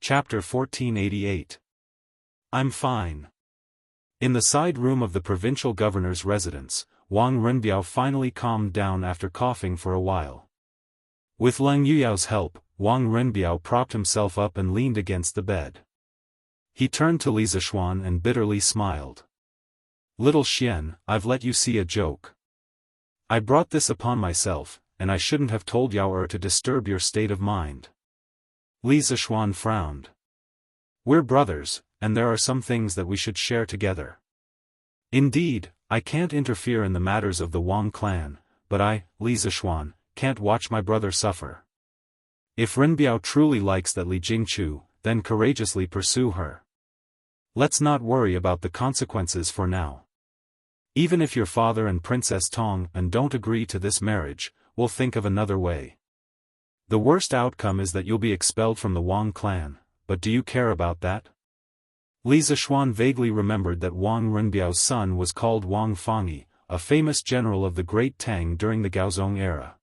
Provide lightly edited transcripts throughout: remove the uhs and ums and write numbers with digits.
Chapter 1488. I'm fine. In the side room of the provincial governor's residence, Wang Renbiao finally calmed down after coughing for a while. With Leng Yuyao's help, Wang Renbiao propped himself up and leaned against the bed. He turned to Li Zishuan and bitterly smiled. "Little Xian, I've let you see a joke. I brought this upon myself, and I shouldn't have told Yao to disturb your state of mind." Li Zishuan frowned. "We're brothers, and there are some things that we should share together. Indeed, I can't interfere in the matters of the Wang clan, but I, Li Zishuan, can't watch my brother suffer. If Renbiao truly likes that Li Jingchu, then courageously pursue her. Let's not worry about the consequences for now. Even if your father and Princess Tong and don't agree to this marriage, we'll think of another way. The worst outcome is that you'll be expelled from the Wang clan, but do you care about that?" Li Zishuan vaguely remembered that Wang Renbiao's son was called Wang Fangyi, a famous general of the Great Tang during the Gaozong era.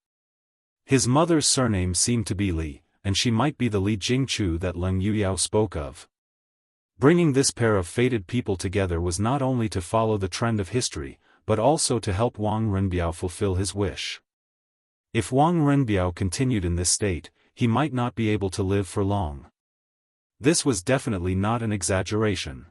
His mother's surname seemed to be Li, and she might be the Li Jingchu that Leng Yuyao spoke of. Bringing this pair of fated people together was not only to follow the trend of history, but also to help Wang Renbiao fulfill his wish. If Wang Renbiao continued in this state, he might not be able to live for long. This was definitely not an exaggeration.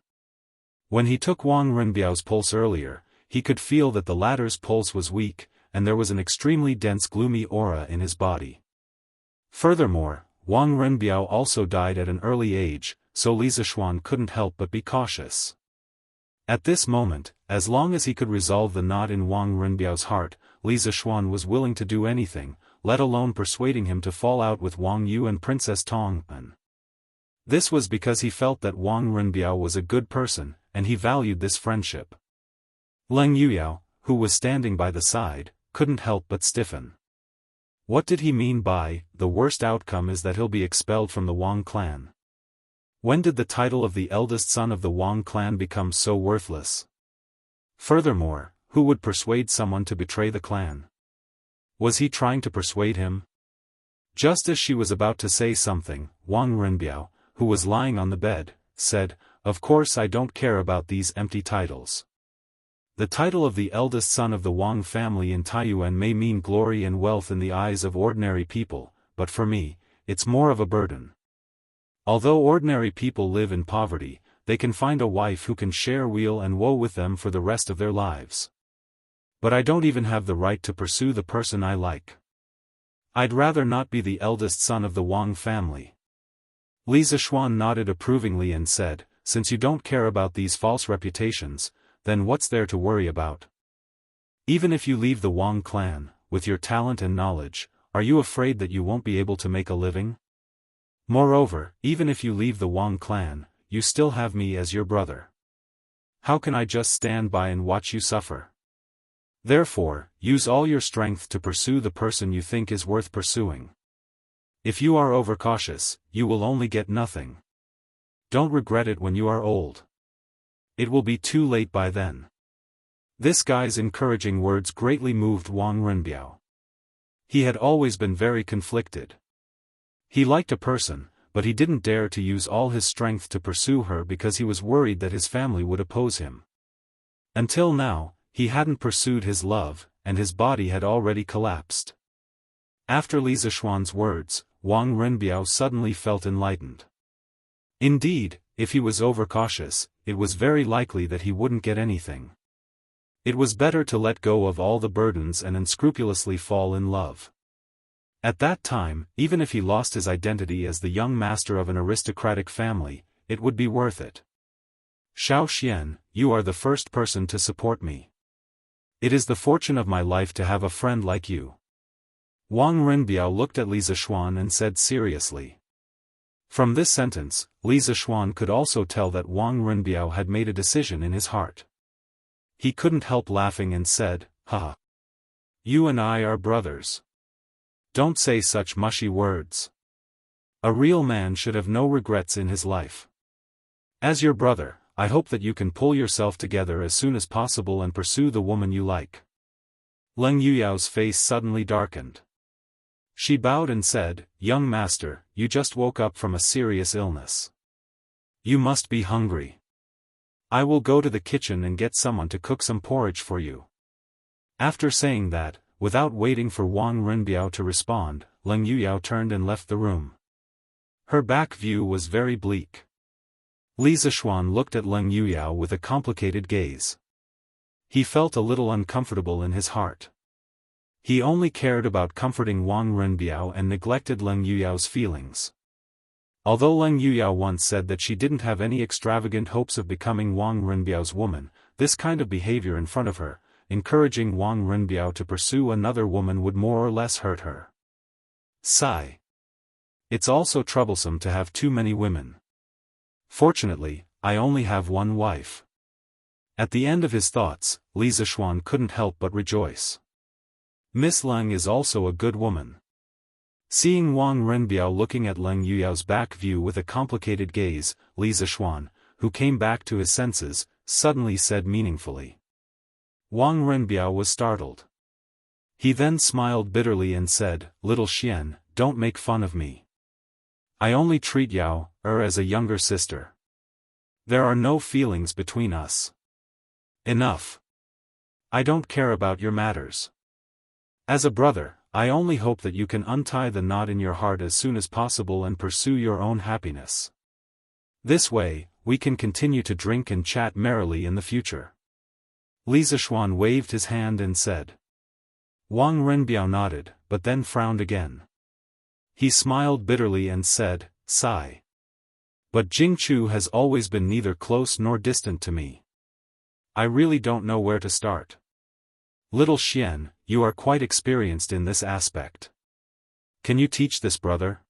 When he took Wang Renbiao's pulse earlier, he could feel that the latter's pulse was weak, and there was an extremely dense gloomy aura in his body. Furthermore, Wang Renbiao also died at an early age, so Li Zishuan couldn't help but be cautious. At this moment, as long as he could resolve the knot in Wang Renbiao's heart, Li Zishuan was willing to do anything, let alone persuading him to fall out with Wang Yu and Princess Tong. This was because he felt that Wang Renbiao was a good person, and he valued this friendship. Leng Yuyao, who was standing by the side, couldn't help but stiffen. What did he mean by, "the worst outcome is that he'll be expelled from the Wang clan"? When did the title of the eldest son of the Wang clan become so worthless? Furthermore, who would persuade someone to betray the clan? Was he trying to persuade him? Just as she was about to say something, Wang Renbiao, who was lying on the bed, said, "Of course I don't care about these empty titles. The title of the eldest son of the Wang family in Taiyuan may mean glory and wealth in the eyes of ordinary people, but for me, it's more of a burden. Although ordinary people live in poverty, they can find a wife who can share weal and woe with them for the rest of their lives. But I don't even have the right to pursue the person I like. I'd rather not be the eldest son of the Wang family." Li Zishuan nodded approvingly and said, "Since you don't care about these false reputations, then what's there to worry about? Even if you leave the Wang clan, with your talent and knowledge, are you afraid that you won't be able to make a living? Moreover, even if you leave the Wang clan, you still have me as your brother. How can I just stand by and watch you suffer? Therefore, use all your strength to pursue the person you think is worth pursuing. If you are overcautious, you will only get nothing. Don't regret it when you are old. It will be too late by then." This guy's encouraging words greatly moved Wang Renbiao. He had always been very conflicted. He liked a person, but he didn't dare to use all his strength to pursue her because he was worried that his family would oppose him. Until now, he hadn't pursued his love, and his body had already collapsed. After Li Zishuan's words, Wang Renbiao suddenly felt enlightened. Indeed, if he was overcautious, it was very likely that he wouldn't get anything. It was better to let go of all the burdens and unscrupulously fall in love. At that time, even if he lost his identity as the young master of an aristocratic family, it would be worth it. "Xiao Xian, you are the first person to support me. It is the fortune of my life to have a friend like you." Wang Renbiao looked at Li Zishuan and said seriously. From this sentence, Li Zishuan could also tell that Wang Renbiao had made a decision in his heart. He couldn't help laughing and said, "Haha. You and I are brothers. Don't say such mushy words. A real man should have no regrets in his life. As your brother, I hope that you can pull yourself together as soon as possible and pursue the woman you like." Leng Yuyao's face suddenly darkened. She bowed and said, "Young master, you just woke up from a serious illness. You must be hungry. I will go to the kitchen and get someone to cook some porridge for you." After saying that, without waiting for Wang Renbiao to respond, Leng Yuyao turned and left the room. Her back view was very bleak. Li Zishuan looked at Leng Yuyao with a complicated gaze. He felt a little uncomfortable in his heart. He only cared about comforting Wang Renbiao and neglected Leng Yuyao's feelings. Although Leng Yuyao once said that she didn't have any extravagant hopes of becoming Wang Renbiao's woman, this kind of behavior in front of her, encouraging Wang Renbiao to pursue another woman, would more or less hurt her. Sigh. It's also troublesome to have too many women. Fortunately, I only have one wife. At the end of his thoughts, Li Zishuan couldn't help but rejoice. Miss Leng is also a good woman. Seeing Wang Renbiao looking at Leng Yuyao's back view with a complicated gaze, Li Zishuan, who came back to his senses, suddenly said meaningfully. Wang Renbiao was startled. He then smiled bitterly and said, "Little Xian, don't make fun of me. I only treat Yao as a younger sister. There are no feelings between us. Enough. I don't care about your matters. As a brother, I only hope that you can untie the knot in your heart as soon as possible and pursue your own happiness. This way, we can continue to drink and chat merrily in the future." Li Zishuan waved his hand and said. Wang Renbiao nodded, but then frowned again. He smiled bitterly and said, "Sigh. But Jingchu has always been neither close nor distant to me. I really don't know where to start. Little Xian, you are quite experienced in this aspect. Can you teach this brother?"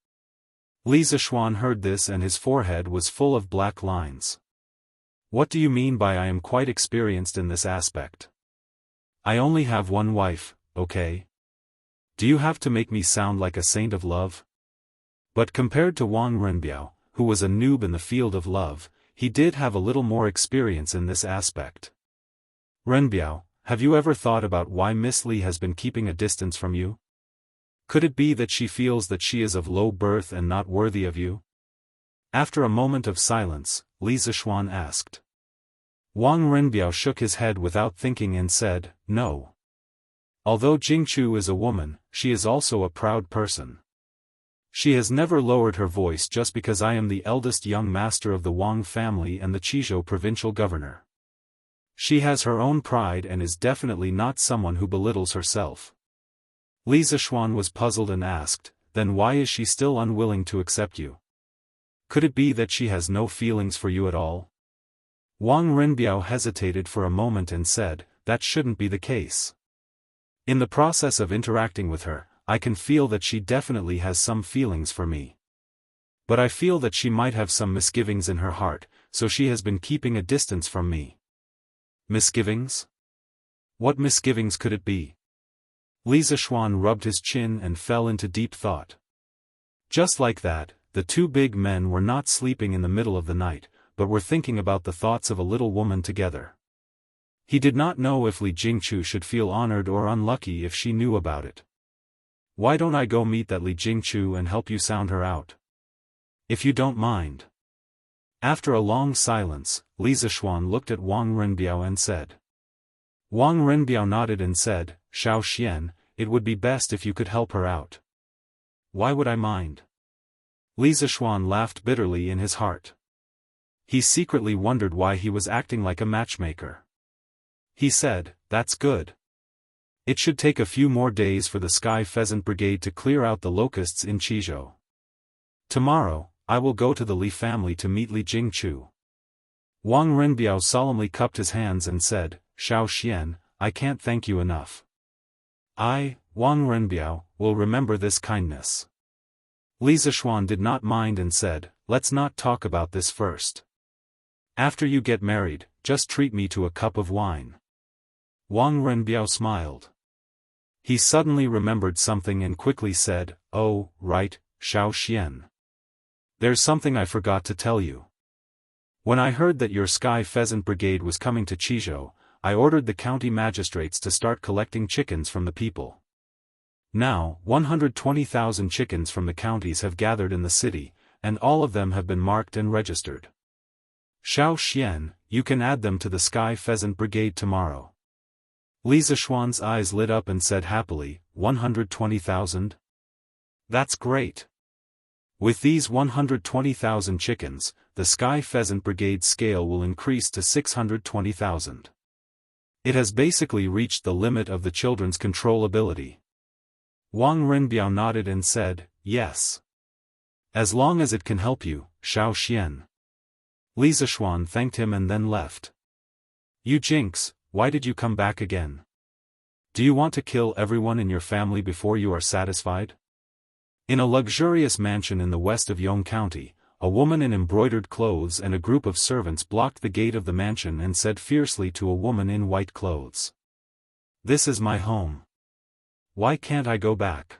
Li Zishuan heard this and his forehead was full of black lines. "What do you mean by I am quite experienced in this aspect? I only have one wife, okay? Do you have to make me sound like a saint of love?" But compared to Wang Renbiao, who was a noob in the field of love, he did have a little more experience in this aspect. "Renbiao, have you ever thought about why Miss Li has been keeping a distance from you? Could it be that she feels that she is of low birth and not worthy of you?" After a moment of silence, Li Zishuan asked. Wang Renbiao shook his head without thinking and said, "No. Although Jingchu is a woman, she is also a proud person. She has never lowered her voice just because I am the eldest young master of the Wang family and the Qizhou provincial governor. She has her own pride and is definitely not someone who belittles herself." Li Zishuan was puzzled and asked, "Then why is she still unwilling to accept you? Could it be that she has no feelings for you at all?" Wang Renbiao hesitated for a moment and said, "That shouldn't be the case. In the process of interacting with her, I can feel that she definitely has some feelings for me. But I feel that she might have some misgivings in her heart, so she has been keeping a distance from me." Misgivings? What misgivings could it be? Li Zishuan rubbed his chin and fell into deep thought. Just like that, the two big men were not sleeping in the middle of the night, but were thinking about the thoughts of a little woman together. He did not know if Li Jingchu should feel honored or unlucky if she knew about it. "Why don't I go meet that Li Jingchu and help you sound her out? If you don't mind." After a long silence, Li Zishuan looked at Wang Renbiao and said. Wang Renbiao nodded and said, "Xiao Xian, it would be best if you could help her out." "Why would I mind?" Li Zishuan laughed bitterly in his heart. He secretly wondered why he was acting like a matchmaker. He said, "That's good. It should take a few more days for the Sky Pheasant Brigade to clear out the locusts in Qizhou. Tomorrow, I will go to the Li family to meet Li Jingchu." Wang Renbiao solemnly cupped his hands and said, "Xiao Xian, I can't thank you enough. I, Wang Renbiao, will remember this kindness." Li Zishuan did not mind and said, "Let's not talk about this first. After you get married, just treat me to a cup of wine." Wang Renbiao smiled. He suddenly remembered something and quickly said, "Oh, right, Xiao Xian. There's something I forgot to tell you. When I heard that your Sky Pheasant Brigade was coming to Qizhou, I ordered the county magistrates to start collecting chickens from the people. Now, 120,000 chickens from the counties have gathered in the city, and all of them have been marked and registered. Xiao Xian, you can add them to the Sky Pheasant Brigade tomorrow. Li Zishuan's eyes lit up and said happily, 120,000? That's great. With these 120,000 chickens, the Sky Pheasant Brigade scale will increase to 620,000. It has basically reached the limit of the children's control ability. Wang Renbiao nodded and said, yes. As long as it can help you, Xiao Xian. Li Zishuan thanked him and then left. You jinx, why did you come back again? Do you want to kill everyone in your family before you are satisfied? In a luxurious mansion in the west of Yong County, a woman in embroidered clothes and a group of servants blocked the gate of the mansion and said fiercely to a woman in white clothes. This is my home. Why can't I go back?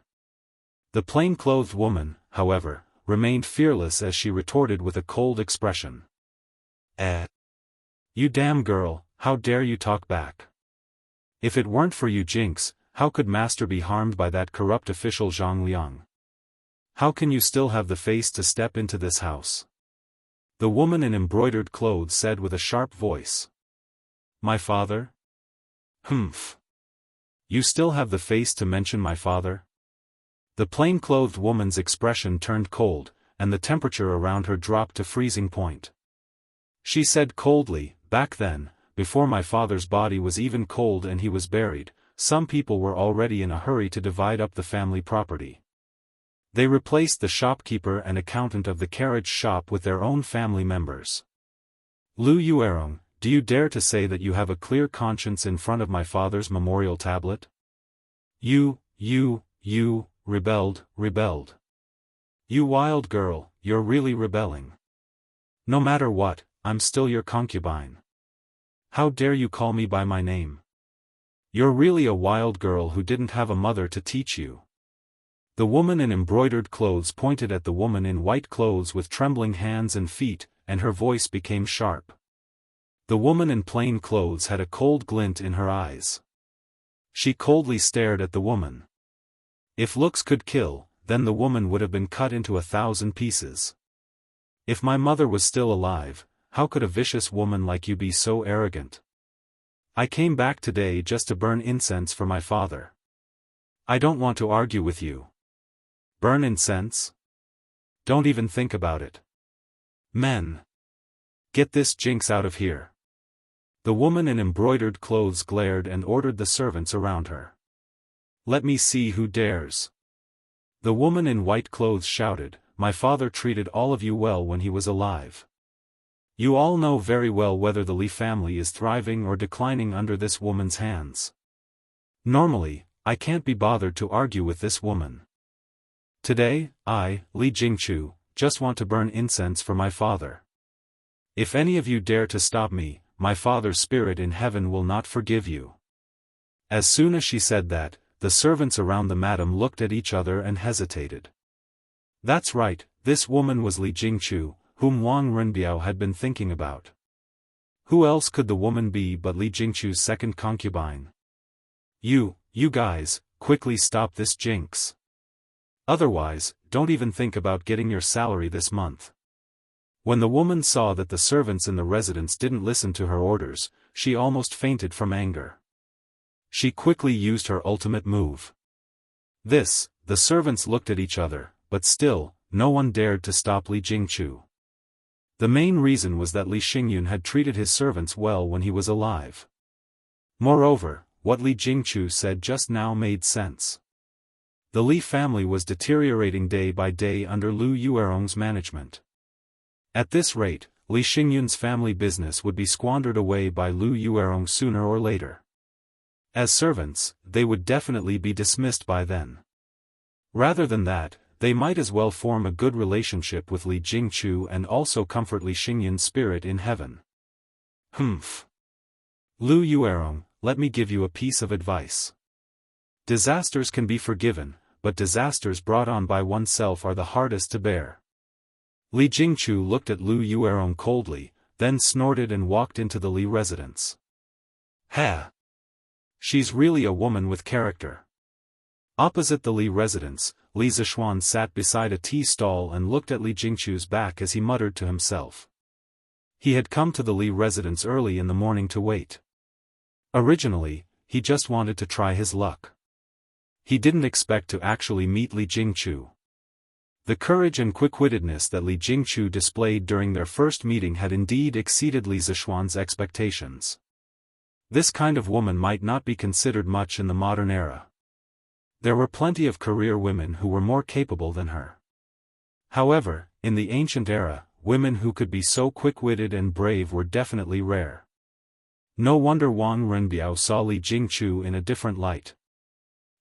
The plain-clothed woman, however, remained fearless as she retorted with a cold expression. You damn girl, how dare you talk back? If it weren't for you jinx, how could master be harmed by that corrupt official Zhang Liang? How can you still have the face to step into this house? The woman in embroidered clothes said with a sharp voice. My father? Humph. You still have the face to mention my father? The plain-clothed woman's expression turned cold, and the temperature around her dropped to freezing point. She said coldly, back then, before my father's body was even cold and he was buried, some people were already in a hurry to divide up the family property. They replaced the shopkeeper and accountant of the carriage shop with their own family members. Lu Yuerong, do you dare to say that you have a clear conscience in front of my father's memorial tablet? You rebelled. You wild girl, you're really rebelling. No matter what, I'm still your concubine. How dare you call me by my name? You're really a wild girl who didn't have a mother to teach you. The woman in embroidered clothes pointed at the woman in white clothes with trembling hands and feet, and her voice became sharp. The woman in plain clothes had a cold glint in her eyes. She coldly stared at the woman. If looks could kill, then the woman would have been cut into 1,000 pieces. If my mother was still alive, how could a vicious woman like you be so arrogant? I came back today just to burn incense for my father. I don't want to argue with you. Burn incense? Don't even think about it. Men! Get this jinx out of here. The woman in embroidered clothes glared and ordered the servants around her. Let me see who dares. The woman in white clothes shouted, my father treated all of you well when he was alive. You all know very well whether the Li family is thriving or declining under this woman's hands. Normally, I can't be bothered to argue with this woman. Today, I, Li Jingchu, just want to burn incense for my father. If any of you dare to stop me, my father's spirit in heaven will not forgive you. As soon as she said that, the servants around the madam looked at each other and hesitated. That's right, this woman was Li Jingchu, whom Wang Renbiao had been thinking about. Who else could the woman be but Li Jingchu's second concubine? You guys, quickly stop this jinx. Otherwise, don't even think about getting your salary this month. When the woman saw that the servants in the residence didn't listen to her orders, she almost fainted from anger. She quickly used her ultimate move. The servants looked at each other, but still, no one dared to stop Li Jingchu. The main reason was that Li Xingyun had treated his servants well when he was alive. Moreover, what Li Jingchu said just now made sense. The Li family was deteriorating day by day under Lu Yuerong's management. At this rate, Li Xingyun's family business would be squandered away by Lu Yuerong sooner or later. As servants, they would definitely be dismissed by then. Rather than that, they might as well form a good relationship with Li Jingchu and also comfort Li Xingyun's spirit in heaven. Humph. Lu Yuerong, let me give you a piece of advice. Disasters can be forgiven, but disasters brought on by oneself are the hardest to bear. Li Jingchu looked at Lu Yuerong coldly, then snorted and walked into the Li residence. Ha! She's really a woman with character. Opposite the Li residence, Li Zishuan sat beside a tea stall and looked at Li Jingchu's back as he muttered to himself. He had come to the Li residence early in the morning to wait. Originally, he just wanted to try his luck. He didn't expect to actually meet Li Jingchu. The courage and quick-wittedness that Li Jingchu displayed during their first meeting had indeed exceeded Li Zishuan's expectations. This kind of woman might not be considered much in the modern era. There were plenty of career women who were more capable than her. However, in the ancient era, women who could be so quick-witted and brave were definitely rare. No wonder Wang Renbiao saw Li Jingchu in a different light.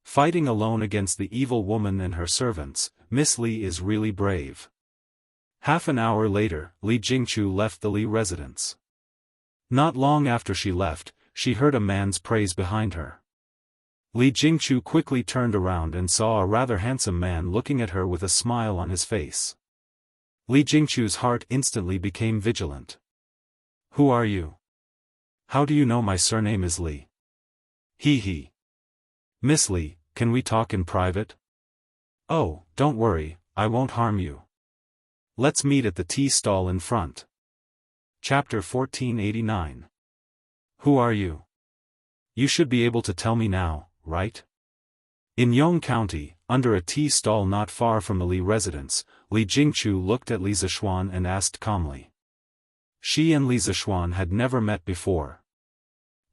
Fighting alone against the evil woman and her servants, Miss Li is really brave. Half an hour later, Li Jingchu left the Li residence. Not long after she left, she heard a man's praise behind her. Li Jingchu quickly turned around and saw a rather handsome man looking at her with a smile on his face. Li Jingchu's heart instantly became vigilant. "Who are you? How do you know my surname is Li?" He. "Miss Li, can we talk in private?" "Oh, don't worry, I won't harm you. Let's meet at the tea stall in front." Chapter 1489. Who are you? You should be able to tell me now, right? In Yong County, under a tea stall not far from the Li residence, Li Jingchu looked at Li Zishuan and asked calmly. She and Li Zishuan had never met before.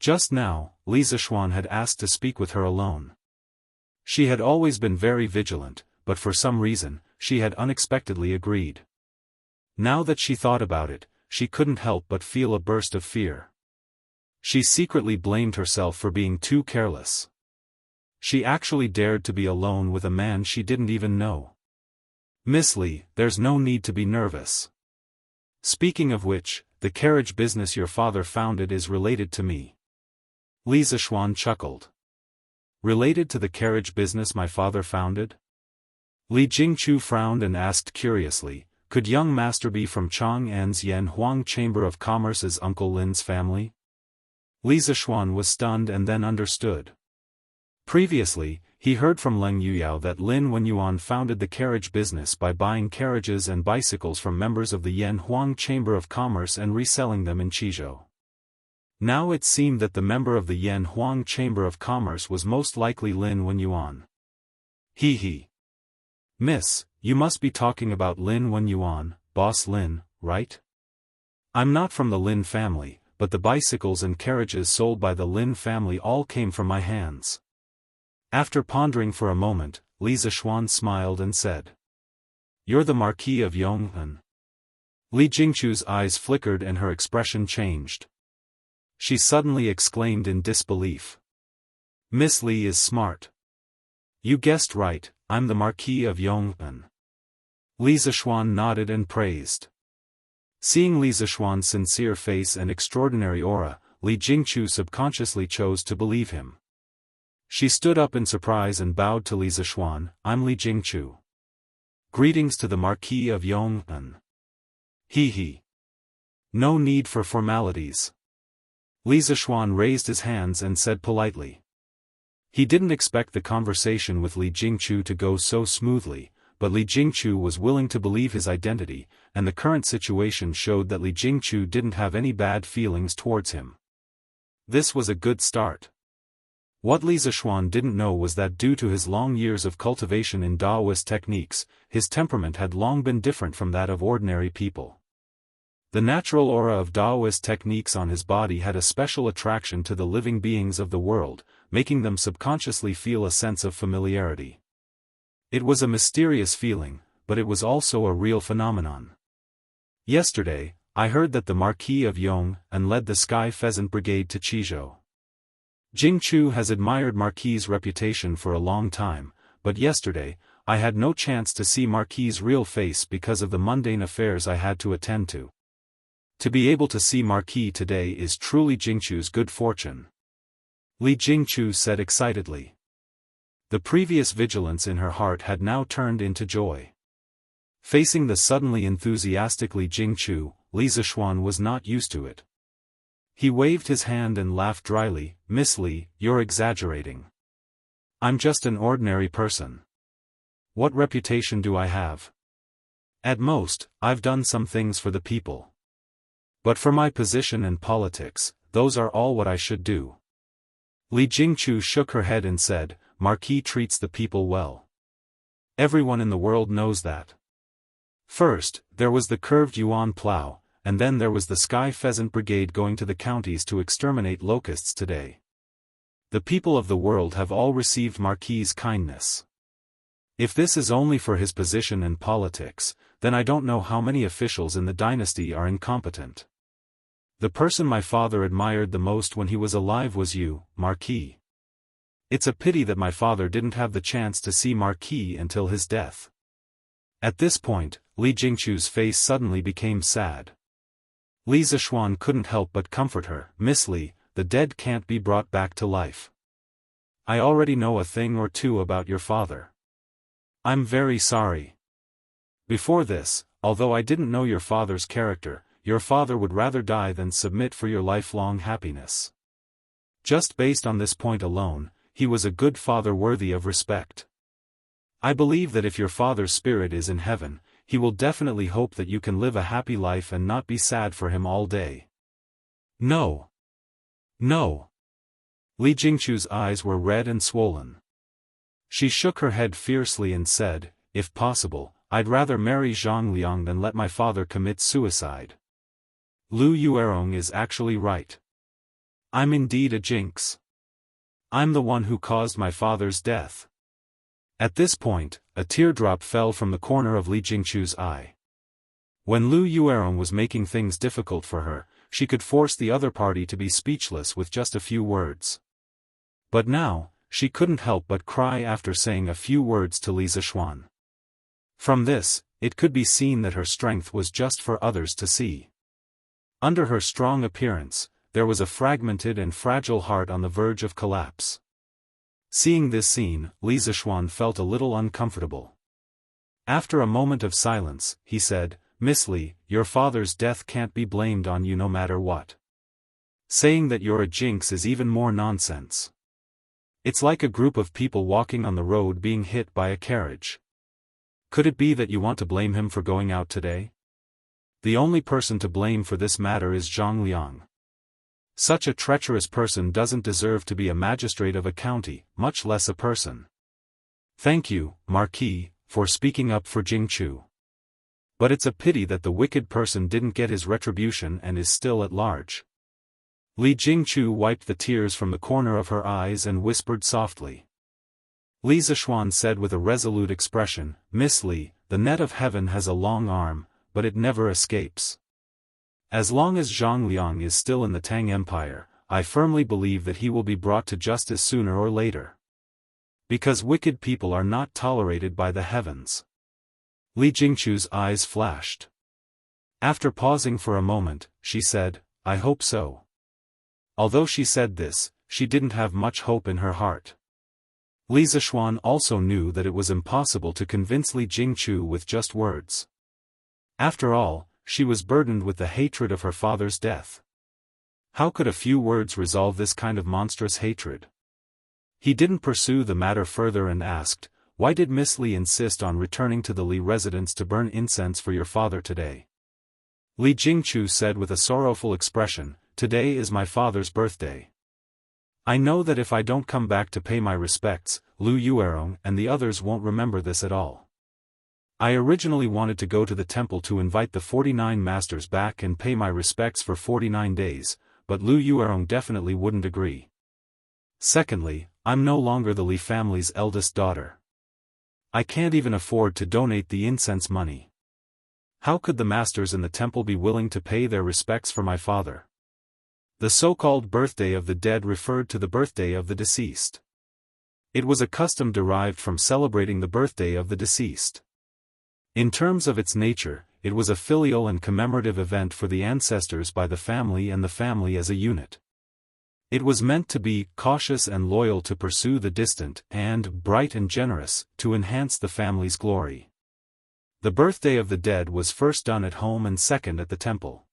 Just now, Li Zishuan had asked to speak with her alone. She had always been very vigilant, but for some reason, she had unexpectedly agreed. Now that she thought about it, she couldn't help but feel a burst of fear. She secretly blamed herself for being too careless. She actually dared to be alone with a man she didn't even know. "Miss Li, there's no need to be nervous. Speaking of which, the carriage business your father founded is related to me." Li Zishuan chuckled. "Related to the carriage business my father founded?" Li Jingchu frowned and asked curiously, "Could young master be from Chang'an's Yanhuang Chamber of Commerce's Uncle Lin's family?" Li Zishuan was stunned and then understood. Previously, he heard from Leng Yuyao that Lin Wenyuan founded the carriage business by buying carriages and bicycles from members of the Yanhuang Chamber of Commerce and reselling them in Qizhou. Now it seemed that the member of the Yanhuang Chamber of Commerce was most likely Lin Wenyuan. He. "Miss, you must be talking about Lin Wenyuan, Boss Lin, right? I'm not from the Lin family, but the bicycles and carriages sold by the Lin family all came from my hands." After pondering for a moment, Li Zishuan smiled and said. "You're the Marquis of Yong'an." Li Jingchu's eyes flickered and her expression changed. She suddenly exclaimed in disbelief. "Miss Li is smart. You guessed right, I'm the Marquis of Yong'an." Li Zishuan nodded and praised. Seeing Li Zishuan's sincere face and extraordinary aura, Li Jingchu subconsciously chose to believe him. She stood up in surprise and bowed to Li Zishuan. "I'm Li Jingchu. Greetings to the Marquis of Yong'an." He. "No need for formalities." Li Zishuan raised his hands and said politely. He didn't expect the conversation with Li Jingchu to go so smoothly, but Li Jingchu was willing to believe his identity, and the current situation showed that Li Jingchu didn't have any bad feelings towards him. This was a good start. What Li Zishuan didn't know was that due to his long years of cultivation in Daoist techniques, his temperament had long been different from that of ordinary people. The natural aura of Daoist techniques on his body had a special attraction to the living beings of the world, making them subconsciously feel a sense of familiarity. It was a mysterious feeling, but it was also a real phenomenon. "Yesterday, I heard that the Marquis of Yong'an led the Sky Pheasant Brigade to Qizhou. Jingchu has admired Marquis's reputation for a long time, but yesterday, I had no chance to see Marquis's real face because of the mundane affairs I had to attend to. To be able to see Marquis today is truly Jingchu's good fortune." Li Jingchu said excitedly. The previous vigilance in her heart had now turned into joy. Facing the suddenly enthusiastic Li Jingchu, Li Zishuan was not used to it. He waved his hand and laughed dryly. "Miss Li, you're exaggerating. I'm just an ordinary person. What reputation do I have? At most, I've done some things for the people. But for my position and politics, those are all what I should do. Li Jingchu shook her head and said, Marquis treats the people well. Everyone in the world knows that. First, there was the curved yuan plow, and then there was the sky pheasant brigade going to the counties to exterminate locusts today. The people of the world have all received Marquis's kindness. If this is only for his position and politics, then I don't know how many officials in the dynasty are incompetent. The person my father admired the most when he was alive was you, Marquis. It's a pity that my father didn't have the chance to see Marquis until his death. At this point, Li Jingchu's face suddenly became sad. Li Zishuan couldn't help but comfort her. Miss Li, the dead can't be brought back to life. I already know a thing or two about your father. I'm very sorry. Before this, although I didn't know your father's character, your father would rather die than submit for your lifelong happiness. Just based on this point alone, he was a good father worthy of respect. I believe that if your father's spirit is in heaven, he will definitely hope that you can live a happy life and not be sad for him all day. No. No. Li Jingchu's eyes were red and swollen. She shook her head fiercely and said, if possible, I'd rather marry Zhang Liang than let my father commit suicide. Lu Yuerong is actually right. I'm indeed a jinx. I'm the one who caused my father's death. At this point, a teardrop fell from the corner of Li Jingchu's eye. When Lu Yuerong was making things difficult for her, she could force the other party to be speechless with just a few words. But now, she couldn't help but cry after saying a few words to Li Zishuan. From this, it could be seen that her strength was just for others to see. Under her strong appearance, there was a fragmented and fragile heart on the verge of collapse. Seeing this scene, Li Zishuan felt a little uncomfortable. After a moment of silence, he said, Miss Li, your father's death can't be blamed on you no matter what. Saying that you're a jinx is even more nonsense. It's like a group of people walking on the road being hit by a carriage. Could it be that you want to blame him for going out today? The only person to blame for this matter is Zhang Liang. Such a treacherous person doesn't deserve to be a magistrate of a county, much less a person. Thank you, Marquis, for speaking up for Jingchu. But it's a pity that the wicked person didn't get his retribution and is still at large. Li Jingchu wiped the tears from the corner of her eyes and whispered softly. Li Zishuan said with a resolute expression, Miss Li, the net of heaven has a long arm, but it never escapes. As long as Zhang Liang is still in the Tang Empire, I firmly believe that he will be brought to justice sooner or later. Because wicked people are not tolerated by the heavens. Li Jingchu's eyes flashed. After pausing for a moment, she said, I hope so. Although she said this, she didn't have much hope in her heart. Li Zishuan also knew that it was impossible to convince Li Jingchu with just words. After all, she was burdened with the hatred of her father's death. How could a few words resolve this kind of monstrous hatred? He didn't pursue the matter further and asked, why did Miss Li insist on returning to the Li residence to burn incense for your father today? Li Jingchu said with a sorrowful expression, today is my father's birthday. I know that if I don't come back to pay my respects, Lu Yuerong and the others won't remember this at all. I originally wanted to go to the temple to invite the 49 masters back and pay my respects for 49 days, but Lu Yuerong definitely wouldn't agree. Secondly, I'm no longer the Li family's eldest daughter. I can't even afford to donate the incense money. How could the masters in the temple be willing to pay their respects for my father? The so-called birthday of the dead referred to the birthday of the deceased. It was a custom derived from celebrating the birthday of the deceased. In terms of its nature, it was a filial and commemorative event for the ancestors by the family and the family as a unit. It was meant to be cautious and loyal to pursue the distant, and bright and generous, to enhance the family's glory. The birthday of the dead was first done at home and second at the temple.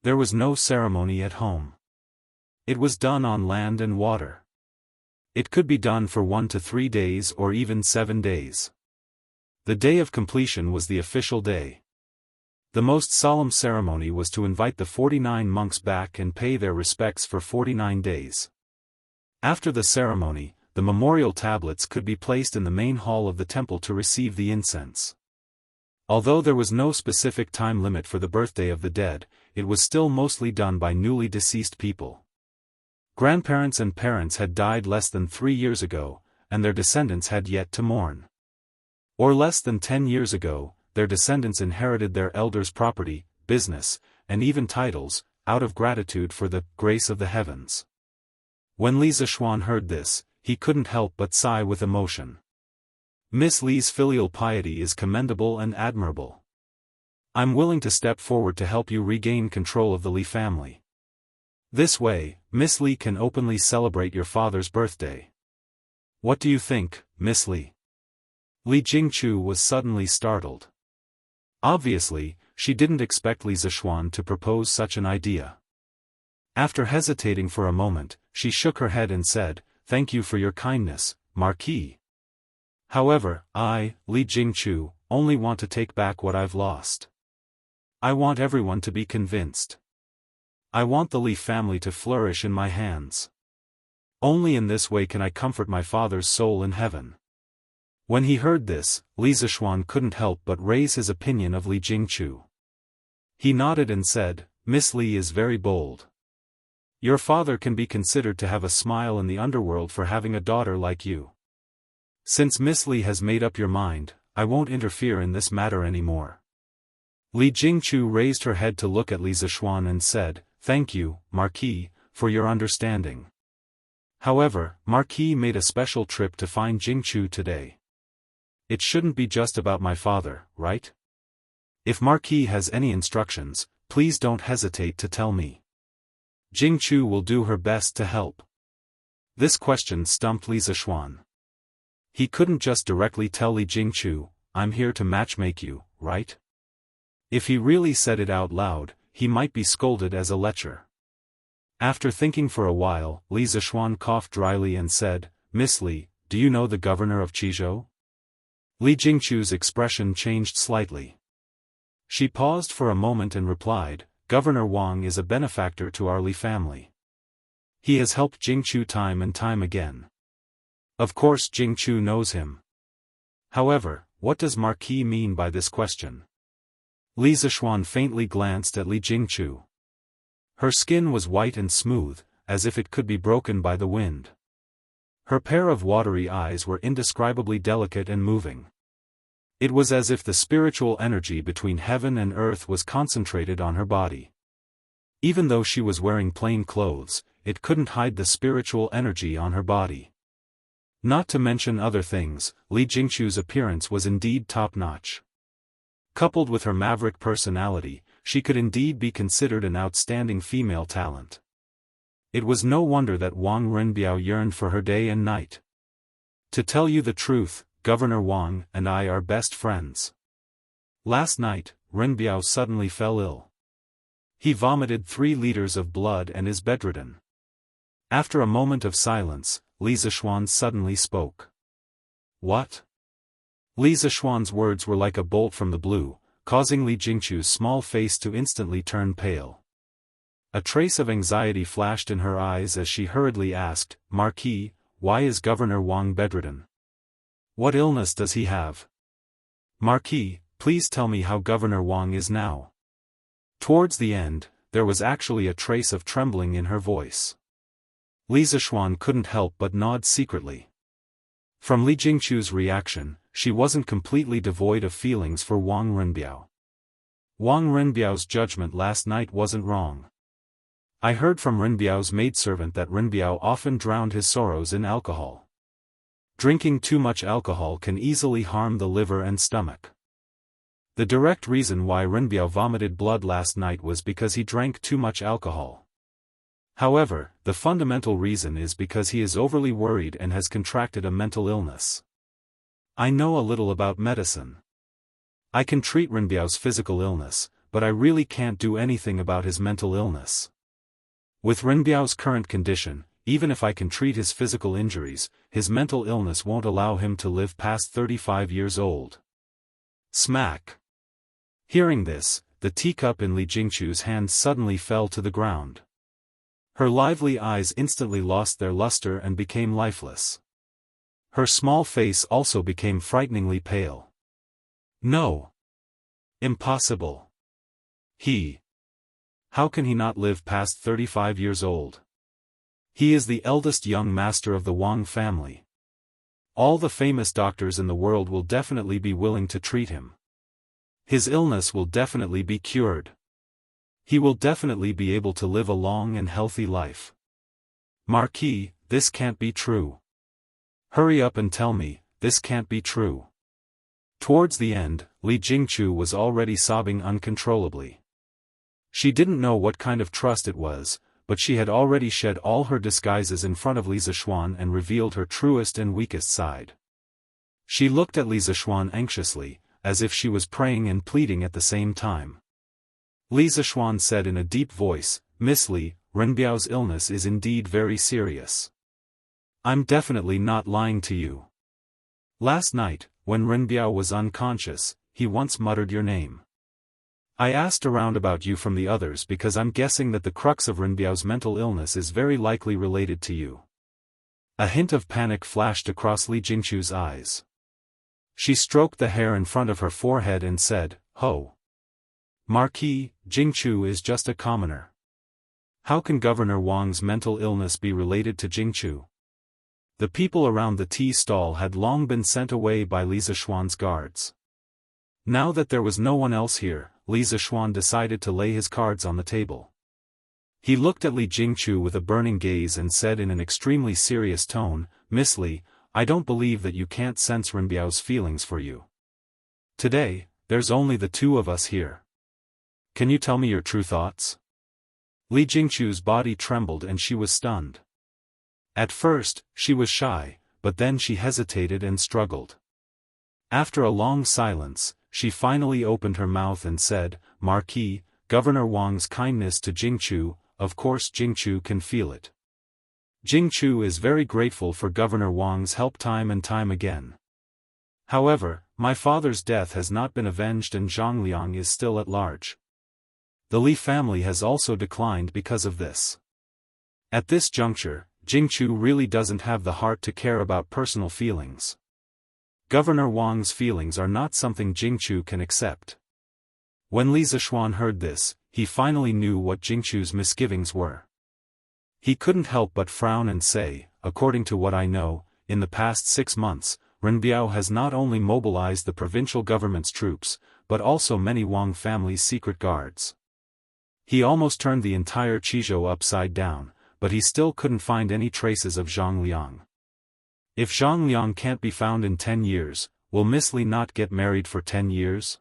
There was no ceremony at home. It was done on land and water. It could be done for 1 to 3 days or even 7 days. The day of completion was the official day. The most solemn ceremony was to invite the 49 monks back and pay their respects for 49 days. After the ceremony, the memorial tablets could be placed in the main hall of the temple to receive the incense. Although there was no specific time limit for the birthday of the dead, it was still mostly done by newly deceased people. Grandparents and parents had died less than 3 years ago, and their descendants had yet to mourn. Or less than 10 years ago, their descendants inherited their elders' property, business, and even titles, out of gratitude for the grace of the heavens. When Li Zixuan heard this, he couldn't help but sigh with emotion. Miss Li's filial piety is commendable and admirable. I'm willing to step forward to help you regain control of the Li family. This way, Miss Li can openly celebrate your father's birthday. What do you think, Miss Li? Li Jingchu was suddenly startled. Obviously, she didn't expect Li Zixuan to propose such an idea. After hesitating for a moment, she shook her head and said, "Thank you for your kindness, Marquis. However, I, Li Jingchu, only want to take back what I've lost. I want everyone to be convinced. I want the Li family to flourish in my hands. Only in this way can I comfort my father's soul in heaven." When he heard this, Li Zixuan couldn't help but raise his opinion of Li Jingchu. He nodded and said, "Miss Li is very bold. Your father can be considered to have a smile in the underworld for having a daughter like you. Since Miss Li has made up your mind, I won't interfere in this matter anymore." Li Jingchu raised her head to look at Li Zixuan and said, "Thank you, Marquis, for your understanding. However, Marquis made a special trip to find Jingchu today. It shouldn't be just about my father, right? If Marquis has any instructions, please don't hesitate to tell me. Jingchu will do her best to help." This question stumped Li Zixuan. He couldn't just directly tell Li Jingchu, "I'm here to matchmake you, right?" If he really said it out loud, he might be scolded as a lecher. After thinking for a while, Li Zixuan coughed dryly and said, "Miss Li, do you know the governor of Qizhou?" Li Jingchu's expression changed slightly. She paused for a moment and replied, "Governor Wang is a benefactor to our Li family. He has helped Jingchu time and time again. Of course Jingchu knows him. However, what does Marquis mean by this question?" Li Zixuan faintly glanced at Li Jingchu. Her skin was white and smooth, as if it could be broken by the wind. Her pair of watery eyes were indescribably delicate and moving. It was as if the spiritual energy between heaven and earth was concentrated on her body. Even though she was wearing plain clothes, it couldn't hide the spiritual energy on her body. Not to mention other things, Li Jingchu's appearance was indeed top-notch. Coupled with her maverick personality, she could indeed be considered an outstanding female talent. It was no wonder that Wang Renbiao yearned for her day and night. To tell you the truth, Governor Wang and I are best friends. Last night, Renbiao suddenly fell ill. He vomited 3 liters of blood and is bedridden. After a moment of silence, Li Zixuan suddenly spoke. "What?" Li Zixuan's words were like a bolt from the blue, causing Li Jingchu's small face to instantly turn pale. A trace of anxiety flashed in her eyes as she hurriedly asked, "Marquis, why is Governor Wang bedridden? What illness does he have? Marquis, please tell me how Governor Wang is now." Towards the end, there was actually a trace of trembling in her voice. Li Zixuan couldn't help but nod secretly. From Li Jingchu's reaction, she wasn't completely devoid of feelings for Wang Renbiao. Wang Renbiao's judgment last night wasn't wrong. I heard from Renbiao's maidservant that Renbiao often drowned his sorrows in alcohol. Drinking too much alcohol can easily harm the liver and stomach. The direct reason why Renbiao vomited blood last night was because he drank too much alcohol. However, the fundamental reason is because he is overly worried and has contracted a mental illness. I know a little about medicine. I can treat Renbiao's physical illness, but I really can't do anything about his mental illness. With Renbiao's current condition, even if I can treat his physical injuries, his mental illness won't allow him to live past 35 years old. Smack! Hearing this, the teacup in Li Jingchu's hand suddenly fell to the ground. Her lively eyes instantly lost their luster and became lifeless. Her small face also became frighteningly pale. No! Impossible! How can he not live past 35 years old? He is the eldest young master of the Wang family. All the famous doctors in the world will definitely be willing to treat him. His illness will definitely be cured. He will definitely be able to live a long and healthy life. Marquis, this can't be true. Hurry up and tell me, this can't be true. Towards the end, Li Jingchu was already sobbing uncontrollably. She didn't know what kind of trust it was, but she had already shed all her disguises in front of Li Zishuan and revealed her truest and weakest side. She looked at Li Zishuan anxiously, as if she was praying and pleading at the same time. Li Zishuan said in a deep voice, "Miss Li, Renbiao's illness is indeed very serious. I'm definitely not lying to you. Last night, when Renbiao was unconscious, he once muttered your name. I asked around about you from the others because I'm guessing that the crux of Renbiao's mental illness is very likely related to you." A hint of panic flashed across Li Jingchu's eyes. She stroked the hair in front of her forehead and said, "Ho! Marquis, Jingchu is just a commoner. How can Governor Wang's mental illness be related to Jingchu?" The people around the tea stall had long been sent away by Li Zishuan's guards. Now that there was no one else here, Li Zishuan decided to lay his cards on the table. He looked at Li Jingchu with a burning gaze and said in an extremely serious tone, "Miss Li, I don't believe that you can't sense Renbiao's feelings for you. Today, there's only the two of us here. Can you tell me your true thoughts?" Li Jingchu's body trembled and she was stunned. At first, she was shy, but then she hesitated and struggled. After a long silence, she finally opened her mouth and said, "Marquis, Governor Wang's kindness to Jingchu, of course Jingchu can feel it. Jingchu is very grateful for Governor Wang's help time and time again. However, my father's death has not been avenged and Zhongliang is still at large. The Li family has also declined because of this. At this juncture, Jingchu really doesn't have the heart to care about personal feelings. Governor Wang's feelings are not something Jingchu can accept." When Li Zishuan heard this, he finally knew what Jingchu's misgivings were. He couldn't help but frown and say, "According to what I know, in the past 6 months, Renbiao has not only mobilized the provincial government's troops, but also many Wang family's secret guards. He almost turned the entire Qizhou upside down, but he still couldn't find any traces of Zhongliang. If Zhongliang can't be found in 10 years, will Miss Li not get married for 10 years?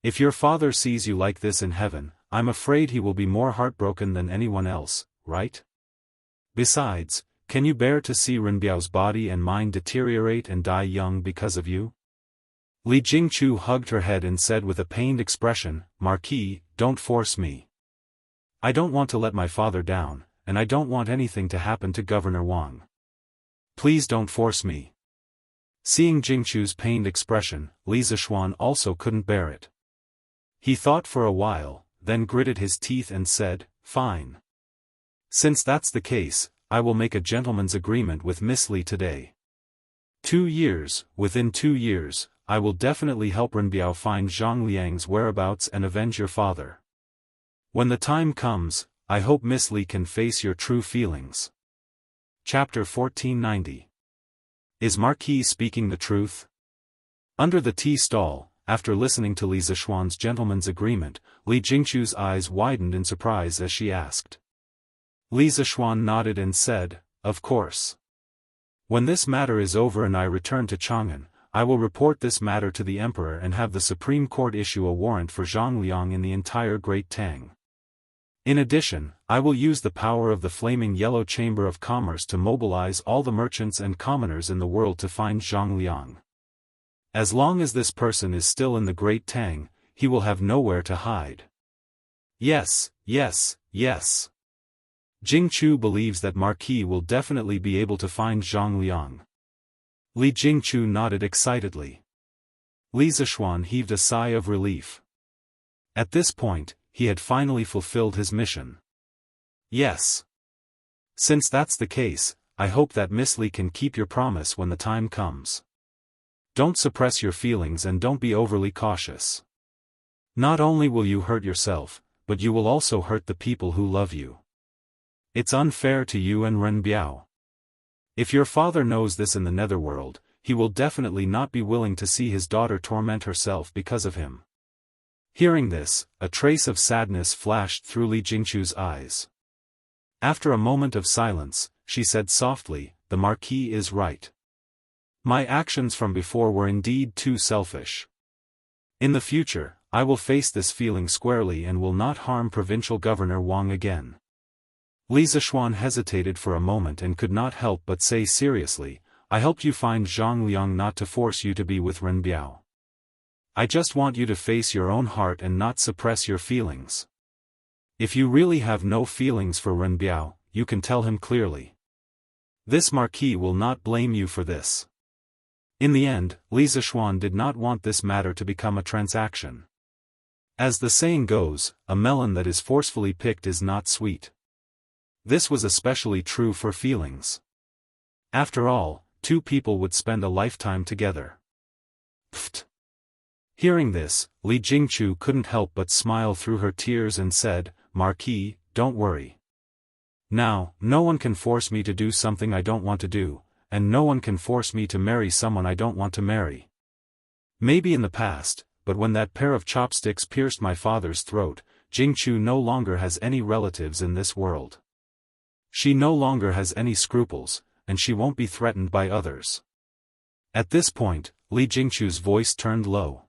If your father sees you like this in heaven, I'm afraid he will be more heartbroken than anyone else, right? Besides, can you bear to see Renbiao's body and mind deteriorate and die young because of you?" Li Jingchu hugged her head and said with a pained expression, "Marquis, don't force me. I don't want to let my father down, and I don't want anything to happen to Governor Wang. Please don't force me." Seeing Jingchu's pained expression, Li Zishuan also couldn't bear it. He thought for a while, then gritted his teeth and said, "Fine. Since that's the case, I will make a gentleman's agreement with Miss Li today. Within 2 years, I will definitely help Renbiao find Zhongliang's whereabouts and avenge your father. When the time comes, I hope Miss Li can face your true feelings." Chapter 1490. Is Marquis speaking the truth? Under the tea stall, after listening to Li Zishuan's gentleman's agreement, Li Jingchu's eyes widened in surprise as she asked. Li Zishuan nodded and said, "Of course. When this matter is over and I return to Chang'an, I will report this matter to the Emperor and have the Supreme Court issue a warrant for Zhongliang in the entire Great Tang. In addition, I will use the power of the Flaming Yellow Chamber of Commerce to mobilize all the merchants and commoners in the world to find Zhongliang. As long as this person is still in the Great Tang, he will have nowhere to hide." "Yes, yes, yes. Jing Chu believes that Marquis will definitely be able to find Zhang Liang. Li Jingchu nodded excitedly. Li Zishuan heaved a sigh of relief. At this point, he had finally fulfilled his mission. Yes. Since that's the case, I hope that Miss Li can keep your promise when the time comes. Don't suppress your feelings and don't be overly cautious. Not only will you hurt yourself, but you will also hurt the people who love you. It's unfair to you and Ren Biao. If your father knows this in the netherworld, he will definitely not be willing to see his daughter torment herself because of him. Hearing this, a trace of sadness flashed through Li Jingchu's eyes. After a moment of silence, she said softly, "The Marquis is right. My actions from before were indeed too selfish. In the future, I will face this feeling squarely and will not harm Provincial Governor Wang again." Li Zishuan hesitated for a moment and could not help but say seriously, "I helped you find Zhang Liang not to force you to be with Ren Biao. I just want you to face your own heart and not suppress your feelings. If you really have no feelings for Ren Biao, you can tell him clearly. This Marquis will not blame you for this." In the end, Li Zishuan did not want this matter to become a transaction. As the saying goes, a melon that is forcefully picked is not sweet. This was especially true for feelings. After all, two people would spend a lifetime together. Pfft. Hearing this, Li Jingchu couldn't help but smile through her tears and said, "Marquis, don't worry. Now, no one can force me to do something I don't want to do, and no one can force me to marry someone I don't want to marry. Maybe in the past, but when that pair of chopsticks pierced my father's throat, Jingchu no longer has any relatives in this world. She no longer has any scruples, and she won't be threatened by others." At this point, Li Jingchu's voice turned low.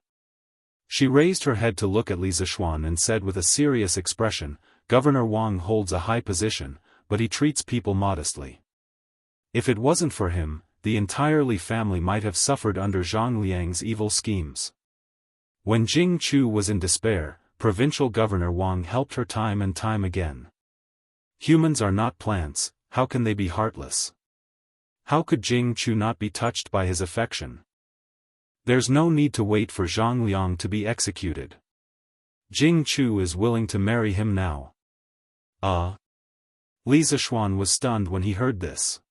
She raised her head to look at Li Zishuan and said with a serious expression, "Governor Wang holds a high position, but he treats people modestly. If it wasn't for him, the entire Li family might have suffered under Zhang Liang's evil schemes. When Jing Chu was in despair, Provincial Governor Wang helped her time and time again. Humans are not plants, how can they be heartless? How could Jing Chu not be touched by his affection? There's no need to wait for Zhang Liang to be executed. Jing Chu is willing to marry him now." Li Zishuan was stunned when he heard this.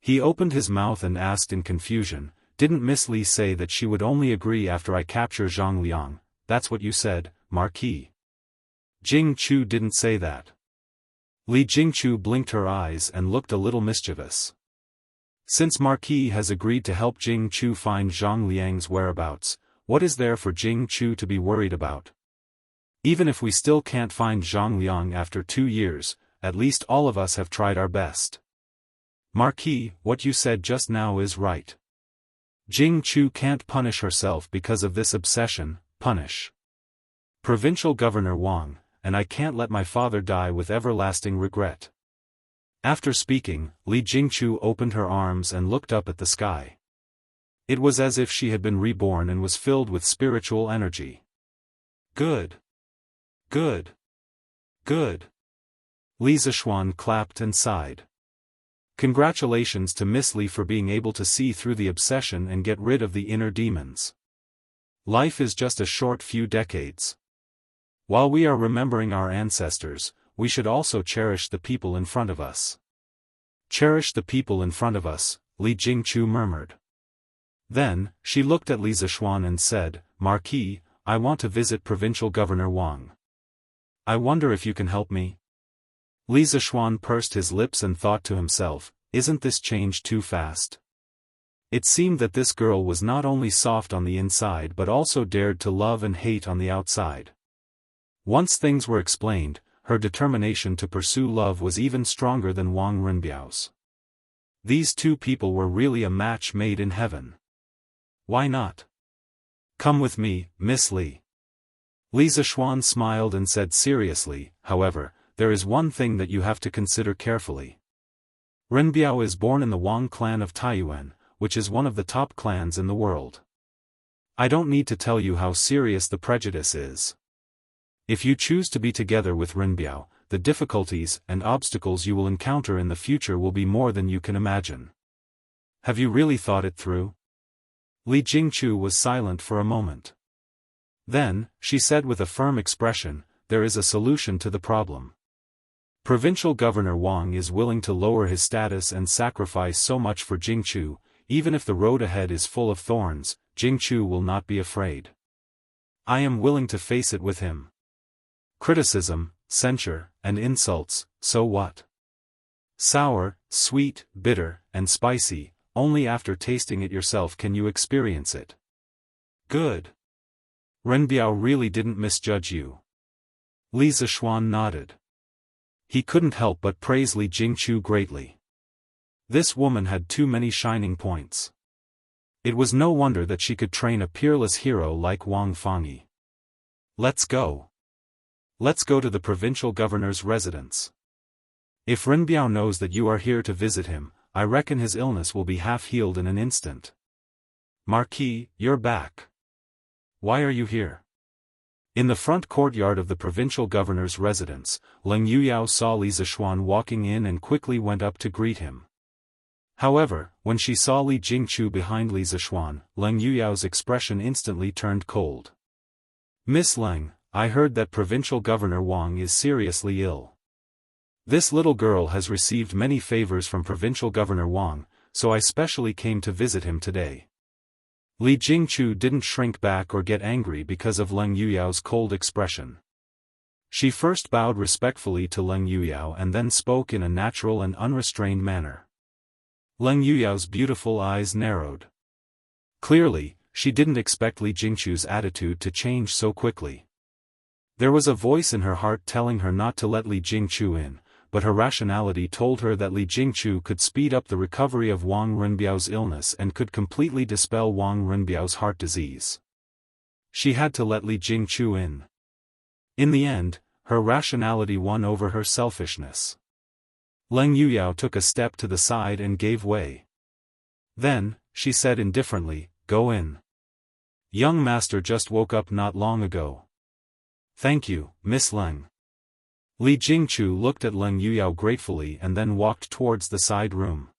He opened his mouth and asked in confusion, "Didn't Miss Li say that she would only agree after I capture Zhang Liang? That's what you said, Marquis." Jing Chu didn't say that. Li Jingchu blinked her eyes and looked a little mischievous. Since Marquis has agreed to help Jing Chu find Zhang Liang's whereabouts, what is there for Jing Chu to be worried about? Even if we still can't find Zhang Liang after 2 years, at least all of us have tried our best. Marquis, what you said just now is right. Jing Chu can't punish herself because of this obsession, punish Provincial Governor Wang, and I can't let my father die with everlasting regret. After speaking, Li Jingchu opened her arms and looked up at the sky. It was as if she had been reborn and was filled with spiritual energy. Good. Good. Good. Li Zishuan clapped and sighed. Congratulations to Miss Li for being able to see through the obsession and get rid of the inner demons. Life is just a short few decades. While we are remembering our ancestors, we should also cherish the people in front of us. Cherish the people in front of us, Li Jingchu murmured. Then, she looked at Li Zishuan and said, "Marquis, I want to visit Provincial Governor Wang. I wonder if you can help me?" Li Zishuan pursed his lips and thought to himself, "Isn't this change too fast?" It seemed that this girl was not only soft on the inside but also dared to love and hate on the outside. Once things were explained, her determination to pursue love was even stronger than Wang Renbiao's. These two people were really a match made in heaven. Why not? Come with me, Miss Li. Li Zishuan smiled and said seriously, "However, there is one thing that you have to consider carefully. Renbiao is born in the Wang clan of Taiyuan, which is one of the top clans in the world. I don't need to tell you how serious the prejudice is. If you choose to be together with Renbiao, the difficulties and obstacles you will encounter in the future will be more than you can imagine. Have you really thought it through? Li Jingchu was silent for a moment. Then, she said with a firm expression, there is a solution to the problem. Provincial Governor Wang is willing to lower his status and sacrifice so much for Jingchu. Even if the road ahead is full of thorns, Jingchu will not be afraid. I am willing to face it with him. Criticism, censure, and insults, so what? Sour, sweet, bitter, and spicy, only after tasting it yourself can you experience it. Good. Renbiao really didn't misjudge you. Li Zishuan nodded. He couldn't help but praise Li Jingchu greatly. This woman had too many shining points. It was no wonder that she could train a peerless hero like Wang Fangyi. Let's go. Let's go to the provincial governor's residence. If Renbiao knows that you are here to visit him, I reckon his illness will be half healed in an instant. Marquis, you're back. Why are you here? In the front courtyard of the provincial governor's residence, Leng Yuyao saw Li Zishuan walking in and quickly went up to greet him. However, when she saw Li Jingchu behind Li Zishuan, Leng Yuyao's expression instantly turned cold. Miss Leng, I heard that Provincial Governor Wang is seriously ill. This little girl has received many favors from Provincial Governor Wang, so I specially came to visit him today. Li Jingchu didn't shrink back or get angry because of Leng Yuyao's cold expression. She first bowed respectfully to Leng Yuyao and then spoke in a natural and unrestrained manner. Leng Yuyao's beautiful eyes narrowed. Clearly, she didn't expect Li Jingchu's attitude to change so quickly. There was a voice in her heart telling her not to let Li Jingchu in, but her rationality told her that Li Jingchu could speed up the recovery of Wang Renbiao's illness and could completely dispel Wang Renbiao's heart disease. She had to let Li Jingchu in. In the end, her rationality won over her selfishness. Leng Yuyao took a step to the side and gave way. Then, she said indifferently, "Go in. Young master just woke up not long ago." "Thank you, Miss Leng." Li Jingchu looked at Leng Yuyao gratefully and then walked towards the side room.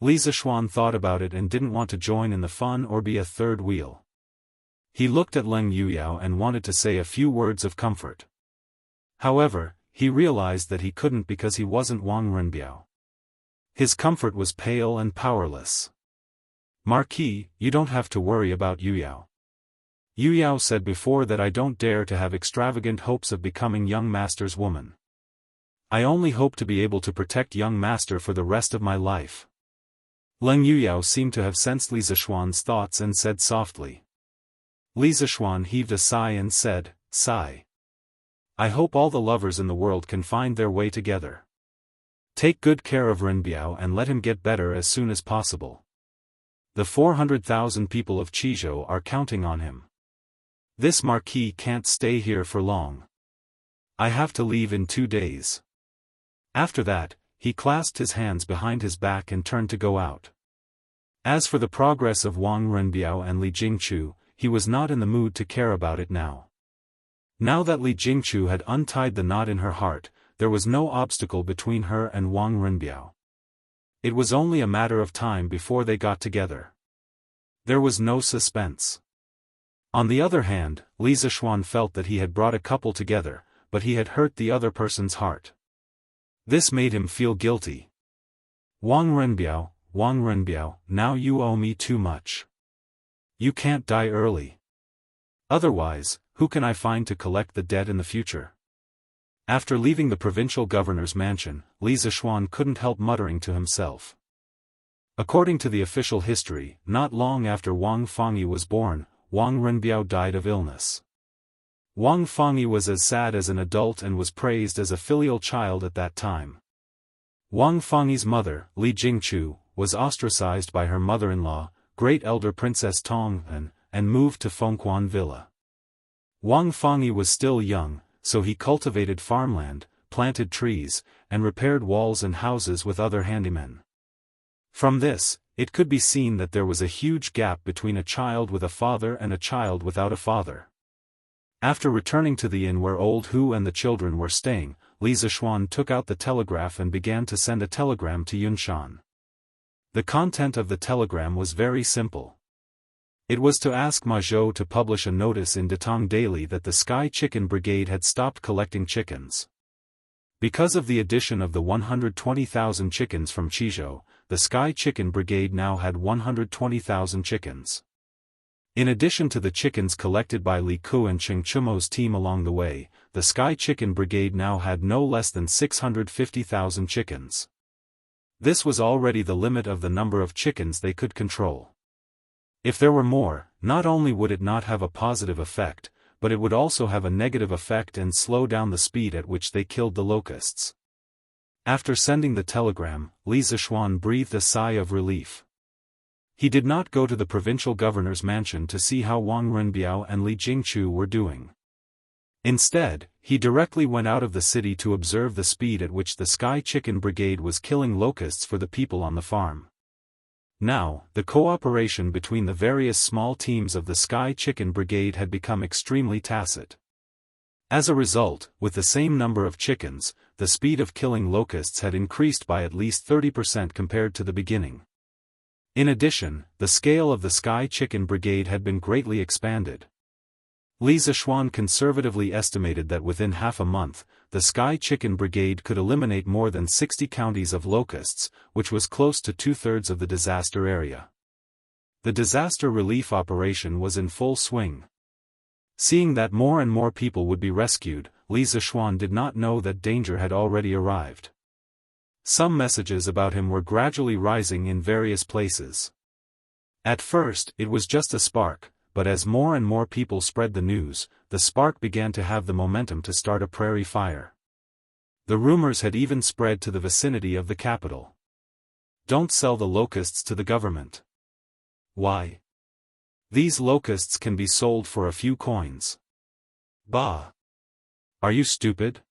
Li Zishuan thought about it and didn't want to join in the fun or be a third wheel. He looked at Leng Yuyao and wanted to say a few words of comfort. However, he realized that he couldn't because he wasn't Wang Renbiao. His comfort was pale and powerless. "Marquis, you don't have to worry about Yuyao. Yuyao said before that I don't dare to have extravagant hopes of becoming young master's woman. I only hope to be able to protect young master for the rest of my life." Leng Yuyao seemed to have sensed Li Zishuan's thoughts and said softly. Li Zishuan heaved a sigh and said, "Sigh. I hope all the lovers in the world can find their way together. Take good care of Renbiao and let him get better as soon as possible. The 400,000 people of Qizhou are counting on him. This marquis can't stay here for long. I have to leave in 2 days." After that, he clasped his hands behind his back and turned to go out. As for the progress of Wang Renbiao and Li Jingchu, he was not in the mood to care about it now. Now that Li Jingchu had untied the knot in her heart, there was no obstacle between her and Wang Renbiao. It was only a matter of time before they got together. There was no suspense. On the other hand, Li Zishuan felt that he had brought a couple together, but he had hurt the other person's heart. This made him feel guilty. Wang Renbiao, now you owe me too much. You can't die early. Otherwise, who can I find to collect the debt in the future? After leaving the provincial governor's mansion, Li Zishuan couldn't help muttering to himself. According to the official history, not long after Wang Fangyi was born, Wang Renbiao died of illness. Wang Fangyi was as sad as an adult and was praised as a filial child at that time. Wang Fangyi's mother, Li Jingchu, was ostracized by her mother-in-law, Great Elder Princess Tong, and moved to Fengquan Villa. Wang Fangyi was still young, so he cultivated farmland, planted trees, and repaired walls and houses with other handymen. From this, it could be seen that there was a huge gap between a child with a father and a child without a father. After returning to the inn where old Hu and the children were staying, Li Zishuan took out the telegraph and began to send a telegram to Yunshan. The content of the telegram was very simple. It was to ask Ma Zhou to publish a notice in Datong Daily that the Sky Chicken Brigade had stopped collecting chickens. Because of the addition of the 120,000 chickens from Qizhou, the Sky Chicken Brigade now had 120,000 chickens. In addition to the chickens collected by Li Ku and Cheng Chumo's team along the way, the Sky Chicken Brigade now had no less than 650,000 chickens. This was already the limit of the number of chickens they could control. If there were more, not only would it not have a positive effect, but it would also have a negative effect and slow down the speed at which they killed the locusts. After sending the telegram, Li Zishuan breathed a sigh of relief. He did not go to the provincial governor's mansion to see how Wang Runbiao and Li Jingchu were doing. Instead, he directly went out of the city to observe the speed at which the Sky Chicken Brigade was killing locusts for the people on the farm. Now, the cooperation between the various small teams of the Sky Chicken Brigade had become extremely tacit. As a result, with the same number of chickens, the speed of killing locusts had increased by at least 30% compared to the beginning. In addition, the scale of the Sky Chicken Brigade had been greatly expanded. Li Zishuan conservatively estimated that within half a month, the Sky Chicken Brigade could eliminate more than 60 counties of locusts, which was close to 2/3 of the disaster area. The disaster relief operation was in full swing. Seeing that more and more people would be rescued, Li Zishuan did not know that danger had already arrived. Some messages about him were gradually rising in various places. At first, it was just a spark, but as more and more people spread the news, the spark began to have the momentum to start a prairie fire. The rumors had even spread to the vicinity of the capital. Don't sell the locusts to the government. Why? These locusts can be sold for a few coins. Bah! Are you stupid?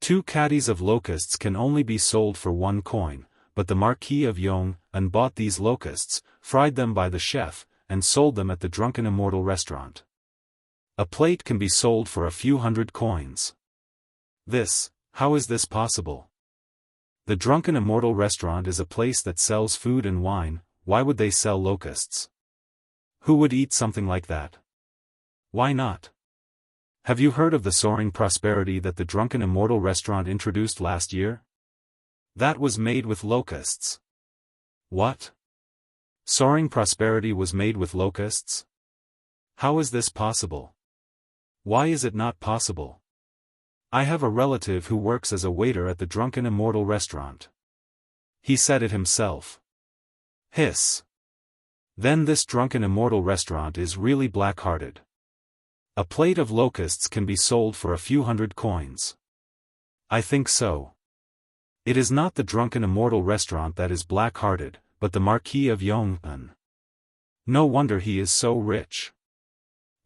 2 caddies of locusts can only be sold for 1 coin, but the Marquis of Yong'an bought these locusts, fried them by the chef, and sold them at the Drunken Immortal restaurant. A plate can be sold for a few hundred coins. How is this possible? The Drunken Immortal restaurant is a place that sells food and wine. Why would they sell locusts? Who would eat something like that? Why not? Have you heard of the soaring prosperity that the Drunken Immortal restaurant introduced last year? That was made with locusts. What? Soaring prosperity was made with locusts? How is this possible? Why is it not possible? I have a relative who works as a waiter at the Drunken Immortal restaurant. He said it himself. Hiss. Then this Drunken Immortal restaurant is really black-hearted. A plate of locusts can be sold for a few hundred coins. I think so. It is not the Drunken Immortal restaurant that is black-hearted, but the Marquis of Yong'an. No wonder he is so rich.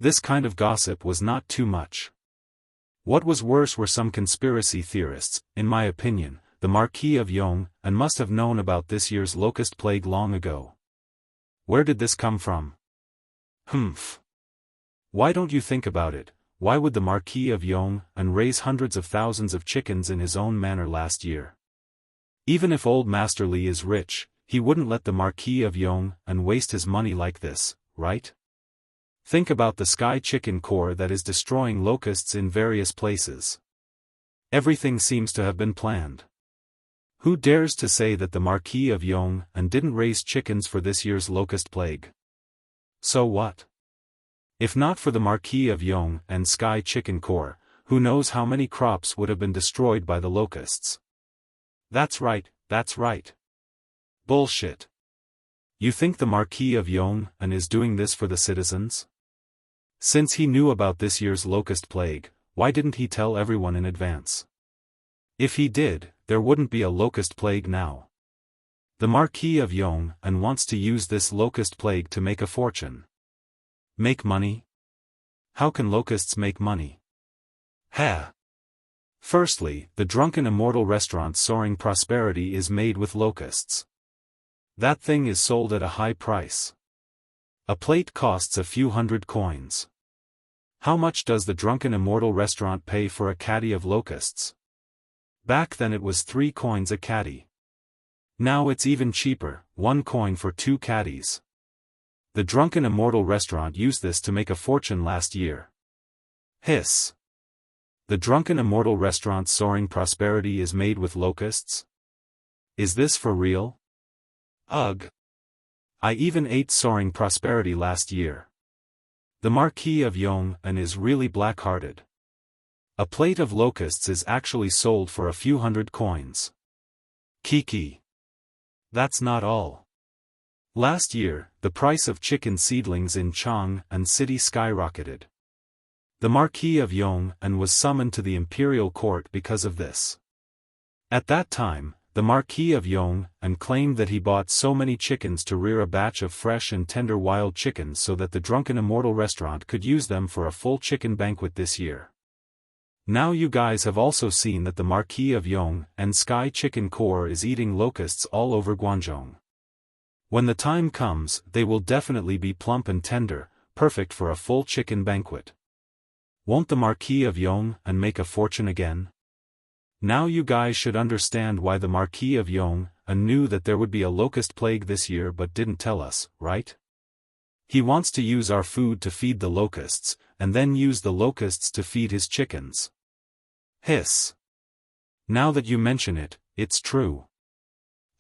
This kind of gossip was not too much. What was worse were some conspiracy theorists. In my opinion, the Marquis of Yong'an must have known about this year's locust plague long ago. Where did this come from? Humph. Why don't you think about it? Why would the Marquis of Yong'an raise hundreds of thousands of chickens in his own manner last year? Even if old Master Li is rich, he wouldn't let the Marquis of Yong'an waste his money like this, right? Think about the Sky Chicken Corps that is destroying locusts in various places. Everything seems to have been planned. Who dares to say that the Marquis of Yong'an didn't raise chickens for this year's locust plague? So what? If not for the Marquis of Yong'an Sky Chicken Corps, who knows how many crops would have been destroyed by the locusts? That's right, that's right. Bullshit. You think the Marquis of Yong'an is doing this for the citizens? Since he knew about this year's locust plague, why didn't he tell everyone in advance? If he did, there wouldn't be a locust plague now. The Marquis of Yong'an wants to use this locust plague to make a fortune. Make money? How can locusts make money? Firstly, the Drunken Immortal restaurant's soaring prosperity is made with locusts. That thing is sold at a high price. A plate costs a few hundred coins. How much does the Drunken Immortal restaurant pay for a caddy of locusts? Back then it was 3 coins a caddy. Now it's even cheaper, 1 coin for 2 caddies. The Drunken Immortal restaurant used this to make a fortune last year. Hiss. The Drunken Immortal restaurant's soaring prosperity is made with locusts? Is this for real? Ugh. I even ate soaring prosperity last year. The Marquis of Yong'an is really black-hearted. A plate of locusts is actually sold for a few hundred coins. Kiki. That's not all. Last year, the price of chicken seedlings in Chang'an City skyrocketed. The Marquis of Yong'an was summoned to the imperial court because of this. At that time, the Marquis of Yong'an claimed that he bought so many chickens to rear a batch of fresh and tender wild chickens so that the Drunken Immortal restaurant could use them for a full chicken banquet this year. Now you guys have also seen that the Marquis of Yong'an Sky Chicken Corps is eating locusts all over Guangzhou. When the time comes, they will definitely be plump and tender, perfect for a full chicken banquet. Won't the Marquis of Yong'an make a fortune again? Now you guys should understand why the Marquis of Yong'an knew that there would be a locust plague this year but didn't tell us, right? He wants to use our food to feed the locusts, and then use the locusts to feed his chickens. Hiss. Now that you mention it, it's true.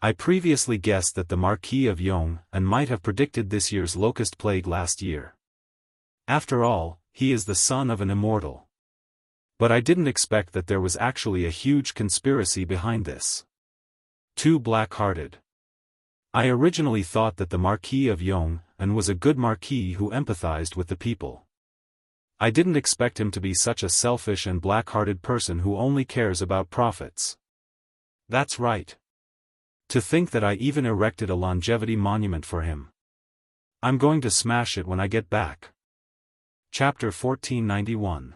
I previously guessed that the Marquis of Yong'an might have predicted this year's locust plague last year. After all, he is the son of an immortal. But I didn't expect that there was actually a huge conspiracy behind this. Too black-hearted. I originally thought that the Marquis of Yong'an was a good marquis who empathized with the people. I didn't expect him to be such a selfish and black-hearted person who only cares about profits. That's right. To think that I even erected a longevity monument for him. I'm going to smash it when I get back. Chapter 1491.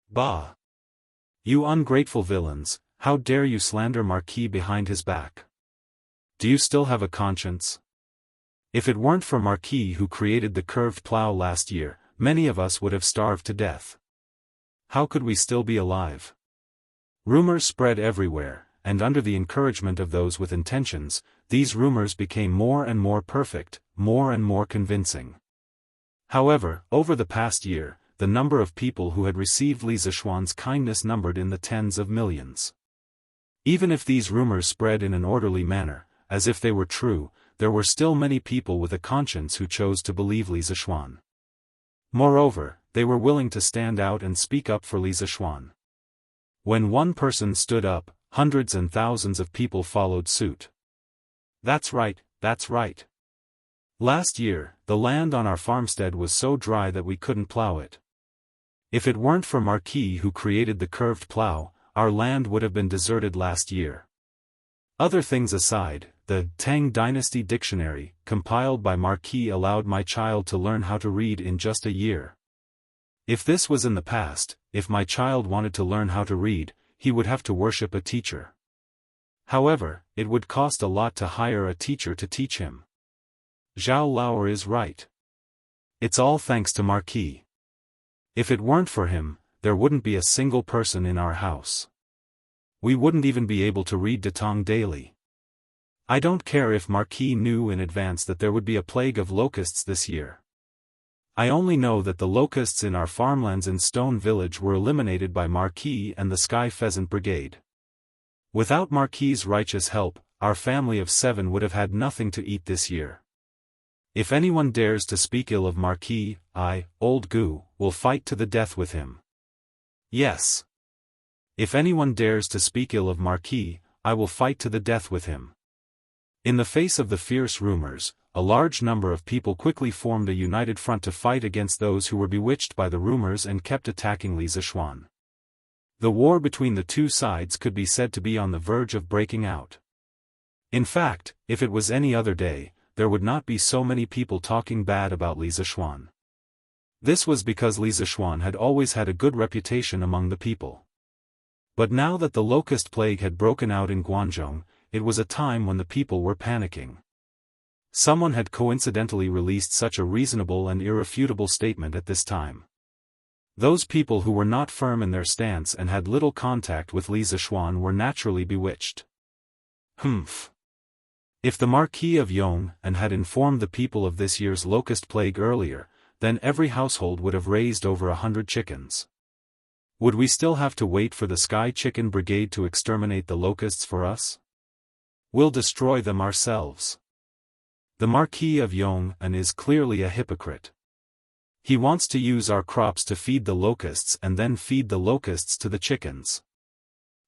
Bah! You ungrateful villains, how dare you slander Marquis behind his back? Do you still have a conscience? If it weren't for Marquis who created the curved plow last year, many of us would have starved to death. How could we still be alive? Rumors spread everywhere, and under the encouragement of those with intentions, these rumors became more and more perfect, more and more convincing. However, over the past year, the number of people who had received Li Zishuan's kindness numbered in the tens of millions. Even if these rumors spread in an orderly manner, as if they were true, there were still many people with a conscience who chose to believe Li Zishuan. Moreover, they were willing to stand out and speak up for Li Zishuan. When one person stood up, hundreds and thousands of people followed suit. That's right, that's right. Last year, the land on our farmstead was so dry that we couldn't plow it. If it weren't for Marquis who created the curved plow, our land would have been deserted last year. Other things aside, the Tang Dynasty Dictionary, compiled by Marquis, allowed my child to learn how to read in just a year. If this was in the past, if my child wanted to learn how to read, he would have to worship a teacher. However, it would cost a lot to hire a teacher to teach him. Zhao Laoer is right. It's all thanks to Marquis. If it weren't for him, there wouldn't be a single person in our house. We wouldn't even be able to read Datong daily. I don't care if Marquis knew in advance that there would be a plague of locusts this year. I only know that the locusts in our farmlands in Stone Village were eliminated by Marquis and the Sky Pheasant Brigade. Without Marquis's righteous help, our family of 7 would have had nothing to eat this year. If anyone dares to speak ill of Marquis, I, Old Gu, will fight to the death with him. Yes. If anyone dares to speak ill of Marquis, I will fight to the death with him. In the face of the fierce rumors, a large number of people quickly formed a united front to fight against those who were bewitched by the rumors and kept attacking Li Zishuan. The war between the two sides could be said to be on the verge of breaking out. In fact, if it was any other day, there would not be so many people talking bad about Li Zishuan. This was because Li Zishuan had always had a good reputation among the people. But now that the locust plague had broken out in Guangzhou, it was a time when the people were panicking. Someone had coincidentally released such a reasonable and irrefutable statement at this time. Those people who were not firm in their stance and had little contact with Li Zishuan were naturally bewitched. Humph. If the Marquis of Yong'an had informed the people of this year's locust plague earlier, then every household would have raised over 100 chickens. Would we still have to wait for the Sky Chicken Brigade to exterminate the locusts for us? We'll destroy them ourselves. The Marquis of Yong'an is clearly a hypocrite. He wants to use our crops to feed the locusts and then feed the locusts to the chickens.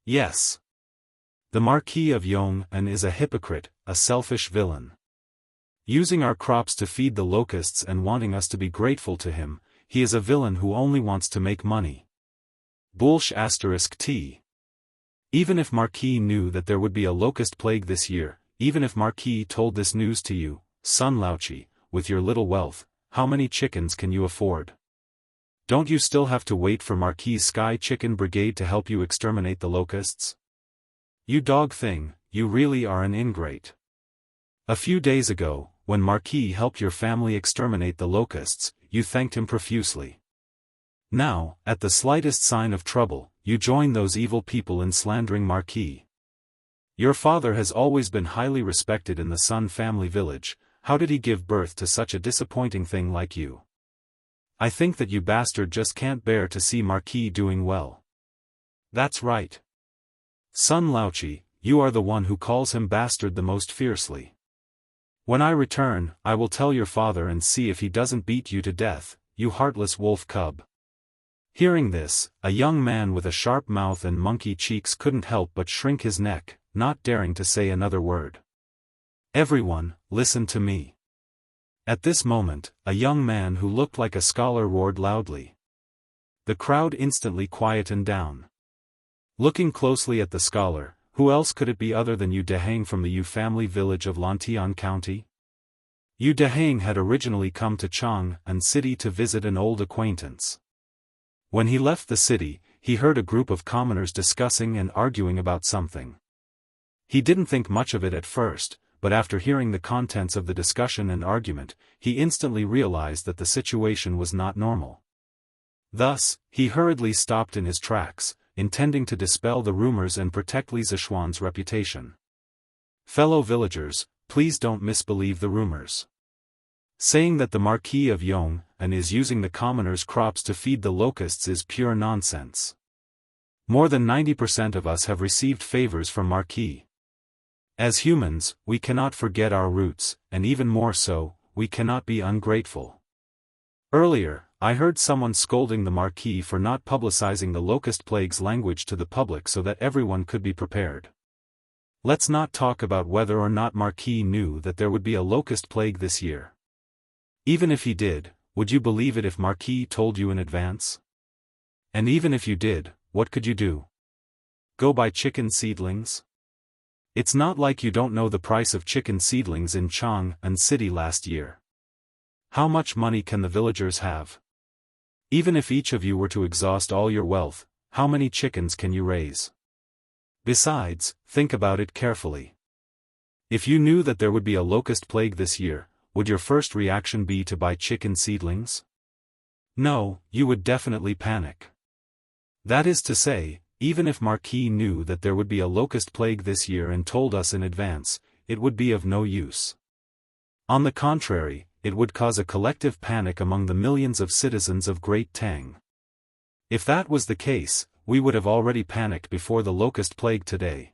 Yes. The Marquis of Yong'an is a hypocrite, a selfish villain. Using our crops to feed the locusts and wanting us to be grateful to him, he is a villain who only wants to make money. *T. Even if Marquis knew that there would be a locust plague this year, even if Marquis told this news to you, Sun Laochi, with your little wealth, how many chickens can you afford? Don't you still have to wait for Marquis' Sky Chicken Brigade to help you exterminate the locusts? You dog thing, you really are an ingrate. A few days ago, when Marquis helped your family exterminate the locusts, you thanked him profusely. Now, at the slightest sign of trouble, you join those evil people in slandering Marquis. Your father has always been highly respected in the Sun family village. How did he give birth to such a disappointing thing like you? I think that you bastard just can't bear to see Marquis doing well. That's right. Sun Laochi, you are the one who calls him bastard the most fiercely. When I return, I will tell your father and see if he doesn't beat you to death, you heartless wolf cub. Hearing this, a young man with a sharp mouth and monkey cheeks couldn't help but shrink his neck, not daring to say another word. Everyone, listen to me. At this moment, a young man who looked like a scholar roared loudly. The crowd instantly quietened down. Looking closely at the scholar, who else could it be other than Yu Dehang from the Yu family village of Lantian County? Yu Dehang had originally come to Chang'an City to visit an old acquaintance. When he left the city, he heard a group of commoners discussing and arguing about something. He didn't think much of it at first, but after hearing the contents of the discussion and argument, he instantly realized that the situation was not normal. Thus, he hurriedly stopped in his tracks, intending to dispel the rumors and protect Li Zishuan's reputation. Fellow villagers, please don't misbelieve the rumors. Saying that the Marquis of Yong'an is using the commoners' crops to feed the locusts is pure nonsense. More than 90% of us have received favors from Marquis. As humans, we cannot forget our roots, and even more so, we cannot be ungrateful. Earlier, I heard someone scolding the Marquis for not publicizing the locust plague's language to the public so that everyone could be prepared. Let's not talk about whether or not Marquis knew that there would be a locust plague this year. Even if he did, would you believe it if Marquis told you in advance? And even if you did, what could you do? Go buy chicken seedlings? It's not like you don't know the price of chicken seedlings in Chang'an City last year. How much money can the villagers have? Even if each of you were to exhaust all your wealth, how many chickens can you raise? Besides, think about it carefully. If you knew that there would be a locust plague this year, would your first reaction be to buy chicken seedlings? No, you would definitely panic. That is to say, even if Marquis knew that there would be a locust plague this year and told us in advance, it would be of no use. On the contrary, it would cause a collective panic among the millions of citizens of Great Tang. If that was the case, we would have already panicked before the locust plague today.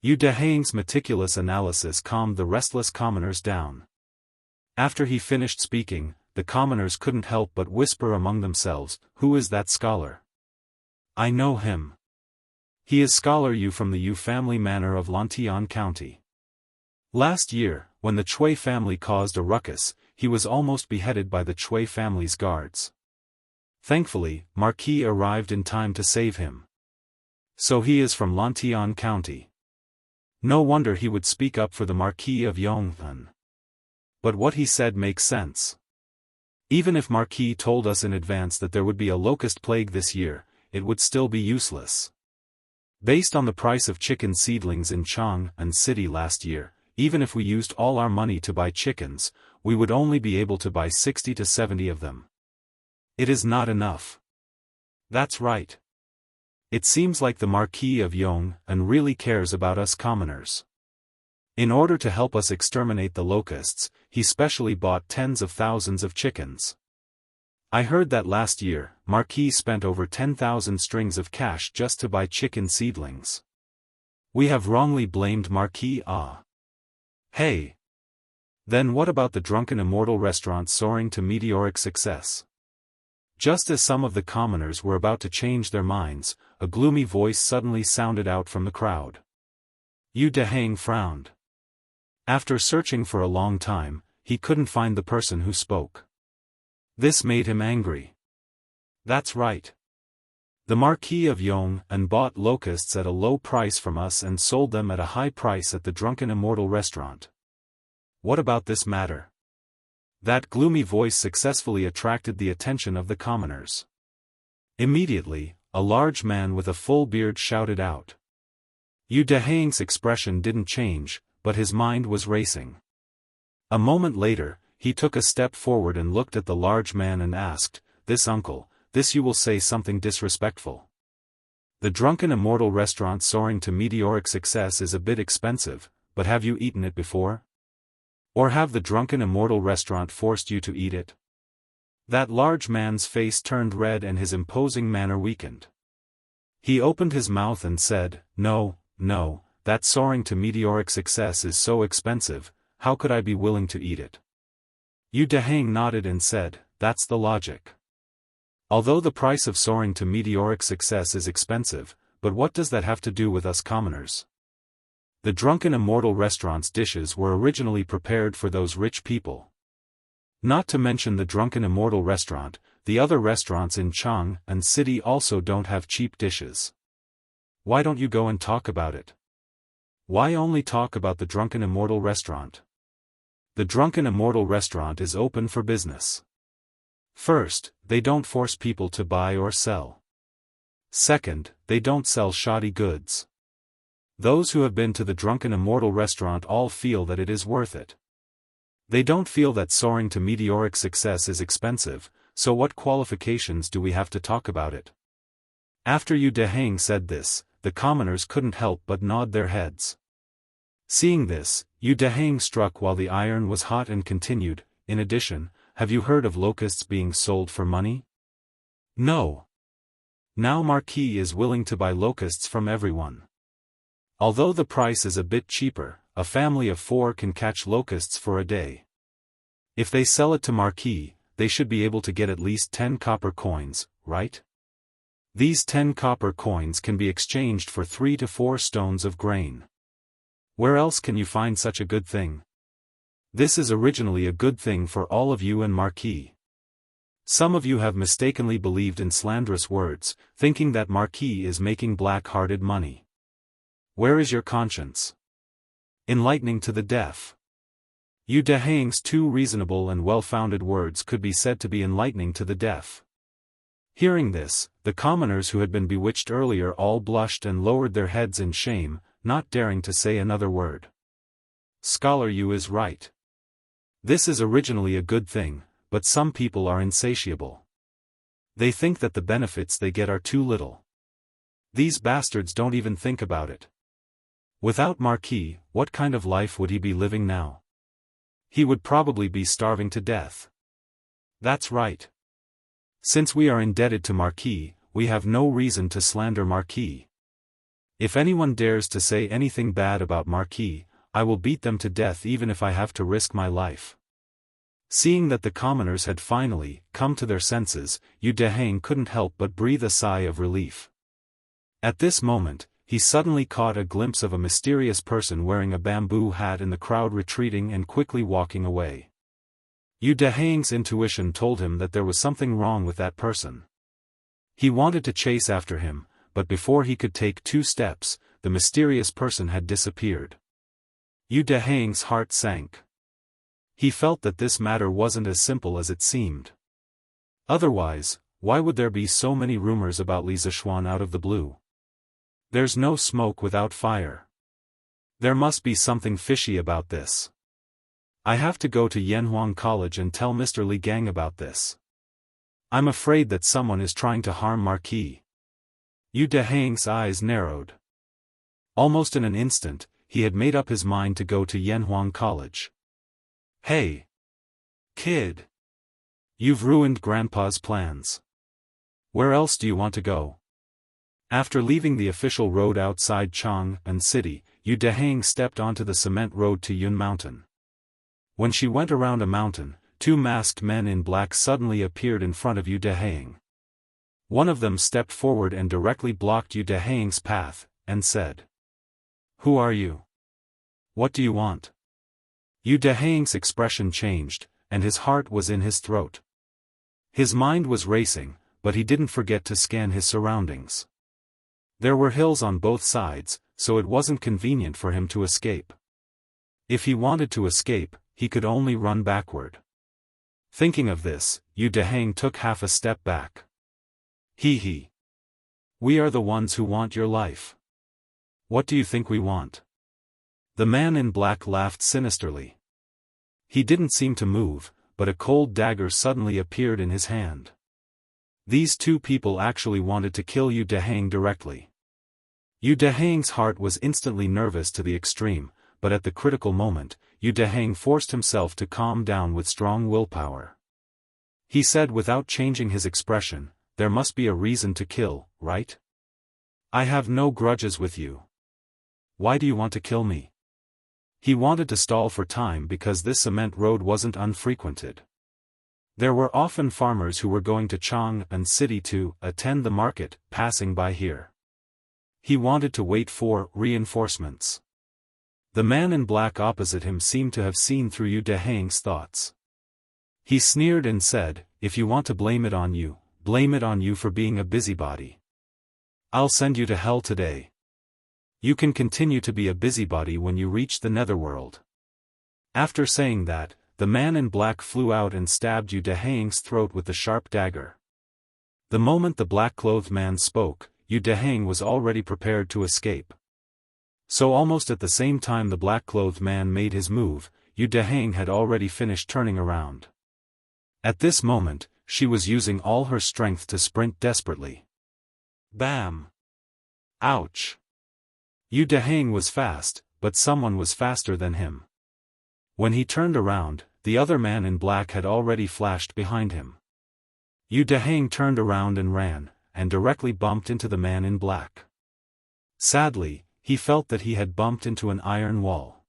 Yu Dehang's meticulous analysis calmed the restless commoners down. After he finished speaking, the commoners couldn't help but whisper among themselves, "Who is that scholar? I know him. He is Scholar Yu from the Yu family manor of Lantian County. Last year, when the Chui family caused a ruckus, he was almost beheaded by the Chui family's guards. Thankfully, Marquis arrived in time to save him. So he is from Lantian County. No wonder he would speak up for the Marquis of Yong'an. But what he said makes sense. Even if Marquis told us in advance that there would be a locust plague this year, it would still be useless. Based on the price of chicken seedlings in Chang'an City last year, even if we used all our money to buy chickens, we would only be able to buy 60 to 70 of them. It is not enough. That's right. It seems like the Marquis of Yong and really cares about us commoners. In order to help us exterminate the locusts, he specially bought tens of thousands of chickens. I heard that last year, Marquis spent over 10,000 strings of cash just to buy chicken seedlings. We have wrongly blamed Marquis. Hey! Then what about the drunken Immortal restaurant soaring to meteoric success? Just as some of the commoners were about to change their minds, a gloomy voice suddenly sounded out from the crowd. Yu Dehang frowned. After searching for a long time, he couldn't find the person who spoke. This made him angry. That's right. The Marquis of Yong and bought locusts at a low price from us and sold them at a high price at the drunken Immortal restaurant. What about this matter? That gloomy voice successfully attracted the attention of the commoners. Immediately, a large man with a full beard shouted out. Yu Dehang's expression didn't change, but his mind was racing. A moment later, he took a step forward and looked at the large man and asked, "This uncle, this you will say something disrespectful. The drunken Immortal restaurant soaring to meteoric success is a bit expensive, but have you eaten it before? Or have the drunken Immortal restaurant forced you to eat it?" That large man's face turned red and his imposing manner weakened. He opened his mouth and said, No, that soaring to meteoric success is so expensive, how could I be willing to eat it?" Yu Dehang nodded and said, "That's the logic. Although the price of soaring to meteoric success is expensive, but what does that have to do with us commoners? The drunken Immortal restaurant's dishes were originally prepared for those rich people. Not to mention the drunken Immortal restaurant, the other restaurants in Chang and city also don't have cheap dishes. Why don't you go and talk about it? Why only talk about the drunken Immortal restaurant? The drunken Immortal restaurant is open for business. First, they don't force people to buy or sell. Second, they don't sell shoddy goods. Those who have been to the drunken Immortal restaurant all feel that it is worth it. They don't feel that soaring to meteoric success is expensive, so what qualifications do we have to talk about it? After Yu Dehang said this, the commoners couldn't help but nod their heads. Seeing this, Yu Dehang struck while the iron was hot and continued, "In addition, have you heard of locusts being sold for money? No. Now Marquis is willing to buy locusts from everyone. Although the price is a bit cheaper, a family of 4 can catch locusts for a day. If they sell it to Marquis, they should be able to get at least 10 copper coins, right? These 10 copper coins can be exchanged for 3 to 4 stones of grain. Where else can you find such a good thing? This is originally a good thing for all of you and Marquis. Some of you have mistakenly believed in slanderous words, thinking that Marquis is making black-hearted money. Where is your conscience? Enlightening to the deaf. Yu Dehang's 2 reasonable and well-founded words could be said to be enlightening to the deaf. Hearing this, the commoners who had been bewitched earlier all blushed and lowered their heads in shame, not daring to say another word. Scholar Yu is right. This is originally a good thing, but some people are insatiable. They think that the benefits they get are too little. These bastards don't even think about it. Without Marquis, what kind of life would he be living now? He would probably be starving to death. That's right. Since we are indebted to Marquis, we have no reason to slander Marquis. If anyone dares to say anything bad about Marquis, I will beat them to death even if I have to risk my life. Seeing that the commoners had finally come to their senses, Yu Dehang couldn't help but breathe a sigh of relief. At this moment, he suddenly caught a glimpse of a mysterious person wearing a bamboo hat in the crowd retreating and quickly walking away. Yu Dehang's intuition told him that there was something wrong with that person. He wanted to chase after him, but before he could take 2 steps, the mysterious person had disappeared. Yu Dehang's heart sank. He felt that this matter wasn't as simple as it seemed. Otherwise, why would there be so many rumors about Li Zishuan out of the blue? There's no smoke without fire. There must be something fishy about this. I have to go to Yanhuang College and tell Mr. Li Gang about this. I'm afraid that someone is trying to harm Marquis. Yu Dehang's eyes narrowed. Almost in an instant, he had made up his mind to go to Yanhuang College. Hey! Kid! You've ruined Grandpa's plans. Where else do you want to go? After leaving the official road outside Chang'an City, Yu Dehang stepped onto the cement road to Yun Mountain. When she went around a mountain, two masked men in black suddenly appeared in front of Yu Dehang. One of them stepped forward and directly blocked Yu Dehang's path, and said, "Who are you? What do you want?" Yu Dehang's expression changed, and his heart was in his throat. His mind was racing, but he didn't forget to scan his surroundings. There were hills on both sides, so it wasn't convenient for him to escape. If he wanted to escape, he could only run backward. Thinking of this, Yu Dehang took half a step back. Hee. We are the ones who want your life. What do you think we want? The man in black laughed sinisterly. He didn't seem to move, but a cold dagger suddenly appeared in his hand. These two people actually wanted to kill Yu Dehang directly. Yu Dehang's heart was instantly nervous to the extreme, but at the critical moment, Yu Dehang forced himself to calm down with strong willpower. He said without changing his expression, "There must be a reason to kill, right? I have no grudges with you. Why do you want to kill me?" He wanted to stall for time because this cement road wasn't unfrequented. There were often farmers who were going to Chang'an City to attend the market, passing by here. He wanted to wait for reinforcements. The man in black opposite him seemed to have seen through Yu Dehang's thoughts. He sneered and said, "If you want to blame it on you for being a busybody. I'll send you to hell today. You can continue to be a busybody when you reach the netherworld." After saying that, the man in black flew out and stabbed Yu Dehang's throat with the sharp dagger. The moment the black-clothed man spoke, Yu Dehang was already prepared to escape. So almost at the same time the black-clothed man made his move, Yu Dehang had already finished turning around. At this moment, she was using all her strength to sprint desperately. Bam! Ouch! Yu Dehang was fast, but someone was faster than him. When he turned around, the other man in black had already flashed behind him. Yu Dehang turned around and ran, and directly bumped into the man in black. Sadly, he felt that he had bumped into an iron wall.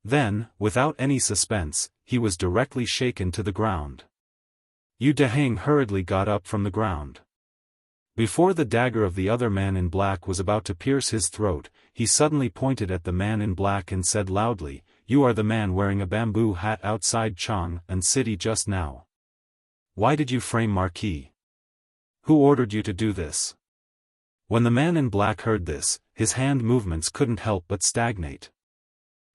Then, without any suspense, he was directly shaken to the ground. Yu Dehang hurriedly got up from the ground. Before the dagger of the other man in black was about to pierce his throat, he suddenly pointed at the man in black and said loudly, "You are the man wearing a bamboo hat outside Chang'an City just now. Why did you frame Marquis? Who ordered you to do this?" When the man in black heard this, his hand movements couldn't help but stagnate.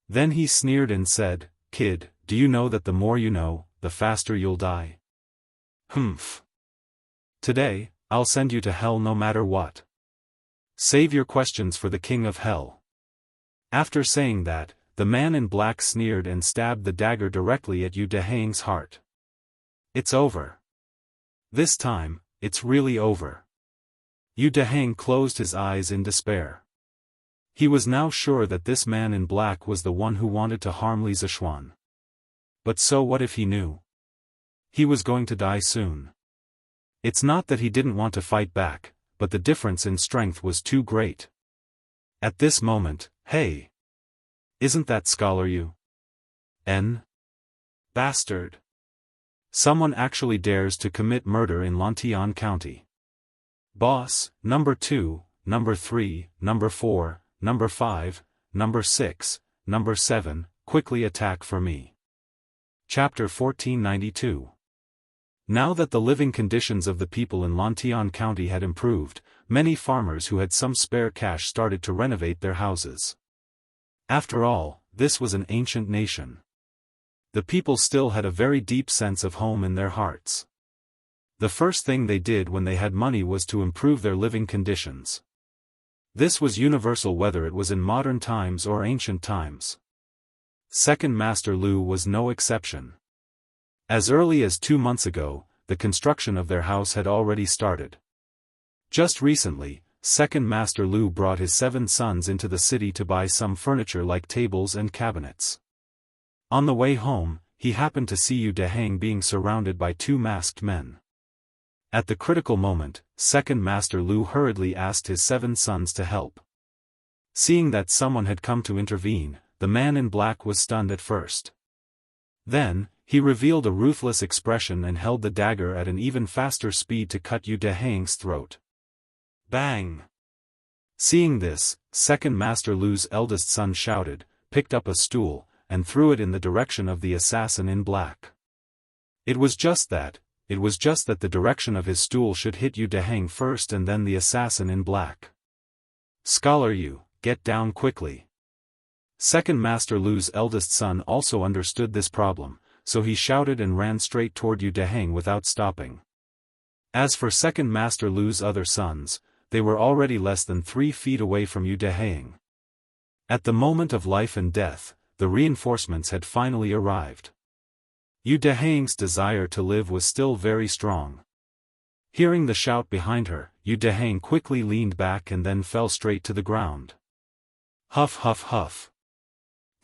Then he sneered and said, "Kid, do you know that the more you know, the faster you'll die? Humph. Today, I'll send you to hell no matter what. Save your questions for the king of hell." After saying that, the man in black sneered and stabbed the dagger directly at Yu Dehang's heart. It's over. This time, it's really over. Yu Dehang closed his eyes in despair. He was now sure that this man in black was the one who wanted to harm Li Zishuan. But so what if he knew? He was going to die soon. It's not that he didn't want to fight back, but the difference in strength was too great. At this moment, hey! Isn't that scholar you? Bastard! Someone actually dares to commit murder in Lantian County. Boss, number 2, number 3, number 4, number 5, number 6, number 7, quickly attack for me. Chapter 1492. Now that the living conditions of the people in Lantian County had improved, many farmers who had some spare cash started to renovate their houses. After all, this was an ancient nation. The people still had a very deep sense of home in their hearts. The first thing they did when they had money was to improve their living conditions. This was universal whether it was in modern times or ancient times. Second Master Lu was no exception. As early as 2 months ago, the construction of their house had already started. Just recently, Second Master Lu brought his 7 sons into the city to buy some furniture like tables and cabinets. On the way home, he happened to see Yu Dehang being surrounded by 2 masked men. At the critical moment, Second Master Lu hurriedly asked his 7 sons to help. Seeing that someone had come to intervene, the man in black was stunned at first. Then, he revealed a ruthless expression and held the dagger at an even faster speed to cut Yu Dehang's throat. Bang! Seeing this, Second Master Lu's eldest son shouted, picked up a stool, and threw it in the direction of the assassin in black. It was just that the direction of his stool should hit Yu Dehang first and then the assassin in black. Scholar Yu, get down quickly. Second Master Lu's eldest son also understood this problem, so he shouted and ran straight toward Yu Dehang without stopping. As for Second Master Lu's other sons, they were already less than 3 feet away from Yu Dehang. At the moment of life and death, the reinforcements had finally arrived. Yu Dehang's desire to live was still very strong. Hearing the shout behind her, Yu Dehang quickly leaned back and then fell straight to the ground. Huff huff huff.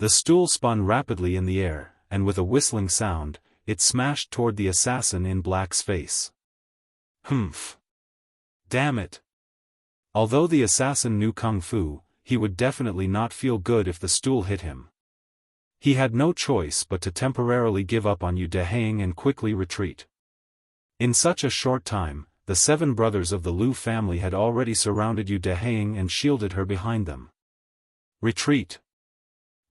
The stool spun rapidly in the air, and with a whistling sound, it smashed toward the assassin in black's face. Humph. Damn it. Although the assassin knew kung fu, he would definitely not feel good if the stool hit him. He had no choice but to temporarily give up on Yu Dehang and quickly retreat. In such a short time, the 7 brothers of the Lu family had already surrounded Yu Dehang and shielded her behind them. Retreat.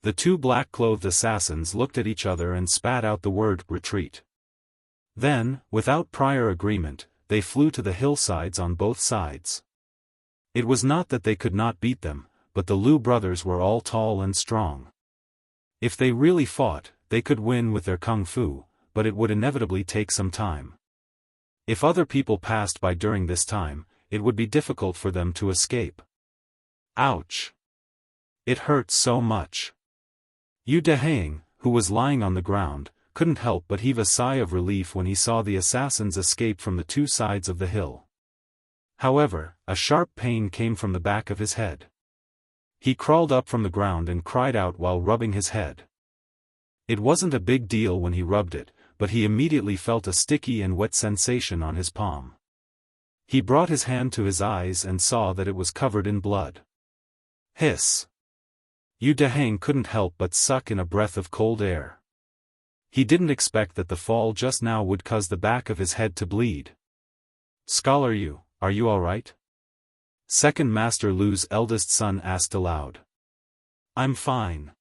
The 2 black-clothed assassins looked at each other and spat out the word retreat. Then, without prior agreement, they flew to the hillsides on both sides. It was not that they could not beat them, but the Lu brothers were all tall and strong. If they really fought, they could win with their kung fu, but it would inevitably take some time. If other people passed by during this time, it would be difficult for them to escape. Ouch! It hurt so much. Yu Dehang, who was lying on the ground, couldn't help but heave a sigh of relief when he saw the assassins escape from the 2 sides of the hill. However, a sharp pain came from the back of his head. He crawled up from the ground and cried out while rubbing his head. It wasn't a big deal when he rubbed it, but he immediately felt a sticky and wet sensation on his palm. He brought his hand to his eyes and saw that it was covered in blood. Hiss! Yu Dehang couldn't help but suck in a breath of cold air. He didn't expect that the fall just now would cause the back of his head to bleed. Scholar Yu, are you alright? Second Master Lu's eldest son asked aloud. I'm fine.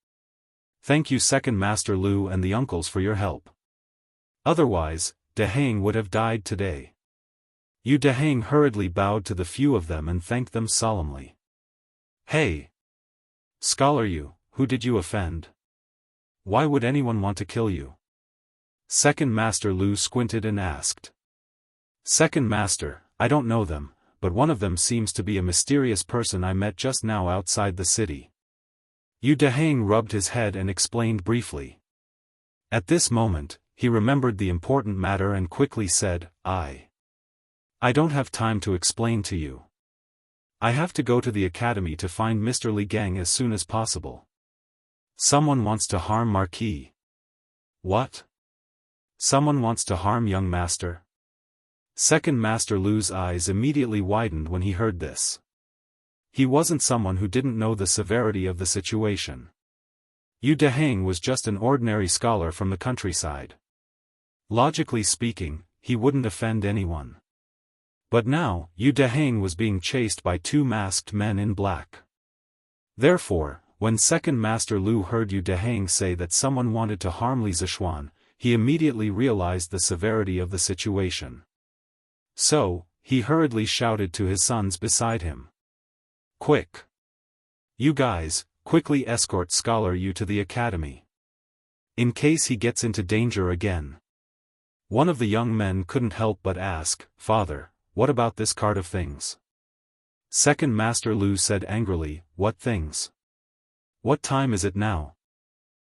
Thank you Second Master Lu and the uncles for your help. Otherwise, Dehang would have died today. Yu Dehang hurriedly bowed to the few of them and thanked them solemnly. Hey! Scholar Yu, who did you offend? Why would anyone want to kill you? Second Master Lu squinted and asked. Second Master, I don't know them, but one of them seems to be a mysterious person I met just now outside the city. Yu Dehang rubbed his head and explained briefly. At this moment, he remembered the important matter and quickly said, I don't have time to explain to you. I have to go to the academy to find Mr. Li Gang as soon as possible. Someone wants to harm Marquis. What? Someone wants to harm young master? Second Master Lu's eyes immediately widened when he heard this. He wasn't someone who didn't know the severity of the situation. Yu Dehang was just an ordinary scholar from the countryside. Logically speaking, he wouldn't offend anyone. But now, Yu Dehang was being chased by 2 masked men in black. Therefore, when Second Master Lu heard Yu Dehang say that someone wanted to harm Li Zishuan, he immediately realized the severity of the situation. So, he hurriedly shouted to his sons beside him. Quick! You guys, quickly escort Scholar Yu to the academy. In case he gets into danger again. One of the young men couldn't help but ask, Father, what about this cart of things? Second Master Lu said angrily, What things? What time is it now?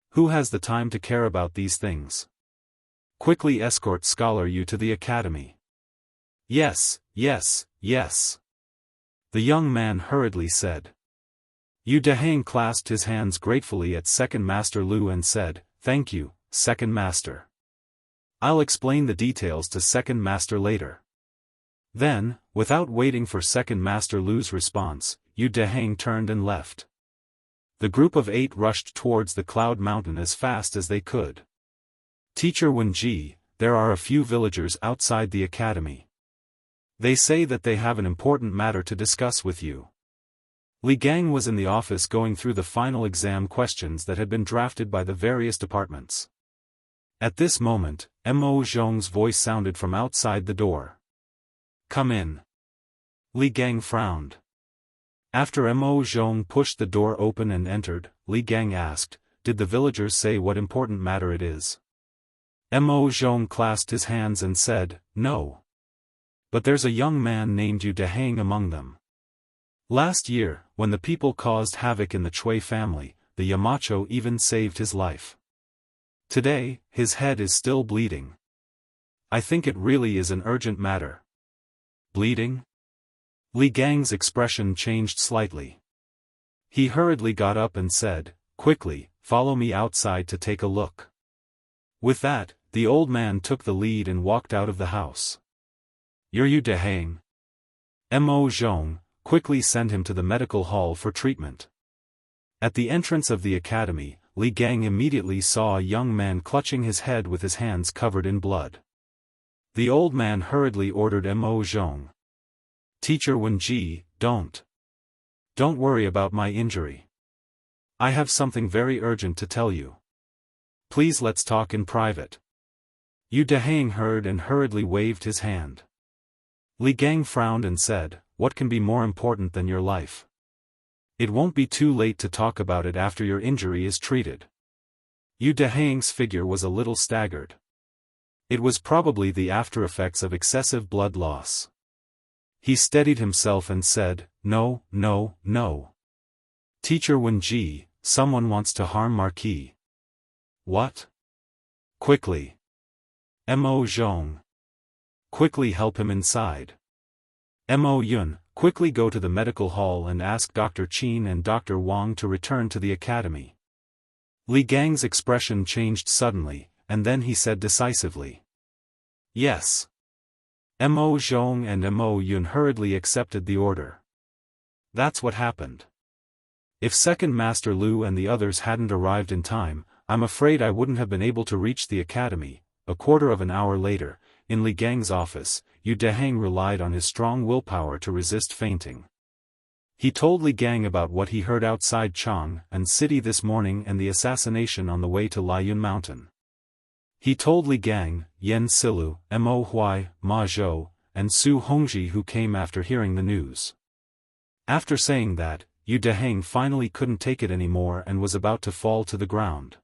Who has the time to care about these things? quickly escort Scholar Yu to the academy. Yes, yes, yes. The young man hurriedly said. Yu Dehang clasped his hands gratefully at Second Master Lu and said, "Thank you, Second Master. I'll explain the details to Second Master later." Then, without waiting for Second Master Lu's response, Yu Dehang turned and left. The group of 8 rushed towards the Cloud Mountain as fast as they could. "Teacher Wenji, there are a few villagers outside the academy. They say that they have an important matter to discuss with you." Li Gang was in the office going through the final exam questions that had been drafted by the various departments. At this moment, Mo Zhong's voice sounded from outside the door. "Come in." Li Gang frowned. After Mo Zhong pushed the door open and entered, Li Gang asked, "Did the villagers say what important matter it is?" Mo Zhong clasped his hands and said, "No. But there's a young man named Yu Dehang among them. Last year, when the people caused havoc in the Chui family, the Yamacho even saved his life. Today, his head is still bleeding. I think it really is an urgent matter." "Bleeding?" Li Gang's expression changed slightly. He hurriedly got up and said, "Quickly, follow me outside to take a look." With that, the old man took the lead and walked out of the house. "You're Yu Dehang?" Mo Zhong, quickly send him to the medical hall for treatment. At the entrance of the academy, Li Gang immediately saw a young man clutching his head with his hands covered in blood. The old man hurriedly ordered Mo Zhong. "Teacher Wenji, don't worry about my injury. I have something very urgent to tell you. Please let's talk in private." Yu Dehang heard and hurriedly waved his hand. Li Gang frowned and said, "What can be more important than your life? It won't be too late to talk about it after your injury is treated." Yu Dehang's figure was a little staggered. It was probably the after-effects of excessive blood loss. He steadied himself and said, "No, no, no. Teacher Wenji, someone wants to harm Marquis." "What?" "Quickly. Mo Zhong. Quickly help him inside. Mo Yun, quickly go to the medical hall and ask Dr. Qin and Dr. Wang to return to the academy." Li Gang's expression changed suddenly, and then he said decisively, "Yes." Mo Zhong and Mo Yun hurriedly accepted the order. That's what happened. If Second Master Lu and the others hadn't arrived in time, I'm afraid I wouldn't have been able to reach the academy. A quarter of an hour later, in Li Gang's office, Yu Dehang relied on his strong willpower to resist fainting. He told Li Gang about what he heard outside Chang'an City this morning and the assassination on the way to Liyun Mountain. He told Li Gang, Yan Silu, Mo Huai, Ma Zhou, and Su Hongji who came after hearing the news. After saying that, Yu Dehang finally couldn't take it anymore and was about to fall to the ground.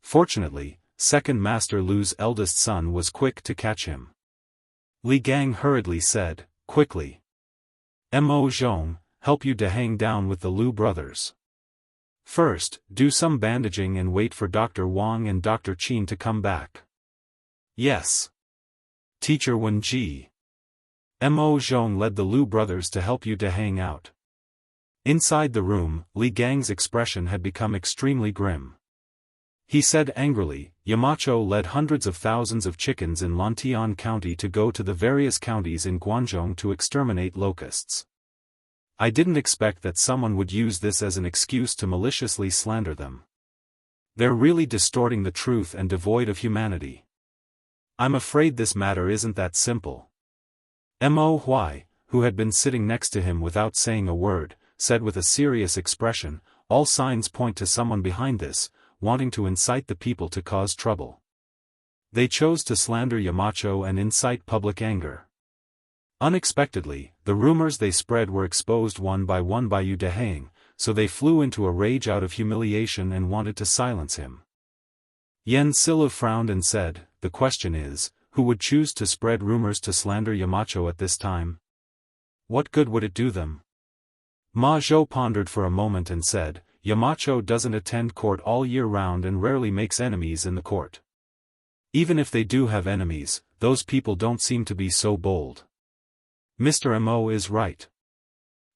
Fortunately, Second Master Lu's eldest son was quick to catch him. Li Gang hurriedly said, "Quickly. Mo Zhong, help Yu Dehang down with the Lu brothers. First, do some bandaging and wait for Dr. Wang and Dr. Qin to come back." "Yes. Teacher Wenji." Mo Zhong led the Lu brothers to help Yu Dehang out. Inside the room, Li Gang's expression had become extremely grim. He said angrily, "Yamacho led hundreds of thousands of chickens in Lantian County to go to the various counties in Guangzhou to exterminate locusts. I didn't expect that someone would use this as an excuse to maliciously slander them. They're really distorting the truth and devoid of humanity. I'm afraid this matter isn't that simple." Mo Huai, who had been sitting next to him without saying a word, said with a serious expression, "All signs point to someone behind this, wanting to incite the people to cause trouble. They chose to slander Yamacho and incite public anger." Unexpectedly, the rumors they spread were exposed one by Yu Dehang, so they flew into a rage out of humiliation and wanted to silence him. Yan Silu frowned and said, "The question is, who would choose to spread rumors to slander Yamacho at this time? What good would it do them?" Ma Zhou pondered for a moment and said, "Yamacho doesn't attend court all year round and rarely makes enemies in the court. Even if they do have enemies, those people don't seem to be so bold. Mr. Mo is right.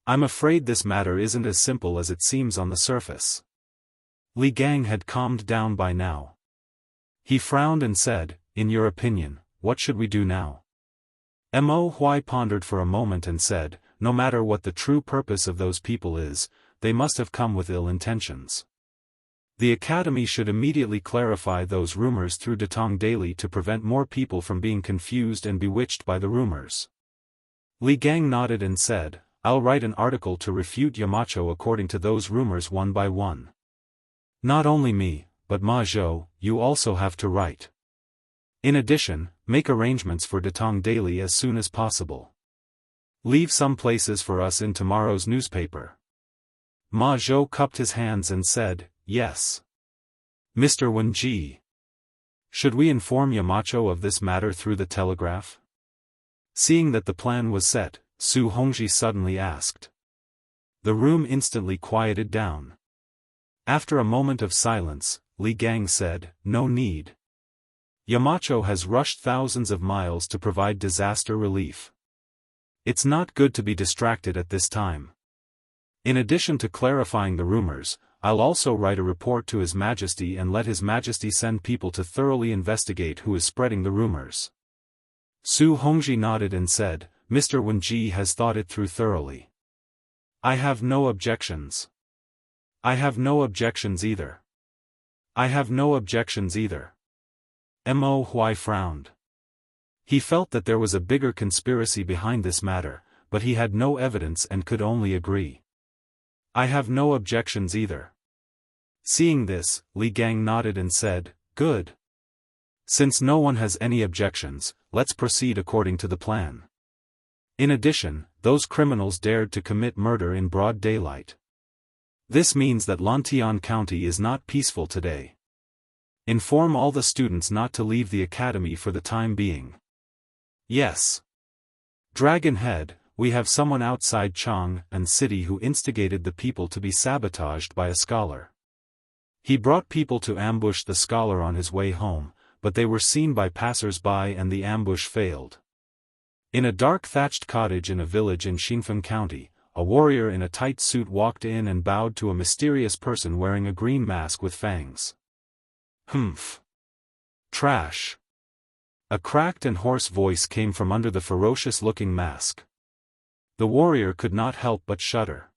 I'm afraid this matter isn't as simple as it seems on the surface. Li Gang had calmed down by now. He frowned and said, in your opinion, what should we do now? Mo Huai pondered for a moment and said, no matter what the true purpose of those people is, they must have come with ill intentions. The Academy should immediately clarify those rumors through Datong Daily to prevent more people from being confused and bewitched by the rumors. Li Gang nodded and said, I'll write an article to refute Yamacho according to those rumors one by one. Not only me, but Ma Zhou, you also have to write. In addition, make arrangements for Datong Daily as soon as possible. Leave some places for us in tomorrow's newspaper. Ma Zhou cupped his hands and said, yes. Mr. Wenji. Should we inform Yamacho of this matter through the telegraph? Seeing that the plan was set, Su Hongji suddenly asked. The room instantly quieted down. After a moment of silence, Li Gang said, no need. Yamacho has rushed thousands of miles to provide disaster relief. It's not good to be distracted at this time. In addition to clarifying the rumors, I'll also write a report to His Majesty and let His Majesty send people to thoroughly investigate who is spreading the rumors. Su Hongji nodded and said, Mr. Wenji has thought it through thoroughly. I have no objections. I have no objections either. I have no objections either. Mo Huai frowned. He felt that there was a bigger conspiracy behind this matter, but he had no evidence and could only agree. I have no objections either. Seeing this, Li Gang nodded and said, good. Since no one has any objections, let's proceed according to the plan. In addition, those criminals dared to commit murder in broad daylight. This means that Lantian County is not peaceful today. Inform all the students not to leave the academy for the time being. Yes. Dragon Head, we have someone outside Chang'an City who instigated the people to be sabotaged by a scholar. He brought people to ambush the scholar on his way home, but they were seen by passers-by and the ambush failed. In a dark thatched cottage in a village in Xinfeng County, a warrior in a tight suit walked in and bowed to a mysterious person wearing a green mask with fangs. Humph. Trash. A cracked and hoarse voice came from under the ferocious-looking mask. The warrior could not help but shudder.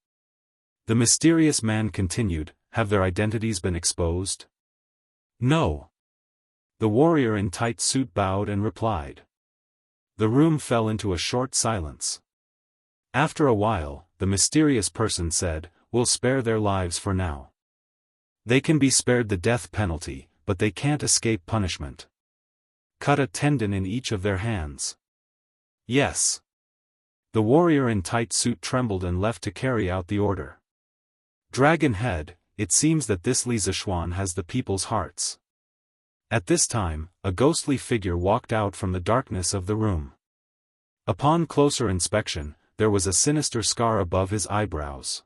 The mysterious man continued, have their identities been exposed? No. The warrior in tight suit bowed and replied. The room fell into a short silence. After a while, the mysterious person said, we'll spare their lives for now. They can be spared the death penalty, but they can't escape punishment. Cut a tendon in each of their hands. Yes. The warrior in tight suit trembled and left to carry out the order. Dragon Head, it seems that this Li Zishuan has the people's hearts. At this time, a ghostly figure walked out from the darkness of the room. Upon closer inspection, there was a sinister scar above his eyebrows.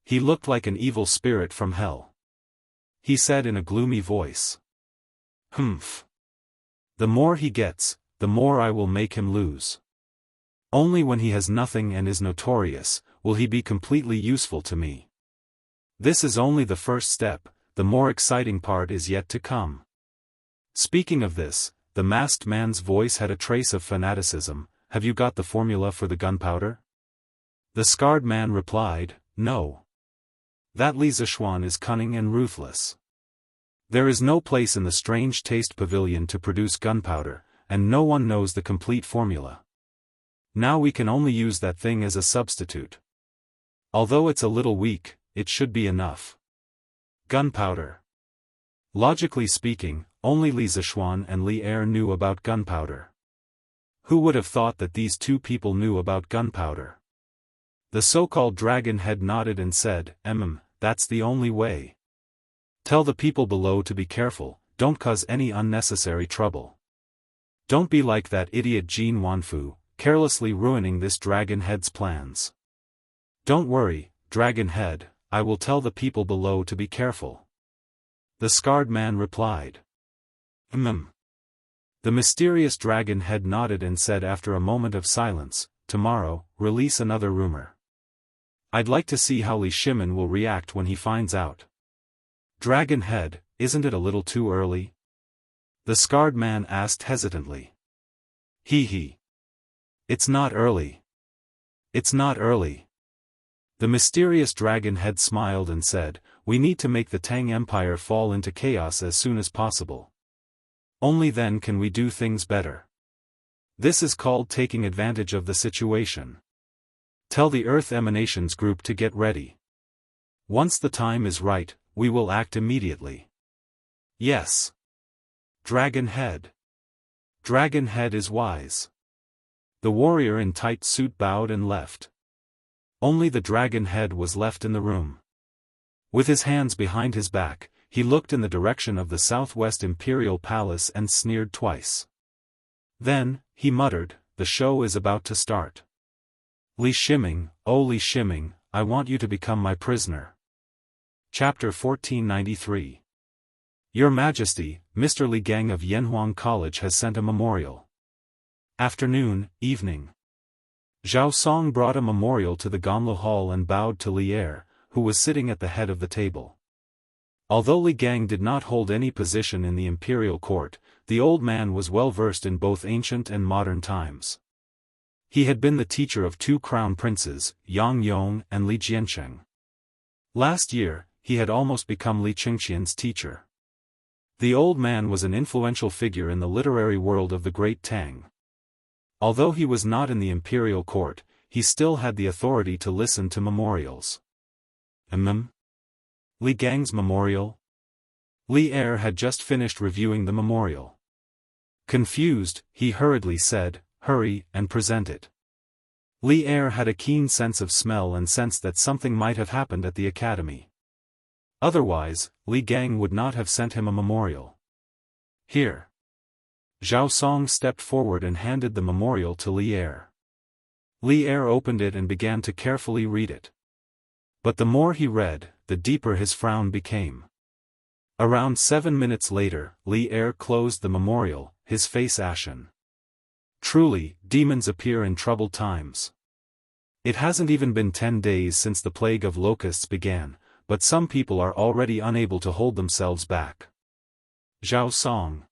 He looked like an evil spirit from hell. He said in a gloomy voice. Humph. The more he gets, the more I will make him lose. Only when he has nothing and is notorious, will he be completely useful to me. This is only the first step, the more exciting part is yet to come. Speaking of this, the masked man's voice had a trace of fanaticism. Have you got the formula for the gunpowder? The scarred man replied, no. That Li Zishuan is cunning and ruthless. There is no place in the Strange Taste Pavilion to produce gunpowder, and no one knows the complete formula. Now we can only use that thing as a substitute. Although it's a little weak, it should be enough. Gunpowder. Logically speaking, only Li Zishuan and Li Er knew about gunpowder. Who would have thought that these two people knew about gunpowder? The so-called Dragon Head nodded and said, that's the only way. Tell the people below to be careful, don't cause any unnecessary trouble. Don't be like that idiot Jin Wanfu, carelessly ruining this Dragon Head's plans. Don't worry, Dragon Head, I will tell the people below to be careful. The scarred man replied. The mysterious dragon head nodded and said after a moment of silence, "Tomorrow, release another rumor. I'd like to see how Li Shimin will react when he finds out." "Dragon head, isn't it a little too early?" the scarred man asked hesitantly. He. It's not early. It's not early. The mysterious dragon head smiled and said, "We need to make the Tang Empire fall into chaos as soon as possible. Only then can we do things better. This is called taking advantage of the situation. Tell the Earth Emanations group to get ready. Once the time is right, we will act immediately." "Yes. Dragon head. Dragon head is wise." The warrior in tight suit bowed and left. Only the dragon head was left in the room. With his hands behind his back, he looked in the direction of the southwest imperial palace and sneered twice. Then, he muttered, "The show is about to start. Li Shimin, oh Li Shimin, I want you to become my prisoner." Chapter 1493. Your Majesty, Mr. Li Gang of Yanhuang College has sent a memorial. Afternoon, evening. Zhao Song brought a memorial to the Ganlu Hall and bowed to Li Er, who was sitting at the head of the table. Although Li Gang did not hold any position in the imperial court, the old man was well versed in both ancient and modern times. He had been the teacher of two crown princes, Yang Yong and Li Jiancheng. Last year, he had almost become Li Qingqian's teacher. The old man was an influential figure in the literary world of the Great Tang. Although he was not in the imperial court, he still had the authority to listen to memorials. Li Gang's memorial? Li Er had just finished reviewing the memorial. Confused, he hurriedly said, "Hurry and present it." Li Er had a keen sense of smell and sensed that something might have happened at the academy. Otherwise, Li Gang would not have sent him a memorial. "Here." Zhao Song stepped forward and handed the memorial to Li Er. Li Er opened it and began to carefully read it. But the more he read, the deeper his frown became. Around 7 minutes later, Li Er closed the memorial, his face ashen. Truly, demons appear in troubled times. It hasn't even been 10 days since the plague of locusts began, but some people are already unable to hold themselves back. Zhao Song.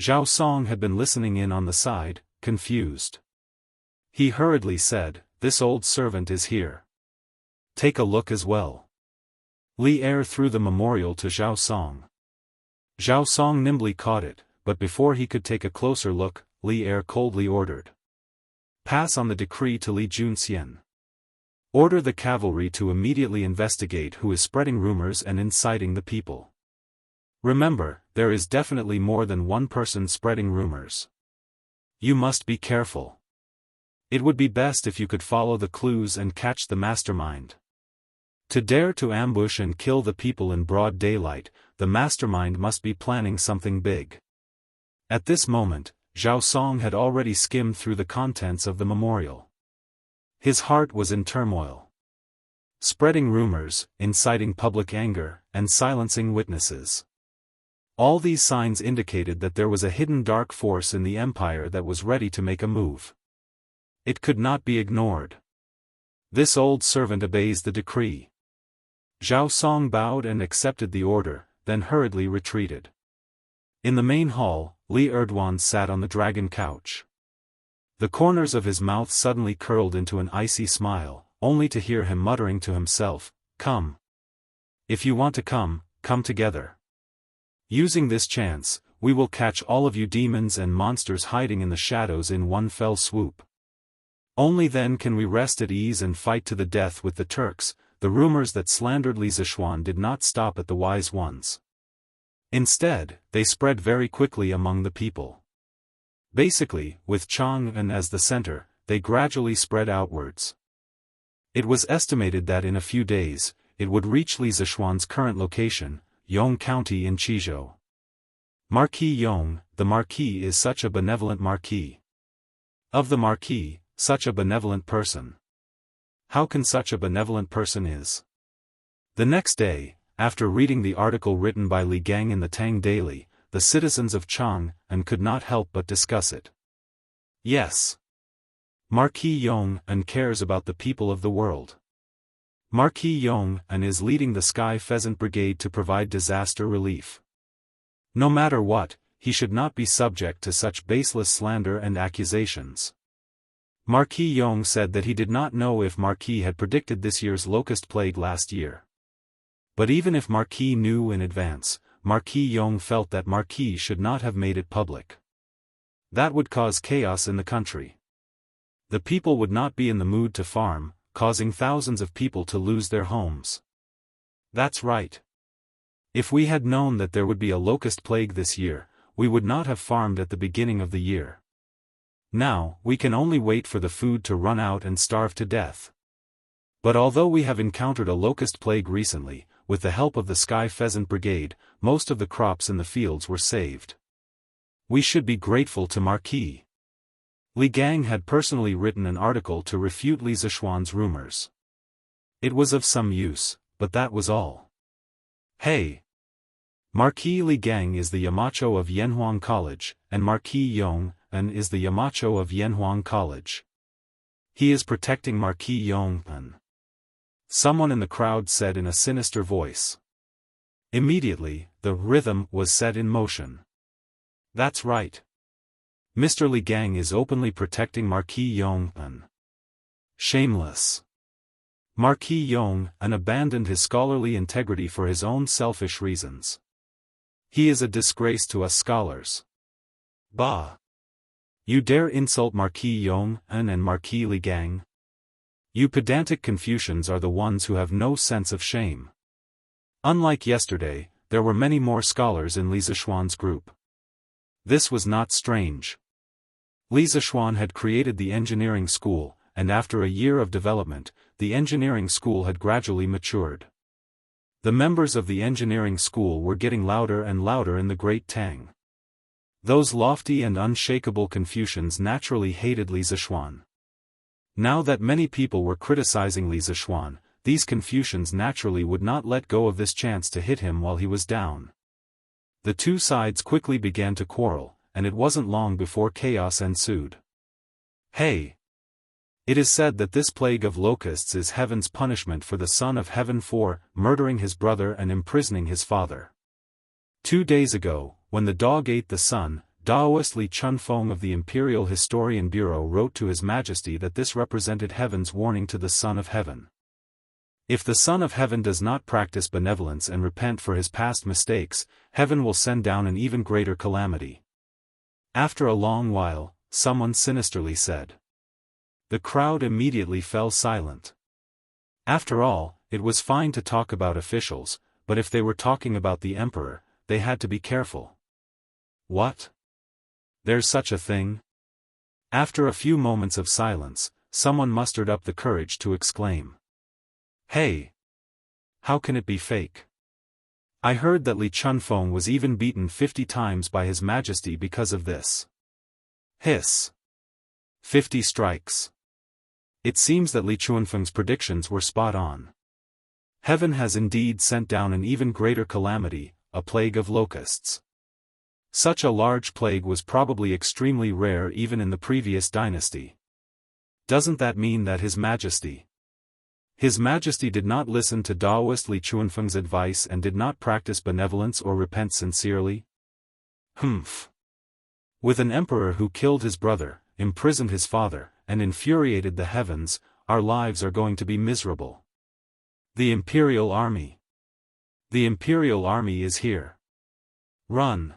Zhao Song had been listening in on the side, confused. He hurriedly said, "This old servant is here. Take a look as well." Li Er threw the memorial to Zhao Song. Zhao Song nimbly caught it, but before he could take a closer look, Li Er coldly ordered. "Pass on the decree to Li Junxian. Order the cavalry to immediately investigate who is spreading rumors and inciting the people. Remember, there is definitely more than one person spreading rumors. You must be careful. It would be best if you could follow the clues and catch the mastermind. To dare to ambush and kill the people in broad daylight, the mastermind must be planning something big." At this moment, Zhao Song had already skimmed through the contents of the memorial. His heart was in turmoil. Spreading rumors, inciting public anger, and silencing witnesses. All these signs indicated that there was a hidden dark force in the empire that was ready to make a move. It could not be ignored. This old servant obeys the decree. Zhao Song bowed and accepted the order, then hurriedly retreated. In the main hall, Li Erduan sat on the dragon couch. The corners of his mouth suddenly curled into an icy smile, only to hear him muttering to himself, "Come. If you want to come, come together. Using this chance, we will catch all of you demons and monsters hiding in the shadows in one fell swoop. Only then can we rest at ease and fight to the death with the Turks." The rumors that slandered Li Zishuan did not stop at the wise ones. Instead, they spread very quickly among the people. Basically, with Chang'an as the center, they gradually spread outwards. It was estimated that in a few days, it would reach Li Zishuan's current location, Yong County in Qizhou. Marquis Yong, the Marquis is such a benevolent Marquis. Of the Marquis, such a benevolent person. How can such a benevolent person is? The next day, after reading the article written by Li Gang in the Tang Daily, the citizens of Chang, and could not help but discuss it. Yes. Marquis Yong and cares about the people of the world. Marquis Yong and is leading the Sky Pheasant Brigade to provide disaster relief. No matter what, he should not be subject to such baseless slander and accusations. Marquis Yong said that he did not know if Marquis had predicted this year's locust plague last year. But even if Marquis knew in advance, Marquis Yong felt that Marquis should not have made it public. That would cause chaos in the country. The people would not be in the mood to farm, causing thousands of people to lose their homes. That's right. If we had known that there would be a locust plague this year, we would not have farmed at the beginning of the year. Now, we can only wait for the food to run out and starve to death. But although we have encountered a locust plague recently, with the help of the Sky Pheasant Brigade, most of the crops in the fields were saved. We should be grateful to Marquis. Li Gang had personally written an article to refute Li Zishuan's rumors. It was of some use, but that was all. Hey! Marquis Li Gang is the Yamacho of Yanhuang College, and Marquis Yong and is the Yamacho of Yanhuang College. He is protecting Marquis Yong and. Someone in the crowd said in a sinister voice. Immediately, the rhythm was set in motion. That's right. Mr. Li Gang is openly protecting Marquis Yong and. Shameless. Marquis Yong and abandoned his scholarly integrity for his own selfish reasons. He is a disgrace to us scholars. Bah! You dare insult Marquis Yong and Marquis Li Gang? You pedantic Confucians are the ones who have no sense of shame. Unlike yesterday, there were many more scholars in Li Zishuan's group. This was not strange. Li Zishuan had created the engineering school, and after a year of development, the engineering school had gradually matured. The members of the engineering school were getting louder and louder in the Great Tang. Those lofty and unshakable Confucians naturally hated Li Zishuan. Now that many people were criticizing Li Zishuan, these Confucians naturally would not let go of this chance to hit him while he was down. The two sides quickly began to quarrel, and it wasn't long before chaos ensued. Hey! It is said that this plague of locusts is heaven's punishment for the Son of Heaven for murdering his brother and imprisoning his father. 2 days ago, when the dog ate the sun, Daoist Li Chunfeng of the Imperial Historian Bureau wrote to His Majesty that this represented heaven's warning to the Son of Heaven. If the Son of Heaven does not practice benevolence and repent for his past mistakes, heaven will send down an even greater calamity. After a long while, someone sinisterly said. The crowd immediately fell silent. After all, it was fine to talk about officials, but if they were talking about the emperor, they had to be careful. What? There's such a thing? After a few moments of silence, someone mustered up the courage to exclaim. Hey! How can it be fake? I heard that Li Chunfeng was even beaten 50 times by His Majesty because of this. Hiss! 50 strikes. It seems that Li Chunfeng's predictions were spot on. Heaven has indeed sent down an even greater calamity, a plague of locusts. Such a large plague was probably extremely rare even in the previous dynasty. Doesn't that mean that His Majesty did not listen to Daoist Li Chunfeng's advice and did not practice benevolence or repent sincerely? Humph. With an emperor who killed his brother, imprisoned his father, and infuriated the heavens, our lives are going to be miserable. The Imperial Army. The Imperial Army is here. Run.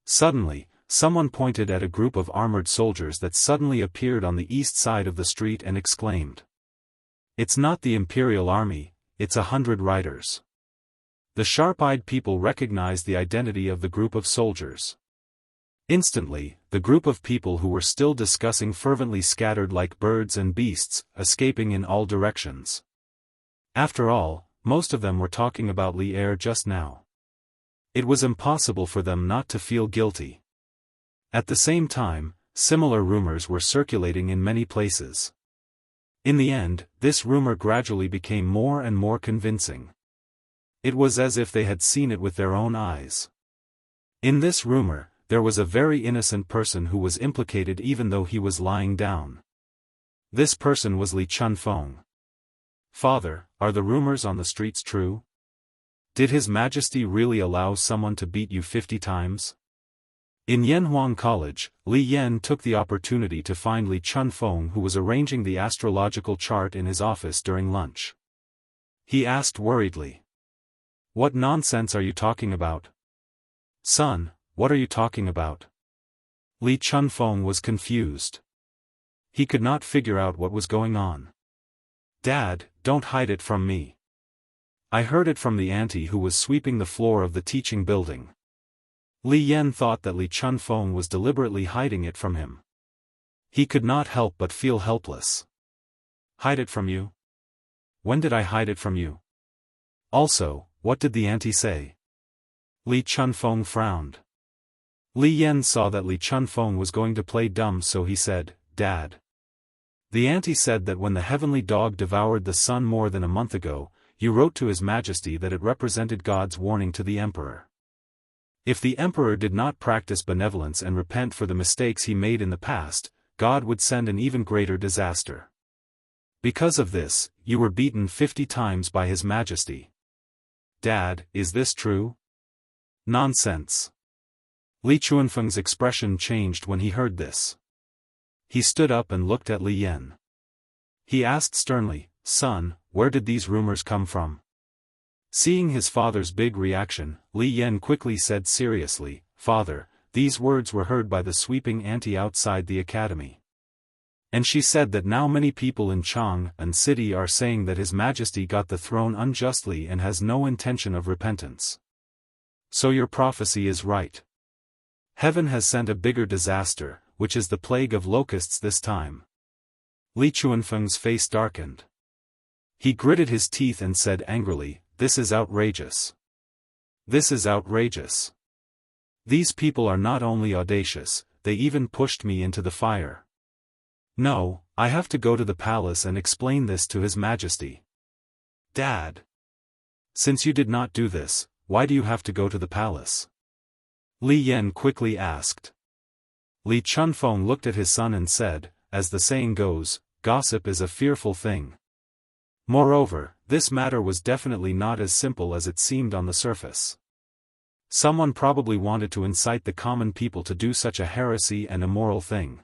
Suddenly, someone pointed at a group of armored soldiers that suddenly appeared on the east side of the street and exclaimed. It's not the Imperial Army, it's 100 riders. The sharp-eyed people recognized the identity of the group of soldiers. Instantly, the group of people who were still discussing fervently scattered like birds and beasts, escaping in all directions. After all, most of them were talking about Li Er just now. It was impossible for them not to feel guilty. At the same time, similar rumors were circulating in many places. In the end, this rumor gradually became more and more convincing. It was as if they had seen it with their own eyes. In this rumor, there was a very innocent person who was implicated even though he was lying down. This person was Li Chunfeng. Father, are the rumors on the streets true? Did His Majesty really allow someone to beat you 50 times? In Yanhuang College, Li Yan took the opportunity to find Li Chunfeng, who was arranging the astrological chart in his office during lunch. He asked worriedly. What nonsense are you talking about? Son, what are you talking about? Li Chunfeng was confused. He could not figure out what was going on. Dad, don't hide it from me. I heard it from the auntie who was sweeping the floor of the teaching building. Li Yan thought that Li Chunfeng was deliberately hiding it from him. He could not help but feel helpless. Hide it from you? When did I hide it from you? Also, what did the auntie say? Li Chunfeng frowned. Li Yan saw that Li Chunfeng was going to play dumb, so he said, Dad. The auntie said that when the heavenly dog devoured the sun more than a month ago, you wrote to His Majesty that it represented God's warning to the emperor. If the emperor did not practice benevolence and repent for the mistakes he made in the past, God would send an even greater disaster. Because of this, you were beaten 50 times by His Majesty. Dad, is this true? Nonsense. Li Chunfeng's expression changed when he heard this. He stood up and looked at Li Yan. He asked sternly, Son, where did these rumors come from? Seeing his father's big reaction, Li Yan quickly said seriously, Father, these words were heard by the sweeping auntie outside the academy. And she said that now many people in Jianghu city are saying that His Majesty got the throne unjustly and has no intention of repentance. So your prophecy is right. Heaven has sent a bigger disaster, which is the plague of locusts this time. Li Chunfeng's face darkened. He gritted his teeth and said angrily, This is outrageous. This is outrageous. These people are not only audacious, they even pushed me into the fire. No, I have to go to the palace and explain this to His Majesty. Dad. Since you did not do this, why do you have to go to the palace? Li Yan quickly asked. Li Chunfeng looked at his son and said, As the saying goes, gossip is a fearful thing. Moreover, this matter was definitely not as simple as it seemed on the surface. Someone probably wanted to incite the common people to do such a heresy and immoral thing.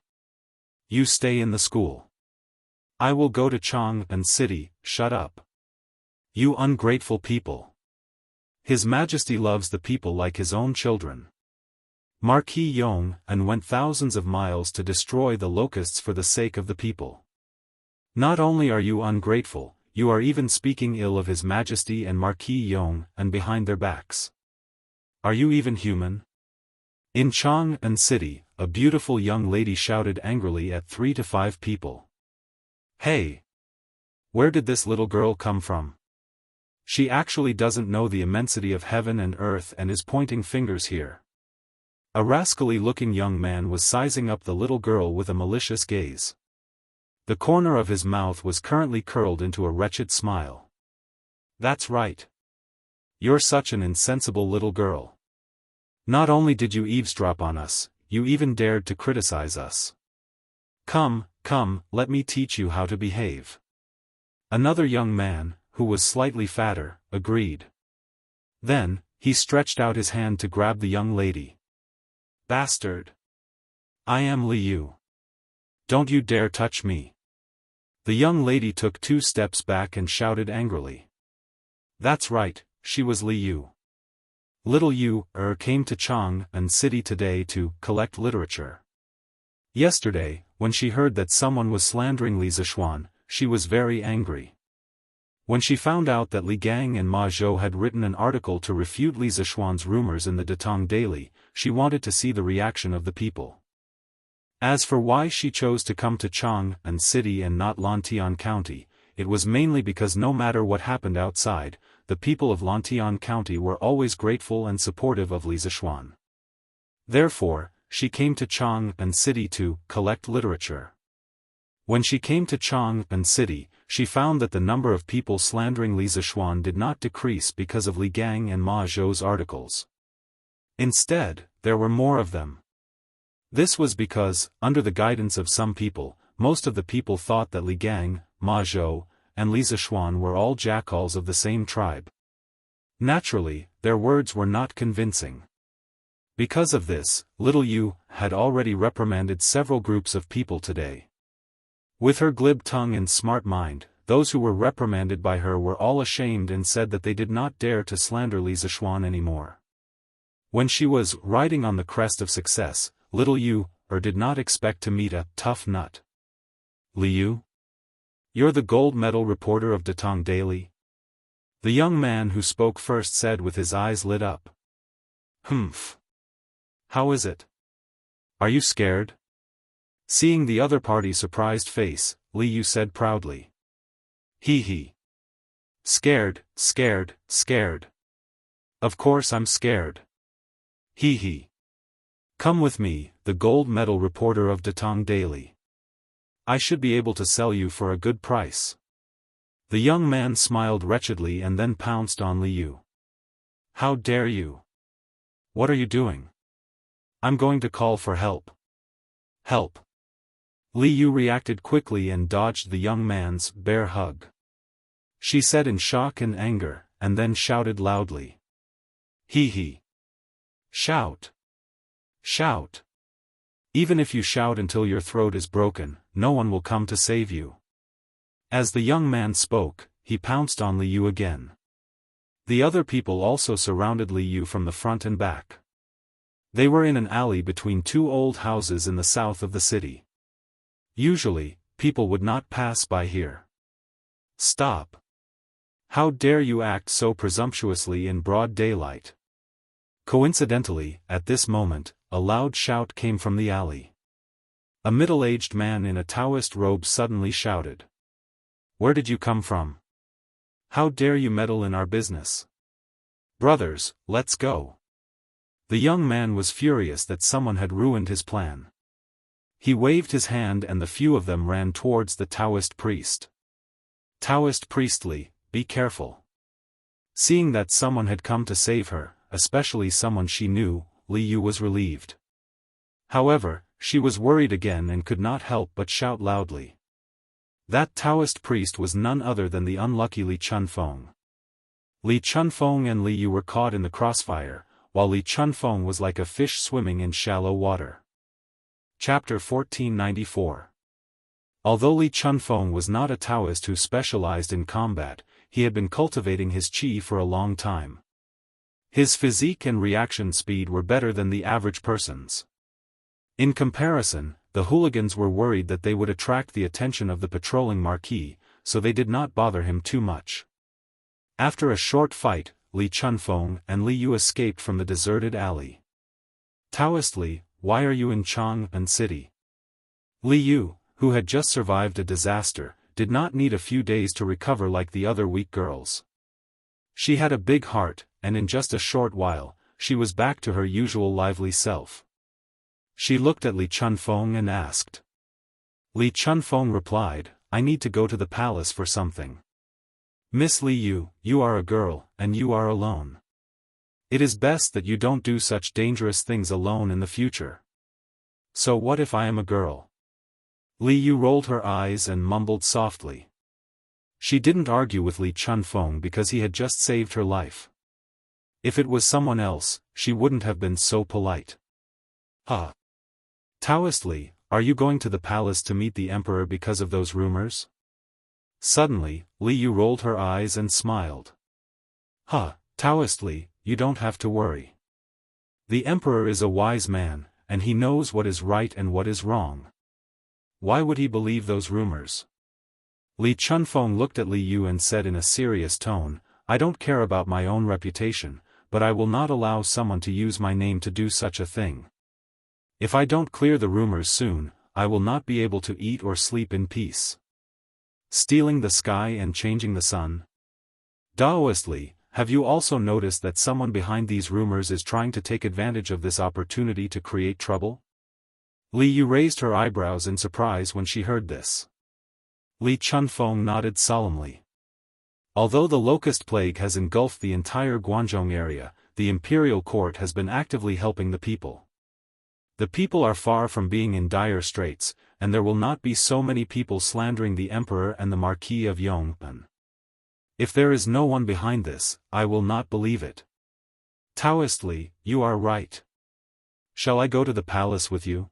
You stay in the school. I will go to Jianghu city, shut up. You ungrateful people. His Majesty loves the people like his own children. Marquis Yong went thousands of miles to destroy the locusts for the sake of the people. Not only are you ungrateful, you are even speaking ill of His Majesty and Marquis Yong behind their backs. Are you even human? In Jianghu city, a beautiful young lady shouted angrily at 3 to 5 people. Hey! Where did this little girl come from? She actually doesn't know the immensity of heaven and earth and is pointing fingers here. A rascally-looking young man was sizing up the little girl with a malicious gaze. The corner of his mouth was currently curled into a wretched smile. That's right. You're such an insensible little girl. Not only did you eavesdrop on us, you even dared to criticize us. Come, let me teach you how to behave. Another young man, who was slightly fatter, agreed. Then, he stretched out his hand to grab the young lady. Bastard! I am Li Yu. Don't you dare touch me. The young lady took 2 steps back and shouted angrily. That's right, she was Li Yu. Little Yu came to Jianghu city today to collect literature. Yesterday, when she heard that someone was slandering Li Zishuan, she was very angry. When she found out that Li Gang and Ma Zhou had written an article to refute Li Zishuan's rumors in the Datong Daily, she wanted to see the reaction of the people. As for why she chose to come to Jianghu city and not Lantian County, it was mainly because no matter what happened outside, the people of Lantian County were always grateful and supportive of Li Zishuan. Therefore, she came to Jianghu city to collect literature. When she came to Jianghu city, she found that the number of people slandering Li Zishuan did not decrease because of Li Gang and Ma Zhou's articles. Instead, there were more of them. This was because, under the guidance of some people, most of the people thought that Li Gang, Ma Zhou, and Li Zishuan were all jackals of the same tribe. Naturally, their words were not convincing. Because of this, little Yu had already reprimanded several groups of people today. With her glib tongue and smart mind, those who were reprimanded by her were all ashamed and said that they did not dare to slander Li Zishuan anymore. When she was riding on the crest of success, little Yu did not expect to meet a tough nut. Li Yu? You're the gold medal reporter of Datong Daily? The young man who spoke first said with his eyes lit up. Humph. How is it? Are you scared? Seeing the other party's surprised face, Li Yu said proudly. He. Scared, scared, scared. Of course I'm scared. He. Come with me, the gold medal reporter of Datong Daily. I should be able to sell you for a good price. The young man smiled wretchedly and then pounced on Li Yu. How dare you? What are you doing? I'm going to call for help. Help. Li Yu reacted quickly and dodged the young man's bear hug. She said in shock and anger, and then shouted loudly. He. Shout. Shout. Even if you shout until your throat is broken, no one will come to save you. As the young man spoke, he pounced on Li Yu again. The other people also surrounded Li Yu from the front and back. They were in an alley between two old houses in the south of the city. Usually, people would not pass by here. Stop. How dare you act so presumptuously in broad daylight? Coincidentally, at this moment, a loud shout came from the alley. A middle-aged man in a Daoist robe suddenly shouted. Where did you come from? How dare you meddle in our business? Brothers, let's go. The young man was furious that someone had ruined his plan. He waved his hand and the few of them ran towards the Daoist priest. Daoist priestly, be careful. Seeing that someone had come to save her, especially someone she knew, Li Yu was relieved. However, she was worried again and could not help but shout loudly. That Daoist priest was none other than the unlucky Li Chunfeng. Li Chunfeng and Li Yu were caught in the crossfire, while Li Chunfeng was like a fish swimming in shallow water. Chapter 1494. Although Li Chunfeng was not a Daoist who specialized in combat, he had been cultivating his qi for a long time. His physique and reaction speed were better than the average person's. In comparison, the hooligans were worried that they would attract the attention of the patrolling marquis, so they did not bother him too much. After a short fight, Li Chunfeng and Li Yu escaped from the deserted alley. Daoist Li, why are you in Chang'an City? Li Yu, who had just survived a disaster, did not need a few days to recover like the other weak girls. She had a big heart, and in just a short while, she was back to her usual lively self. She looked at Li Chunfeng and asked. Li Chunfeng replied, I need to go to the palace for something. Miss Li Yu, you are a girl, and you are alone. It is best that you don't do such dangerous things alone in the future. So what if I am a girl? Li Yu rolled her eyes and mumbled softly. She didn't argue with Li Chunfeng because he had just saved her life. If it was someone else, she wouldn't have been so polite. Daoist Li, are you going to the palace to meet the emperor because of those rumors? Suddenly, Li Yu rolled her eyes and smiled. Daoist Li, you don't have to worry. The emperor is a wise man, and he knows what is right and what is wrong. Why would he believe those rumors? Li Chunfeng looked at Li Yu and said in a serious tone, I don't care about my own reputation, but I will not allow someone to use my name to do such a thing. If I don't clear the rumors soon, I will not be able to eat or sleep in peace. Stealing the sky and changing the sun? Daoist Li, have you also noticed that someone behind these rumors is trying to take advantage of this opportunity to create trouble? Li Yu raised her eyebrows in surprise when she heard this. Li Chunfeng nodded solemnly. Although the locust plague has engulfed the entire Guangzhou area, the imperial court has been actively helping the people. The people are far from being in dire straits, and there will not be so many people slandering the emperor and the Marquis of Yongpan. If there is no one behind this, I will not believe it. Daoist Li, you are right. Shall I go to the palace with you?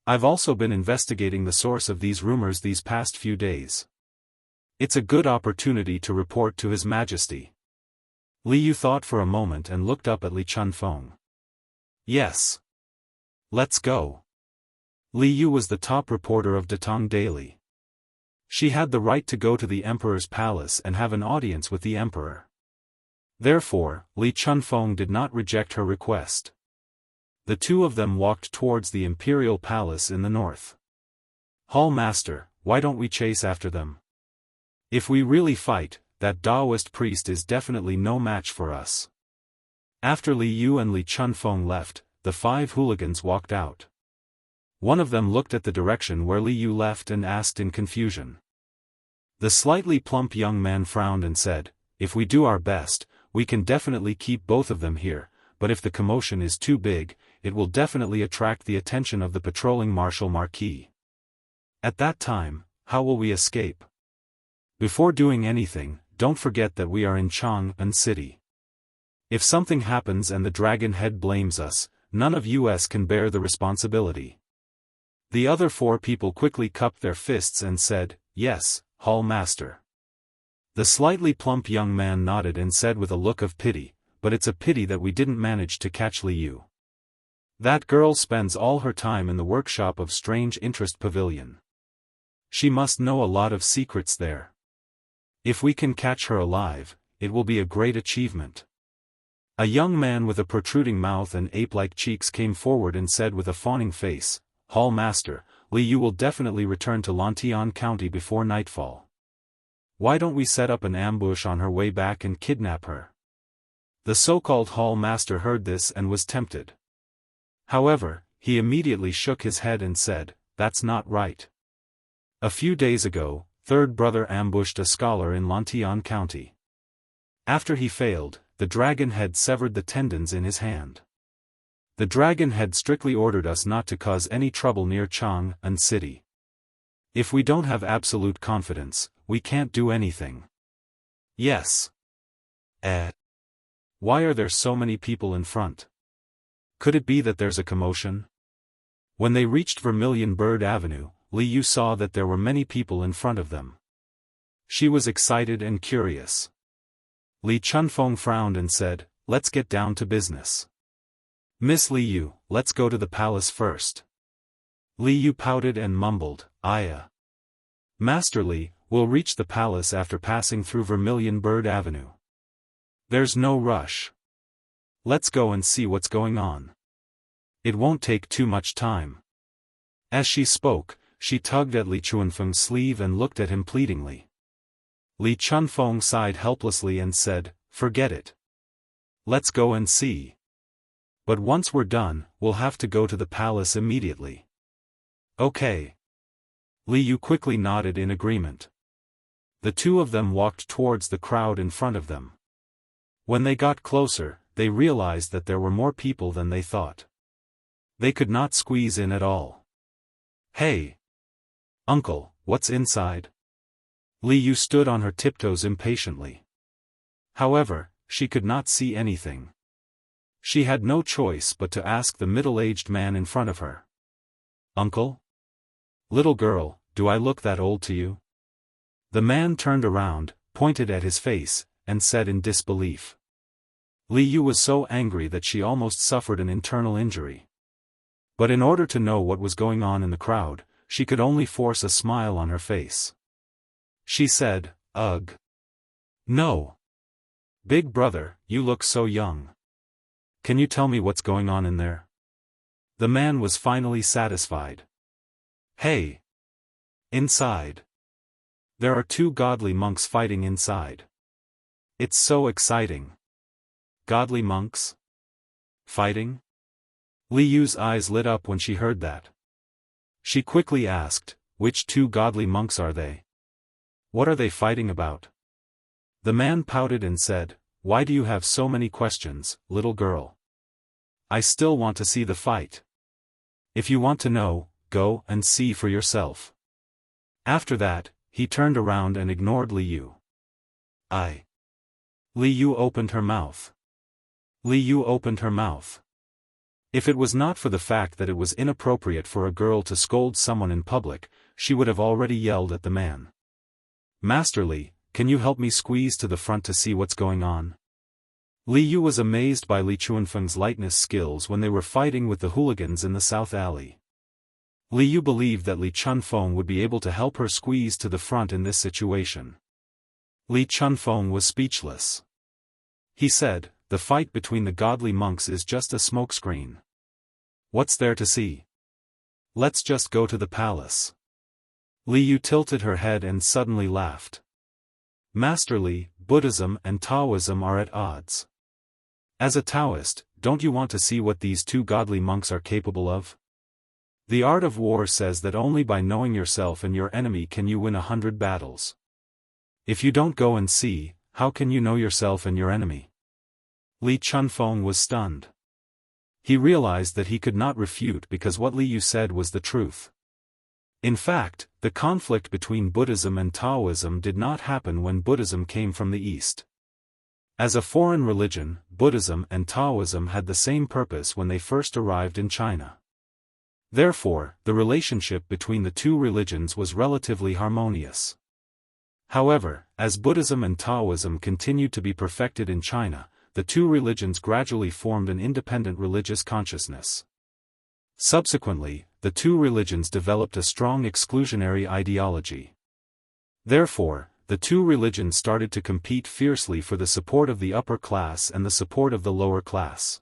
I've also been investigating the source of these rumors these past few days. It's a good opportunity to report to His Majesty. Li Yu thought for a moment and looked up at Li Chunfeng. Yes. Let's go. Li Yu was the top reporter of Datong Daily. She had the right to go to the emperor's palace and have an audience with the emperor. Therefore, Li Chunfeng did not reject her request. The two of them walked towards the imperial palace in the north. Hall Master, why don't we chase after them? If we really fight, that Daoist priest is definitely no match for us. After Li Yu and Li Chunfeng left, the 5 hooligans walked out. One of them looked at the direction where Li Yu left and asked in confusion. The slightly plump young man frowned and said, "If we do our best, we can definitely keep both of them here, but if the commotion is too big, it will definitely attract the attention of the patrolling Marshal Marquis. At that time, how will we escape? Before doing anything, don't forget that we are in Chang'an City. If something happens and the dragon head blames us, none of us can bear the responsibility." The other 4 people quickly cupped their fists and said, "Yes, Hall Master." The slightly plump young man nodded and said with a look of pity, "But it's a pity that we didn't manage to catch Li Yu. That girl spends all her time in the workshop of Strange Interest Pavilion. She must know a lot of secrets there. If we can catch her alive, it will be a great achievement." A young man with a protruding mouth and ape-like cheeks came forward and said with a fawning face, "Hall Master, Li Yu will definitely return to Lantian County before nightfall. Why don't we set up an ambush on her way back and kidnap her?" The so-called Hall Master heard this and was tempted. However, he immediately shook his head and said, "That's not right. A few days ago, Third Brother ambushed a scholar in Lantian County. After he failed, the dragon head severed the tendons in his hand. The dragon head strictly ordered us not to cause any trouble near Chang'an City. If we don't have absolute confidence, we can't do anything." "Yes. Why are there so many people in front? Could it be that there's a commotion?" When they reached Vermilion Bird Avenue, Li Yu saw that there were many people in front of them. She was excited and curious. Li Chunfeng frowned and said, "Let's get down to business. Miss Li Yu, let's go to the palace first." Li Yu pouted and mumbled, Master Li, we'll reach the palace after passing through Vermilion Bird Avenue. There's no rush. Let's go and see what's going on. It won't take too much time." As she spoke, she tugged at Li Chunfeng's sleeve and looked at him pleadingly. Li Chunfeng sighed helplessly and said, "Forget it. Let's go and see. But once we're done, we'll have to go to the palace immediately." "Okay." Li Yu quickly nodded in agreement. The two of them walked towards the crowd in front of them. When they got closer, they realized that there were more people than they thought. They could not squeeze in at all. "Hey! Uncle, what's inside?" Li Yu stood on her tiptoes impatiently. However, she could not see anything. She had no choice but to ask the middle-aged man in front of her. "Uncle? Little girl, do I look that old to you?" The man turned around, pointed at his face, and said in disbelief. Li Yu was so angry that she almost suffered an internal injury. But in order to know what was going on in the crowd, she could only force a smile on her face. She said, "Ugh. No. Big brother, you look so young. Can you tell me what's going on in there?" The man was finally satisfied. "Hey! Inside. There are 2 godly monks fighting inside. It's so exciting." "Godly monks? Fighting?" Li Yu's eyes lit up when she heard that. She quickly asked, "Which 2 godly monks are they? What are they fighting about?" The man pouted and said, why do you have so many questions, little girl? I still want to see the fight. If you want to know, go and see for yourself. After that, he turned around and ignored Li Yu. Li Yu opened her mouth. Li Yu opened her mouth. If it was not for the fact that it was inappropriate for a girl to scold someone in public, she would have already yelled at the man. Master Li, can you help me squeeze to the front to see what's going on? Li Yu was amazed by Li Chuanfeng's lightness skills when they were fighting with the hooligans in the South Alley. Li Yu believed that Li Chunfeng would be able to help her squeeze to the front in this situation. Li Chunfeng was speechless. He said, the fight between the godly monks is just a smokescreen. What's there to see? Let's just go to the palace. Li Yu tilted her head and suddenly laughed. Master Li, Buddhism and Taoism are at odds. As a Taoist, don't you want to see what these two godly monks are capable of? The art of war says that only by knowing yourself and your enemy can you win 100 battles. If you don't go and see, how can you know yourself and your enemy? Li Chunfeng was stunned. He realized that he could not refute because what Li Yu said was the truth. In fact, the conflict between Buddhism and Taoism did not happen when Buddhism came from the East. As a foreign religion, Buddhism and Taoism had the same purpose when they first arrived in China. Therefore, the relationship between the two religions was relatively harmonious. However, as Buddhism and Taoism continued to be perfected in China, the two religions gradually formed an independent religious consciousness. Subsequently, the two religions developed a strong exclusionary ideology. Therefore, the two religions started to compete fiercely for the support of the upper class and the support of the lower class.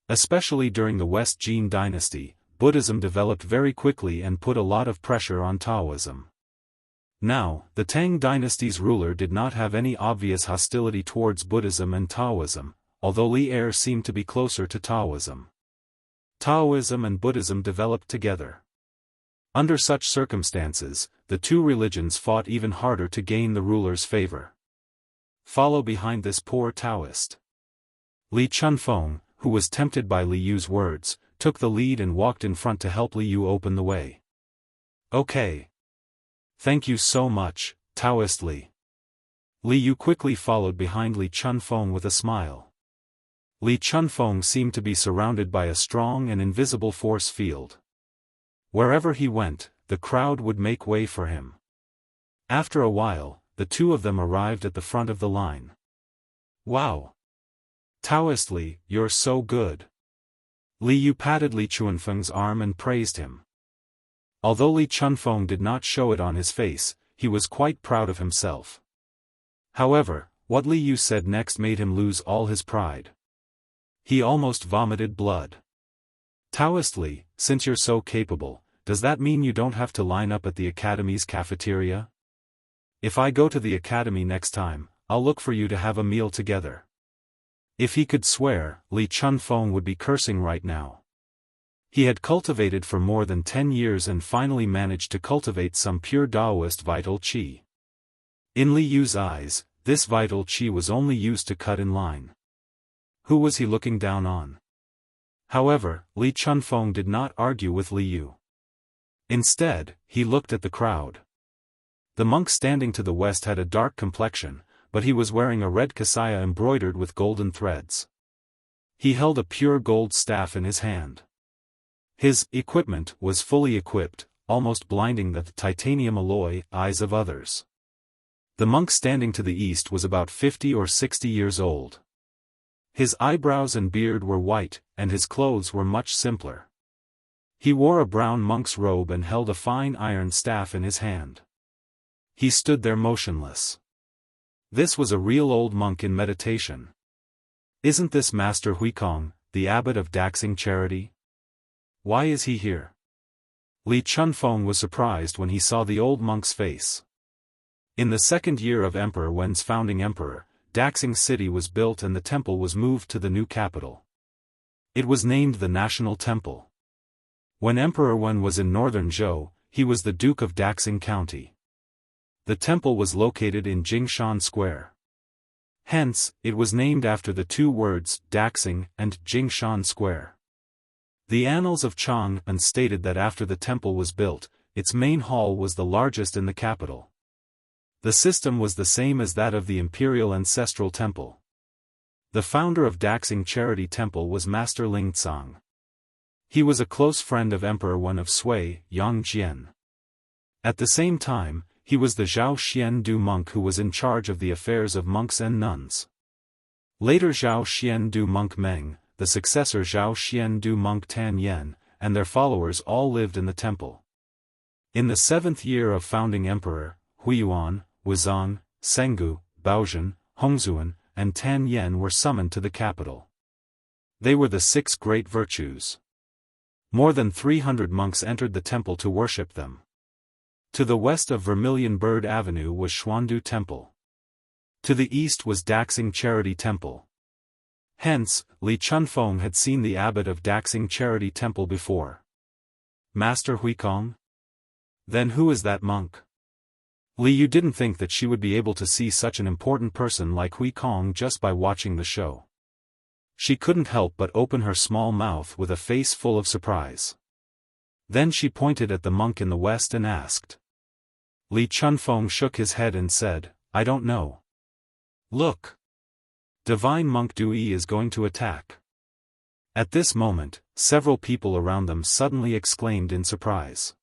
Especially during the West Jin dynasty, Buddhism developed very quickly and put a lot of pressure on Taoism. Now, the Tang dynasty's ruler did not have any obvious hostility towards Buddhism and Taoism, although Li Er seemed to be closer to Taoism. Taoism and Buddhism developed together. Under such circumstances, the two religions fought even harder to gain the ruler's favor. Follow behind this poor Taoist. Li Chunfeng, who was tempted by Li Yu's words, took the lead and walked in front to help Li Yu open the way. Okay. Thank you so much, Taoist Li. Li Yu quickly followed behind Li Chunfeng with a smile. Li Chunfeng seemed to be surrounded by a strong and invisible force field. Wherever he went, the crowd would make way for him. After a while, the two of them arrived at the front of the line. Wow! Taoist Li, you're so good. Li Yu patted Li Chuanfeng's arm and praised him. Although Li Chunfeng did not show it on his face, he was quite proud of himself. However, what Li Yu said next made him lose all his pride. He almost vomited blood. Taoist Li, since you're so capable, does that mean you don't have to line up at the academy's cafeteria? If I go to the academy next time, I'll look for you to have a meal together. If he could swear, Li Chunfeng would be cursing right now. He had cultivated for more than 10 years and finally managed to cultivate some pure Daoist vital qi. In Li Yu's eyes, this vital qi was only used to cut in line. Who was he looking down on? However, Li Chunfeng did not argue with Li Yu. Instead, he looked at the crowd. The monk standing to the west had a dark complexion, but he was wearing a red kasaya embroidered with golden threads. He held a pure gold staff in his hand. His equipment was fully equipped, almost blinding the titanium alloy eyes of others. The monk standing to the east was about 50 or 60 years old. His eyebrows and beard were white, and his clothes were much simpler. He wore a brown monk's robe and held a fine iron staff in his hand. He stood there motionless. This was a real old monk in meditation. Isn't this Master Huikong, the abbot of Daxing Charity? Why is he here? Li Chunfeng was surprised when he saw the old monk's face. In the second year of Emperor Wen's founding emperor, Daxing City was built and the temple was moved to the new capital. It was named the National Temple. When Emperor Wen was in northern Zhou, he was the Duke of Daxing County. The temple was located in Jingshan Square. Hence, it was named after the two words Daxing and Jingshan Square. The Annals of Chang'an stated that after the temple was built, its main hall was the largest in the capital. The system was the same as that of the Imperial Ancestral Temple. The founder of Daxing Charity Temple was Master Lingcang. He was a close friend of Emperor Wen of Sui, Yang Jian. At the same time, he was the Zhao Xiandu monk who was in charge of the affairs of monks and nuns. Later Zhao Xiandu monk Meng, the successor Zhao Xiandu monk Tan Yen, and their followers all lived in the temple. In the 7th year of founding Emperor, Huiyuan, Wuzong, Sengu, Baozhen, Hongzuan, and Tan Yen were summoned to the capital. They were the 6 great virtues. More than 300 monks entered the temple to worship them. To the west of Vermilion Bird Avenue was Xuandu Temple. To the east was Daxing Charity Temple. Hence, Li Chunfeng had seen the abbot of Daxing Charity Temple before. Master Huikong? Then who is that monk? Li Yu didn't think that she would be able to see such an important person like Huikong just by watching the show. She couldn't help but open her small mouth with a face full of surprise. Then she pointed at the monk in the west and asked. Li Chunfeng shook his head and said, I don't know. Look! Divine Monk Dui is going to attack. At this moment, several people around them suddenly exclaimed in surprise.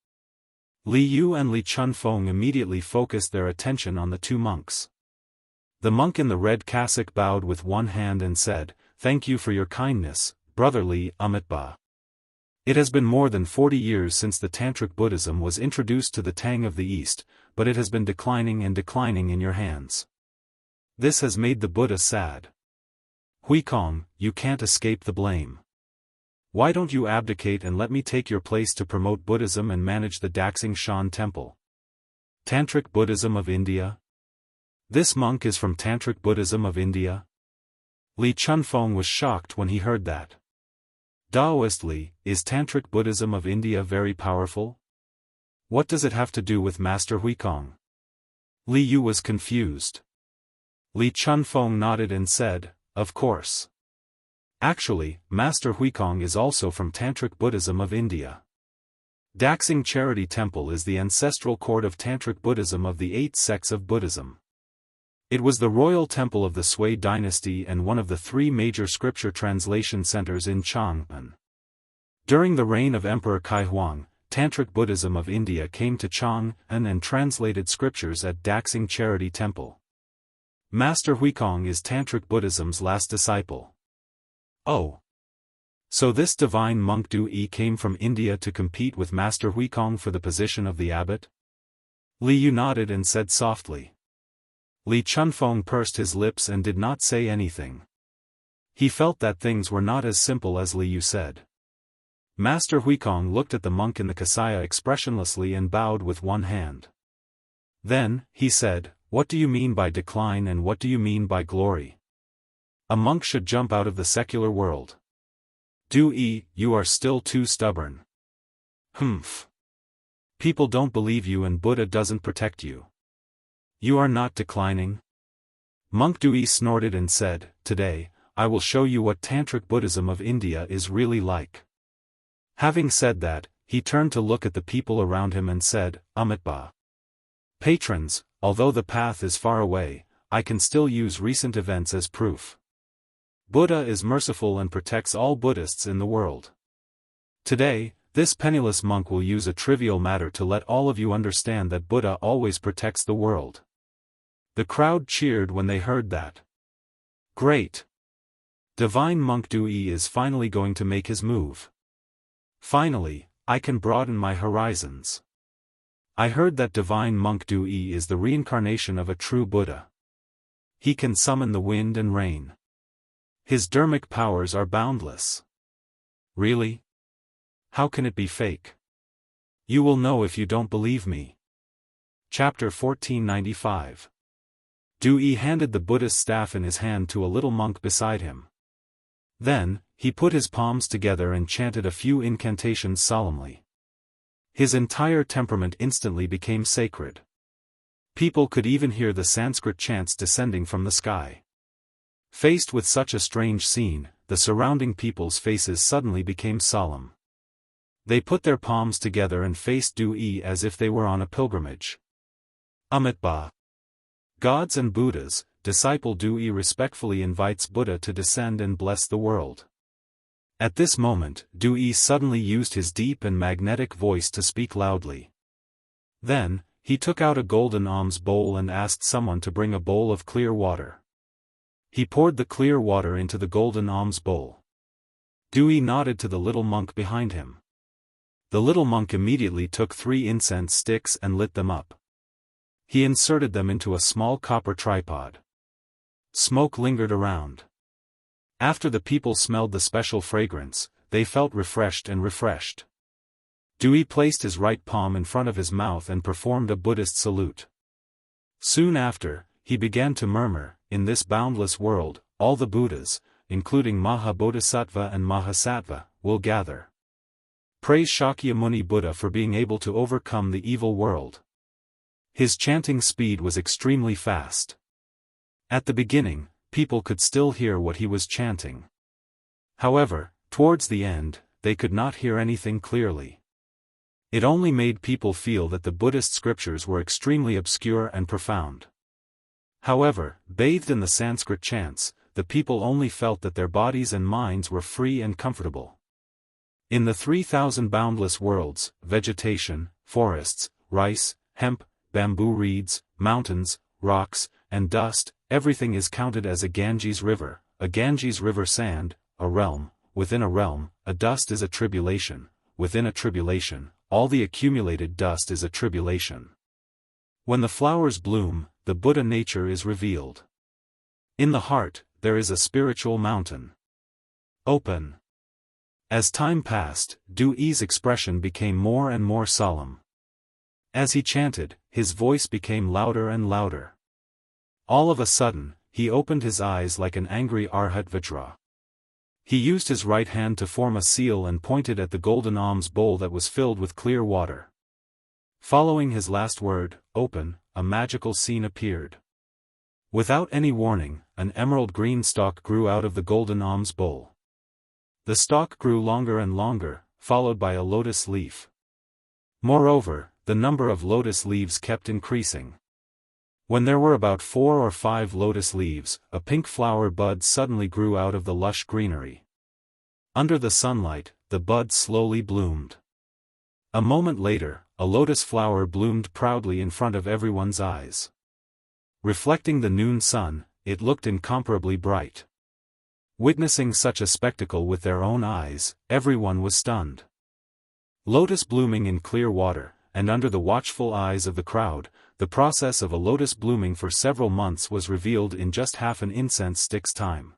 Li Yu and Li Chunfeng immediately focused their attention on the two monks. The monk in the red cassock bowed with one hand and said, Thank you for your kindness, brotherly Amitabha. It has been more than 40 years since the Tantric Buddhism was introduced to the Tang of the East, but it has been declining and declining in your hands. This has made the Buddha sad. Huikong, you can't escape the blame. Why don't you abdicate and let me take your place to promote Buddhism and manage the Daxing Shan Temple? Tantric Buddhism of India? This monk is from Tantric Buddhism of India? Li Chunfeng was shocked when he heard that. Daoist Li, is Tantric Buddhism of India very powerful? What does it have to do with Master Huikong? Li Yu was confused. Li Chunfeng nodded and said, Of course. Actually, Master Huikong is also from Tantric Buddhism of India. Daxing Charity Temple is the ancestral court of Tantric Buddhism of the 8 sects of Buddhism. It was the royal temple of the Sui dynasty and one of the 3 major scripture translation centers in Chang'an. During the reign of Emperor Kaihuang, Tantric Buddhism of India came to Chang'an and translated scriptures at Daxing Charity Temple. Master Huikong is Tantric Buddhism's last disciple. Oh. So this divine monk Dui came from India to compete with Master Huikong for the position of the abbot? Li Yu nodded and said softly. Li Chunfeng pursed his lips and did not say anything. He felt that things were not as simple as Li Yu said. Master Huikong looked at the monk in the kasaya expressionlessly and bowed with one hand. Then, he said, What do you mean by decline and what do you mean by glory? A monk should jump out of the secular world. Dui, you are still too stubborn. Humph. People don't believe you and Buddha doesn't protect you. You are not declining? Monk Dui snorted and said, Today, I will show you what Tantric Buddhism of India is really like. Having said that, he turned to look at the people around him and said, Amitabha. Patrons, although the path is far away, I can still use recent events as proof. Buddha is merciful and protects all Buddhists in the world. Today, this penniless monk will use a trivial matter to let all of you understand that Buddha always protects the world. The crowd cheered when they heard that. Great! Divine Monk Dui is finally going to make his move. Finally, I can broaden my horizons. I heard that Divine Monk Dui is the reincarnation of a true Buddha. He can summon the wind and rain. His dharmic powers are boundless. Really? How can it be fake? You will know if you don't believe me. Chapter 1495. Dui handed the Buddhist staff in his hand to a little monk beside him. Then, he put his palms together and chanted a few incantations solemnly. His entire temperament instantly became sacred. People could even hear the Sanskrit chants descending from the sky. Faced with such a strange scene, the surrounding people's faces suddenly became solemn. They put their palms together and faced Du-yi as if they were on a pilgrimage. Amitabha. Gods and Buddhas, disciple Du-yi respectfully invites Buddha to descend and bless the world. At this moment, Du-yi suddenly used his deep and magnetic voice to speak loudly. Then, he took out a golden alms bowl and asked someone to bring a bowl of clear water. He poured the clear water into the golden alms bowl. Du-yi nodded to the little monk behind him. The little monk immediately took 3 incense sticks and lit them up. He inserted them into a small copper tripod. Smoke lingered around. After the people smelled the special fragrance, they felt refreshed. Du-yi placed his right palm in front of his mouth and performed a Buddhist salute. Soon after, he began to murmur, "In this boundless world, all the Buddhas, including Mahabodhisattva and Mahasattva, will gather. Praise Shakyamuni Buddha for being able to overcome the evil world." His chanting speed was extremely fast. At the beginning, people could still hear what he was chanting. However, towards the end, they could not hear anything clearly. It only made people feel that the Buddhist scriptures were extremely obscure and profound. However, bathed in the Sanskrit chants, the people only felt that their bodies and minds were free and comfortable. In the 3,000 boundless worlds, vegetation, forests, rice, hemp, bamboo reeds, mountains, rocks, and dust, everything is counted as a Ganges river sand, a realm, within a realm, a dust is a tribulation, within a tribulation, all the accumulated dust is a tribulation. When the flowers bloom, the Buddha nature is revealed. In the heart, there is a spiritual mountain. Open. As time passed, Du-yi's expression became more and more solemn. As he chanted, his voice became louder and louder. All of a sudden, he opened his eyes like an angry Arhat Vajra. He used his right hand to form a seal and pointed at the golden alms bowl that was filled with clear water. Following his last word, "open," a magical scene appeared. Without any warning, an emerald green stalk grew out of the golden alms bowl. The stalk grew longer and longer, followed by a lotus leaf. Moreover, the number of lotus leaves kept increasing. When there were about 4 or 5 lotus leaves, a pink flower bud suddenly grew out of the lush greenery. Under the sunlight, the bud slowly bloomed. A moment later, a lotus flower bloomed proudly in front of everyone's eyes. Reflecting the noon sun, it looked incomparably bright. Witnessing such a spectacle with their own eyes, everyone was stunned. Lotus blooming in clear water, and under the watchful eyes of the crowd, the process of a lotus blooming for several months was revealed in just half an incense stick's time.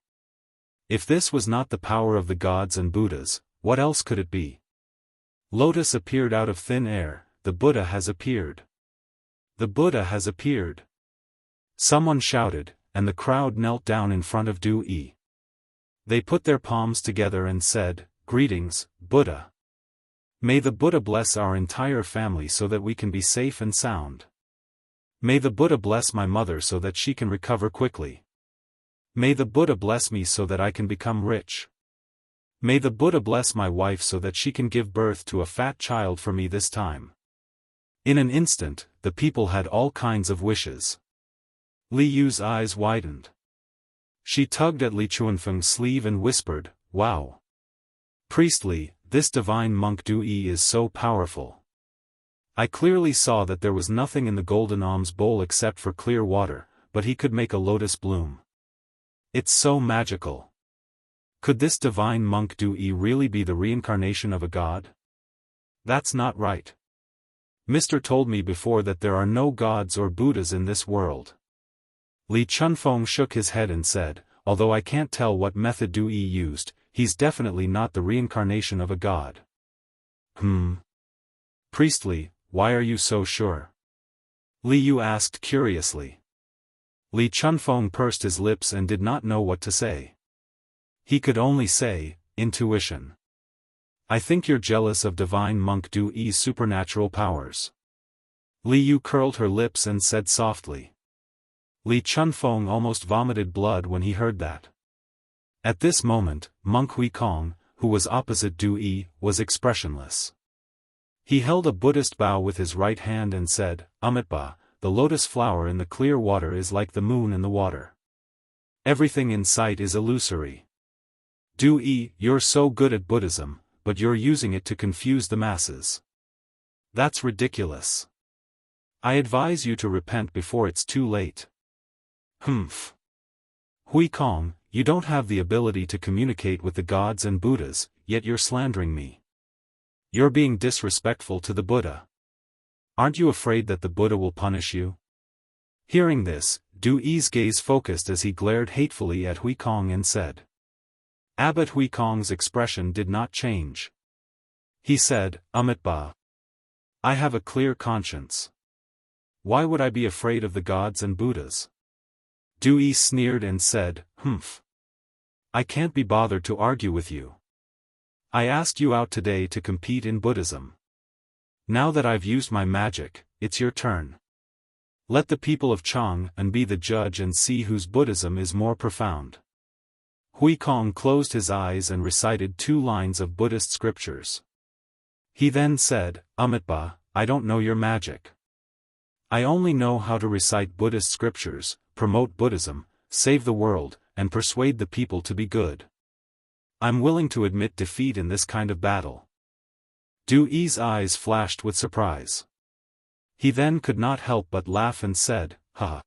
If this was not the power of the gods and Buddhas, what else could it be? Lotus appeared out of thin air, the Buddha has appeared. The Buddha has appeared. Someone shouted, and the crowd knelt down in front of Du-yi. They put their palms together and said, "Greetings, Buddha. May the Buddha bless our entire family so that we can be safe and sound. May the Buddha bless my mother so that she can recover quickly. May the Buddha bless me so that I can become rich. May the Buddha bless my wife so that she can give birth to a fat child for me this time." In an instant, the people had all kinds of wishes. Li Yu's eyes widened. She tugged at Li Chuanfeng's sleeve and whispered, "Wow. Priestly, this divine monk Du-yi is so powerful. I clearly saw that there was nothing in the golden alms bowl except for clear water, but he could make a lotus bloom. It's so magical. Could this divine monk Du-yi really be the reincarnation of a god? That's not right. Mr. told me before that there are no gods or Buddhas in this world." Li Chunfeng shook his head and said, "Although I can't tell what method Du-yi used, he's definitely not the reincarnation of a god." Priestly, why are you so sure?" Li Yu asked curiously. Li Chunfeng pursed his lips and did not know what to say. He could only say, "Intuition. I think you're jealous of divine monk Du-yi's supernatural powers." Li Yu curled her lips and said softly. Li Chunfeng almost vomited blood when he heard that. At this moment, Monk Huikong, who was opposite Du Yi, was expressionless. He held a Buddhist bow with his right hand and said, Amitabha, the lotus flower in the clear water is like the moon in the water. Everything in sight is illusory. Du Yi, you're so good at Buddhism, but you're using it to confuse the masses. That's ridiculous. I advise you to repent before it's too late. Humph. Huikong, you don't have the ability to communicate with the gods and Buddhas, yet you're slandering me. You're being disrespectful to the Buddha. Aren't you afraid that the Buddha will punish you? Hearing this, Du Yi's gaze focused as he glared hatefully at Huikong and said. Abbot Huikong's expression did not change. He said, Amitabha, I have a clear conscience. Why would I be afraid of the gods and Buddhas? Du Yi sneered and said, Humph. I can't be bothered to argue with you. I asked you out today to compete in Buddhism. Now that I've used my magic, it's your turn. Let the people of Chang'an be the judge and see whose Buddhism is more profound. Huikong closed his eyes and recited 2 lines of Buddhist scriptures. He then said, Amitabha, I don't know your magic. I only know how to recite Buddhist scriptures, promote Buddhism, save the world, and persuade the people to be good. I'm willing to admit defeat in this kind of battle. Du Yi's eyes flashed with surprise. He then could not help but laugh and said, Ha!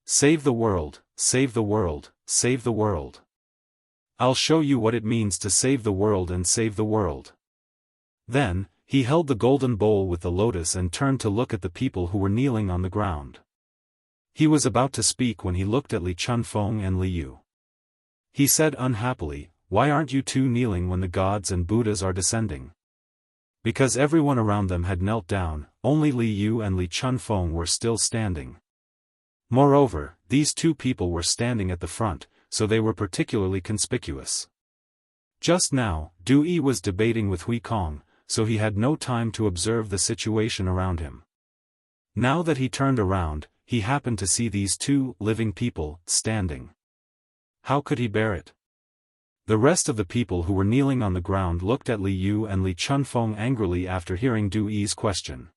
Save the world, save the world, save the world. I'll show you what it means to save the world and save the world. Then, he held the golden bowl with the lotus and turned to look at the people who were kneeling on the ground. He was about to speak when he looked at Li Chunfeng and Li Yu. He said unhappily, Why aren't you 2 kneeling when the gods and Buddhas are descending? Because everyone around them had knelt down, only Li Yu and Li Chunfeng were still standing. Moreover, these 2 people were standing at the front, so they were particularly conspicuous. Just now, Du Yi was debating with Huikong, so he had no time to observe the situation around him. Now that he turned around, he happened to see these 2 living people standing. How could he bear it? The rest of the people who were kneeling on the ground looked at Li Yu and Li Chunfeng angrily after hearing Du Yi's question.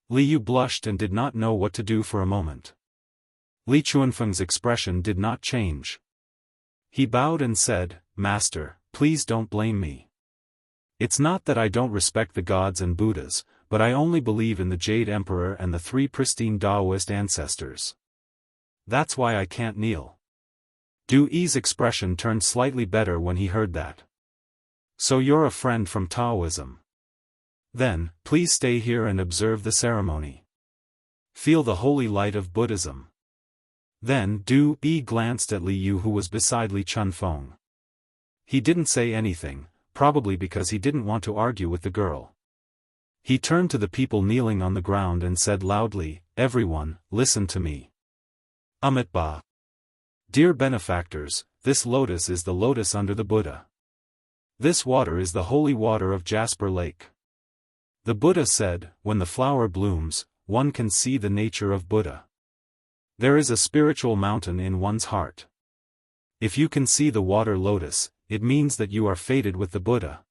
Li Yu blushed and did not know what to do for a moment. Li Chunfeng's expression did not change. He bowed and said, Master, please don't blame me. It's not that I don't respect the gods and Buddhas, but I only believe in the Jade Emperor and the 3 pristine Daoist ancestors. That's why I can't kneel. Du Yi's expression turned slightly better when he heard that. So you're a friend from Taoism. Then, please stay here and observe the ceremony. Feel the holy light of Buddhism. Then Du Yi glanced at Li Yu who was beside Li Chunfeng. He didn't say anything, probably because he didn't want to argue with the girl. He turned to the people kneeling on the ground and said loudly, Everyone, listen to me. Amitabha. Dear benefactors, this lotus is the lotus under the Buddha. This water is the holy water of Jasper Lake. The Buddha said, when the flower blooms, one can see the nature of Buddha. There is a spiritual mountain in one's heart. If you can see the water lotus, it means that you are fated with the Buddha.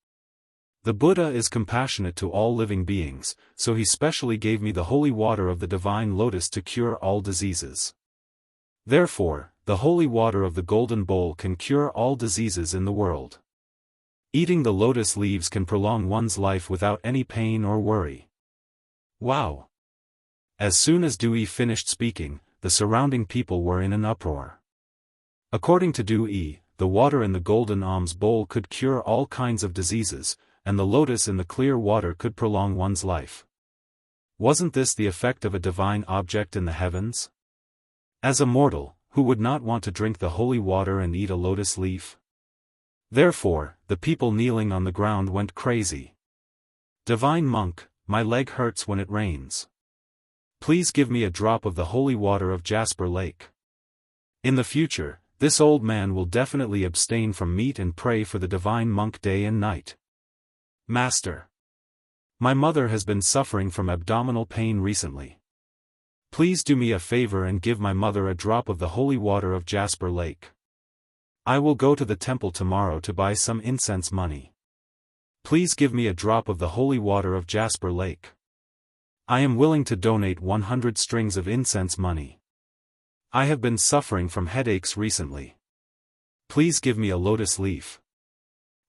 The Buddha is compassionate to all living beings, so he specially gave me the holy water of the divine lotus to cure all diseases. Therefore, the holy water of the golden bowl can cure all diseases in the world. Eating the lotus leaves can prolong one's life without any pain or worry. Wow! As soon as Du Yi finished speaking, the surrounding people were in an uproar. According to Du Yi, the water in the golden alms bowl could cure all kinds of diseases, and the lotus in the clear water could prolong one's life. Wasn't this the effect of a divine object in the heavens? As a mortal, who would not want to drink the holy water and eat a lotus leaf? Therefore, the people kneeling on the ground went crazy. Divine monk, my leg hurts when it rains. Please give me a drop of the holy water of Jasper Lake. In the future, this old man will definitely abstain from meat and pray for the divine monk day and night. Master. My mother has been suffering from abdominal pain recently. Please do me a favor and give my mother a drop of the holy water of Jasper Lake. I will go to the temple tomorrow to buy some incense money. Please give me a drop of the holy water of Jasper Lake. I am willing to donate 100 strings of incense money. I have been suffering from headaches recently. Please give me a lotus leaf.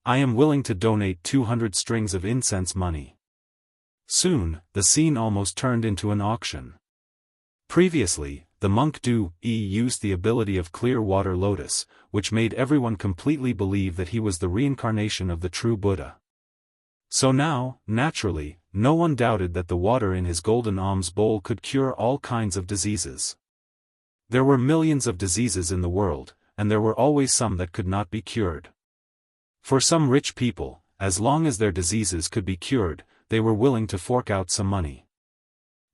I am willing to donate 200 strings of incense money. Soon, the scene almost turned into an auction. Previously, the monk Du-yi used the ability of clear water lotus, which made everyone completely believe that he was the reincarnation of the true Buddha. So now, naturally, no one doubted that the water in his golden alms bowl could cure all kinds of diseases. There were millions of diseases in the world, and there were always some that could not be cured. For some rich people, as long as their diseases could be cured, they were willing to fork out some money.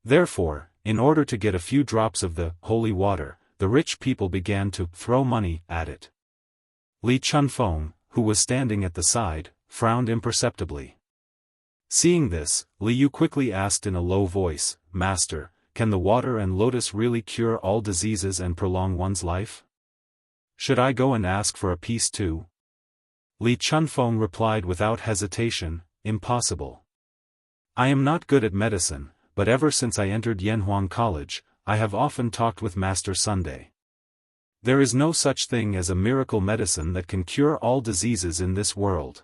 Therefore, in order to get a few drops of the holy water, the rich people began to throw money at it. Li Chunfeng, who was standing at the side, frowned imperceptibly. Seeing this, Li Yu quickly asked in a low voice, "Master, can the water and lotus really cure all diseases and prolong one's life? Should I go and ask for a piece too?" Li Chunfeng replied without hesitation, "Impossible. I am not good at medicine, but ever since I entered Yanhuang College, I have often talked with Master Sunday. There is no such thing as a miracle medicine that can cure all diseases in this world.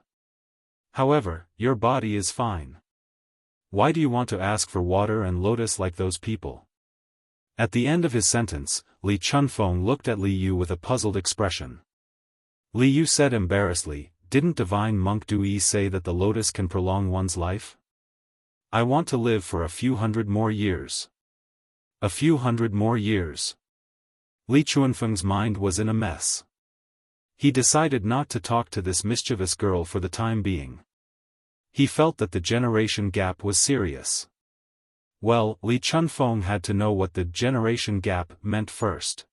However, your body is fine. Why do you want to ask for water and lotus like those people?" At the end of his sentence, Li Chunfeng looked at Li Yu with a puzzled expression. Li Yu said embarrassedly, "Didn't divine monk Du-yi say that the lotus can prolong one's life? I want to live for a few hundred more years." A few hundred more years. Li Chunfeng's mind was in a mess. He decided not to talk to this mischievous girl for the time being. He felt that the generation gap was serious. Well, Li Chunfeng had to know what the generation gap meant first.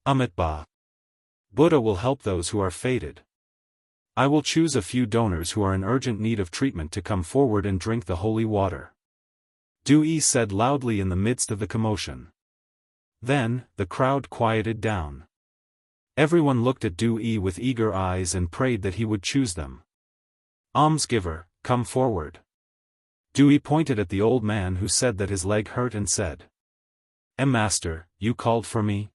Amitabha. Buddha will help those who are fated. I will choose a few donors who are in urgent need of treatment to come forward and drink the holy water. Du-yi said loudly in the midst of the commotion. Then, the crowd quieted down. Everyone looked at Du-yi with eager eyes and prayed that he would choose them. "Almsgiver, come forward." Du-yi pointed at the old man who said that his leg hurt and said, Master, you called for me?"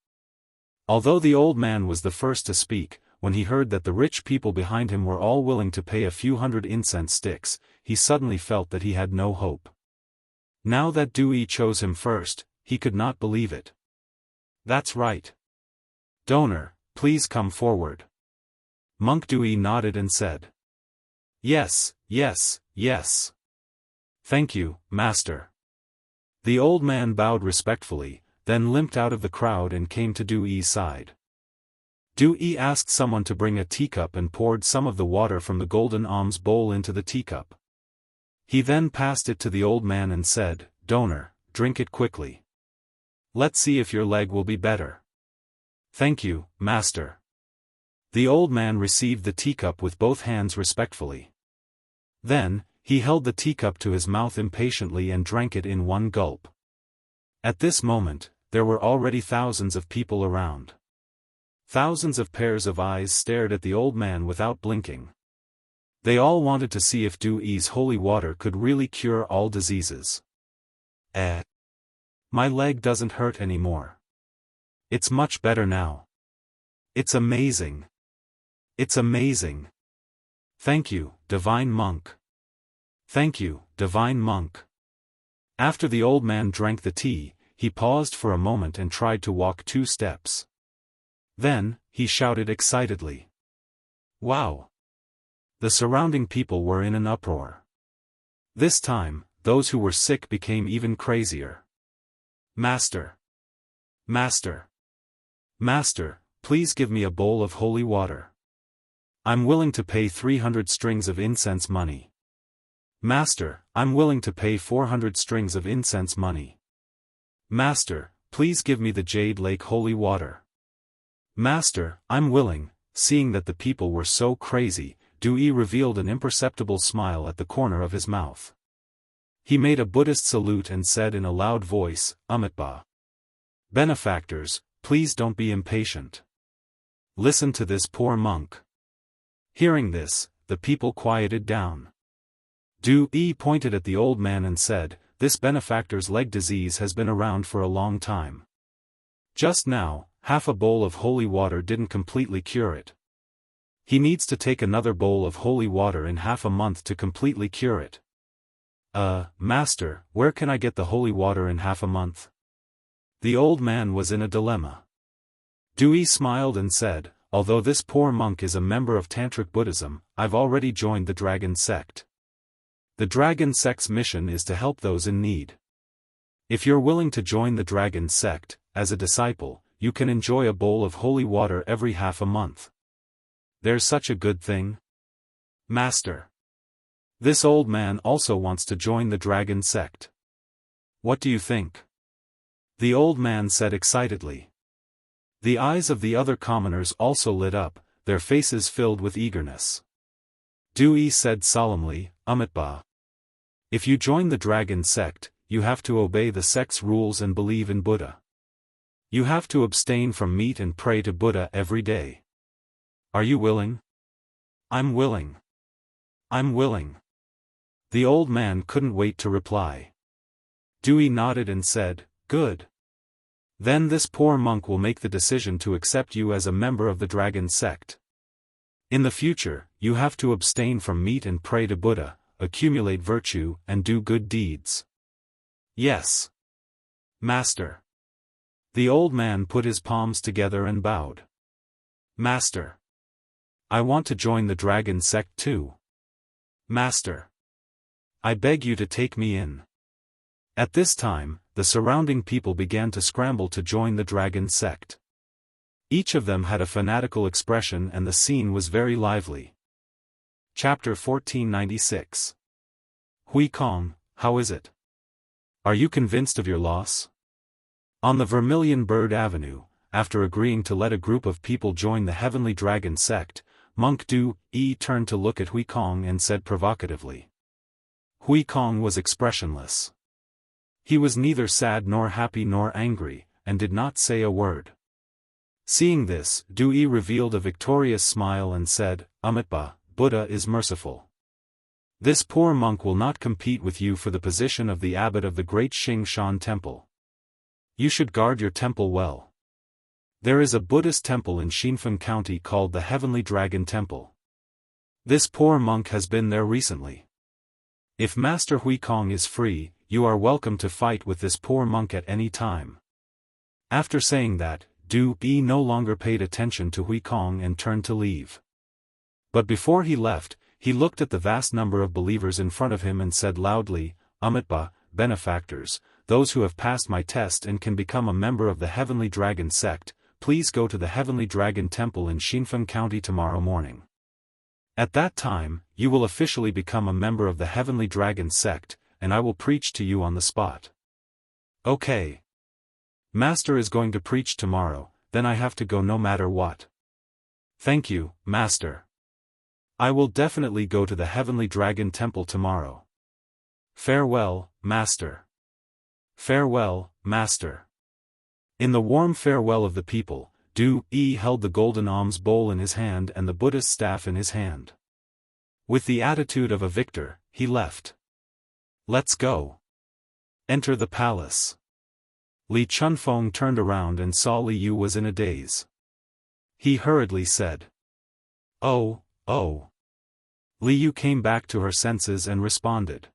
Although the old man was the first to speak, when he heard that the rich people behind him were all willing to pay a few hundred incense sticks, he suddenly felt that he had no hope. Now that Du-yi chose him first, he could not believe it. "That's right. Donor, please come forward." Monk Du-yi nodded and said, "Yes, yes, yes. Thank you, Master." The old man bowed respectfully, then limped out of the crowd and came to Du-yi's side. Du-yi asked someone to bring a teacup and poured some of the water from the golden alms bowl into the teacup. He then passed it to the old man and said, "Donor, drink it quickly. Let's see if your leg will be better." "Thank you, Master." The old man received the teacup with both hands respectfully. Then, he held the teacup to his mouth impatiently and drank it in one gulp. At this moment, there were already thousands of people around. Thousands of pairs of eyes stared at the old man without blinking. They all wanted to see if Du-yi's holy water could really cure all diseases. My leg doesn't hurt anymore. It's much better now. It's amazing. It's amazing. Thank you, divine monk. Thank you, divine monk. After the old man drank the tea, he paused for a moment and tried to walk 2 steps. Then, he shouted excitedly, "Wow!" The surrounding people were in an uproar. This time, those who were sick became even crazier. "Master! Master! Master, please give me a bowl of holy water. I'm willing to pay 300 strings of incense money. Master, I'm willing to pay 400 strings of incense money. Master, please give me the Jade Lake holy water. Master, I'm willing." Seeing that the people were so crazy, Du-yi revealed an imperceptible smile at the corner of his mouth. He made a Buddhist salute and said in a loud voice, "Amitabha." Benefactors, please don't be impatient. Listen to this poor monk. Hearing this, the people quieted down. Du-yi pointed at the old man and said, "This benefactor's leg disease has been around for a long time. Just now, half a bowl of holy water didn't completely cure it. He needs to take another bowl of holy water in half a month to completely cure it." Master, where can I get the holy water in half a month?" The old man was in a dilemma. Du-yi smiled and said, "Although this poor monk is a member of Tantric Buddhism, I've already joined the Dragon Sect. The Dragon Sect's mission is to help those in need. If you're willing to join the Dragon Sect, as a disciple, you can enjoy a bowl of holy water every half a month. There's such a good thing. Master. This old man also wants to join the Dragon Sect. What do you think?" the old man said excitedly. The eyes of the other commoners also lit up, their faces filled with eagerness. Du-yi said solemnly, "Amitabha. If you join the Dragon Sect, you have to obey the sect's rules and believe in Buddha. You have to abstain from meat and pray to Buddha every day. Are you willing?" "I'm willing. I'm willing." The old man couldn't wait to reply. Du-yi nodded and said, "Good. Then this poor monk will make the decision to accept you as a member of the Dragon Sect. In the future, you have to abstain from meat and pray to Buddha, accumulate virtue and do good deeds." "Yes. Master." The old man put his palms together and bowed. "Master. I want to join the Dragon Sect too. Master. I beg you to take me in." At this time, the surrounding people began to scramble to join the Dragon Sect. Each of them had a fanatical expression and the scene was very lively. Chapter 1496. Hui Kong, how is it? Are you convinced of your loss? On the Vermilion Bird Avenue, after agreeing to let a group of people join the Heavenly Dragon Sect, Monk Du-yi turned to look at Hui Kong and said provocatively. Hui Kong was expressionless. He was neither sad nor happy nor angry, and did not say a word. Seeing this, Du-yi revealed a victorious smile and said, "Amitabha, Buddha is merciful. This poor monk will not compete with you for the position of the abbot of the great Xing Shan Temple. You should guard your temple well. There is a Buddhist temple in Xinfeng County called the Heavenly Dragon Temple. This poor monk has been there recently. If Master Hui Kong is free, you are welcome to fight with this poor monk at any time." After saying that, Du-yi no longer paid attention to Hui Kong and turned to leave. But before he left, he looked at the vast number of believers in front of him and said loudly, "Amitabha, benefactors, those who have passed my test and can become a member of the Heavenly Dragon Sect, please go to the Heavenly Dragon Temple in Xinfeng County tomorrow morning. At that time, you will officially become a member of the Heavenly Dragon Sect, and I will preach to you on the spot." "Okay. Master is going to preach tomorrow, then I have to go no matter what." "Thank you, Master. I will definitely go to the Heavenly Dragon Temple tomorrow. Farewell, Master. Farewell, Master." In the warm farewell of the people, Du-yi held the golden alms bowl in his hand and the Buddhist staff in his hand. With the attitude of a victor, he left. "Let's go. Enter the palace." Li Chunfeng turned around and saw Li Yu was in a daze. He hurriedly said, "Oh, oh." Li Yu came back to her senses and responded.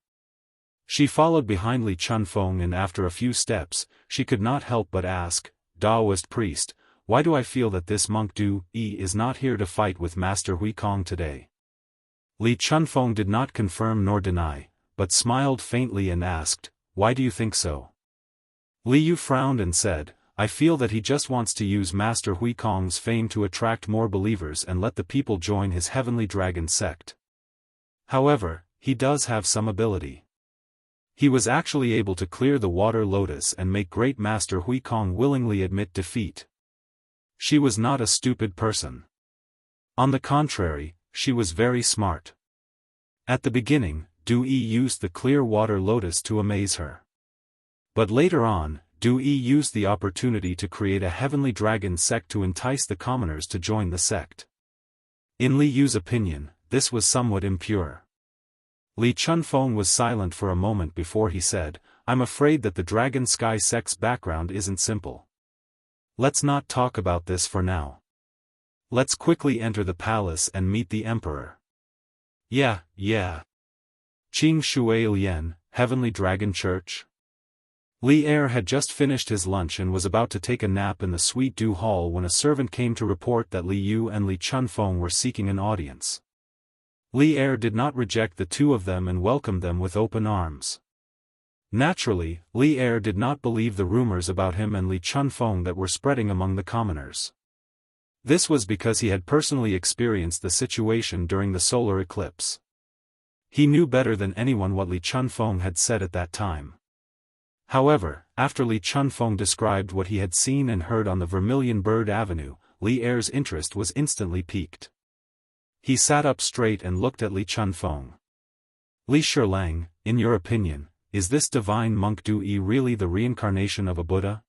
She followed behind Li Chunfeng and after a few steps, she could not help but ask, "Daoist priest, why do I feel that this monk Du-yi is not here to fight with Master Hui Kong today?" Li Chunfeng did not confirm nor deny, but smiled faintly and asked, "Why do you think so?" Li Yu frowned and said, "I feel that he just wants to use Master Hui Kong's fame to attract more believers and let the people join his Heavenly Dragon Sect. However, he does have some ability. He was actually able to clear the water lotus and make Great Master Hui Kong willingly admit defeat. She was not a stupid person. On the contrary, she was very smart. At the beginning, Du-yi used the clear water lotus to amaze her. But later on, Du Yi used the opportunity to create a heavenly dragon sect to entice the commoners to join the sect. In Li Yu's opinion, this was somewhat impure. Li Chunfeng was silent for a moment before he said, I'm afraid that the Dragon Sky sect's background isn't simple. Let's not talk about this for now. Let's quickly enter the palace and meet the emperor. Yeah. Qing Shui Lian, Heavenly Dragon Church? Li Er had just finished his lunch and was about to take a nap in the Sweet Dew Hall when a servant came to report that Li Yu and Li Chunfeng were seeking an audience. Li Er did not reject the two of them and welcomed them with open arms. Naturally, Li Er did not believe the rumors about him and Li Chunfeng that were spreading among the commoners. This was because he had personally experienced the situation during the solar eclipse. He knew better than anyone what Li Chunfeng had said at that time. However, after Li Chunfeng described what he had seen and heard on the Vermilion Bird Avenue, Li Er's interest was instantly piqued. He sat up straight and looked at Li Chunfeng. Li Shilang, in your opinion, is this divine monk Du Yi really the reincarnation of a Buddha?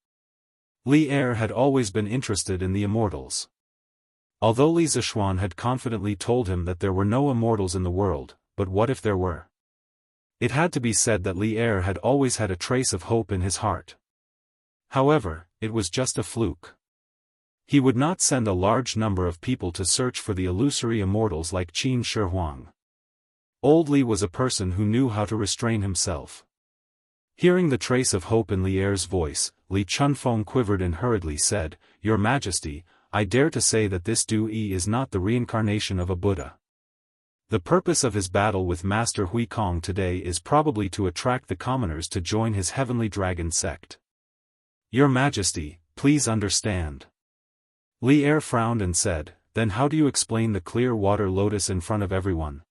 Li Er had always been interested in the immortals. Although Li Zishuan had confidently told him that there were no immortals in the world, but what if there were? It had to be said that Li Er had always had a trace of hope in his heart. However, it was just a fluke. He would not send a large number of people to search for the illusory immortals like Qin Shi Huang. Old Li was a person who knew how to restrain himself. Hearing the trace of hope in Li Er's voice, Li Chunfeng quivered and hurriedly said, Your Majesty, I dare to say that this Du Yi is not the reincarnation of a Buddha. The purpose of his battle with Master Hui Kong today is probably to attract the commoners to join his heavenly dragon sect. Your Majesty, please understand. Li Er frowned and said, Then how do you explain the clear water lotus in front of everyone?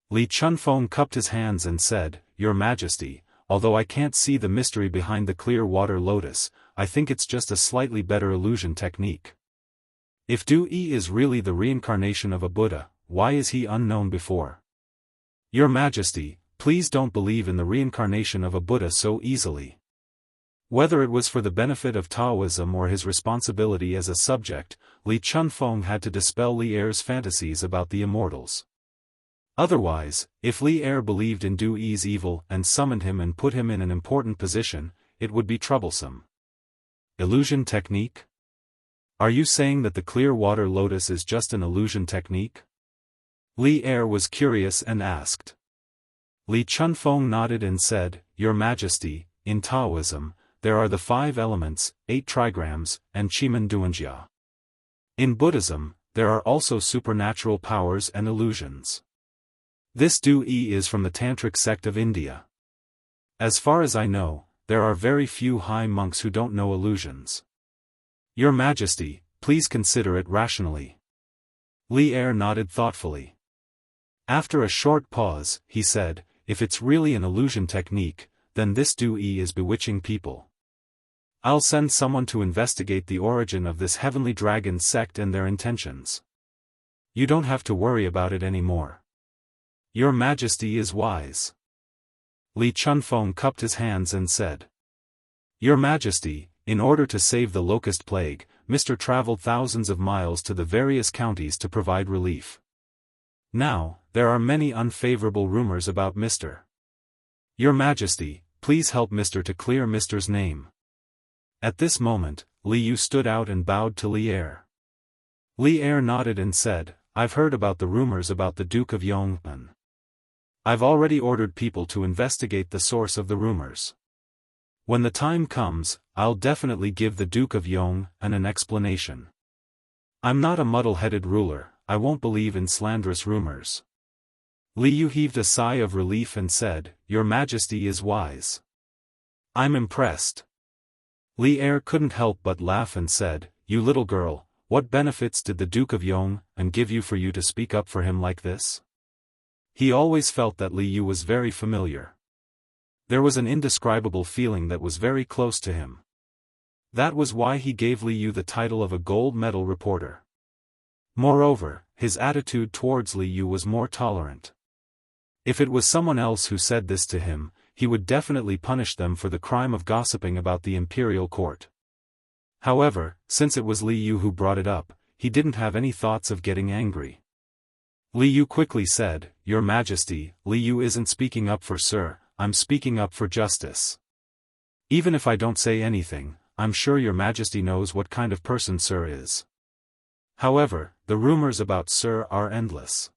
Li Chunfeng cupped his hands and said, Your Majesty, although I can't see the mystery behind the clear water lotus, I think it's just a slightly better illusion technique. If Du Yi is really the reincarnation of a Buddha, why is he unknown before? Your Majesty, please don't believe in the reincarnation of a Buddha so easily. Whether it was for the benefit of Taoism or his responsibility as a subject, Li Chunfeng had to dispel Li Er's fantasies about the immortals. Otherwise, if Li Er believed in Du Yi's evil and summoned him and put him in an important position, it would be troublesome. Illusion technique? Are you saying that the clear water lotus is just an illusion technique? Li Er was curious and asked. Li Chunfeng nodded and said, Your Majesty, in Taoism, there are the 5 elements, 8 trigrams, and Chimen Duanjia. In Buddhism, there are also supernatural powers and illusions. This Du Yi is from the Tantric sect of India. As far as I know, there are very few high monks who don't know illusions. Your Majesty, please consider it rationally. Li Er nodded thoughtfully. After a short pause, he said, If it's really an illusion technique, then this Du Yi is bewitching people. I'll send someone to investigate the origin of this heavenly dragon sect and their intentions. You don't have to worry about it anymore. Your Majesty is wise. Li Chunfeng cupped his hands and said. Your Majesty, in order to save the locust plague, Mr. traveled thousands of miles to the various counties to provide relief. Now, there are many unfavorable rumors about Mr. Your Majesty, please help Mr. to clear Mr.'s name. At this moment, Li Yu stood out and bowed to Li Er. Li Er nodded and said, I've heard about the rumors about the Duke of Yong'an. I've already ordered people to investigate the source of the rumors. When the time comes, I'll definitely give the Duke of Yong'an an explanation. I'm not a muddle-headed ruler, I won't believe in slanderous rumors. Li Yu heaved a sigh of relief and said, Your Majesty is wise. I'm impressed. Li Er couldn't help but laugh and said, You little girl, what benefits did the Duke of Yong'an give you for you to speak up for him like this? He always felt that Li Yu was very familiar. There was an indescribable feeling that was very close to him. That was why he gave Li Yu the title of a gold medal reporter. Moreover, his attitude towards Li Yu was more tolerant. If it was someone else who said this to him, he would definitely punish them for the crime of gossiping about the imperial court. However, since it was Li Yu who brought it up, he didn't have any thoughts of getting angry. Li Yu quickly said, "Your Majesty, Li Yu isn't speaking up for Sir, I'm speaking up for justice. Even if I don't say anything, I'm sure Your Majesty knows what kind of person Sir is. However, the rumors about Sir are endless.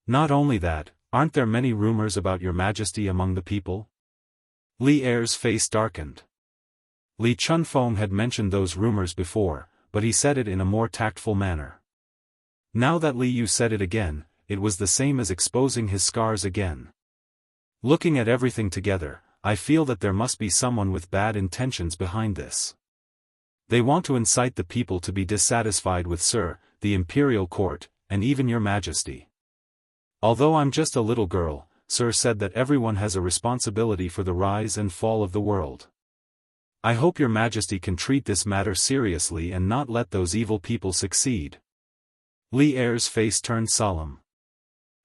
Not only that, aren't there many rumors about Your Majesty among the people?" Li Er's face darkened. Li Chunfeng had mentioned those rumors before, but he said it in a more tactful manner. Now that Li Yu said it again, it was the same as exposing his scars again. Looking at everything together, I feel that there must be someone with bad intentions behind this. They want to incite the people to be dissatisfied with Sir, the imperial court, and even Your Majesty. Although I'm just a little girl, Sir said that everyone has a responsibility for the rise and fall of the world. I hope Your Majesty can treat this matter seriously and not let those evil people succeed. Li Er's face turned solemn.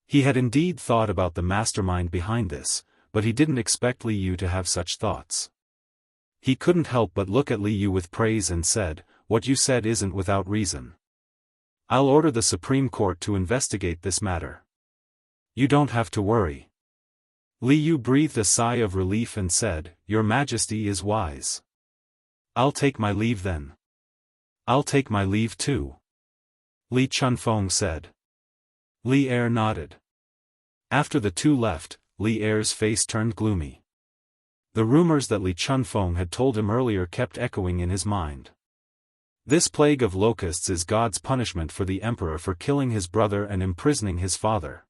He had indeed thought about the mastermind behind this, but he didn't expect Li Yu to have such thoughts. He couldn't help but look at Li Yu with praise and said, "What you said isn't without reason. I'll order the Supreme Court to investigate this matter. You don't have to worry." Li Yu breathed a sigh of relief and said, "Your Majesty is wise. I'll take my leave then." "I'll take my leave too," Li Chunfeng said. Li Er nodded. After the two left, Li Er's face turned gloomy. The rumors that Li Chunfeng had told him earlier kept echoing in his mind. This plague of locusts is God's punishment for the emperor for killing his brother and imprisoning his father.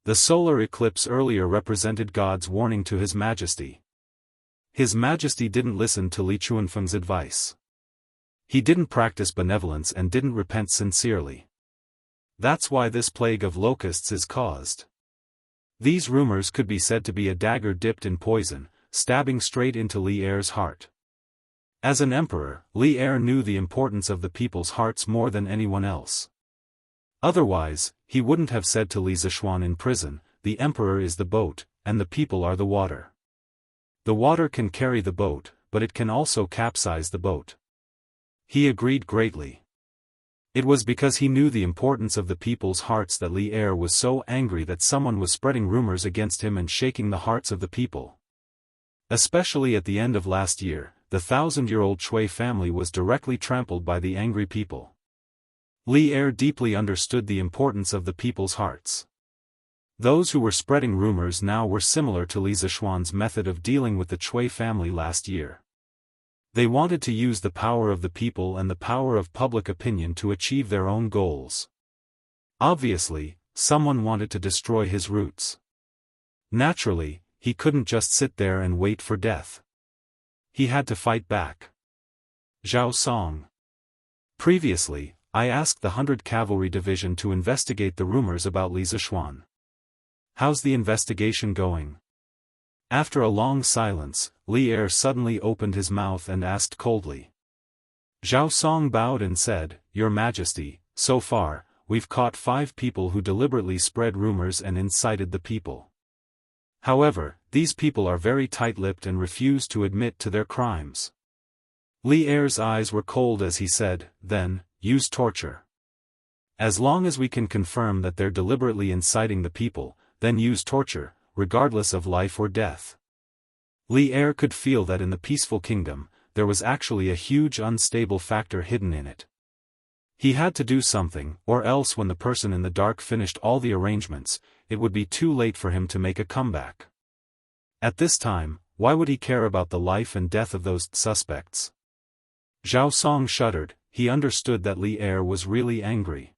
The solar eclipse earlier represented God's warning to His Majesty. His Majesty didn't listen to Li Chunfeng's advice. He didn't practice benevolence and didn't repent sincerely. That's why this plague of locusts is caused. These rumors could be said to be a dagger dipped in poison, stabbing straight into Li Er's heart. As an emperor, Li Er knew the importance of the people's hearts more than anyone else. Otherwise, he wouldn't have said to Li Zishuan in prison, "The emperor is the boat, and the people are the water. The water can carry the boat, but it can also capsize the boat." He agreed greatly. It was because he knew the importance of the people's hearts that Li Er was so angry that someone was spreading rumors against him and shaking the hearts of the people. Especially at the end of last year, the 1,000-year-old Shui family was directly trampled by the angry people. Li Er deeply understood the importance of the people's hearts. Those who were spreading rumors now were similar to Li Zishuan's method of dealing with the Shui family last year. They wanted to use the power of the people and the power of public opinion to achieve their own goals. Obviously, someone wanted to destroy his roots. Naturally, he couldn't just sit there and wait for death. He had to fight back. Zhao Song. Previously, I asked the 100 Cavalry Division to investigate the rumors about Li Zishuan. How's the investigation going? After a long silence, Li Er suddenly opened his mouth and asked coldly. Zhao Song bowed and said, "Your Majesty, so far, we've caught 5 people who deliberately spread rumors and incited the people. However, these people are very tight-lipped and refuse to admit to their crimes." Li Er's eyes were cold as he said, "Then, use torture. As long as we can confirm that they're deliberately inciting the people, then use torture, regardless of life or death." Li Er could feel that in the peaceful kingdom, there was actually a huge unstable factor hidden in it. He had to do something, or else when the person in the dark finished all the arrangements, it would be too late for him to make a comeback. At this time, why would he care about the life and death of those suspects? Zhao Song shuddered. He understood that Li Er was really angry.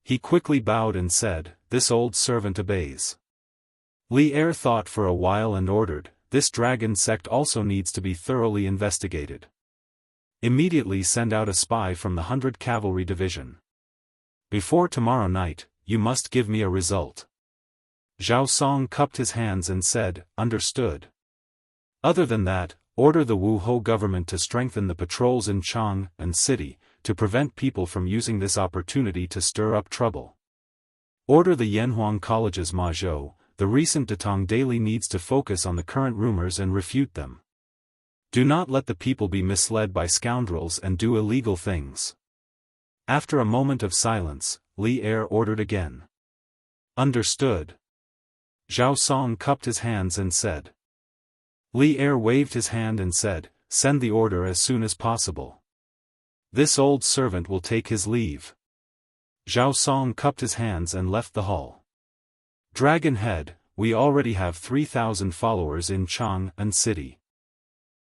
He quickly bowed and said, "This old servant obeys." Li Er thought for a while and ordered, "This dragon sect also needs to be thoroughly investigated. Immediately send out a spy from the 100 Cavalry Division. Before tomorrow night, you must give me a result." Zhao Song cupped his hands and said, "Understood." Other than that, order the Wuhou government to strengthen the patrols in Chang and city, to prevent people from using this opportunity to stir up trouble. Order the Yanhuang college's Mazhou, the recent Datong daily needs to focus on the current rumors and refute them. Do not let the people be misled by scoundrels and do illegal things. After a moment of silence, Li Er ordered again. Understood. Zhao Song cupped his hands and said. Li Er waved his hand and said, send the order as soon as possible. This old servant will take his leave. Zhao Song cupped his hands and left the hall. Dragon Head, we already have 3,000 followers in Chang'an City.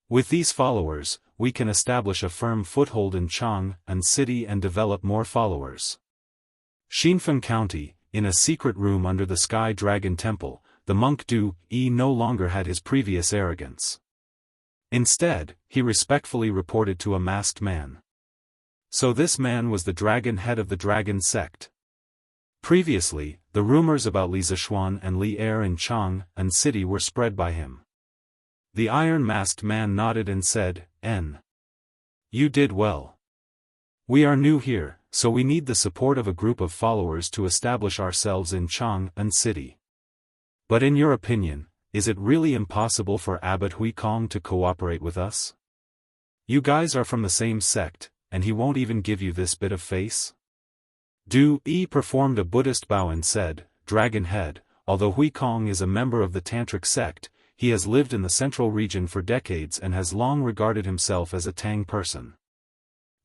With these followers, we can establish a firm foothold in Chang'an City and develop more followers. Xinfeng County, in a secret room under the Sky Dragon Temple, the monk Du Yi no longer had his previous arrogance. Instead, he respectfully reported to a masked man. So this man was the dragon head of the dragon sect. Previously, the rumors about Li Zishuan and Li Er in Chang'an City were spread by him. The iron-masked man nodded and said, N. You did well. We are new here, so we need the support of a group of followers to establish ourselves in Chang'an City. But in your opinion, is it really impossible for Abbot Hui Kong to cooperate with us? You guys are from the same sect, and he won't even give you this bit of face? Du Yi performed a Buddhist bow and said, Dragon Head, although Hui Kong is a member of the Tantric sect, he has lived in the central region for decades and has long regarded himself as a Tang person.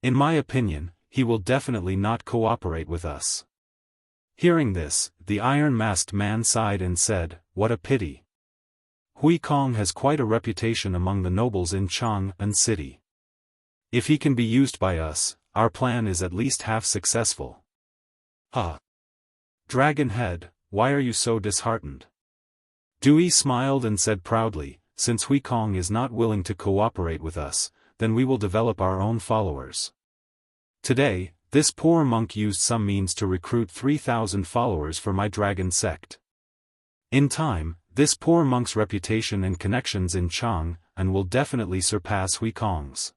In my opinion, he will definitely not cooperate with us. Hearing this, the iron-masked man sighed and said, what a pity. Hui Kong has quite a reputation among the nobles in Chang'an City. If he can be used by us, our plan is at least half successful. Dragon Head, why are you so disheartened? Dewey smiled and said proudly, since Hui Kong is not willing to cooperate with us, then we will develop our own followers. Today, this poor monk used some means to recruit 3,000 followers for my dragon sect. In time, this poor monk's reputation and connections in Chang'an will definitely surpass Hui Kong's.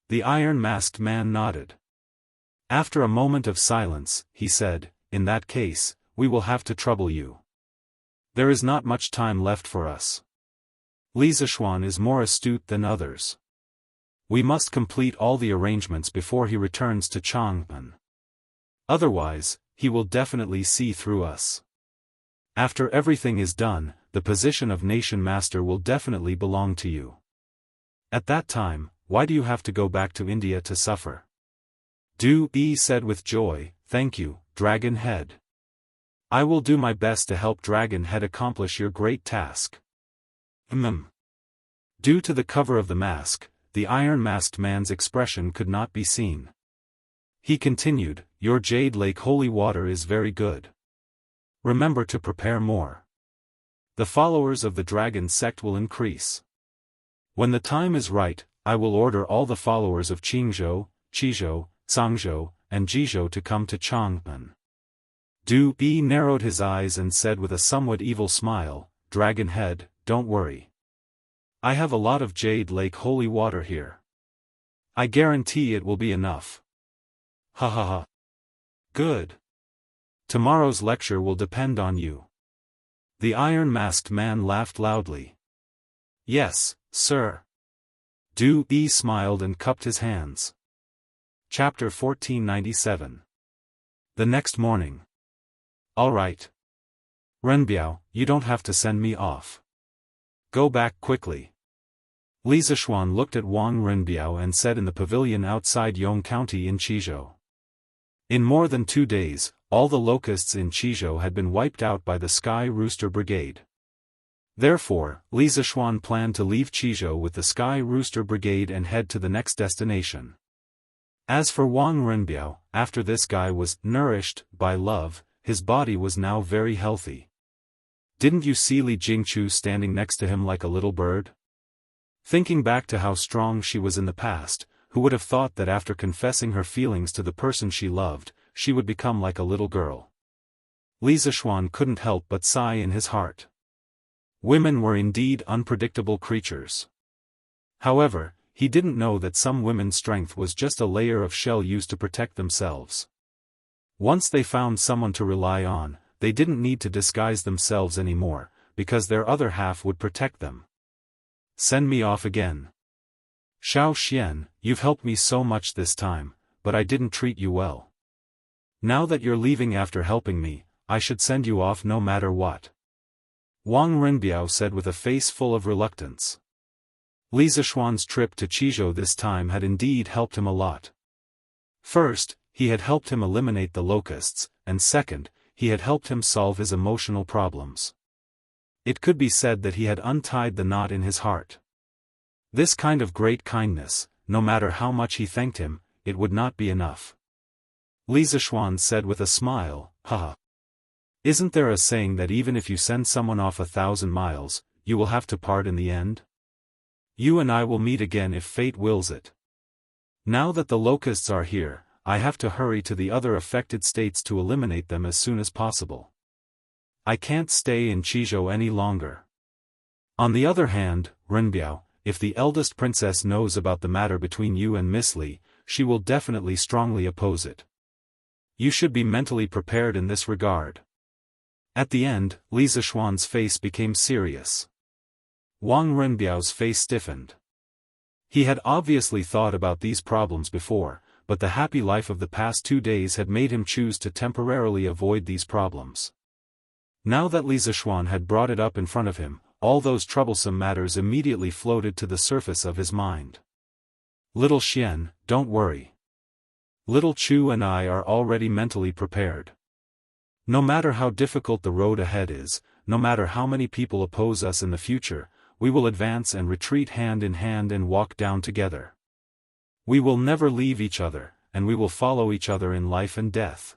The iron-masked man nodded. After a moment of silence, he said, in that case, we will have to trouble you. There is not much time left for us. Li Zishuan is more astute than others. We must complete all the arrangements before he returns to Chang'an. Otherwise, he will definitely see through us. After everything is done, the position of nation master will definitely belong to you. At that time, why do you have to go back to India to suffer? Du Yi said with joy, thank you, Dragon Head. I will do my best to help Dragon Head accomplish your great task. Due to the cover of the mask, the iron-masked man's expression could not be seen. He continued, your Jade Lake holy water is very good. Remember to prepare more. The followers of the dragon sect will increase. When the time is right, I will order all the followers of Qingzhou, Qizhou, Zhangzhou, and Jizhou to come to Chang'an. Du Yi narrowed his eyes and said with a somewhat evil smile, Dragon Head, don't worry. I have a lot of Jade Lake holy water here. I guarantee it will be enough. Ha ha ha. Good. Tomorrow's lecture will depend on you. The iron-masked man laughed loudly. Yes, sir. Du Yi smiled and cupped his hands. Chapter 1497. The next morning. All right. Renbiao, you don't have to send me off. Go back quickly. Li Zishuan looked at Wang Renbiao and said in the pavilion outside Yong County in Qizhou. In more than 2 days, all the locusts in Qizhou had been wiped out by the Sky Rooster Brigade. Therefore, Li Zishuan planned to leave Qizhou with the Sky Rooster Brigade and head to the next destination. As for Wang Renbiao, after this guy was nourished by love, his body was now very healthy. Didn't you see Li Jingchu standing next to him like a little bird? Thinking back to how strong she was in the past, who would have thought that after confessing her feelings to the person she loved, she would become like a little girl? Li Zishuan couldn't help but sigh in his heart. Women were indeed unpredictable creatures. However, he didn't know that some women's strength was just a layer of shell used to protect themselves. Once they found someone to rely on, they didn't need to disguise themselves anymore, because their other half would protect them. Send me off again. Xiao Xian, you've helped me so much this time, but I didn't treat you well. Now that you're leaving after helping me, I should send you off no matter what. Wang Renbiao said with a face full of reluctance. Li Zishuan's trip to Qizhou this time had indeed helped him a lot. First, he had helped him eliminate the locusts, and second, he had helped him solve his emotional problems. It could be said that he had untied the knot in his heart. This kind of great kindness, no matter how much he thanked him, it would not be enough. Li Zishuan said with a smile, haha. Isn't there a saying that even if you send someone off 1,000 miles, you will have to part in the end? You and I will meet again if fate wills it. Now that the locusts are here, I have to hurry to the other affected states to eliminate them as soon as possible. I can't stay in Qizhou any longer. On the other hand, Renbiao, if the eldest princess knows about the matter between you and Miss Li, she will definitely strongly oppose it. You should be mentally prepared in this regard. At the end, Li Zishuan's face became serious. Wang Renbiao's face stiffened. He had obviously thought about these problems before, but the happy life of the past 2 days had made him choose to temporarily avoid these problems. Now that Li Zishuan had brought it up in front of him, all those troublesome matters immediately floated to the surface of his mind. Little Xian, don't worry. Little Chu and I are already mentally prepared. No matter how difficult the road ahead is, no matter how many people oppose us in the future, we will advance and retreat hand in hand and walk down together. We will never leave each other, and we will follow each other in life and death.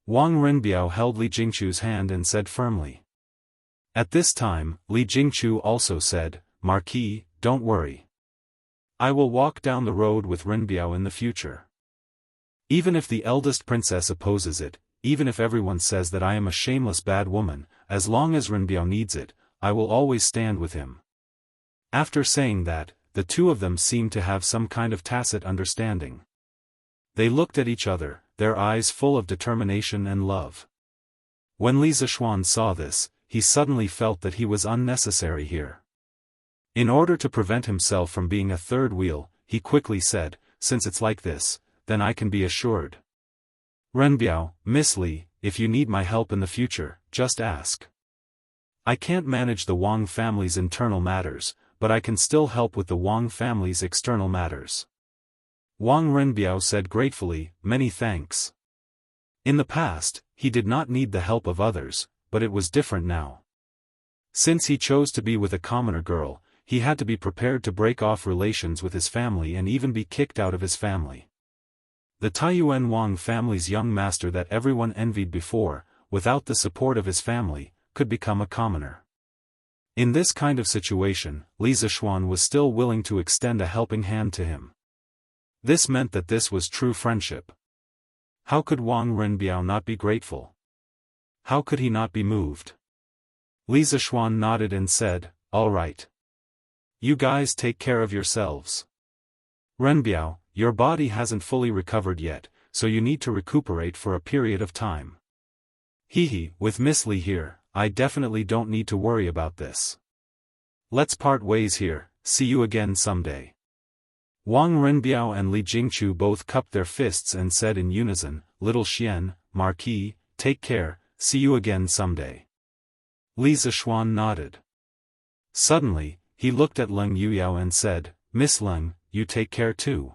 Wang Renbiao held Li Jingchu's hand and said firmly. At this time, Li Jingchu also said, Marquis, don't worry. I will walk down the road with Renbiao in the future. Even if the eldest princess opposes it, even if everyone says that I am a shameless bad woman, as long as Renbiao needs it, I will always stand with him. After saying that, the two of them seemed to have some kind of tacit understanding. They looked at each other, their eyes full of determination and love. When Li Zishuan saw this, he suddenly felt that he was unnecessary here. In order to prevent himself from being a third wheel, he quickly said, since it's like this, then I can be assured. Renbiao, Miss Li, if you need my help in the future, just ask. I can't manage the Wang family's internal matters, but I can still help with the Wang family's external matters. Wang Renbiao said gratefully, many thanks. In the past, he did not need the help of others, but it was different now. Since he chose to be with a commoner girl, he had to be prepared to break off relations with his family and even be kicked out of his family. The Taiyuan Wang family's young master that everyone envied before, without the support of his family, could become a commoner. In this kind of situation, Li Zishuan was still willing to extend a helping hand to him. This meant that this was true friendship. How could Wang Renbiao not be grateful? How could he not be moved? Li Zishuan nodded and said, all right. You guys take care of yourselves. Renbiao, your body hasn't fully recovered yet, so you need to recuperate for a period of time. With Miss Li here, I definitely don't need to worry about this. Let's part ways here, see you again someday. Wang Renbiao and Li Jingchu both cupped their fists and said in unison, Little Xian, Marquis, take care, see you again someday. Li Zishuan nodded. Suddenly, he looked at Leng Yuyao and said, Miss Leng, you take care too.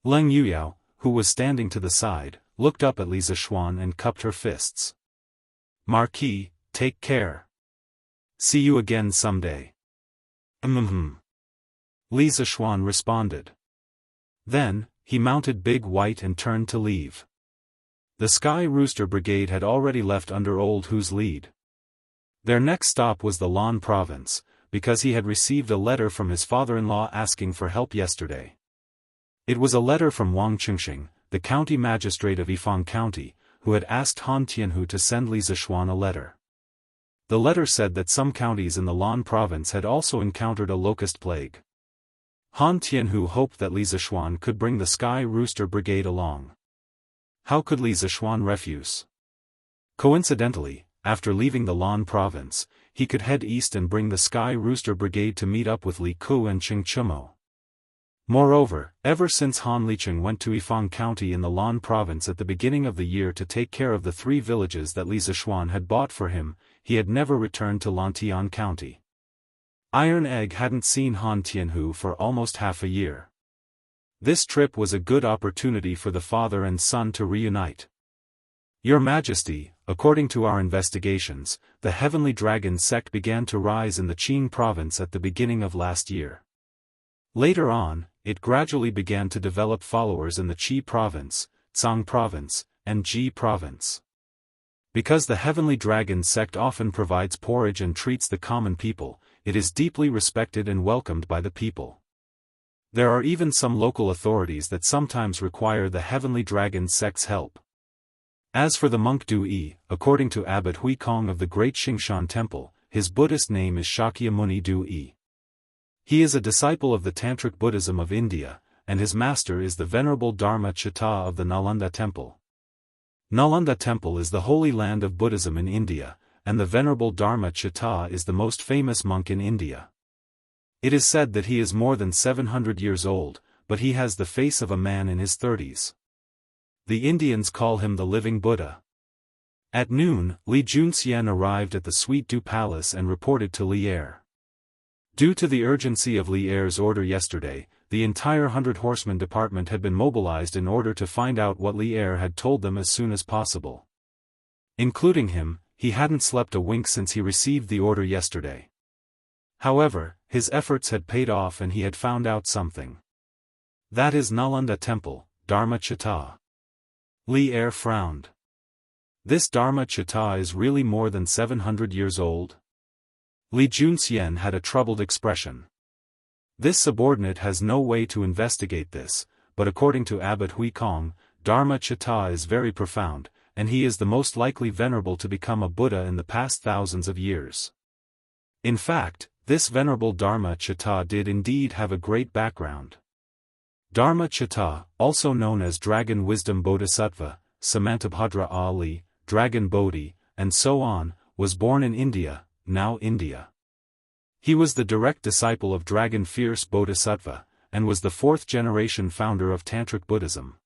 Leng Yuyao, who was standing to the side, looked up at Li Zishuan and cupped her fists. Marquis, take care. See you again someday. Li Zishuan responded. Then, he mounted Big White and turned to leave. The Sky Rooster Brigade had already left under Old Hu's lead. Their next stop was the Lan province, because he had received a letter from his father-in-law asking for help yesterday. It was a letter from Wang Chengxing, the county magistrate of Yifang County, who had asked Han Tianhu to send Li Zishuan a letter. The letter said that some counties in the Lan province had also encountered a locust plague. Han Tianhu hoped that Li Zishuan could bring the Sky Rooster Brigade along. How could Li Zishuan refuse? Coincidentally, after leaving the Lan province, he could head east and bring the Sky Rooster Brigade to meet up with Li Ku and Qing Chumo. Moreover, ever since Han Licheng went to Yifang County in the Lan province at the beginning of the year to take care of the 3 villages that Li Zishuan had bought for him, he had never returned to Lantian County. Iron Egg hadn't seen Han Tianhu for almost half a year. This trip was a good opportunity for the father and son to reunite. Your Majesty, according to our investigations, the Heavenly Dragon sect began to rise in the Qing province at the beginning of last year. Later on, it gradually began to develop followers in the Qi province, Tsang province, and Ji province. Because the Heavenly Dragon sect often provides porridge and treats the common people, it is deeply respected and welcomed by the people. There are even some local authorities that sometimes require the Heavenly Dragon sect's help. As for the monk Du Yi, according to Abbot Hui Kong of the Great Xingshan Temple, his Buddhist name is Shakyamuni Du Yi. He is a disciple of the Tantric Buddhism of India, and his master is the Venerable Dharma Chitta of the Nalanda Temple. Nalanda Temple is the holy land of Buddhism in India, and the Venerable Dharma Chitta is the most famous monk in India. It is said that he is more than 700 years old, but he has the face of a man in his 30s. The Indians call him the Living Buddha. At noon, Li Junxian arrived at the Sweet Dew Palace and reported to Li Er. Due to the urgency of Li Er's order yesterday, the entire 100 Horsemen department had been mobilized in order to find out what Li Er had told them as soon as possible. Including him, he hadn't slept a wink since he received the order yesterday. However, his efforts had paid off and he had found out something. That is Nalanda Temple, Dharma Chitta. Li Er frowned. This Dharma Chitta is really more than 700 years old? Li Junxian had a troubled expression. This subordinate has no way to investigate this, but according to Abbot Hui Kong, Dharma Chitta is very profound, and he is the most likely venerable to become a Buddha in the past thousands of years. In fact, this venerable Dharma Chitta did indeed have a great background. Dharma Chitta, also known as Dragon Wisdom Bodhisattva, Samantabhadra Ali, Dragon Bodhi, and so on, was born in India, now India. He was the direct disciple of Dragon Fierce Bodhisattva, and was the 4th-generation founder of Tantric Buddhism.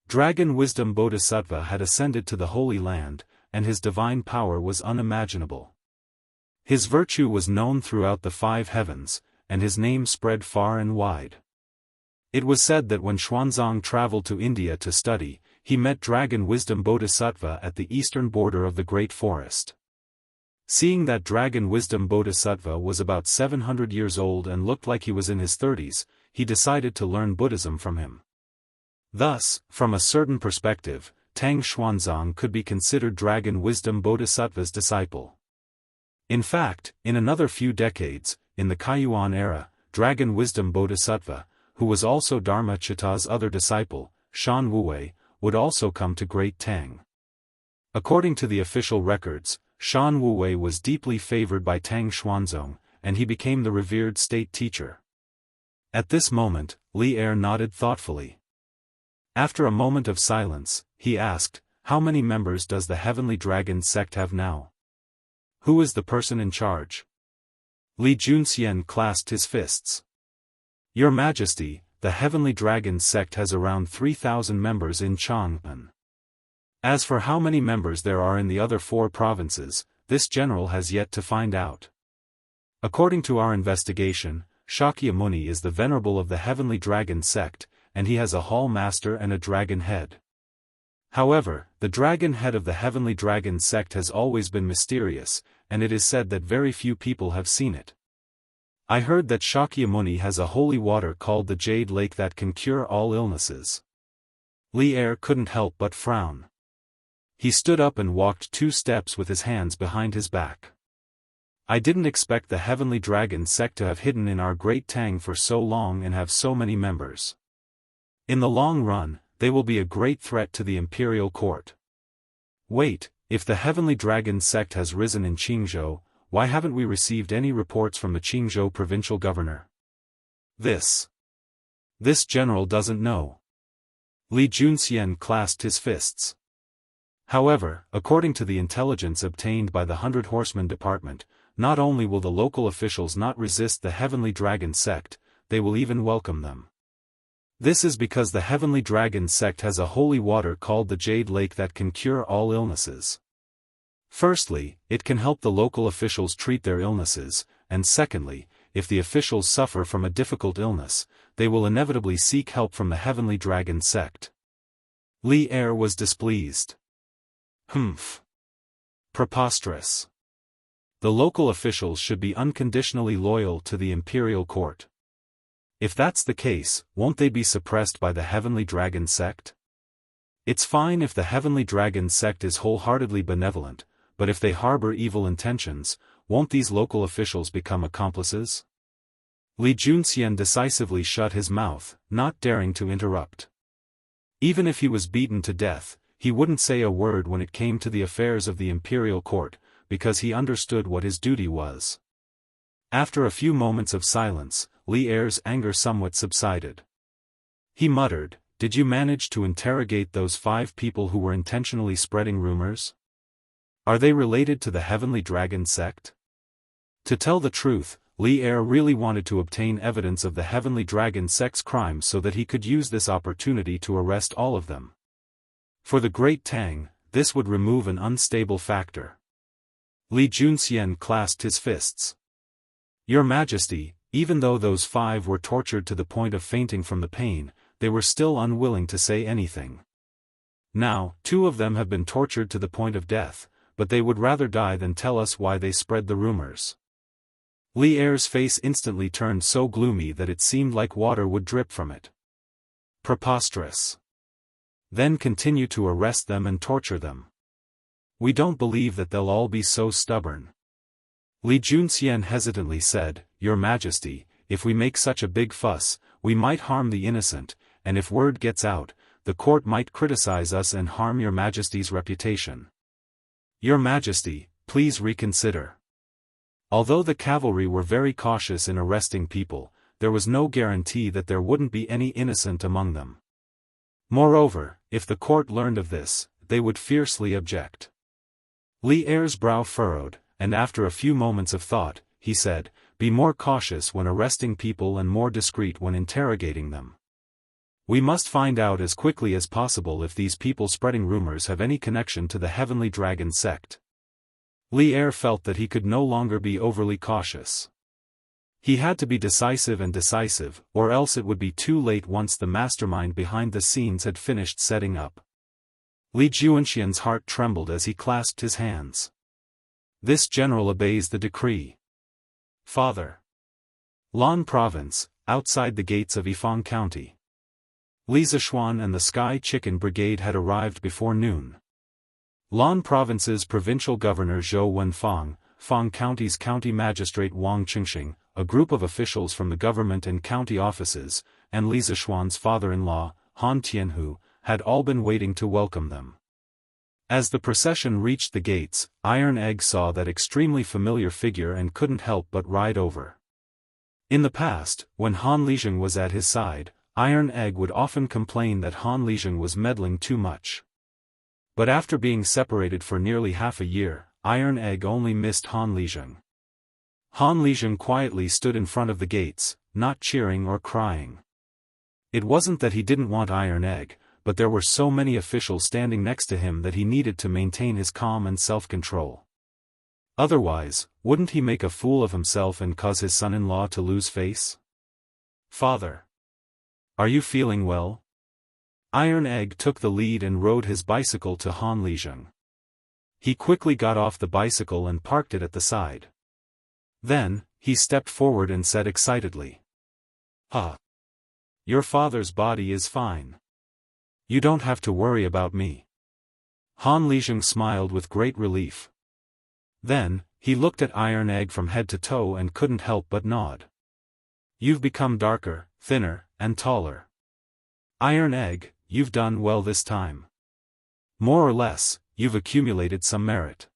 Dragon Wisdom Bodhisattva had ascended to the Holy Land, and his divine power was unimaginable. His virtue was known throughout the 5 heavens, and his name spread far and wide. It was said that when Xuanzang traveled to India to study, he met Dragon Wisdom Bodhisattva at the eastern border of the Great Forest. Seeing that Dragon Wisdom Bodhisattva was about 700 years old and looked like he was in his 30s, he decided to learn Buddhism from him. Thus, from a certain perspective, Tang Xuanzang could be considered Dragon Wisdom Bodhisattva's disciple. In fact, in another few decades, in the Kaiyuan era, Dragon Wisdom Bodhisattva, who was also Dharma Chitta's other disciple, Shan Wuwei, would also come to Great Tang. According to the official records, Shan Wuwei was deeply favored by Tang Xuanzong, and he became the revered state teacher. At this moment, Li Er nodded thoughtfully. After a moment of silence, he asked, "How many members does the Heavenly Dragon sect have now? Who is the person in charge?" Li Junxian clasped his fists. "Your Majesty, the Heavenly Dragon sect has around 3,000 members in Chang'an. As for how many members there are in the other 4 provinces, this general has yet to find out. According to our investigation, Shakyamuni is the venerable of the Heavenly Dragon sect, and he has a hall master and a dragon head. However, the dragon head of the Heavenly Dragon sect has always been mysterious, and it is said that very few people have seen it. I heard that Shakyamuni has a holy water called the Jade Lake that can cure all illnesses." Li Er couldn't help but frown. He stood up and walked 2 steps with his hands behind his back. "I didn't expect the Heavenly Dragon sect to have hidden in our Great Tang for so long and have so many members. In the long run, they will be a great threat to the imperial court. Wait, if the Heavenly Dragon sect has risen in Qingzhou, why haven't we received any reports from the Qingzhou provincial governor? This general doesn't know." Li Junxian clasped his fists. However, according to the intelligence obtained by the 100 Horsemen Department, not only will the local officials not resist the Heavenly Dragon sect, they will even welcome them. This is because the Heavenly Dragon sect has a holy water called the Jade Lake that can cure all illnesses. Firstly, it can help the local officials treat their illnesses, and secondly, if the officials suffer from a difficult illness, they will inevitably seek help from the Heavenly Dragon sect. Li Er was displeased. Humph. Preposterous. The local officials should be unconditionally loyal to the imperial court. If that's the case, won't they be suppressed by the Heavenly Dragon sect? It's fine if the Heavenly Dragon sect is wholeheartedly benevolent, but if they harbor evil intentions, won't these local officials become accomplices? Li Junxian decisively shut his mouth, not daring to interrupt. Even if he was beaten to death, he wouldn't say a word when it came to the affairs of the imperial court, because he understood what his duty was. After a few moments of silence, Li Er's anger somewhat subsided. He muttered, "Did you manage to interrogate those 5 people who were intentionally spreading rumors? Are they related to the Heavenly Dragon sect?" To tell the truth, Li Er really wanted to obtain evidence of the Heavenly Dragon sect's crimes so that he could use this opportunity to arrest all of them. For the Great Tang, this would remove an unstable factor. Li Junxian clasped his fists. "Your Majesty, even though those 5 were tortured to the point of fainting from the pain, they were still unwilling to say anything. Now, 2 of them have been tortured to the point of death, but they would rather die than tell us why they spread the rumors." Li Er's face instantly turned so gloomy that it seemed like water would drip from it. Preposterous. Then continue to arrest them and torture them. We don't believe that they'll all be so stubborn. Li Junxian hesitantly said, "Your Majesty, if we make such a big fuss, we might harm the innocent, and if word gets out, the court might criticize us and harm Your Majesty's reputation. Your Majesty, please reconsider." Although the cavalry were very cautious in arresting people, there was no guarantee that there wouldn't be any innocent among them. Moreover, if the court learned of this, they would fiercely object. Li Er's brow furrowed, and after a few moments of thought, he said, "Be more cautious when arresting people and more discreet when interrogating them. We must find out as quickly as possible if these people spreading rumors have any connection to the Heavenly Dragon sect." Li Er felt that he could no longer be overly cautious. He had to be decisive, or else it would be too late once the mastermind behind the scenes had finished setting up. Li Junxian's heart trembled as he clasped his hands. This general obeys the decree. Father. Lan Province, outside the gates of Yifang County. Li Zishuan and the Sky Chicken Brigade had arrived before noon. Lan Province's provincial governor Zhou Wenfang, Fang County's county magistrate Wang Qingxing, a group of officials from the government and county offices, and Li Zishuan's father-in-law, Han Tianhu, had all been waiting to welcome them. As the procession reached the gates, Iron Egg saw that extremely familiar figure and couldn't help but ride over. In the past, when Han Lizheng was at his side, Iron Egg would often complain that Han Lizheng was meddling too much. But after being separated for nearly half a year, Iron Egg only missed Han Lizheng. Han Lizheng quietly stood in front of the gates, not cheering or crying. It wasn't that he didn't want Iron Egg, but there were so many officials standing next to him that he needed to maintain his calm and self-control. Otherwise, wouldn't he make a fool of himself and cause his son-in-law to lose face? "Father. Are you feeling well?" Iron Egg took the lead and rode his bicycle to Han Lizheng. He quickly got off the bicycle and parked it at the side. Then, he stepped forward and said excitedly, "Ha! Your father's body is fine. You don't have to worry about me." Han Lizheng smiled with great relief. Then, he looked at Iron Egg from head to toe and couldn't help but nod. "You've become darker, thinner, and taller. Iron Egg, you've done well this time. More or less, you've accumulated some merit.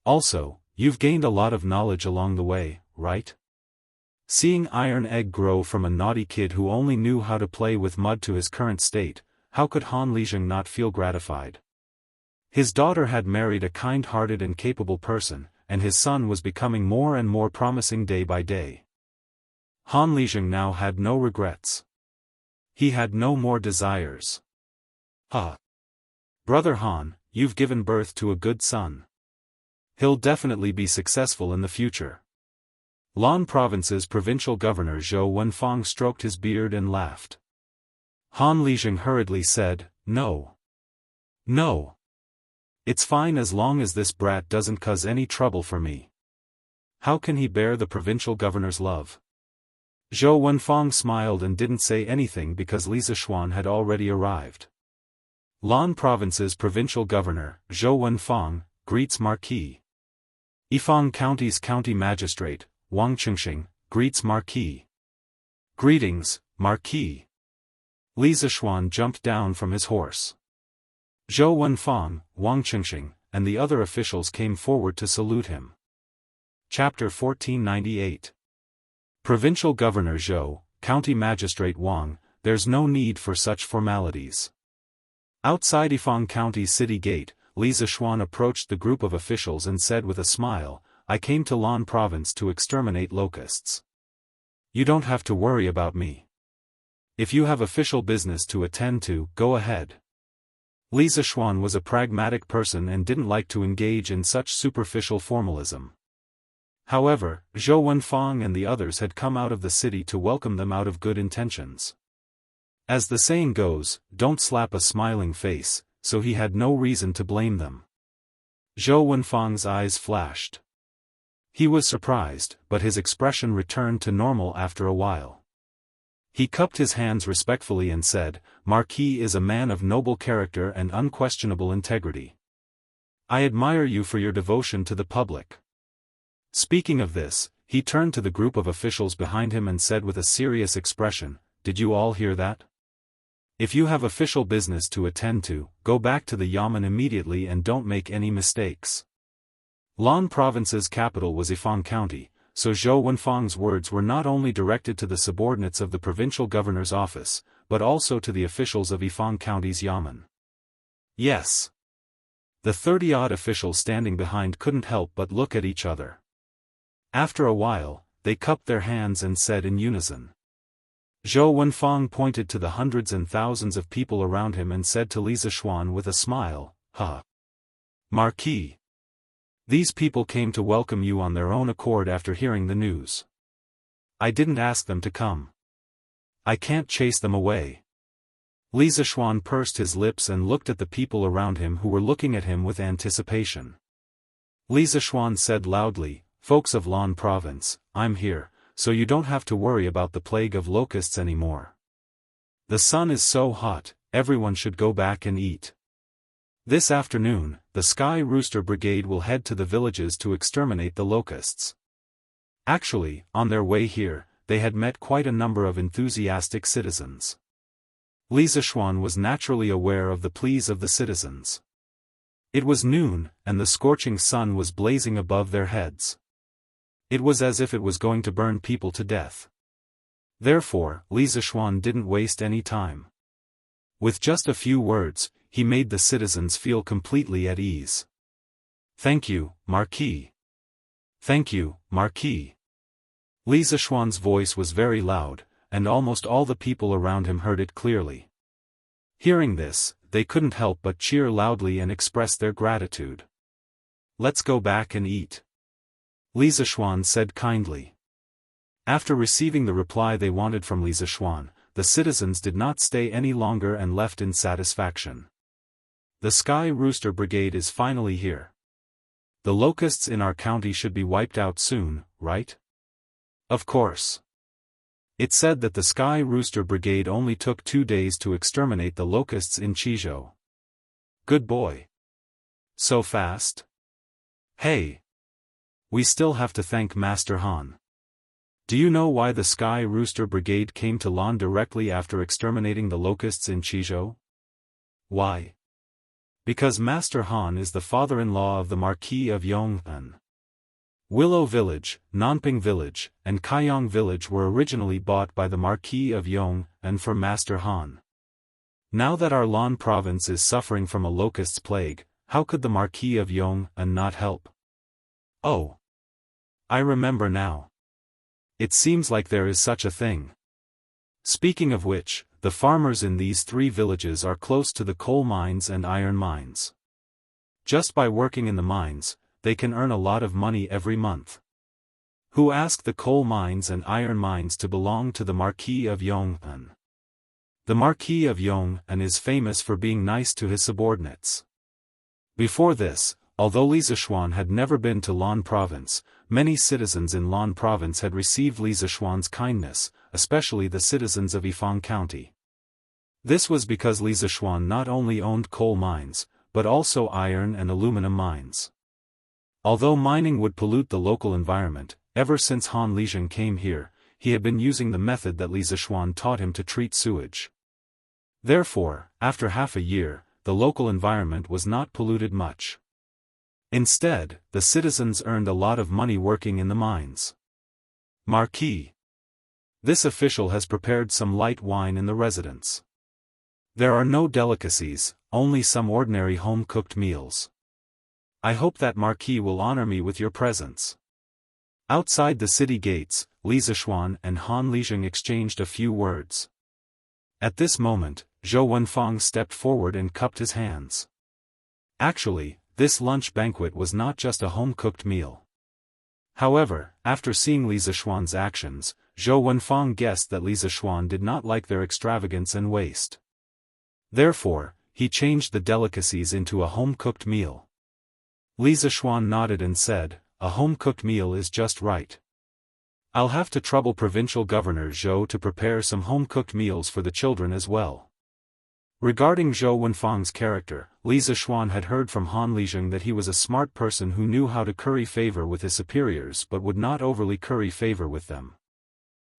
Also, you've gained a lot of knowledge along the way, right?" Seeing Iron Egg grow from a naughty kid who only knew how to play with mud to his current state, how could Han Lizheng not feel gratified? His daughter had married a kind-hearted and capable person, and his son was becoming more and more promising day by day. Han Lizheng now had no regrets. He had no more desires. Brother Han, you've given birth to a good son. He'll definitely be successful in the future. Lan Province's provincial governor Zhou Wenfang stroked his beard and laughed. Han Lizheng hurriedly said, "No. No. It's fine as long as this brat doesn't cause any trouble for me." How can he bear the provincial governor's love? Zhou Wenfang smiled and didn't say anything because Li Zishuan had already arrived. Lan Province's provincial governor, Zhou Wenfang, greets Marquis. Yifang County's county magistrate, Wang Qingxing, greets Marquis. Greetings, Marquis. Li Zishuan jumped down from his horse. Zhou Wenfang, Wang Qingxing, and the other officials came forward to salute him. Chapter 1498. Provincial Governor Zhou, County Magistrate Wang, there's no need for such formalities. Outside Yifang County City Gate, Li Zishuan approached the group of officials and said with a smile, "I came to Lan Province to exterminate locusts. You don't have to worry about me. If you have official business to attend to, go ahead." Li Zishuan was a pragmatic person and didn't like to engage in such superficial formalism. However, Zhou Wenfang and the others had come out of the city to welcome them out of good intentions. As the saying goes, don't slap a smiling face, so he had no reason to blame them. Zhou Wenfang's eyes flashed. He was surprised, but his expression returned to normal after a while. He cupped his hands respectfully and said, "Marquis is a man of noble character and unquestionable integrity. I admire you for your devotion to the public." Speaking of this, he turned to the group of officials behind him and said with a serious expression, "Did you all hear that? If you have official business to attend to, go back to the Yamen immediately and don't make any mistakes." Lan Province's capital was Yifang County, so Zhou Wenfang's words were not only directed to the subordinates of the provincial governor's office, but also to the officials of Yifang County's Yamen. Yes. The 30-odd officials standing behind couldn't help but look at each other. After a while, they cupped their hands and said in unison. Zhou Wenfang pointed to the hundreds and thousands of people around him and said to Li Zishuan with a smile, Marquis. These people came to welcome you on their own accord after hearing the news. I didn't ask them to come. I can't chase them away." Li Zishuan pursed his lips and looked at the people around him who were looking at him with anticipation. Li Zishuan said loudly, "Folks of Lan Province, I'm here, so you don't have to worry about the plague of locusts anymore. The sun is so hot, everyone should go back and eat. This afternoon, the Sky Rooster Brigade will head to the villages to exterminate the locusts." Actually, on their way here, they had met quite a number of enthusiastic citizens. Li Zishuan was naturally aware of the pleas of the citizens. It was noon, and the scorching sun was blazing above their heads. It was as if it was going to burn people to death. Therefore, Li Zishuan didn't waste any time. With just a few words, he made the citizens feel completely at ease. "Thank you, Marquis. Thank you, Marquis." Li Zishuan's voice was very loud, and almost all the people around him heard it clearly. Hearing this, they couldn't help but cheer loudly and express their gratitude. "Let's go back and eat," Li Zishuan said kindly. After receiving the reply they wanted from Li Zishuan, the citizens did not stay any longer and left in satisfaction. The Sky Rooster Brigade is finally here. The locusts in our county should be wiped out soon, right? Of course. It said that the Sky Rooster Brigade only took 2 days to exterminate the locusts in Qizhou. Good boy. So fast? Hey. We still have to thank Master Han. Do you know why the Sky Rooster Brigade came to Lan directly after exterminating the locusts in Qizhou? Why? Because Master Han is the father-in-law of the Marquis of Yong'an. Willow Village, Nanping Village, and Kaiyang Village were originally bought by the Marquis of Yong'an for Master Han. Now that our Lan province is suffering from a locust's plague, how could the Marquis of Yong not help? Oh, I remember now. It seems like there is such a thing. Speaking of which, the farmers in these 3 villages are close to the coal mines and iron mines. Just by working in the mines, they can earn a lot of money every month. Who asked the coal mines and iron mines to belong to the Marquis of Yong'an? The Marquis of Yong'an is famous for being nice to his subordinates. Before this, although Li Zishuan had never been to Lan Province, many citizens in Lan Province had received Li Zishuan's kindness, especially the citizens of Yifang County. This was because Li Zishuan not only owned coal mines, but also iron and aluminum mines. Although mining would pollute the local environment, ever since Han Lizheng came here, he had been using the method that Li Zishuan taught him to treat sewage. Therefore, after half a year, the local environment was not polluted much. Instead, the citizens earned a lot of money working in the mines. Marquis. This official has prepared some light wine in the residence. There are no delicacies, only some ordinary home-cooked meals. I hope that Marquis will honor me with your presence. Outside the city gates, Li Zishuan and Han Lizheng exchanged a few words. At this moment, Zhou Wenfang stepped forward and cupped his hands. Actually, this lunch banquet was not just a home-cooked meal. However, after seeing Li Zishuan's actions, Zhou Wenfang guessed that Li Zishuan did not like their extravagance and waste. Therefore, he changed the delicacies into a home-cooked meal. Li Zishuan nodded and said, "A home-cooked meal is just right. I'll have to trouble Provincial Governor Zhou to prepare some home-cooked meals for the children as well." Regarding Zhou Wenfang's character, Li Zishuan had heard from Han Lizheng that he was a smart person who knew how to curry favor with his superiors but would not overly curry favor with them.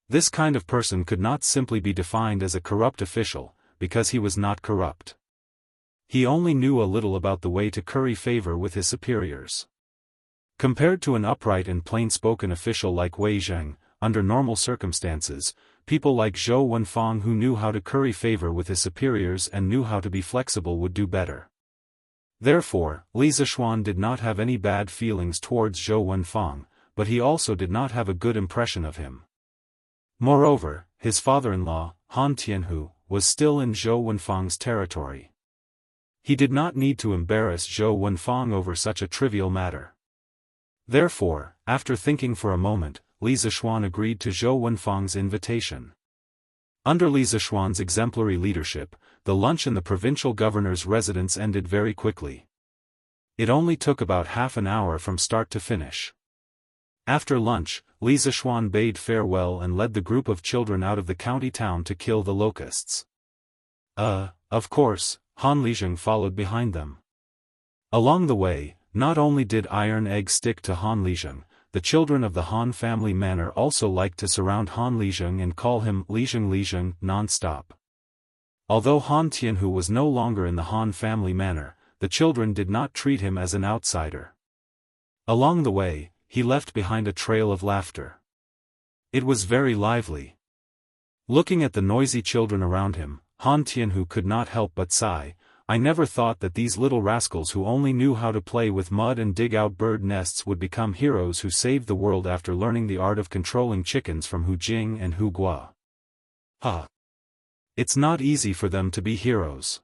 This kind of person could not simply be defined as a corrupt official, because he was not corrupt. He only knew a little about the way to curry favor with his superiors. Compared to an upright and plain-spoken official like Wei Zheng, under normal circumstances, people like Zhou Wenfang who knew how to curry favor with his superiors and knew how to be flexible would do better. Therefore, Li Zishuan did not have any bad feelings towards Zhou Wenfang, but he also did not have a good impression of him. Moreover, his father-in-law, Han Tianhu, was still in Zhou Wenfang's territory. He did not need to embarrass Zhou Wenfang over such a trivial matter. Therefore, after thinking for a moment, Li Zishuan agreed to Zhou Wenfang's invitation. Under Li Zishuan's exemplary leadership, the lunch in the provincial governor's residence ended very quickly. It only took about half an hour from start to finish. After lunch, Li Zishuan bade farewell and led the group of children out of the county town to kill the locusts. Of course, Han Lizheng followed behind them. Along the way, not only did Iron Egg stick to Han Lizheng, the children of the Han family manor also liked to surround Han Lizheng and call him Lizheng non-stop. Although Han Tianhu was no longer in the Han family manor, the children did not treat him as an outsider. Along the way, he left behind a trail of laughter. It was very lively. Looking at the noisy children around him, Han Tianhu could not help but sigh. "I never thought that these little rascals who only knew how to play with mud and dig out bird nests would become heroes who saved the world after learning the art of controlling chickens from Hu Jing and Hu Gua. It's not easy for them to be heroes."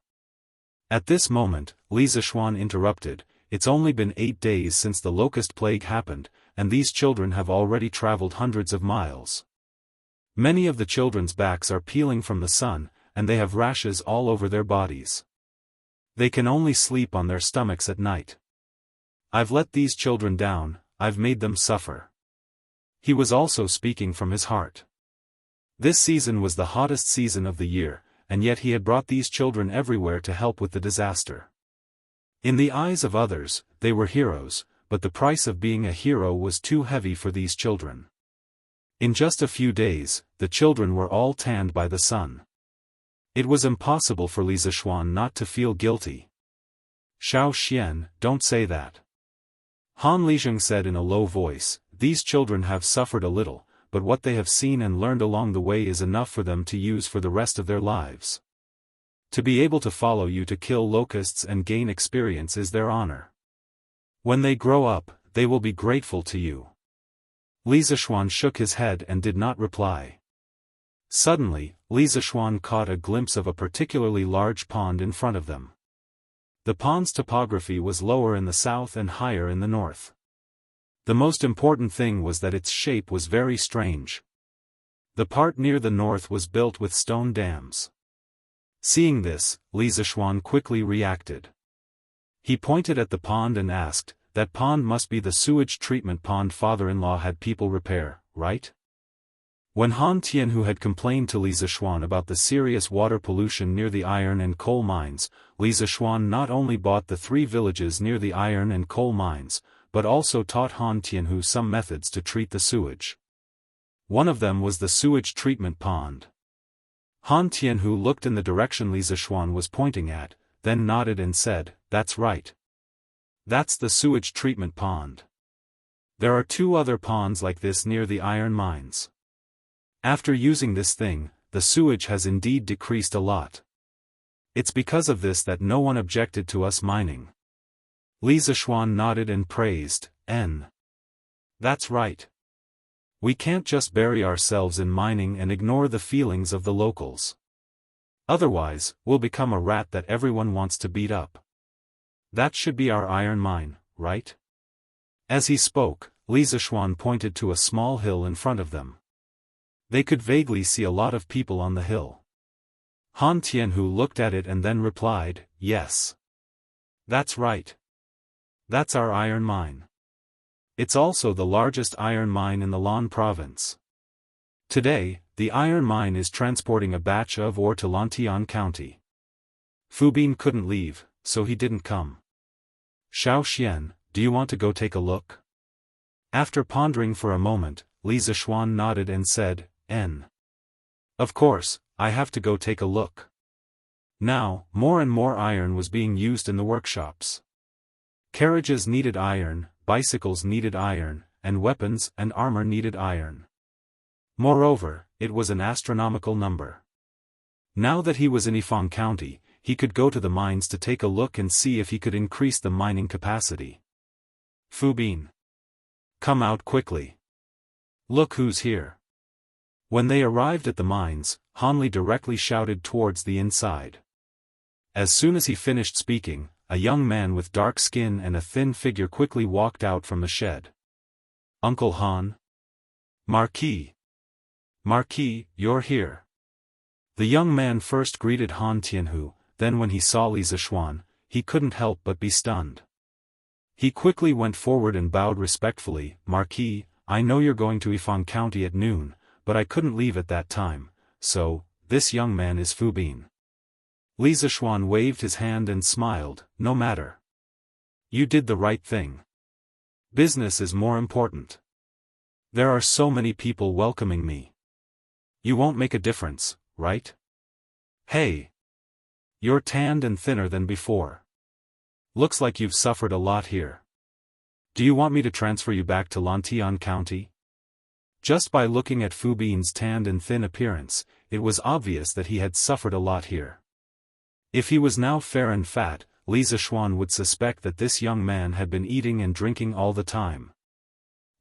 At this moment, Li Zishuan interrupted, "It's only been 8 days since the locust plague happened, and these children have already traveled hundreds of miles. Many of the children's backs are peeling from the sun, and they have rashes all over their bodies. They can only sleep on their stomachs at night. I've let these children down, I've made them suffer." He was also speaking from his heart. This season was the hottest season of the year, and yet he had brought these children everywhere to help with the disaster. In the eyes of others, they were heroes, but the price of being a hero was too heavy for these children. In just a few days, the children were all tanned by the sun. It was impossible for Li Zishuan not to feel guilty. "Xiao Xian, don't say that." Han Lizheng said in a low voice, "These children have suffered a little, but what they have seen and learned along the way is enough for them to use for the rest of their lives. To be able to follow you to kill locusts and gain experience is their honor. When they grow up, they will be grateful to you. Li Zishuan shook his head and did not reply. Suddenly, Li Zishuan caught a glimpse of a particularly large pond in front of them. The pond's topography was lower in the south and higher in the north. The most important thing was that its shape was very strange. The part near the north was built with stone dams. Seeing this, Li Zishuan quickly reacted. He pointed at the pond and asked, "That pond must be the sewage treatment pond father-in-law had people repair, right?" When Han Tianhu had complained to Li Zishuan about the serious water pollution near the iron and coal mines, Li Zishuan not only bought the 3 villages near the iron and coal mines, but also taught Han Tianhu some methods to treat the sewage. One of them was the sewage treatment pond. Han Tianhu looked in the direction Li Zishuan was pointing at, then nodded and said, "That's right. That's the sewage treatment pond. There are 2 other ponds like this near the iron mines. After using this thing, the sewage has indeed decreased a lot. It's because of this that no one objected to us mining." Li Zishuan nodded and praised, "That's right. We can't just bury ourselves in mining and ignore the feelings of the locals. Otherwise, we'll become a rat that everyone wants to beat up. That should be our iron mine, right?" As he spoke, Li Zishuan pointed to a small hill in front of them. They could vaguely see a lot of people on the hill. Han Tianhu looked at it and then replied, "Yes. That's right. That's our iron mine. It's also the largest iron mine in the Lan province. Today, the iron mine is transporting a batch of ore to Lantian County. Fubin couldn't leave, so he didn't come. Xiao Xian, do you want to go take a look?" After pondering for a moment, Li Zishuan nodded and said, Of course, I have to go take a look." Now, more and more iron was being used in the workshops. Carriages needed iron, bicycles needed iron, and weapons and armor needed iron. Moreover, it was an astronomical number. Now that he was in Yifang County, he could go to the mines to take a look and see if he could increase the mining capacity. "Fubin, come out quickly. Look who's here." When they arrived at the mines, Hanli directly shouted towards the inside. As soon as he finished speaking, a young man with dark skin and a thin figure quickly walked out from the shed. "Uncle Han? Marquis. Marquis, you're here." The young man first greeted Han Tianhu, then when he saw Li Zishuan, he couldn't help but be stunned. He quickly went forward and bowed respectfully, "Marquis, I know you're going to Yifang County at noon, but I couldn't leave at that time, so, this young man is Fubin." Li Zishuan waved his hand and smiled, "No matter. You did the right thing. Business is more important. There are so many people welcoming me. You won't make a difference, right? Hey! You're tanned and thinner than before. Looks like you've suffered a lot here. Do you want me to transfer you back to Lantian County?" Just by looking at Fubin's tanned and thin appearance, it was obvious that he had suffered a lot here. If he was now fair and fat, Li Zishuan would suspect that this young man had been eating and drinking all the time.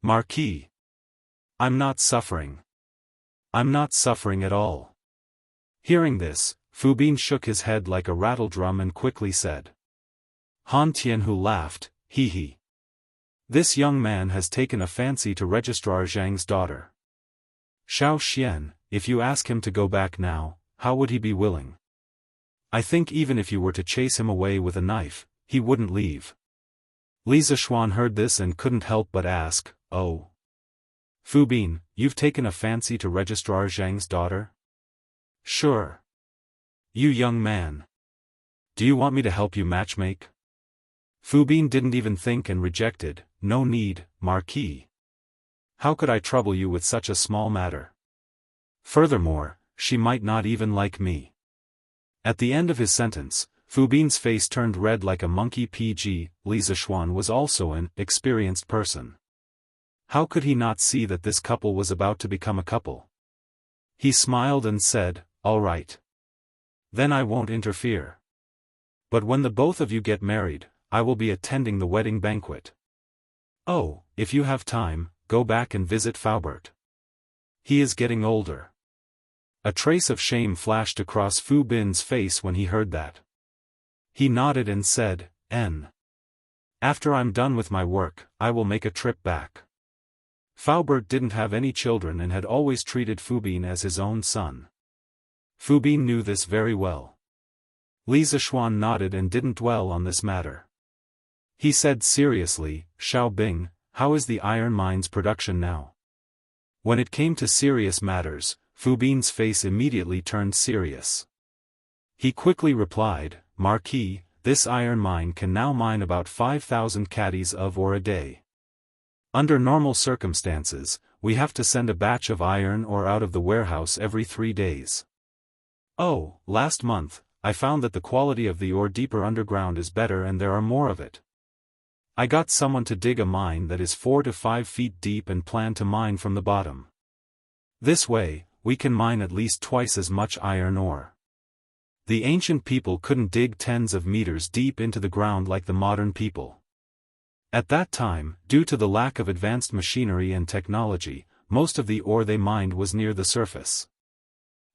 "Marquis. I'm not suffering. I'm not suffering at all." Hearing this, Fubin shook his head like a rattle drum and quickly said. Han Tianhu laughed, "Hee hee. This young man has taken a fancy to Registrar Zhang's daughter. Xiao Xian, if you ask him to go back now, how would he be willing? I think even if you were to chase him away with a knife, he wouldn't leave." Li Zishuan heard this and couldn't help but ask, "Oh. Fubin, you've taken a fancy to Registrar Zhang's daughter?" "Sure. You young man. Do you want me to help you matchmake?" Fubin didn't even think and rejected, "No need, Marquis. How could I trouble you with such a small matter? Furthermore, she might not even like me." At the end of his sentence, Fubin's face turned red like a monkey pg. Li Zishuan was also an experienced person. How could he not see that this couple was about to become a couple? He smiled and said, "All right. Then I won't interfere. But when the both of you get married, I will be attending the wedding banquet. Oh, if you have time, go back and visit Faubert. He is getting older. A trace of shame flashed across Fu Bin's face when he heard that. He nodded and said, After I'm done with my work, I will make a trip back. Faubert didn't have any children and had always treated Fu Bin as his own son. Fu Bin knew this very well. Li Zishuan nodded and didn't dwell on this matter. He said seriously, Xiao Bing, how is the iron mine's production now? When it came to serious matters, Fu Bin's face immediately turned serious. He quickly replied, Marquis, this iron mine can now mine about 5,000 caddies of ore a day. Under normal circumstances, we have to send a batch of iron ore out of the warehouse every 3 days. Oh, last month, I found that the quality of the ore deeper underground is better and there are more of it. I got someone to dig a mine that is 4 to 5 feet deep and plan to mine from the bottom. This way, we can mine at least twice as much iron ore. The ancient people couldn't dig tens of meters deep into the ground like the modern people. At that time, due to the lack of advanced machinery and technology, most of the ore they mined was near the surface.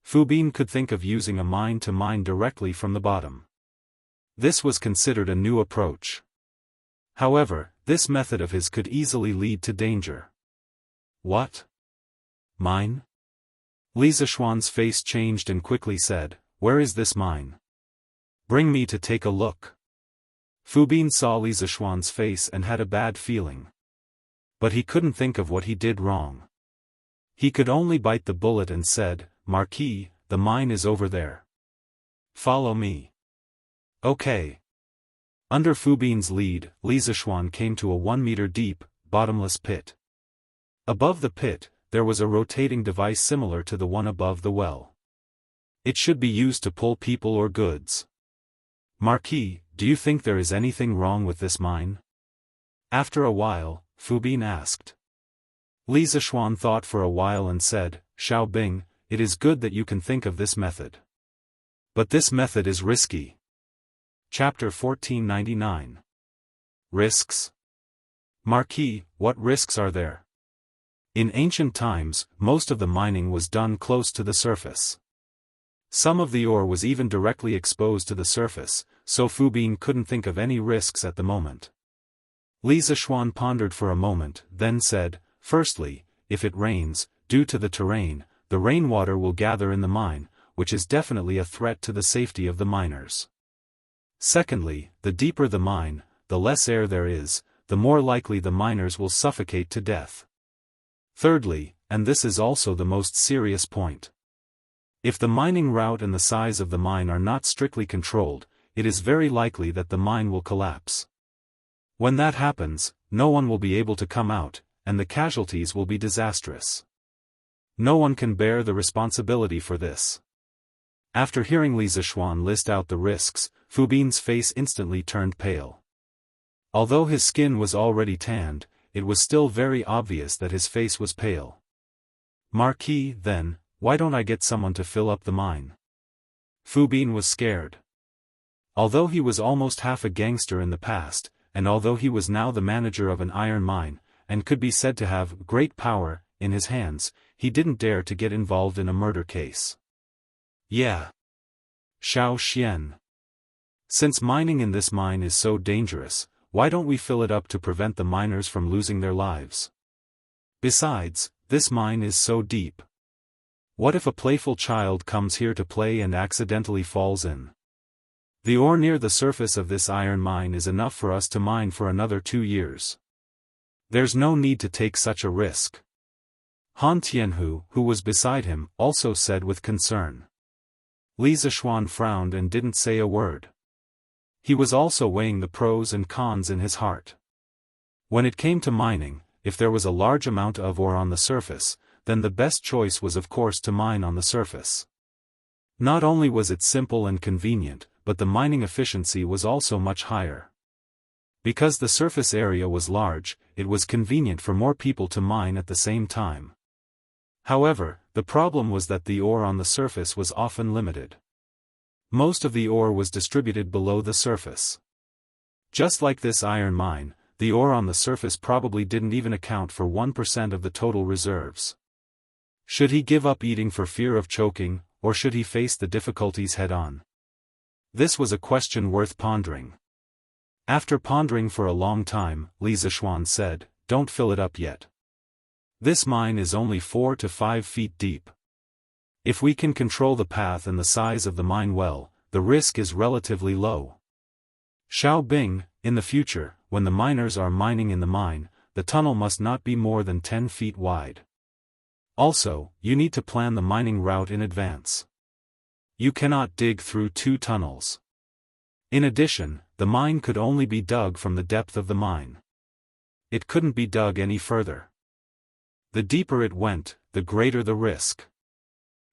Fu Bin could think of using a mine to mine directly from the bottom. This was considered a new approach. However, this method of his could easily lead to danger. What? Mine? Li Zishuan's face changed and quickly said, Where is this mine? Bring me to take a look. Fu Bin saw Li Zishuan's face and had a bad feeling. But he couldn't think of what he did wrong. He could only bite the bullet and said, Marquis, the mine is over there. Follow me. Okay. Under Fu Bin's lead, Li Zishuan came to a 1 meter deep, bottomless pit. Above the pit, there was a rotating device similar to the one above the well. It should be used to pull people or goods. Marquis, do you think there is anything wrong with this mine? After a while, Fu Bin asked. Li Zishuan thought for a while and said, Xiao Bing, it is good that you can think of this method. But this method is risky. Chapter 1499. Risks? Marquis, what risks are there? In ancient times, most of the mining was done close to the surface. Some of the ore was even directly exposed to the surface, so Fu Bin couldn't think of any risks at the moment. Li Zishuan pondered for a moment, then said, Firstly, if it rains, due to the terrain, the rainwater will gather in the mine, which is definitely a threat to the safety of the miners. Secondly, the deeper the mine, the less air there is, the more likely the miners will suffocate to death. Thirdly, and this is also the most serious point. If the mining route and the size of the mine are not strictly controlled, it is very likely that the mine will collapse. When that happens, no one will be able to come out, and the casualties will be disastrous. No one can bear the responsibility for this. After hearing Li Zishuan list out the risks, Fu Bin's face instantly turned pale. Although his skin was already tanned, it was still very obvious that his face was pale. Marquis, then, why don't I get someone to fill up the mine? Fu Bin was scared. Although he was almost half a gangster in the past, and although he was now the manager of an iron mine, and could be said to have great power in his hands, he didn't dare to get involved in a murder case. Yeah. Xiao Xian. Since mining in this mine is so dangerous, why don't we fill it up to prevent the miners from losing their lives? Besides, this mine is so deep. What if a playful child comes here to play and accidentally falls in? The ore near the surface of this iron mine is enough for us to mine for another 2 years. There's no need to take such a risk. Han Tianhu, who was beside him, also said with concern. Li Zishuan frowned and didn't say a word. He was also weighing the pros and cons in his heart. When it came to mining, if there was a large amount of ore on the surface, then the best choice was of course to mine on the surface. Not only was it simple and convenient, but the mining efficiency was also much higher. Because the surface area was large, it was convenient for more people to mine at the same time. However, the problem was that the ore on the surface was often limited. Most of the ore was distributed below the surface. Just like this iron mine, the ore on the surface probably didn't even account for 1% of the total reserves. Should he give up eating for fear of choking, or should he face the difficulties head-on? This was a question worth pondering. After pondering for a long time, Li Zishuan said, "Don't fill it up yet. This mine is only 4 to 5 feet deep. If we can control the path and the size of the mine well, the risk is relatively low. Xiao Bing, in the future, when the miners are mining in the mine, the tunnel must not be more than 10 feet wide. Also, you need to plan the mining route in advance. You cannot dig through 2 tunnels. In addition, the mine could only be dug from the depth of the mine. It couldn't be dug any further. The deeper it went, the greater the risk.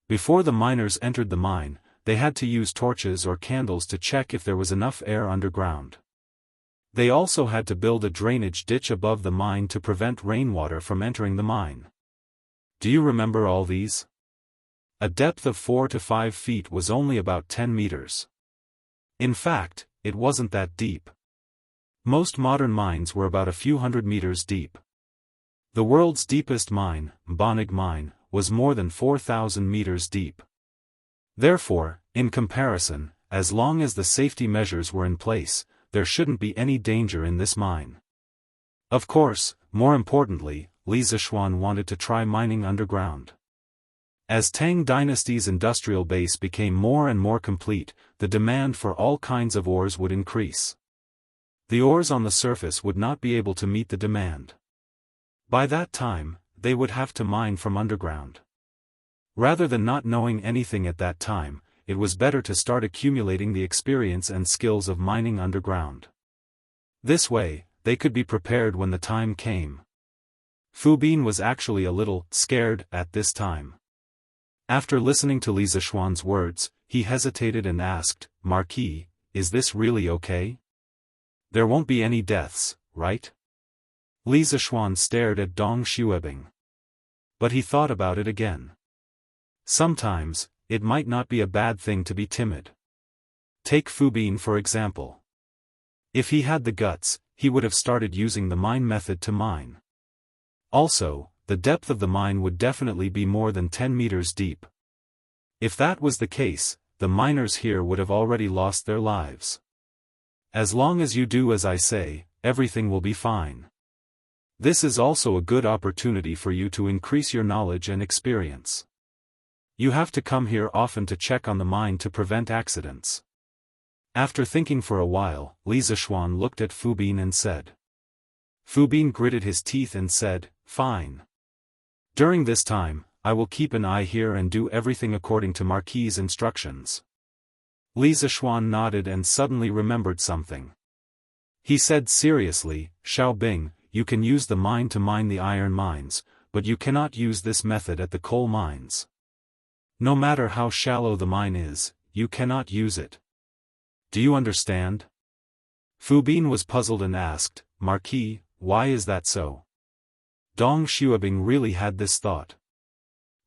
Before the miners entered the mine, they had to use torches or candles to check if there was enough air underground. They also had to build a drainage ditch above the mine to prevent rainwater from entering the mine. Do you remember all these? A depth of 4 to 5 feet was only about 10 meters. In fact, it wasn't that deep. Most modern mines were about a few hundred meters deep. The world's deepest mine, Mbanig Mine, was more than 4,000 meters deep. Therefore, in comparison, as long as the safety measures were in place, there shouldn't be any danger in this mine. Of course, more importantly, Li Zishuan wanted to try mining underground. As Tang Dynasty's industrial base became more and more complete, the demand for all kinds of ores would increase. The ores on the surface would not be able to meet the demand. By that time, they would have to mine from underground. Rather than not knowing anything at that time, it was better to start accumulating the experience and skills of mining underground. This way, they could be prepared when the time came. Fu Bin was actually a little scared at this time. After listening to Li Zishuan's words, he hesitated and asked, "Marquis, is this really okay? There won't be any deaths, right?" Li Zishuan stared at Dong Xuebing. But he thought about it again. Sometimes, it might not be a bad thing to be timid. Take Fu Bin for example. If he had the guts, he would have started using the mine method to mine. Also, the depth of the mine would definitely be more than 10 meters deep. If that was the case, the miners here would have already lost their lives. As long as you do as I say, everything will be fine. This is also a good opportunity for you to increase your knowledge and experience. You have to come here often to check on the mine to prevent accidents. After thinking for a while, Li Zishuan looked at Fu Bin and said. Fu Bin gritted his teeth and said, "Fine. During this time, I will keep an eye here and do everything according to Marquis's instructions." Li Zishuan nodded and suddenly remembered something. He said seriously, "Xiao Bing, you can use the mine to mine the iron mines, but you cannot use this method at the coal mines. No matter how shallow the mine is, you cannot use it. Do you understand?" Fu Bin was puzzled and asked, "Marquis, why is that so?" Dong Xuebing really had this thought.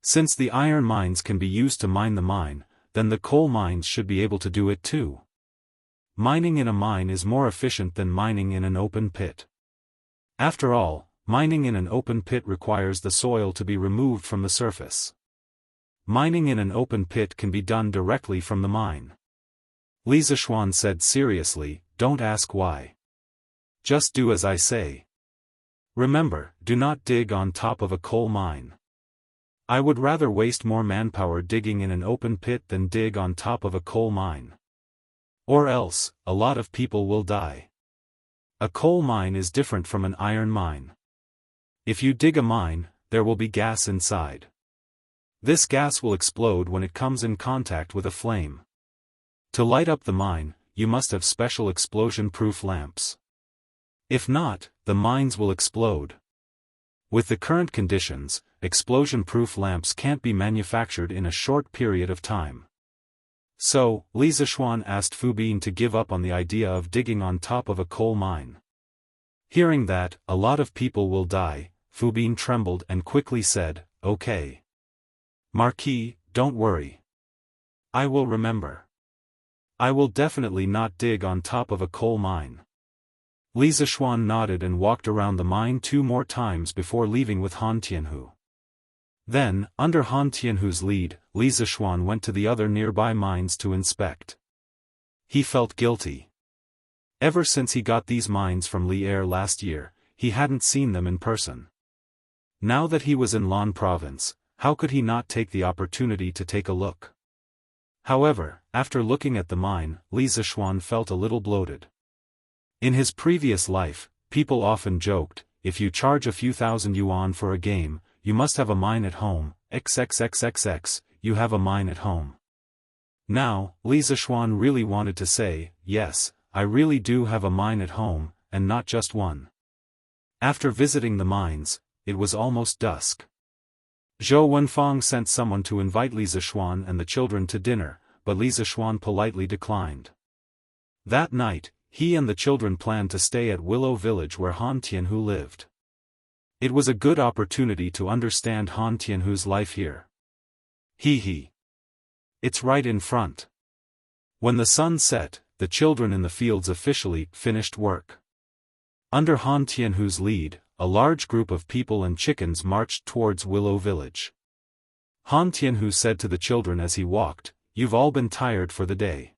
Since the iron mines can be used to mine the mine, then the coal mines should be able to do it too. Mining in a mine is more efficient than mining in an open pit. After all, mining in an open pit requires the soil to be removed from the surface. Mining in an open pit can be done directly from the mine. Li Zishuan said seriously, "Don't ask why. Just do as I say. Remember, do not dig on top of a coal mine. I would rather waste more manpower digging in an open pit than dig on top of a coal mine. Or else, a lot of people will die. A coal mine is different from an iron mine. If you dig a mine, there will be gas inside. This gas will explode when it comes in contact with a flame. To light up the mine, you must have special explosion-proof lamps. If not, the mines will explode. With the current conditions, explosion-proof lamps can't be manufactured in a short period of time." So, Li Zishuan asked Fu Bin to give up on the idea of digging on top of a coal mine. Hearing that, a lot of people will die, Fu Bin trembled and quickly said, "Okay. Marquis, don't worry. I will remember." I will definitely not dig on top of a coal mine. Li Zishuan nodded and walked around the mine 2 more times before leaving with Han Tianhu. Then, under Han Tianhu's lead, Li Zishuan went to the other nearby mines to inspect. He felt guilty. Ever since he got these mines from Li Er last year, he hadn't seen them in person. Now that he was in Lan province, how could he not take the opportunity to take a look? However, after looking at the mine, Li Zishuan felt a little bloated. In his previous life, people often joked, if you charge a few thousand yuan for a game, you must have a mine at home, xxxxx, you have a mine at home. Now, Li Zishuan really wanted to say, yes, I really do have a mine at home, and not just one. After visiting the mines, it was almost dusk. Zhou Wenfang sent someone to invite Li Zishuan and the children to dinner, but Li Zishuan politely declined. That night, he and the children planned to stay at Willow Village where Han Tianhu lived. It was a good opportunity to understand Han Tianhu's life here. Hee. It's right in front. When the sun set, the children in the fields officially finished work. Under Han Tianhu's lead, a large group of people and chickens marched towards Willow Village. Han Tianhu said to the children as he walked, "You've all been tired for the day.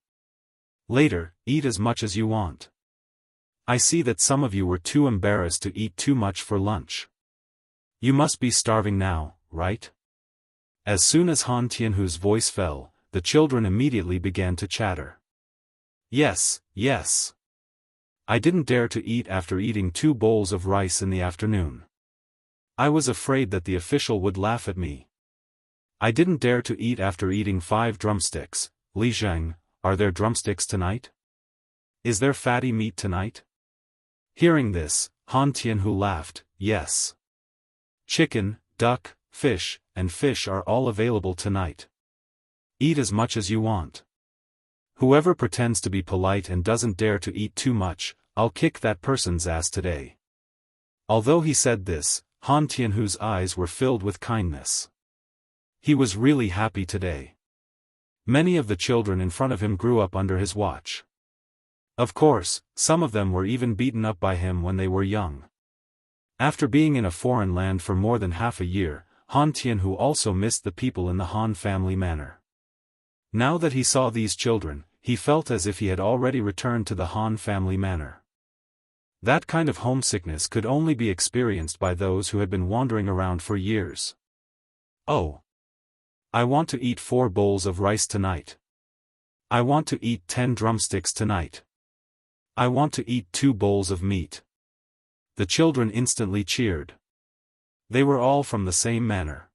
Later, eat as much as you want. I see that some of you were too embarrassed to eat too much for lunch. You must be starving now, right?" As soon as Han Tianhu's voice fell, the children immediately began to chatter. Yes. I didn't dare to eat after eating 2 bowls of rice in the afternoon. I was afraid that the official would laugh at me. I didn't dare to eat after eating 5 drumsticks. Li Zheng, are there drumsticks tonight? Is there fatty meat tonight? Hearing this, Han Tianhu laughed, yes. Chicken, duck, fish, and fish are all available tonight. Eat as much as you want. Whoever pretends to be polite and doesn't dare to eat too much, I'll kick that person's ass today. Although he said this, Han Tianhu's eyes were filled with kindness. He was really happy today. Many of the children in front of him grew up under his watch. Of course, some of them were even beaten up by him when they were young. After being in a foreign land for more than half a year, Han Tianhu also missed the people in the Han family manor. Now that he saw these children, he felt as if he had already returned to the Han family manor. That kind of homesickness could only be experienced by those who had been wandering around for years. Oh! I want to eat 4 bowls of rice tonight. I want to eat 10 drumsticks tonight. I want to eat 2 bowls of meat. The children instantly cheered. They were all from the same manor.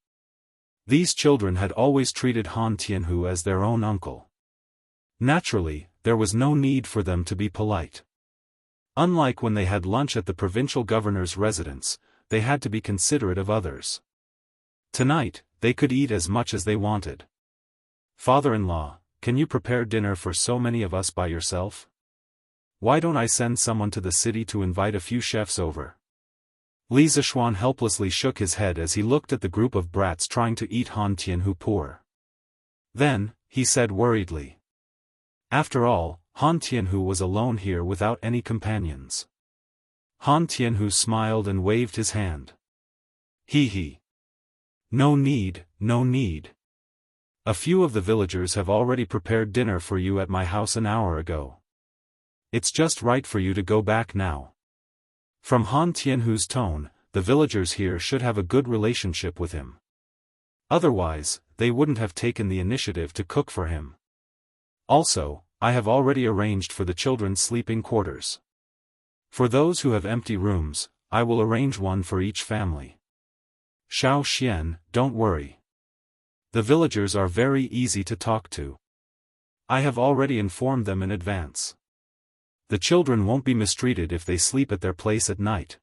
These children had always treated Han Tianhu as their own uncle. Naturally, there was no need for them to be polite. Unlike when they had lunch at the provincial governor's residence, they had to be considerate of others. Tonight, they could eat as much as they wanted. Father-in-law, can you prepare dinner for so many of us by yourself? Why don't I send someone to the city to invite a few chefs over? Li Zishuan helplessly shook his head as he looked at the group of brats trying to eat Han Tianhu poor. Then, he said worriedly. After all, Han Tianhu was alone here without any companions. Han Tianhu smiled and waved his hand. Hee. No need. A few of the villagers have already prepared dinner for you at my house an hour ago. It's just right for you to go back now. From Han Tianhu's tone, the villagers here should have a good relationship with him. Otherwise, they wouldn't have taken the initiative to cook for him. Also, I have already arranged for the children's sleeping quarters. For those who have empty rooms, I will arrange one for each family. Xiao Xian, don't worry. The villagers are very easy to talk to. I have already informed them in advance. The children won't be mistreated if they sleep at their place at night.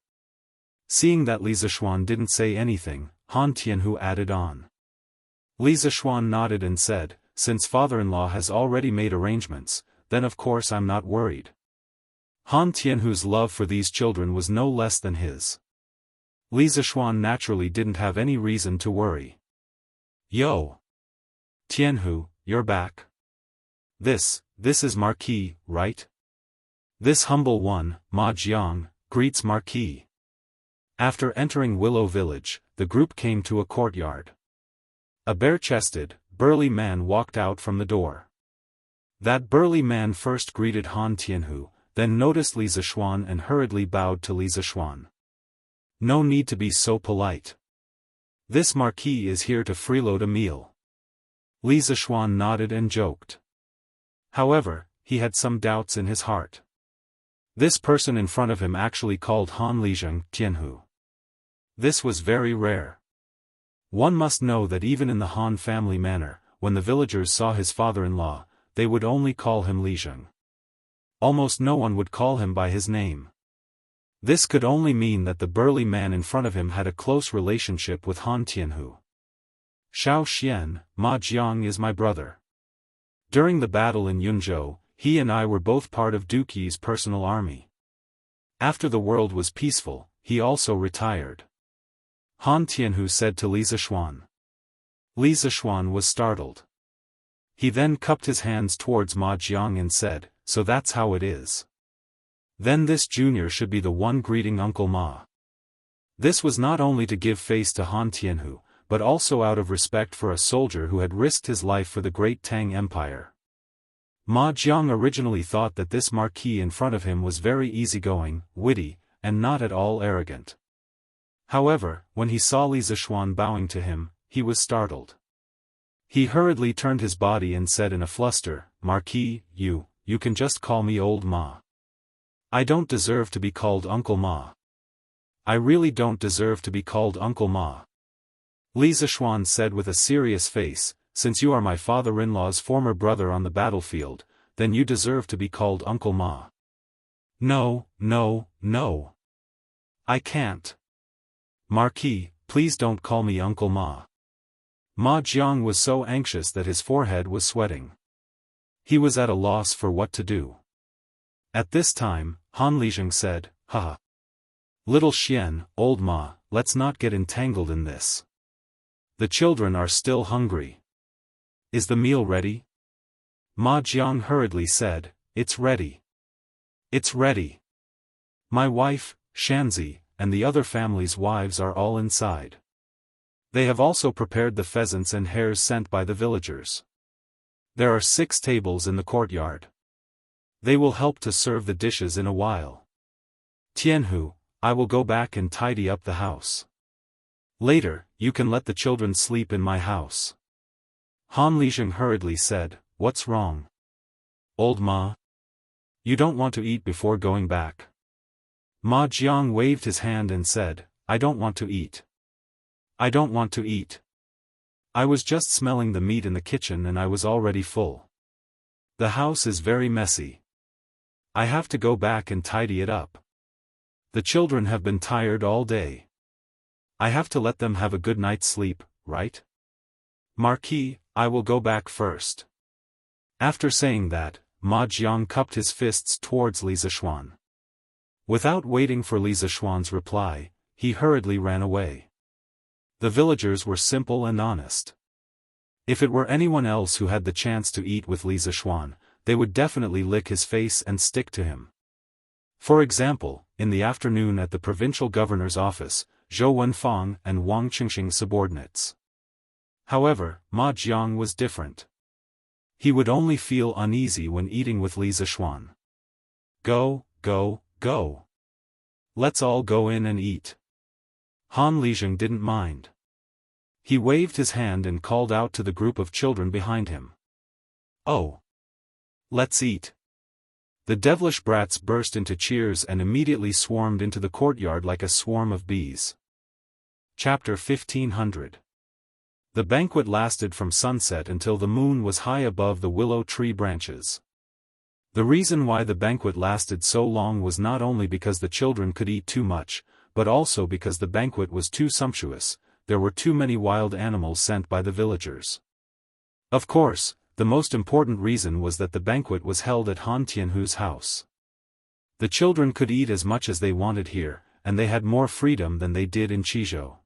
Seeing that Li Zishuan didn't say anything, Han Tianhu added on. Li Zishuan nodded and said, since father-in-law has already made arrangements, then of course I'm not worried. Han Tianhu's love for these children was no less than his. Li Zishuan naturally didn't have any reason to worry. Yo! Tianhu, you're back. This is Marquis, right? This humble one, Ma Jiang, greets Marquis. After entering Willow Village, the group came to a courtyard. A bare-chested, burly man walked out from the door. That burly man first greeted Han Tianhu, then noticed Li Zishuan and hurriedly bowed to Li Zishuan. No need to be so polite. This Marquis is here to freeload a meal. Li Zishuan nodded and joked. However, he had some doubts in his heart. This person in front of him actually called Han Lijing Tianhu. This was very rare. One must know that even in the Han family manor, when the villagers saw his father-in-law, they would only call him Lijing. Almost no one would call him by his name. This could only mean that the burly man in front of him had a close relationship with Han Tianhu. Xiao Xian, Ma Jiang is my brother. During the battle in Yunzhou, he and I were both part of Duke Yi's personal army. After the world was peaceful, he also retired. Han Tianhu said to Li Zishuan. Li Zishuan was startled. He then cupped his hands towards Ma Jiang and said, "So that's how it is. Then this junior should be the one greeting Uncle Ma." This was not only to give face to Han Tianhu, but also out of respect for a soldier who had risked his life for the great Tang Empire. Ma Jiang originally thought that this marquis in front of him was very easygoing, witty, and not at all arrogant. However, when he saw Li Zishuan bowing to him, he was startled. He hurriedly turned his body and said in a fluster, "Marquis, you can just call me Old Ma. I don't deserve to be called Uncle Ma. I really don't deserve to be called Uncle Ma." Li Zishuan said with a serious face, "Since you are my father-in-law's former brother on the battlefield, then you deserve to be called Uncle Ma." No. I can't. Marquis, please don't call me Uncle Ma." Ma Jiang was so anxious that his forehead was sweating. He was at a loss for what to do. At this time, Han Lijing said, "Haha. Little Xian, Old Ma, let's not get entangled in this. The children are still hungry. Is the meal ready?" Ma Jiang hurriedly said, "It's ready. It's ready. My wife, Xianxia, and the other family's wives are all inside. They have also prepared the pheasants and hares sent by the villagers. There are 6 tables in the courtyard. They will help to serve the dishes in a while. Tianhu, I will go back and tidy up the house. Later, you can let the children sleep in my house." Han Lijing hurriedly said, "What's wrong? Old Ma? You don't want to eat before going back?" Ma Jiang waved his hand and said, "I don't want to eat. I don't want to eat. I was just smelling the meat in the kitchen and I was already full. The house is very messy. I have to go back and tidy it up. The children have been tired all day. I have to let them have a good night's sleep, right? Marquis, I will go back first." After saying that, Ma Jiang cupped his fists towards Li Zishuan. Without waiting for Li Zishuan's reply, he hurriedly ran away. The villagers were simple and honest. If it were anyone else who had the chance to eat with Li Zishuan, they would definitely lick his face and stick to him. For example, in the afternoon at the provincial governor's office, Zhou Wenfang and Wang Qingxing subordinates. However, Ma Jiang was different. He would only feel uneasy when eating with Li Zishuan. Go. Let's all go in and eat." Han Lijing didn't mind. He waved his hand and called out to the group of children behind him. "Oh! Let's eat." The devilish brats burst into cheers and immediately swarmed into the courtyard like a swarm of bees. Chapter 1500. The banquet lasted from sunset until the moon was high above the willow tree branches. The reason why the banquet lasted so long was not only because the children could eat too much, but also because the banquet was too sumptuous. There were too many wild animals sent by the villagers. Of course, the most important reason was that the banquet was held at Han Tianhu's house. The children could eat as much as they wanted here, and they had more freedom than they did in Qizhou.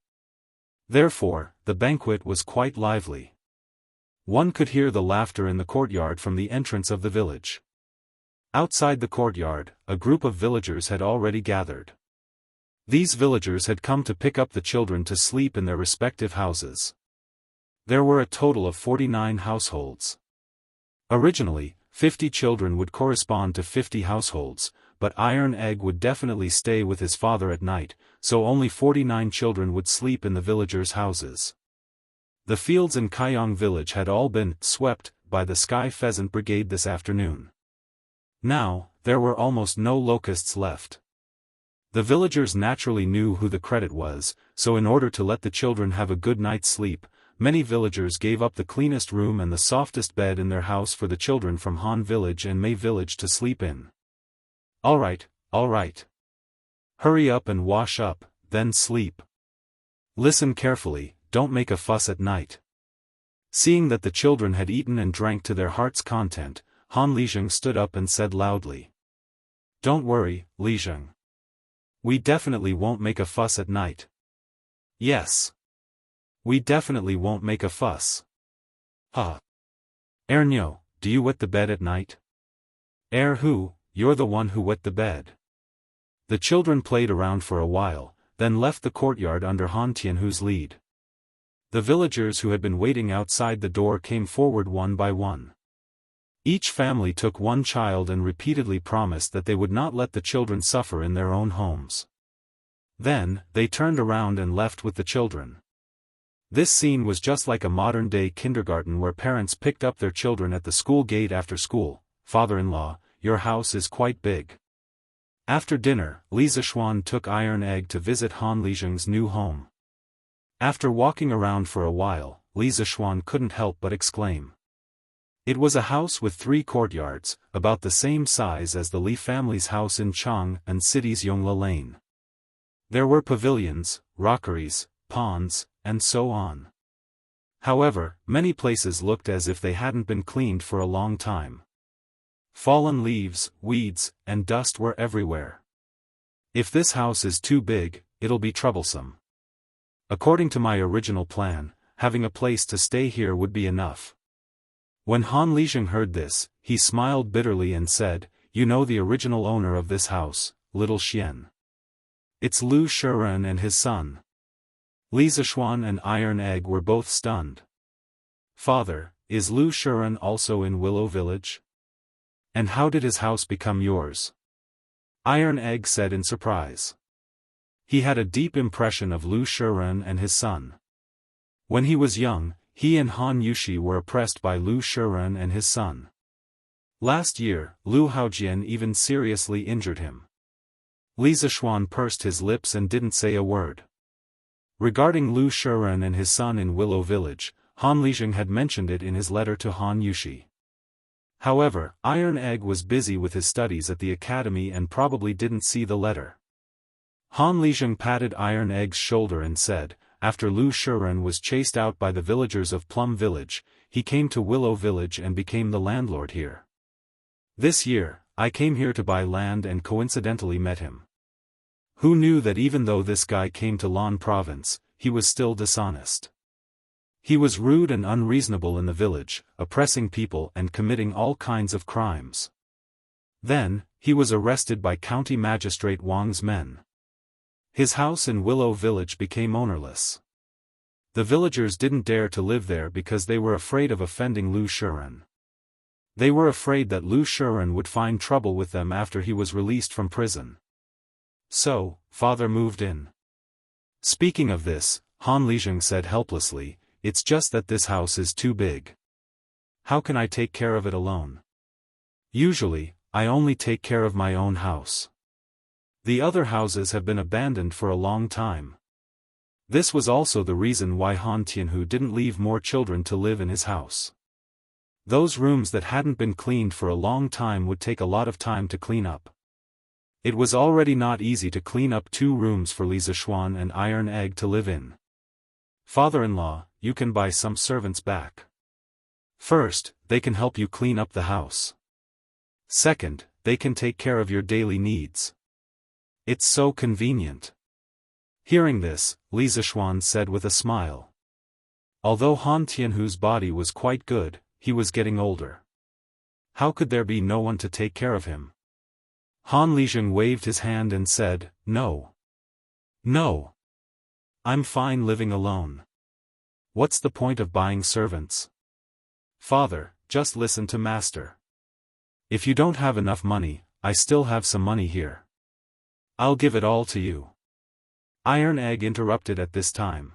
Therefore, the banquet was quite lively. One could hear the laughter in the courtyard from the entrance of the village. Outside the courtyard, a group of villagers had already gathered. These villagers had come to pick up the children to sleep in their respective houses. There were a total of 49 households. Originally, 50 children would correspond to 50 households, but Iron Egg would definitely stay with his father at night, so only 49 children would sleep in the villagers' houses. The fields in Kaiyang village had all been swept by the Sky Pheasant Brigade this afternoon. Now, there were almost no locusts left. The villagers naturally knew who the credit was, so in order to let the children have a good night's sleep, many villagers gave up the cleanest room and the softest bed in their house for the children from Han village and Mei village to sleep in. All right. Hurry up and wash up, then sleep. Listen carefully, don't make a fuss at night. Seeing that the children had eaten and drank to their heart's content, Han Lizheng stood up and said loudly. Don't worry, Lizheng. We definitely won't make a fuss at night. Yes. We definitely won't make a fuss. Ernyo, do you wet the bed at night? Who, you're the one who wet the bed. The children played around for a while, then left the courtyard under Han Tianhu's lead. The villagers who had been waiting outside the door came forward one by one. Each family took one child and repeatedly promised that they would not let the children suffer in their own homes. Then, they turned around and left with the children. This scene was just like a modern-day kindergarten where parents picked up their children at the school gate after school. Father-in-law, your house is quite big. After dinner, Li Zishuan took Iron Egg to visit Han Lizheng's new home. After walking around for a while, Li Zishuan couldn't help but exclaim. It was a house with 3 courtyards, about the same size as the Li family's house in Chang and City's Yongla Lane. There were pavilions, rockeries, ponds, and so on. However, many places looked as if they hadn't been cleaned for a long time. Fallen leaves, weeds, and dust were everywhere. If this house is too big, it'll be troublesome. According to my original plan, having a place to stay here would be enough. When Han Lizheng heard this, he smiled bitterly and said, you know the original owner of this house, Little Xian. It's Lu Shiren and his son. Li Zishuan and Iron Egg were both stunned. Father, is Lu Shiren also in Willow Village? And how did his house become yours? Iron Egg said in surprise. He had a deep impression of Lu Shiren and his son. When he was young, he and Han Yushi were oppressed by Lu Shiren and his son. Last year, Lu Haojian even seriously injured him. Li Zishuan pursed his lips and didn't say a word. Regarding Lu Shiren and his son in Willow Village, Han Lizheng had mentioned it in his letter to Han Yushi. However, Iron Egg was busy with his studies at the academy and probably didn't see the letter. Han Lizheng patted Iron Egg's shoulder and said, after Lu Shiren was chased out by the villagers of Plum Village, he came to Willow Village and became the landlord here. This year, I came here to buy land and coincidentally met him. Who knew that even though this guy came to Lan Province, he was still dishonest? He was rude and unreasonable in the village, oppressing people and committing all kinds of crimes. Then, he was arrested by County Magistrate Wang's men. His house in Willow Village became ownerless. The villagers didn't dare to live there because they were afraid of offending Lu Shiren. They were afraid that Lu Shiren would find trouble with them after he was released from prison. So, father moved in. Speaking of this, Han Lizheng said helplessly, it's just that this house is too big. How can I take care of it alone? Usually, I only take care of my own house. The other houses have been abandoned for a long time. This was also the reason why Han Tianhu didn't leave more children to live in his house. Those rooms that hadn't been cleaned for a long time would take a lot of time to clean up. It was already not easy to clean up 2 rooms for Li Zishuan and Iron Egg to live in. Father-in-law, you can buy some servants back. First, they can help you clean up the house. Second, they can take care of your daily needs. It's so convenient. Hearing this, Li Zishuan said with a smile. Although Han Tianhu's body was quite good, he was getting older. How could there be no one to take care of him? Han Lijing waved his hand and said, "No. No. I'm fine living alone. What's the point of buying servants? Father, just listen to master. If you don't have enough money, I still have some money here. I'll give it all to you." Iron Egg interrupted at this time.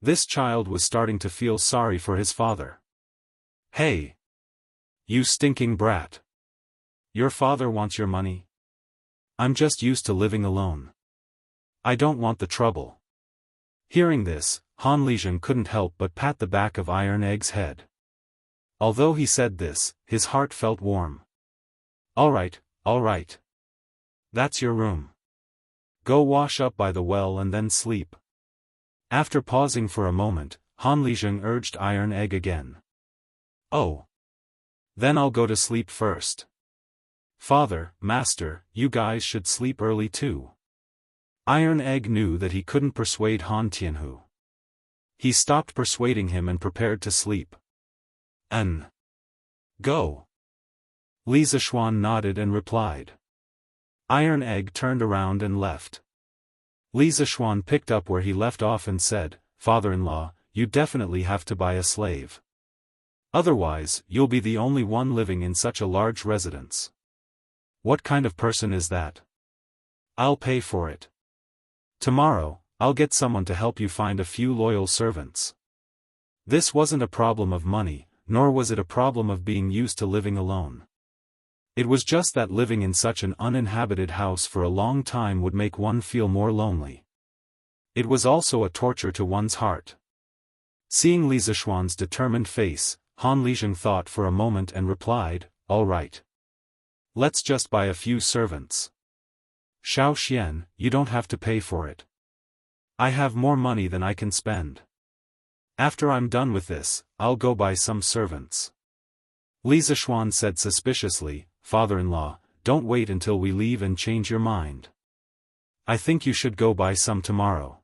This child was starting to feel sorry for his father. "Hey! You stinking brat! Your father wants your money? I'm just used to living alone. I don't want the trouble." Hearing this, Han Lijing couldn't help but pat the back of Iron Egg's head. Although he said this, his heart felt warm. All right. That's your room. Go wash up by the well and then sleep." After pausing for a moment, Han Lijing urged Iron Egg again. "Oh. Then I'll go to sleep first. Father, master, you guys should sleep early too." Iron Egg knew that he couldn't persuade Han Tianhu. He stopped persuading him and prepared to sleep. Go." Li Zishuan nodded and replied. Iron Egg turned around and left. Li Zishuan picked up where he left off and said, "Father-in-law, you definitely have to buy a slave. Otherwise, you'll be the only one living in such a large residence." "What kind of person is that?" "I'll pay for it. Tomorrow, I'll get someone to help you find a few loyal servants." This wasn't a problem of money, nor was it a problem of being used to living alone. It was just that living in such an uninhabited house for a long time would make one feel more lonely. It was also a torture to one's heart. Seeing Li Zishuan's determined face, Han Lijing thought for a moment and replied, "All right. Let's just buy a few servants. Xiao Xian, you don't have to pay for it. I have more money than I can spend. After I'm done with this, I'll go buy some servants." Li Zishuan said suspiciously, "Father-in-law, don't wait until we leave and change your mind. I think you should go buy some tomorrow."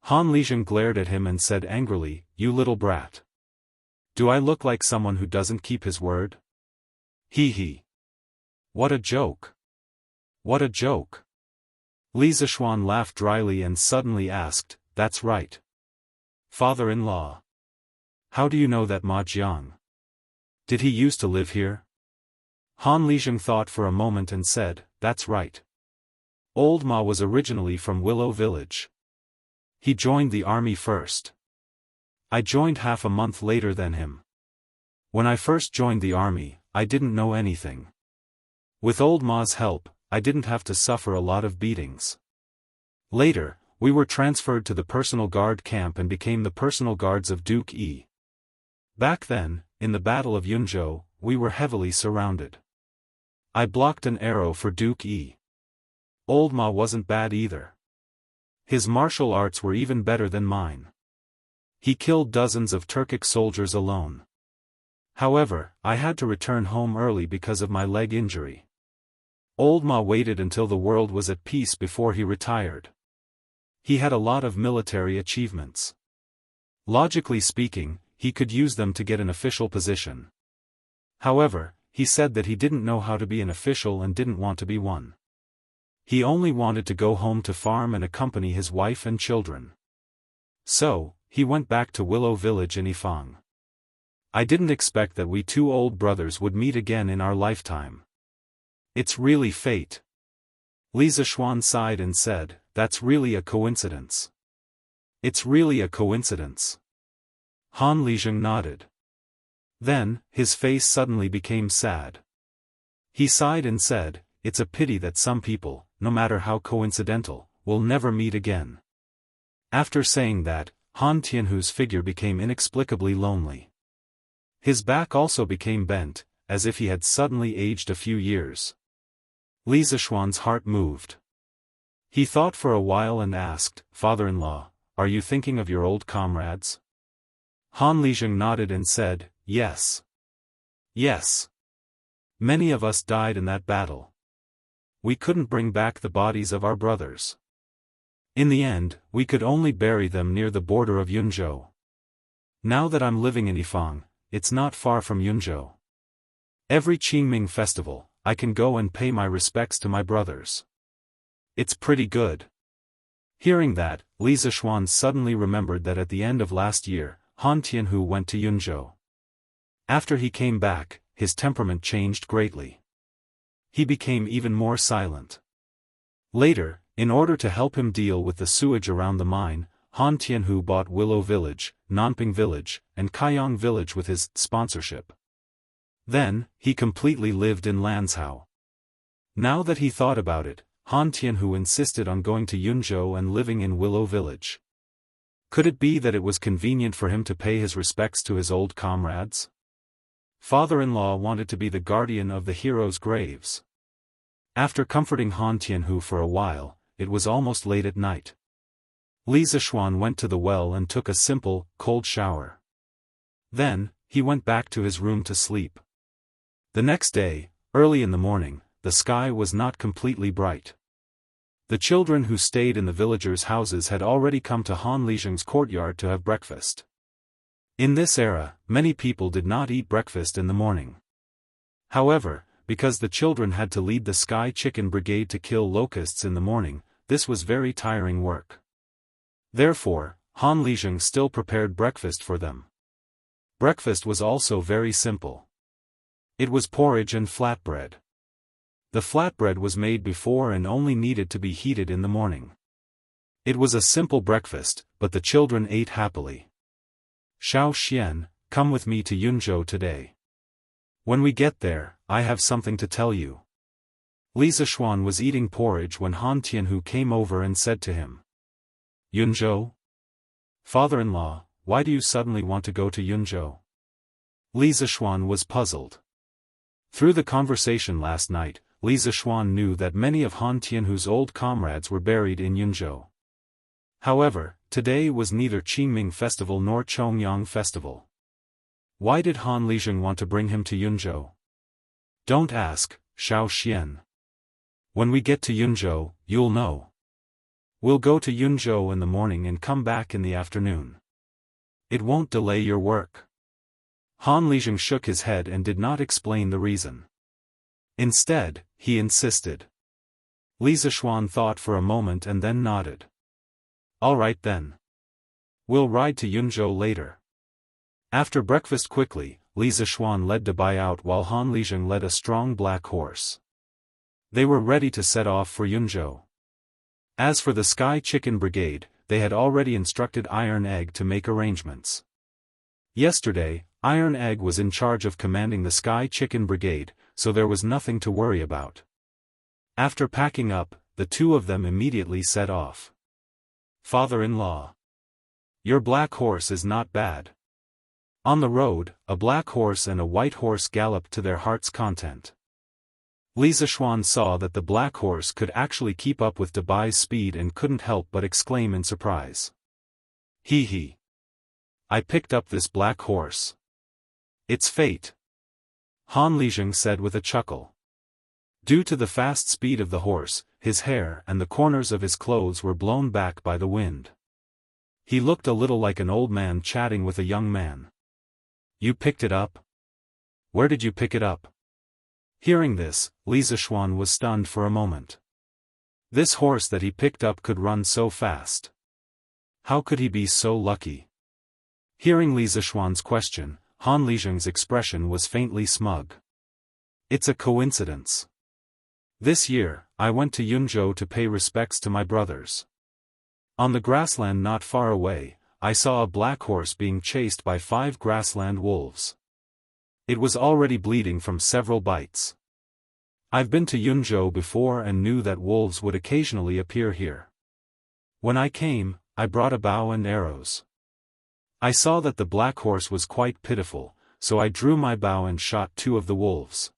Han Lijing glared at him and said angrily, "You little brat. Do I look like someone who doesn't keep his word? Hee. What a joke. What a joke." Li Zishuan laughed dryly and suddenly asked, "That's right. Father-in-law. How do you know that Ma Jiang? Did he used to live here?" Han Lijing thought for a moment and said, "That's right. Old Ma was originally from Willow Village. He joined the army first. I joined half a month later than him. When I first joined the army, I didn't know anything. With Old Ma's help, I didn't have to suffer a lot of beatings. Later, we were transferred to the personal guard camp and became the personal guards of Duke Yi. Back then, in the Battle of Yunzhou, we were heavily surrounded. I blocked an arrow for Duke Yi. Old Ma wasn't bad either. His martial arts were even better than mine. He killed dozens of Turkic soldiers alone. However, I had to return home early because of my leg injury. Old Ma waited until the world was at peace before he retired. He had a lot of military achievements. Logically speaking, he could use them to get an official position. However, he said that he didn't know how to be an official and didn't want to be one. He only wanted to go home to farm and accompany his wife and children. So, he went back to Willow Village in Yifang. I didn't expect that we two old brothers would meet again in our lifetime. It's really fate. Li Zishuan sighed and said, "That's really a coincidence." "It's really a coincidence." Han Lijing nodded. Then, his face suddenly became sad. He sighed and said, "It's a pity that some people, no matter how coincidental, will never meet again." After saying that, Han Tianhu's figure became inexplicably lonely. His back also became bent, as if he had suddenly aged a few years. Li Zishuan's heart moved. He thought for a while and asked, "Father-in-law, are you thinking of your old comrades?" Han Lijing nodded and said, "Yes. Yes. Many of us died in that battle. We couldn't bring back the bodies of our brothers. In the end, we could only bury them near the border of Yunzhou. Now that I'm living in Yifang, it's not far from Yunzhou. Every Qingming festival, I can go and pay my respects to my brothers. It's pretty good. Hearing that, Li Zishuan suddenly remembered that at the end of last year, Han Tianhu went to Yunzhou. After he came back, his temperament changed greatly. He became even more silent. Later, in order to help him deal with the sewage around the mine, Han Tianhu bought Willow Village, Nanping Village, and Kaiyang Village with his sponsorship. Then, he completely lived in Lanzhou. Now that he thought about it, Han Tianhu insisted on going to Yunzhou and living in Willow Village. Could it be that it was convenient for him to pay his respects to his old comrades? Father-in-law wanted to be the guardian of the heroes' graves. After comforting Han Tianhu for a while, it was almost late at night. Li Zishuan went to the well and took a simple, cold shower. Then, he went back to his room to sleep. The next day, early in the morning, the sky was not completely bright. The children who stayed in the villagers' houses had already come to Han Lizheng's courtyard to have breakfast. In this era, many people did not eat breakfast in the morning. However, because the children had to lead the Sky Chicken Brigade to kill locusts in the morning, this was very tiring work. Therefore, Han Lizheng still prepared breakfast for them. Breakfast was also very simple. It was porridge and flatbread. The flatbread was made before and only needed to be heated in the morning. It was a simple breakfast, but the children ate happily. Xiao Xian, come with me to Yunzhou today. When we get there, I have something to tell you. Li Zishuan was eating porridge when Han Tianhu came over and said to him. Yunzhou? Father-in-law, why do you suddenly want to go to Yunzhou? Li Zishuan was puzzled. Through the conversation last night, Li Zishuan knew that many of Han Tianhu's old comrades were buried in Yunzhou. However, today was neither Qingming Festival nor Chongyang Festival. Why did Han Lizheng want to bring him to Yunzhou? Don't ask, Xiao Xian. When we get to Yunzhou, you'll know. We'll go to Yunzhou in the morning and come back in the afternoon. It won't delay your work. Han Lizheng shook his head and did not explain the reason. Instead, he insisted. Li Zishuan thought for a moment and then nodded. All right then. We'll ride to Yunzhou later. After breakfast quickly, Li Zishuan led Dabai out while Han Lizheng led a strong black horse. They were ready to set off for Yunzhou. As for the Sky Chicken Brigade, they had already instructed Iron Egg to make arrangements. Yesterday, Iron Egg was in charge of commanding the Sky Chicken Brigade, so there was nothing to worry about. After packing up, the two of them immediately set off. Father-in-law. Your black horse is not bad. On the road, a black horse and a white horse galloped to their heart's content. Li Zishuan saw that the black horse could actually keep up with Dabai's speed and couldn't help but exclaim in surprise. Hee hee. I picked up this black horse. It's fate. Han Lizheng said with a chuckle. Due to the fast speed of the horse, his hair and the corners of his clothes were blown back by the wind. He looked a little like an old man chatting with a young man. You picked it up? Where did you pick it up? Hearing this, Li Zishuan was stunned for a moment. This horse that he picked up could run so fast. How could he be so lucky? Hearing Li Zishuan's question, Han Lizheng's expression was faintly smug. It's a coincidence. This year, I went to Yunzhou to pay respects to my brothers. On the grassland not far away, I saw a black horse being chased by 5 grassland wolves. It was already bleeding from several bites. I've been to Yunzhou before and knew that wolves would occasionally appear here. When I came, I brought a bow and arrows. I saw that the black horse was quite pitiful, so I drew my bow and shot 2 of the wolves.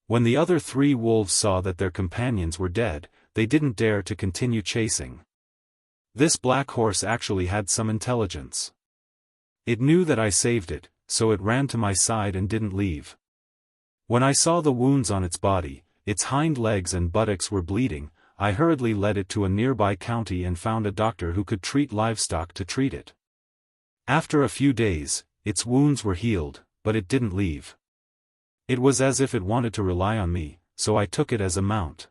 When the other 3 wolves saw that their companions were dead, they didn't dare to continue chasing. This black horse actually had some intelligence. It knew that I saved it, so it ran to my side and didn't leave. When I saw the wounds on its body, its hind legs and buttocks were bleeding, I hurriedly led it to a nearby county and found a doctor who could treat livestock to treat it. After a few days, its wounds were healed, but it didn't leave. It was as if it wanted to rely on me, so I took it as a mount.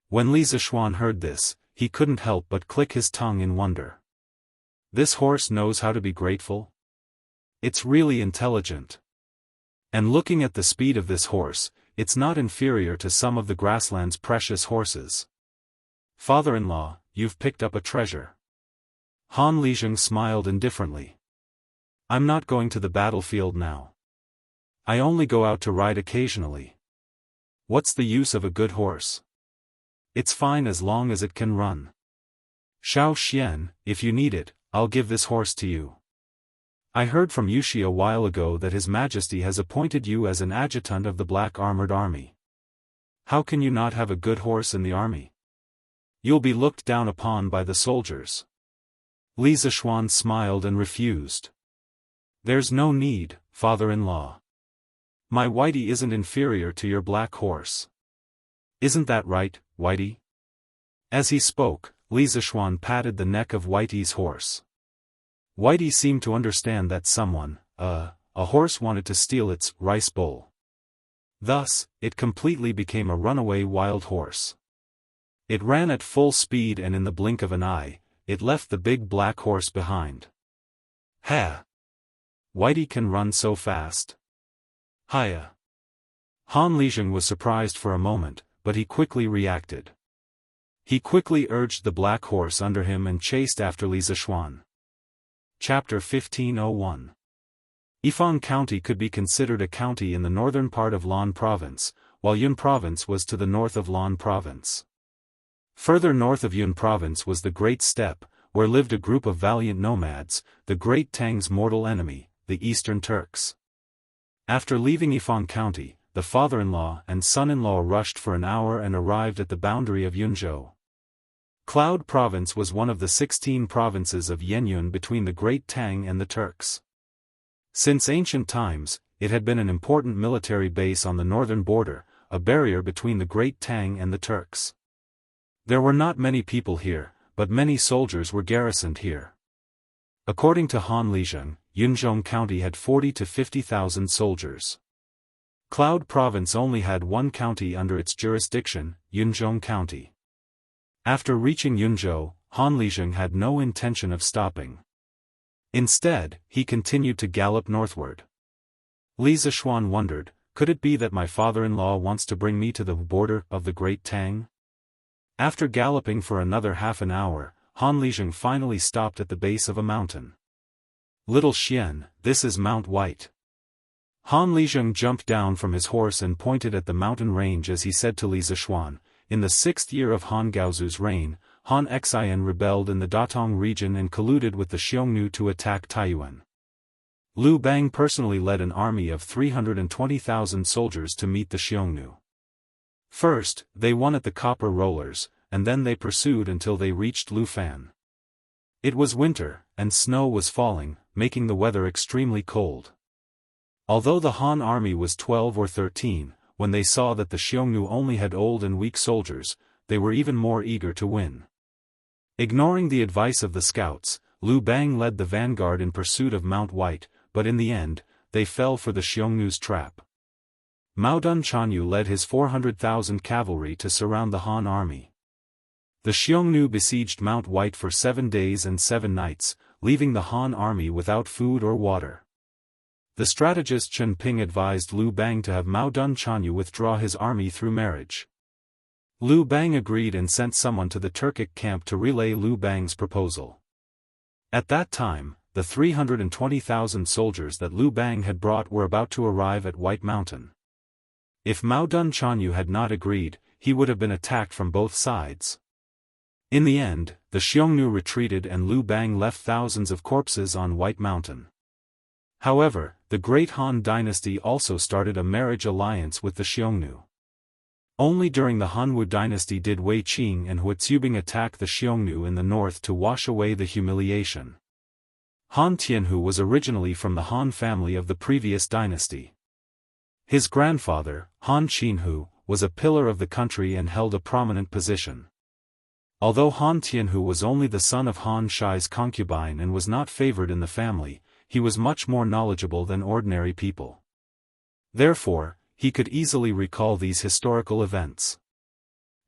When Li Zishuan heard this, he couldn't help but click his tongue in wonder. This horse knows how to be grateful? It's really intelligent. And looking at the speed of this horse, it's not inferior to some of the grassland's precious horses. Father-in-law, you've picked up a treasure. Han Lijing smiled indifferently. I'm not going to the battlefield now. I only go out to ride occasionally. What's the use of a good horse? It's fine as long as it can run. Xiao Xian, if you need it, I'll give this horse to you. I heard from Yushi a while ago that His Majesty has appointed you as an adjutant of the Black Armored Army. How can you not have a good horse in the army? You'll be looked down upon by the soldiers. Li Zishuan smiled and refused. There's no need, father-in-law. My Whitey isn't inferior to your black horse. Isn't that right, Whitey? As he spoke, Li Zishuan patted the neck of Whitey's horse. Whitey seemed to understand that someone, a horse wanted to steal its rice bowl. Thus, it completely became a runaway wild horse. It ran at full speed and in the blink of an eye, it left the big black horse behind. Ha! Whitey can run so fast. Hiya! Han Lijing was surprised for a moment, but he quickly reacted. He quickly urged the black horse under him and chased after Li Zishuan. Chapter 1501. Yifan County could be considered a county in the northern part of Lan Province, while Yun Province was to the north of Lan Province. Further north of Yun Province was the Great Steppe, where lived a group of valiant nomads, the Great Tang's mortal enemy, the Eastern Turks. After leaving Yifan County, the father-in-law and son-in-law rushed for an hour and arrived at the boundary of Yunzhou. Cloud Province was one of the 16 provinces of Yenyun between the Great Tang and the Turks. Since ancient times, it had been an important military base on the northern border, a barrier between the Great Tang and the Turks. There were not many people here, but many soldiers were garrisoned here. According to Han Lijing, Yunzhou County had 40 to 50,000 soldiers. Cloud Province only had one county under its jurisdiction, Yunzhou County. After reaching Yunzhou, Han Lijing had no intention of stopping. Instead, he continued to gallop northward. Li Zishuan wondered, could it be that my father-in-law wants to bring me to the border of the Great Tang? After galloping for another half an hour, Han Lijing finally stopped at the base of a mountain. Little Xian, this is Mount White. Han Lijing jumped down from his horse and pointed at the mountain range as he said to Li Zishuan, in the 6th year of Han Gaozu's reign, Han Xian rebelled in the Datong region and colluded with the Xiongnu to attack Taiyuan. Liu Bang personally led an army of 320,000 soldiers to meet the Xiongnu. First, they won at the Copper Rollers, and then they pursued until they reached Lufan. It was winter, and snow was falling, making the weather extremely cold. Although the Han army was 12 or 13, when they saw that the Xiongnu only had old and weak soldiers, they were even more eager to win. Ignoring the advice of the scouts, Liu Bang led the vanguard in pursuit of Mount White, but in the end, they fell for the Xiongnu's trap. Mao Dun Chanyu led his 400,000 cavalry to surround the Han army. The Xiongnu besieged Mount White for 7 days and 7 nights, leaving the Han army without food or water. The strategist Chen Ping advised Liu Bang to have Mao Dun Chanyu withdraw his army through marriage. Liu Bang agreed and sent someone to the Turkic camp to relay Liu Bang's proposal. At that time, the 320,000 soldiers that Liu Bang had brought were about to arrive at White Mountain. If Mao Dun Chanyu had not agreed, he would have been attacked from both sides. In the end, the Xiongnu retreated and Liu Bang left thousands of corpses on White Mountain. However, the Great Han Dynasty also started a marriage alliance with the Xiongnu. Only during the Hanwu Dynasty did Wei Qing and Huizubing attack the Xiongnu in the north to wash away the humiliation. Han Tianhu was originally from the Han family of the previous dynasty. His grandfather, Han Qinhu, was a pillar of the country and held a prominent position. Although Han Tianhu was only the son of Han Shai's concubine and was not favored in the family, he was much more knowledgeable than ordinary people. Therefore, he could easily recall these historical events.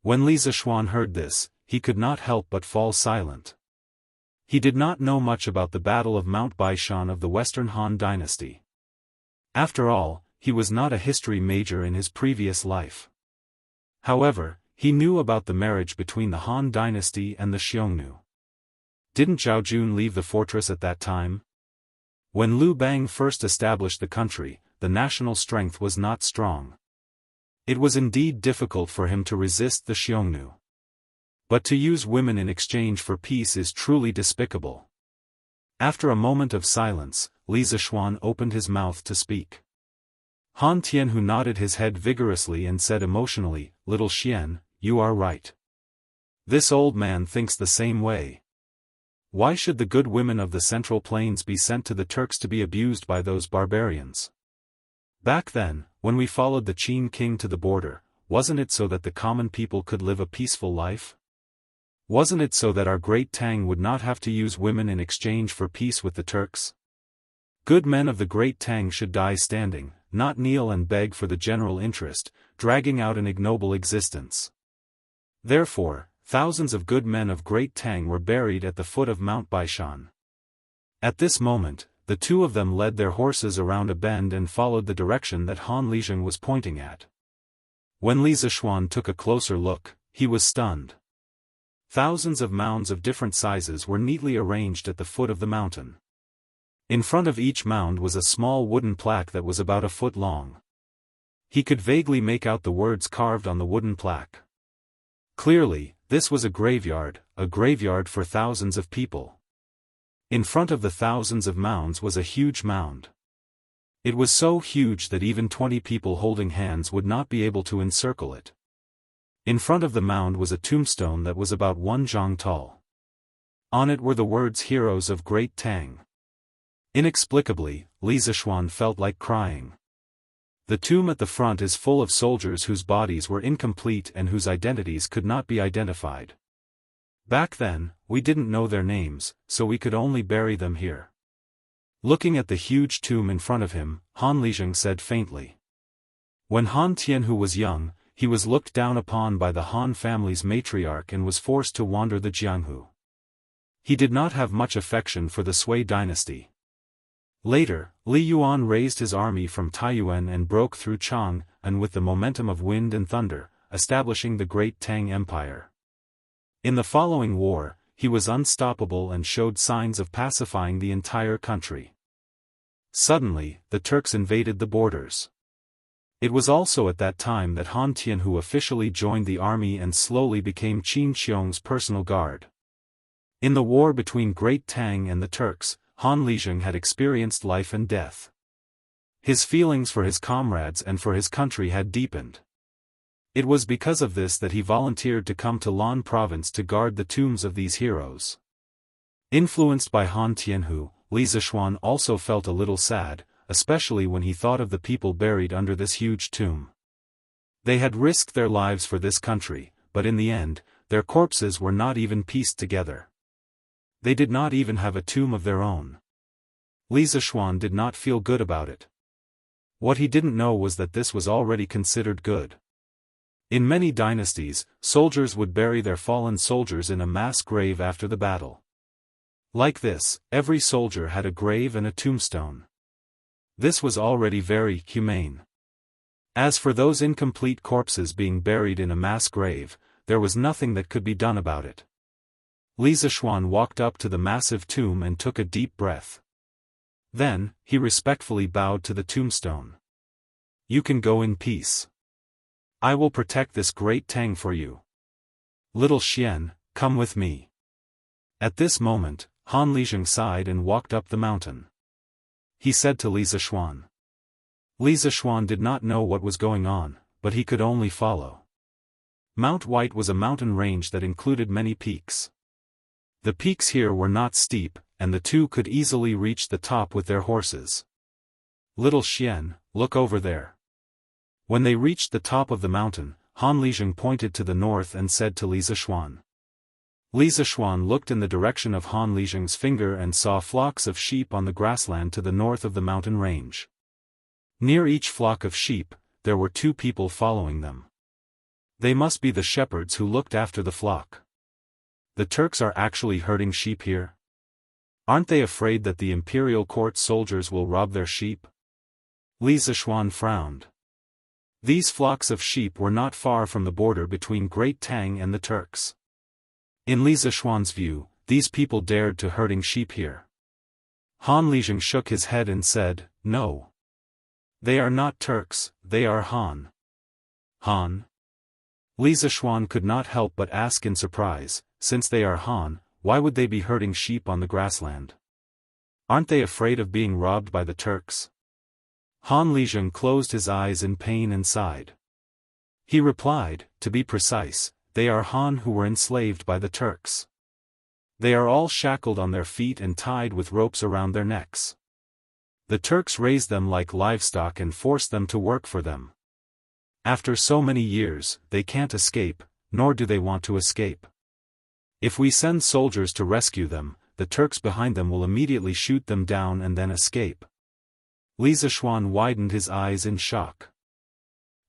When Li Zishuan heard this, he could not help but fall silent. He did not know much about the Battle of Mount Baishan of the Western Han Dynasty. After all, he was not a history major in his previous life. However, he knew about the marriage between the Han Dynasty and the Xiongnu. Didn't Zhao Jun leave the fortress at that time? When Liu Bang first established the country, the national strength was not strong. It was indeed difficult for him to resist the Xiongnu. But to use women in exchange for peace is truly despicable. After a moment of silence, Li Zishuan opened his mouth to speak. Han Tianhu nodded his head vigorously and said emotionally, "Little Xian, you are right. This old man thinks the same way. Why should the good women of the Central Plains be sent to the Turks to be abused by those barbarians? Back then, when we followed the Qin king to the border, wasn't it so that the common people could live a peaceful life? Wasn't it so that our great Tang would not have to use women in exchange for peace with the Turks? Good men of the great Tang should die standing, not kneel and beg for the general interest, dragging out an ignoble existence. Therefore, thousands of good men of great Tang were buried at the foot of Mount Baishan. At this moment, the two of them led their horses around a bend and followed the direction that Han Lizheng was pointing at. When Li Zishuan took a closer look, he was stunned. Thousands of mounds of different sizes were neatly arranged at the foot of the mountain. In front of each mound was a small wooden plaque that was about a foot long. He could vaguely make out the words carved on the wooden plaque. Clearly, this was a graveyard for thousands of people. In front of the thousands of mounds was a huge mound. It was so huge that even 20 people holding hands would not be able to encircle it. In front of the mound was a tombstone that was about 1 zhang tall. On it were the words "Heroes of Great Tang." Inexplicably, Li Zishuan felt like crying. The tomb at the front is full of soldiers whose bodies were incomplete and whose identities could not be identified. Back then, we didn't know their names, so we could only bury them here. Looking at the huge tomb in front of him, Han Lizheng said faintly. When Han Tianhu was young, he was looked down upon by the Han family's matriarch and was forced to wander the Jianghu. He did not have much affection for the Sui dynasty. Later, Li Yuan raised his army from Taiyuan and broke through Chang, and with the momentum of wind and thunder, establishing the great Tang Empire. In the following war, he was unstoppable and showed signs of pacifying the entire country. Suddenly, the Turks invaded the borders. It was also at that time that Han Tianhu officially joined the army and slowly became Qin Xiong's personal guard. In the war between Great Tang and the Turks, Han Lizheng had experienced life and death. His feelings for his comrades and for his country had deepened. It was because of this that he volunteered to come to Lan province to guard the tombs of these heroes. Influenced by Han Tianhu, Li Zishuan also felt a little sad, especially when he thought of the people buried under this huge tomb. They had risked their lives for this country, but in the end, their corpses were not even pieced together. They did not even have a tomb of their own. Li Zishuan did not feel good about it. What he didn't know was that this was already considered good. In many dynasties, soldiers would bury their fallen soldiers in a mass grave after the battle. Like this, every soldier had a grave and a tombstone. This was already very humane. As for those incomplete corpses being buried in a mass grave, there was nothing that could be done about it. Li Zishuan walked up to the massive tomb and took a deep breath. Then, he respectfully bowed to the tombstone. "You can go in peace. I will protect this great Tang for you. Little Xian, come with me." At this moment, Han Lizheng sighed and walked up the mountain. He said to Li Zishuan. Li Zishuan did not know what was going on, but he could only follow. Mount White was a mountain range that included many peaks. The peaks here were not steep, and the two could easily reach the top with their horses. "Little Xian, look over there." When they reached the top of the mountain, Han Lizheng pointed to the north and said to Li Zishuan. Li Zishuan looked in the direction of Han Lizheng's finger and saw flocks of sheep on the grassland to the north of the mountain range. Near each flock of sheep, there were 2 people following them. They must be the shepherds who looked after the flock. The Turks are actually herding sheep here? Aren't they afraid that the imperial court soldiers will rob their sheep? Li Zishuan frowned. These flocks of sheep were not far from the border between Great Tang and the Turks. In Li Zishuan's view, these people dared to herding sheep here. Han Lizheng shook his head and said, "No. They are not Turks, they are Han." Han? Li Zishuan could not help but ask in surprise, since they are Han, why would they be herding sheep on the grassland? Aren't they afraid of being robbed by the Turks? Han Lizheng closed his eyes in pain and sighed. He replied, "To be precise, they are Han who were enslaved by the Turks. They are all shackled on their feet and tied with ropes around their necks. The Turks raised them like livestock and forced them to work for them. After so many years, they can't escape, nor do they want to escape. If we send soldiers to rescue them, the Turks behind them will immediately shoot them down and then escape." Li Zishuan widened his eyes in shock.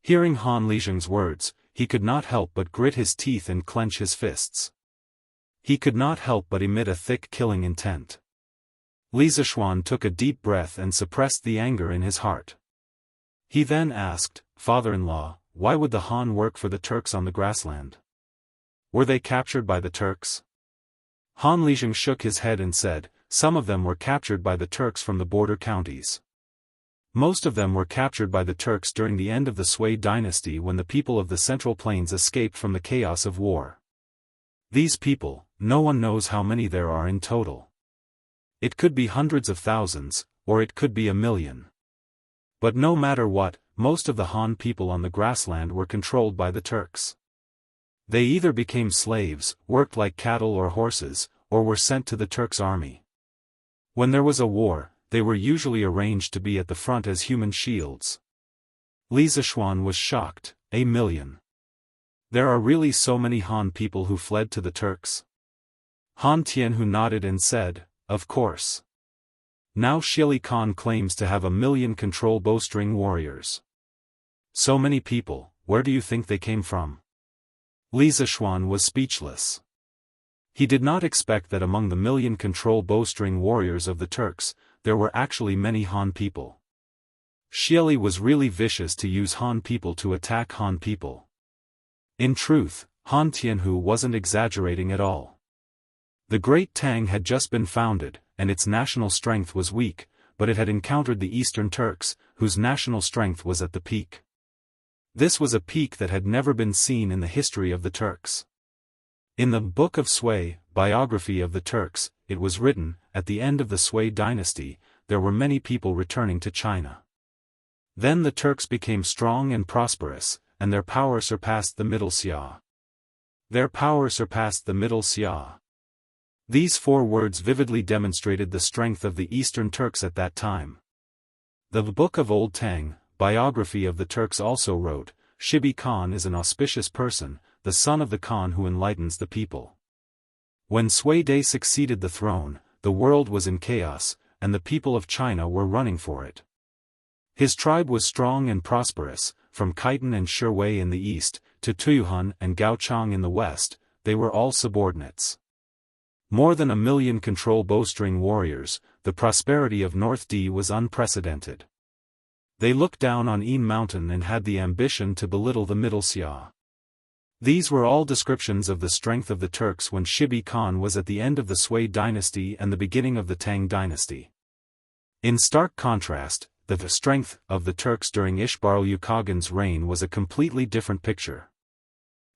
Hearing Han Lizheng's words, he could not help but grit his teeth and clench his fists. He could not help but emit a thick killing intent. Li Zishuan took a deep breath and suppressed the anger in his heart. He then asked, "Father-in-law, why would the Han work for the Turks on the grassland? Were they captured by the Turks?" Han Lizheng shook his head and said, "Some of them were captured by the Turks from the border counties. Most of them were captured by the Turks during the end of the Sui dynasty when the people of the Central Plains escaped from the chaos of war. These people, no one knows how many there are in total. It could be hundreds of thousands, or it could be 1,000,000. But no matter what, most of the Han people on the grassland were controlled by the Turks. They either became slaves, worked like cattle or horses, or were sent to the Turks' army. When there was a war, they were usually arranged to be at the front as human shields." Li Zishuan was shocked. 1,000,000. There are really so many Han people who fled to the Turks? Han Tianhu nodded and said, "Of course. Now Shili Khan claims to have 1,000,000 control bowstring warriors. So many people, where do you think they came from?" Li Zishuan was speechless. He did not expect that among the 1,000,000 control bowstring warriors of the Turks, there were actually many Han people. Shili was really vicious to use Han people to attack Han people. In truth, Han Tianhu wasn't exaggerating at all. The Great Tang had just been founded, and its national strength was weak, but it had encountered the Eastern Turks, whose national strength was at the peak. This was a peak that had never been seen in the history of the Turks. In the Book of Sui, Biography of the Turks, it was written, at the end of the Sui dynasty, there were many people returning to China. Then the Turks became strong and prosperous, and their power surpassed the Middle Xia. Their power surpassed the Middle Xia. These 4 words vividly demonstrated the strength of the Eastern Turks at that time. The Book of Old Tang, Biography of the Turks also wrote, "Shibi Khan is an auspicious person, the son of the Khan who enlightens the people." When Sui Dai succeeded the throne, the world was in chaos, and the people of China were running for it. His tribe was strong and prosperous, from Khitan and Shirwei in the east, to Tuyuhun and Gaochang in the west, they were all subordinates. More than 1,000,000 control bowstring warriors, the prosperity of North D was unprecedented. They looked down on Yin Mountain and had the ambition to belittle the Middle Xia. These were all descriptions of the strength of the Turks when Shibi Khan was at the end of the Sui dynasty and the beginning of the Tang dynasty. In stark contrast, the strength of the Turks during Ishbar-ul-Khagan's reign was a completely different picture.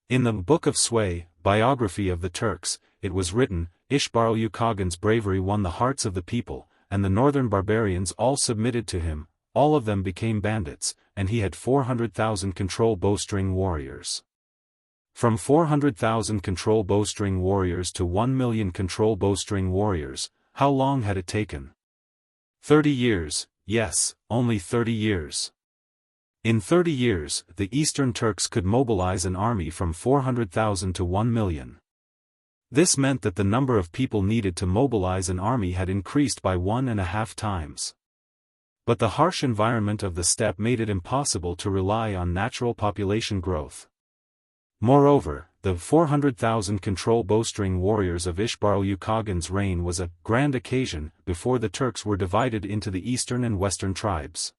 In the Book of Sui, Biography of the Turks, it was written, "Ishbar-ul-Khagan's bravery won the hearts of the people, and the northern barbarians all submitted to him, all of them became bandits, and he had 400,000 control bowstring warriors." From 400,000 control bowstring warriors to 1,000,000 control bowstring warriors, how long had it taken? 30 years, yes, only 30 years. In 30 years, the Eastern Turks could mobilize an army from 400,000 to 1,000,000. This meant that the number of people needed to mobilize an army had increased by 1.5 times. But the harsh environment of the steppe made it impossible to rely on natural population growth. Moreover, the 400,000 control bowstring warriors of Ishbarl Khagan's reign was a grand occasion before the Turks were divided into the eastern and western tribes.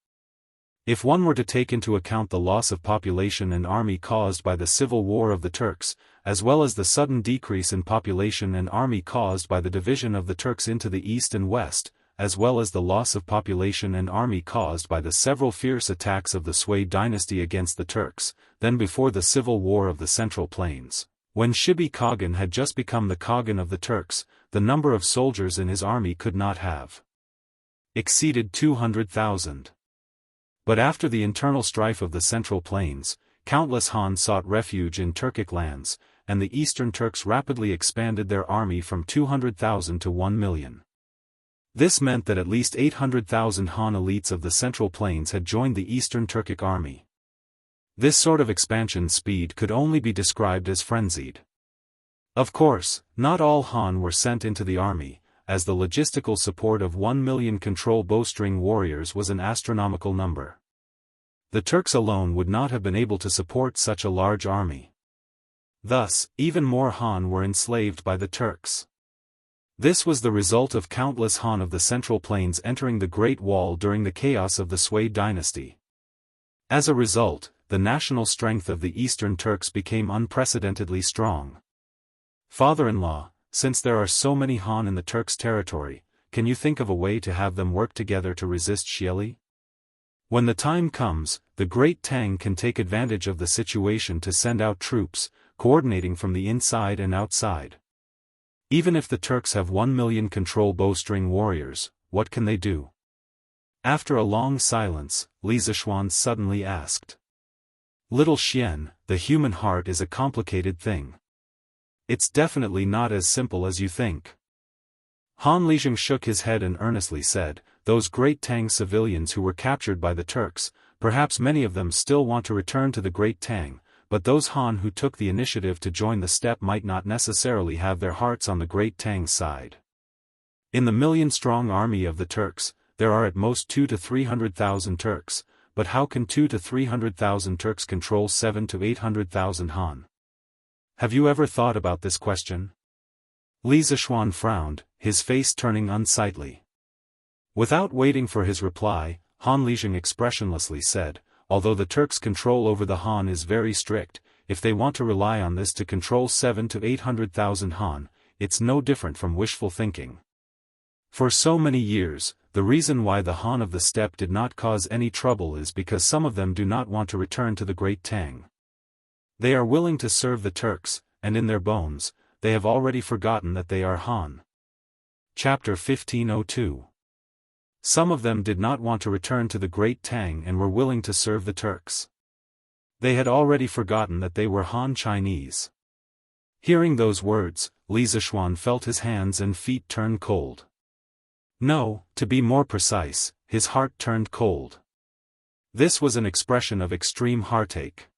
If one were to take into account the loss of population and army caused by the civil war of the Turks, as well as the sudden decrease in population and army caused by the division of the Turks into the east and west, as well as the loss of population and army caused by the several fierce attacks of the Sui dynasty against the Turks, then before the civil war of the Central Plains, when Shibi Khagan had just become the Khagan of the Turks, the number of soldiers in his army could not have exceeded 200,000. But after the internal strife of the Central Plains, countless Han sought refuge in Turkic lands, and the Eastern Turks rapidly expanded their army from 200,000 to 1 million. This meant that at least 800,000 Han elites of the Central Plains had joined the Eastern Turkic army. This sort of expansion speed could only be described as frenzied. Of course, not all Han were sent into the army, as the logistical support of 1 million control bowstring warriors was an astronomical number. The Turks alone would not have been able to support such a large army. Thus, even more Han were enslaved by the Turks. This was the result of countless Han of the Central Plains entering the Great Wall during the chaos of the Sui dynasty. As a result, the national strength of the Eastern Turks became unprecedentedly strong. Father-in-law, since there are so many Han in the Turks' territory, can you think of a way to have them work together to resist Xieli? When the time comes, the Great Tang can take advantage of the situation to send out troops, coordinating from the inside and outside. Even if the Turks have 1 million control bowstring warriors, what can they do? After a long silence, Li Zishuan suddenly asked. Little Xian, the human heart is a complicated thing. It's definitely not as simple as you think. Han Lijing shook his head and earnestly said, those Great Tang civilians who were captured by the Turks, perhaps many of them still want to return to the Great Tang, but those Han who took the initiative to join the steppe might not necessarily have their hearts on the Great Tang's side. In the million-strong army of the Turks, there are at most 200,000 to 300,000 Turks, but how can 200,000 to 300,000 Turks control 700,000 to 800,000 Han? Have you ever thought about this question? Li Zishuan frowned, his face turning unsightly. Without waiting for his reply, Han Lijing expressionlessly said, although the Turks' control over the Han is very strict, if they want to rely on this to control 700,000 to 800,000 Han, it's no different from wishful thinking. For so many years, the reason why the Han of the steppe did not cause any trouble is because some of them do not want to return to the Great Tang. They are willing to serve the Turks, and in their bones, they have already forgotten that they are Han. Chapter 1502. Some of them did not want to return to the Great Tang and were willing to serve the Turks. They had already forgotten that they were Han Chinese. Hearing those words, Li Zishuan felt his hands and feet turn cold. No, to be more precise, his heart turned cold. This was an expression of extreme heartache.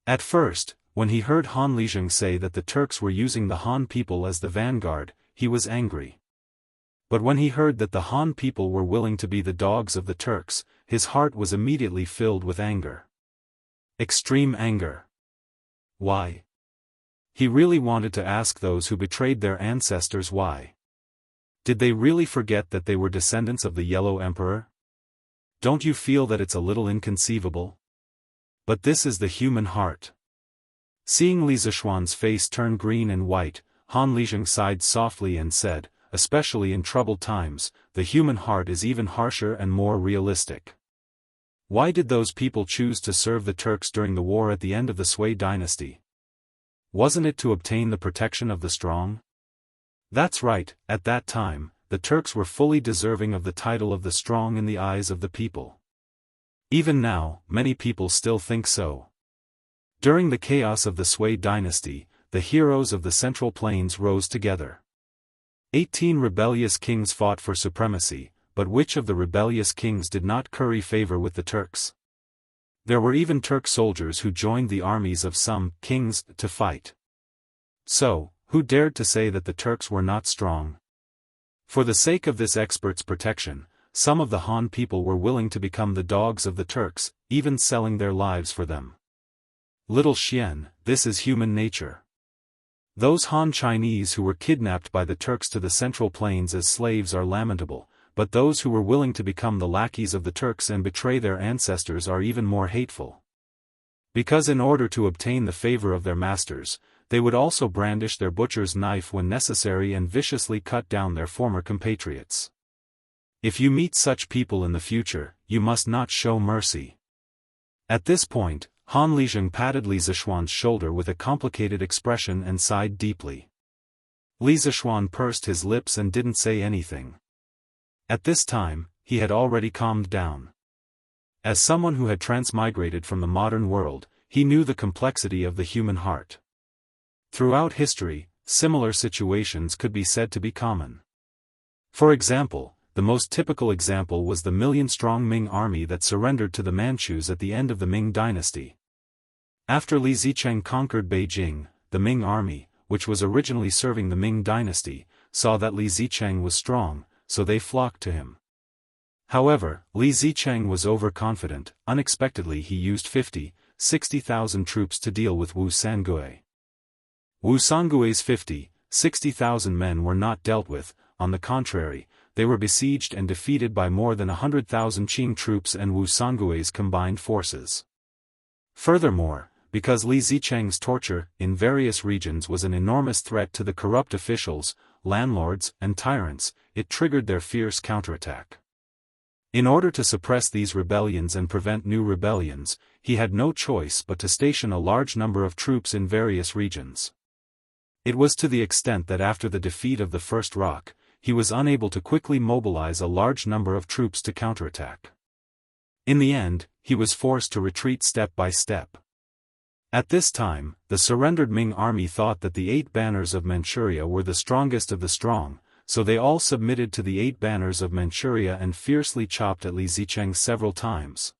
At first, when he heard Han Lijing say that the Turks were using the Han people as the vanguard, he was angry. But when he heard that the Han people were willing to be the dogs of the Turks, his heart was immediately filled with anger. Extreme anger. Why? He really wanted to ask those who betrayed their ancestors why. Did they really forget that they were descendants of the Yellow Emperor? Don't you feel that it's a little inconceivable? But this is the human heart. Seeing Li Zishuan's face turn green and white, Han Lijing sighed softly and said, especially in troubled times, the human heart is even harsher and more realistic. Why did those people choose to serve the Turks during the war at the end of the Sui dynasty? Wasn't it to obtain the protection of the strong? That's right, at that time, the Turks were fully deserving of the title of the strong in the eyes of the people. Even now, many people still think so. During the chaos of the Sui dynasty, the heroes of the Central Plains rose together. 18 rebellious kings fought for supremacy, but which of the rebellious kings did not curry favor with the Turks? There were even Turk soldiers who joined the armies of some kings to fight. So, who dared to say that the Turks were not strong? For the sake of this expert's protection, some of the Han people were willing to become the dogs of the Turks, even selling their lives for them. Little Xian, this is human nature. Those Han Chinese who were kidnapped by the Turks to the Central Plains as slaves are lamentable, but those who were willing to become the lackeys of the Turks and betray their ancestors are even more hateful. Because in order to obtain the favor of their masters, they would also brandish their butcher's knife when necessary and viciously cut down their former compatriots. If you meet such people in the future, you must not show mercy. At this point, Han Lizheng patted Li Zishuan's shoulder with a complicated expression and sighed deeply. Li Zishuan pursed his lips and didn't say anything. At this time, he had already calmed down. As someone who had transmigrated from the modern world, he knew the complexity of the human heart. Throughout history, similar situations could be said to be common. For example, the most typical example was the million-strong Ming army that surrendered to the Manchus at the end of the Ming dynasty. After Li Zicheng conquered Beijing, the Ming army, which was originally serving the Ming dynasty, saw that Li Zicheng was strong, so they flocked to him. However, Li Zicheng was overconfident. Unexpectedly he used 50,000-60,000 troops to deal with Wu Sangui. Wu Sangui's 50,000-60,000 men were not dealt with, on the contrary, they were besieged and defeated by more than 100,000 Qing troops and Wu Sangui's combined forces. Furthermore, because Li Zicheng's torture in various regions was an enormous threat to the corrupt officials, landlords, and tyrants, it triggered their fierce counterattack. In order to suppress these rebellions and prevent new rebellions, he had no choice but to station a large number of troops in various regions. It was to the extent that after the defeat of the First Rock, he was unable to quickly mobilize a large number of troops to counterattack. In the end, he was forced to retreat step by step. At this time, the surrendered Ming army thought that the 8 banners of Manchuria were the strongest of the strong, so they all submitted to the 8 banners of Manchuria and fiercely chopped at Li Zicheng several times.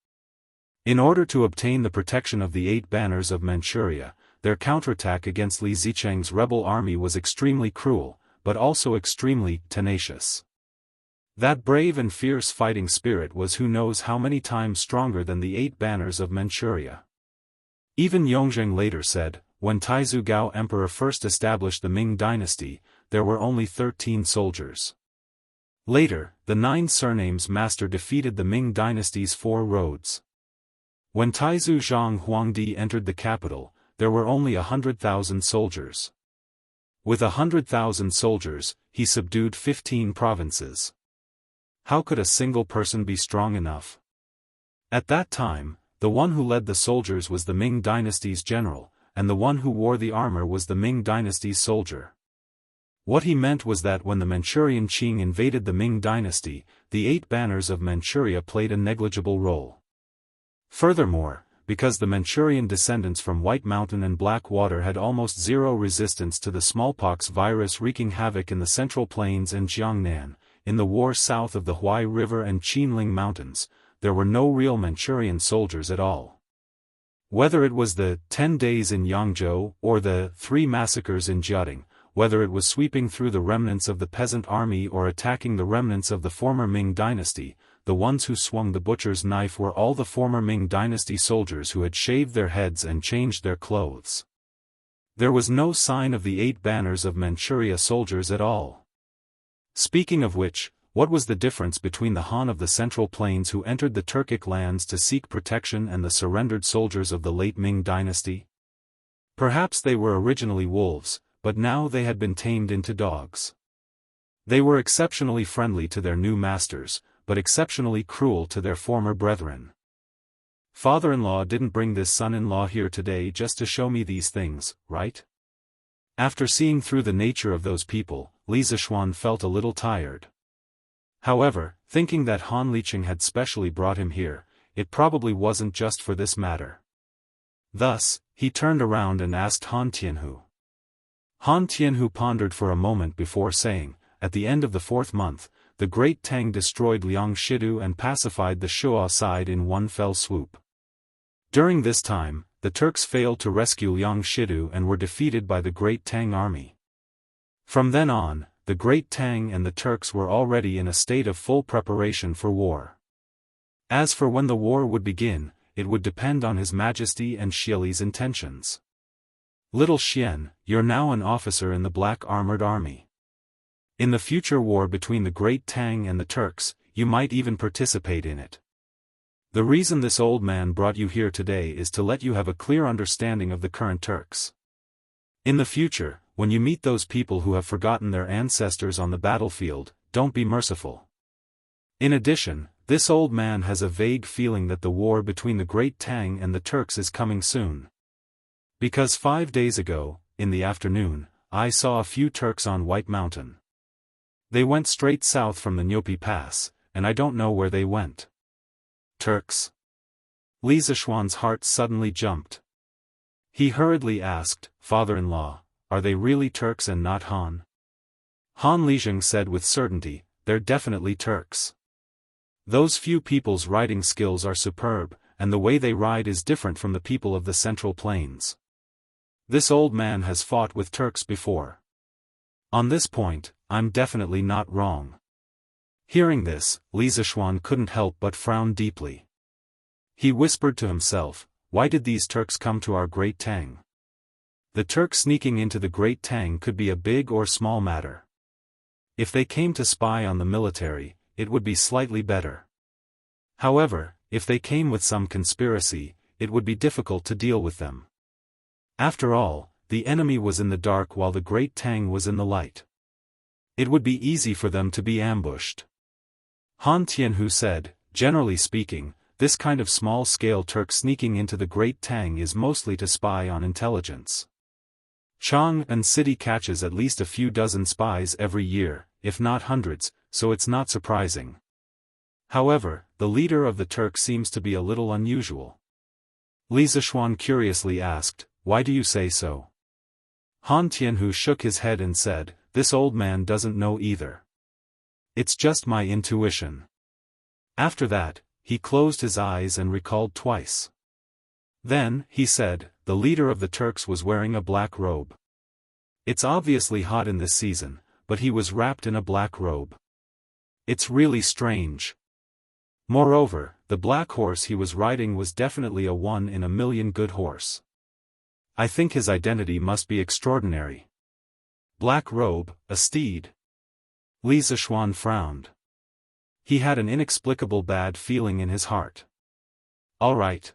In order to obtain the protection of the 8 banners of Manchuria, their counterattack against Li Zicheng's rebel army was extremely cruel, but also extremely tenacious. That brave and fierce fighting spirit was who knows how many times stronger than the 8 banners of Manchuria. Even Yongzheng later said, when Taizu Gao Emperor first established the Ming dynasty, there were only 13 soldiers. Later, the 9 surnames master defeated the Ming dynasty's 4 roads. When Taizu Zhang Huangdi entered the capital, there were only 100,000 soldiers. With 100,000 soldiers, he subdued 15 provinces. How could a single person be strong enough? At that time, the one who led the soldiers was the Ming dynasty's general, and the one who wore the armor was the Ming dynasty's soldier. What he meant was that when the Manchurian Qing invaded the Ming dynasty, the 8 banners of Manchuria played a negligible role. Furthermore, because the Manchurian descendants from White Mountain and Black Water had almost zero resistance to the smallpox virus wreaking havoc in the Central Plains and Jiangnan, in the war south of the Huai River and Qinling Mountains, there were no real Manchurian soldiers at all. Whether it was the 10 days in Yangzhou or the 3 massacres in Jiading, whether it was sweeping through the remnants of the peasant army or attacking the remnants of the former Ming dynasty, the ones who swung the butcher's knife were all the former Ming dynasty soldiers who had shaved their heads and changed their clothes. There was no sign of the 8 banners of Manchuria soldiers at all. Speaking of which, what was the difference between the Han of the Central Plains who entered the Turkic lands to seek protection and the surrendered soldiers of the late Ming dynasty? Perhaps they were originally wolves, but now they had been tamed into dogs. They were exceptionally friendly to their new masters, but exceptionally cruel to their former brethren. Father-in-law didn't bring this son-in-law here today just to show me these things, right? After seeing through the nature of those people, Li Zishuan felt a little tired. However, thinking that Han Liqing had specially brought him here, it probably wasn't just for this matter. Thus, he turned around and asked Han Tianhu. Han Tianhu pondered for a moment before saying, at the end of the 4th month, the Great Tang destroyed Liang Shidu and pacified the Shuo side in one fell swoop. During this time, the Turks failed to rescue Liang Shidu and were defeated by the Great Tang army. From then on, the Great Tang and the Turks were already in a state of full preparation for war. As for when the war would begin, it would depend on His Majesty and Shili's intentions. Little Xian, you're now an officer in the Black Armored Army. In the future war between the Great Tang and the Turks, you might even participate in it. The reason this old man brought you here today is to let you have a clear understanding of the current Turks. In the future, when you meet those people who have forgotten their ancestors on the battlefield, don't be merciful. In addition, this old man has a vague feeling that the war between the Great Tang and the Turks is coming soon. Because 5 days ago, in the afternoon, I saw a few Turks on White Mountain. They went straight south from the Nyopi Pass, and I don't know where they went. Turks? Li Zishuan's heart suddenly jumped. He hurriedly asked, "Father-in-law, are they really Turks and not Han?" Han Lizheng said with certainty, "They're definitely Turks. Those few people's riding skills are superb, and the way they ride is different from the people of the Central Plains. This old man has fought with Turks before. On this point, I'm definitely not wrong." Hearing this, Li Zishuan couldn't help but frown deeply. He whispered to himself, "Why did these Turks come to our Great Tang?" The Turks sneaking into the Great Tang could be a big or small matter. If they came to spy on the military, it would be slightly better. However, if they came with some conspiracy, it would be difficult to deal with them. After all, the enemy was in the dark while the Great Tang was in the light. It would be easy for them to be ambushed. Han Tianhu said, "Generally speaking, this kind of small-scale Turk sneaking into the Great Tang is mostly to spy on intelligence. Chang'an City catches at least a few dozen spies every year, if not hundreds, so it's not surprising. However, the leader of the Turks seems to be a little unusual." Li Zishuan curiously asked, "Why do you say so?" Han Tianhu shook his head and said, "This old man doesn't know either. It's just my intuition." After that, he closed his eyes and recalled twice. Then, he said, "The leader of the Turks was wearing a black robe. It's obviously hot in this season, but he was wrapped in a black robe. It's really strange. Moreover, the black horse he was riding was definitely a 1 in a million good horse. I think his identity must be extraordinary. Black robe, a steed." Li Zishuan frowned. He had an inexplicable bad feeling in his heart. "All right.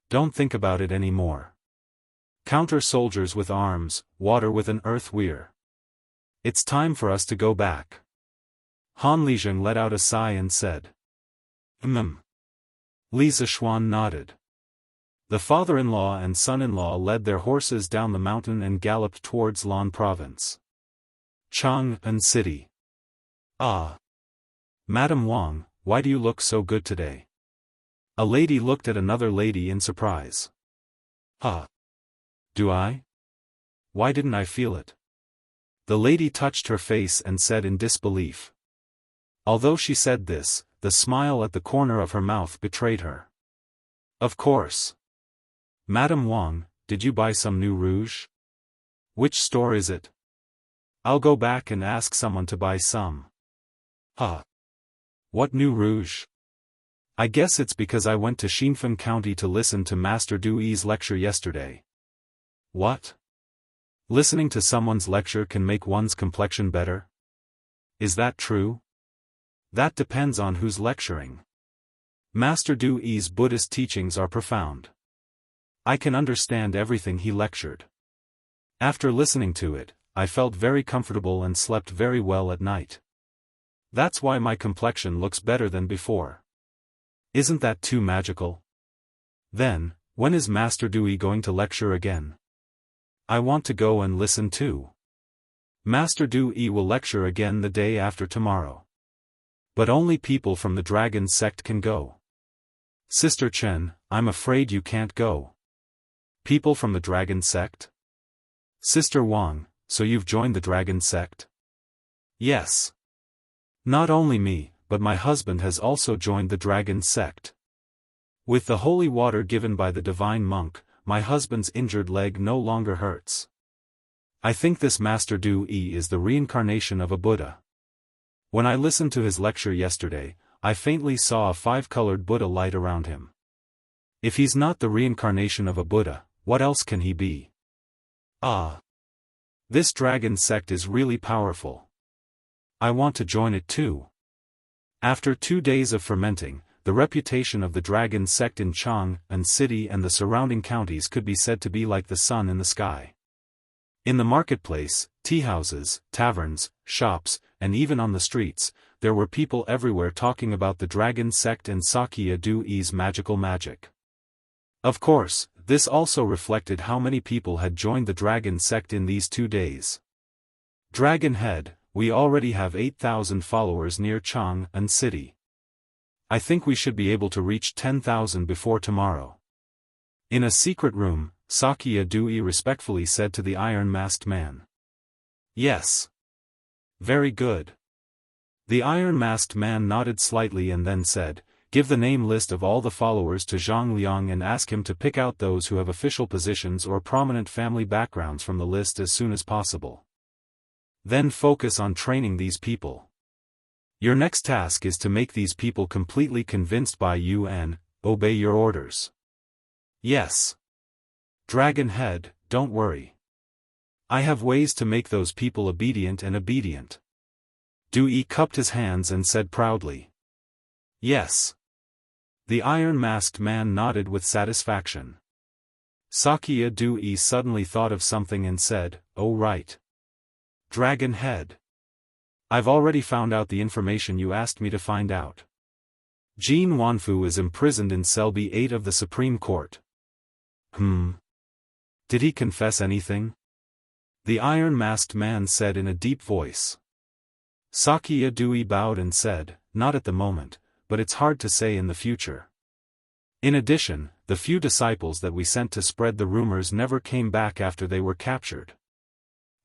Don't think about it anymore. Counter soldiers with arms, water with an earth weir. It's time for us to go back." Han Lizheng let out a sigh and said, Li Zishuan nodded. The father-in-law and son-in-law led their horses down the mountain and galloped towards Lan Province. Chang'an City. "Ah. Madam Wang, why do you look so good today?" A lady looked at another lady in surprise. "Ah. Do I? Why didn't I feel it?" The lady touched her face and said in disbelief. Although she said this, the smile at the corner of her mouth betrayed her. "Of course. Madam Wang, did you buy some new rouge? Which store is it? I'll go back and ask someone to buy some." "Huh. What new rouge? I guess it's because I went to Xinfeng County to listen to Master Dui's lecture yesterday." "What? Listening to someone's lecture can make one's complexion better? Is that true?" "That depends on who's lecturing. Master Dui's Buddhist teachings are profound. I can understand everything he lectured. After listening to it, I felt very comfortable and slept very well at night. That's why my complexion looks better than before. Isn't that too magical? Then, when is Master Dui going to lecture again? I want to go and listen too. Master Dui will lecture again the day after tomorrow. But only people from the Dragon sect can go. Sister Chen, I'm afraid you can't go." "People from the Dragon sect? Sister Wang, so you've joined the Dragon sect?" "Yes. Not only me, but my husband has also joined the Dragon sect. With the holy water given by the divine monk, my husband's injured leg no longer hurts. I think this Master Du Yi is the reincarnation of a Buddha. When I listened to his lecture yesterday, I faintly saw a five-colored Buddha light around him. If he's not the reincarnation of a Buddha, what else can he be? Ah! This dragon sect is really powerful. I want to join it too. After 2 days of fermenting, the reputation of the dragon sect in Jianghu city and the surrounding counties could be said to be like the sun in the sky. In the marketplace, teahouses, taverns, shops, and even on the streets, there were people everywhere talking about the dragon sect and Wuxia Du Yi's magical magic. Of course, this also reflected how many people had joined the dragon sect in these 2 days. Dragon Head, we already have 8,000 followers near Jianghu city. I think we should be able to reach 10,000 before tomorrow. In a secret room, Wuxia Du Yi respectfully said to the iron-masked man. Yes. Very good. The iron-masked man nodded slightly and then said, give the name list of all the followers to Zhang Liang and ask him to pick out those who have official positions or prominent family backgrounds from the list as soon as possible. Then focus on training these people. Your next task is to make these people completely convinced by you and obey your orders. Yes. Dragon Head, don't worry. I have ways to make those people obedient and obedient. Du Yi cupped his hands and said proudly. Yes. The iron-masked man nodded with satisfaction. Wuxia Du Yi suddenly thought of something and said, oh right. Dragon Head. I've already found out the information you asked me to find out. Jin Wanfu is imprisoned in Cell B8 of the Supreme Court. Did he confess anything? The iron-masked man said in a deep voice. Wuxia Du Yi bowed and said, not at the moment, but it's hard to say in the future. In addition, the few disciples that we sent to spread the rumors never came back after they were captured.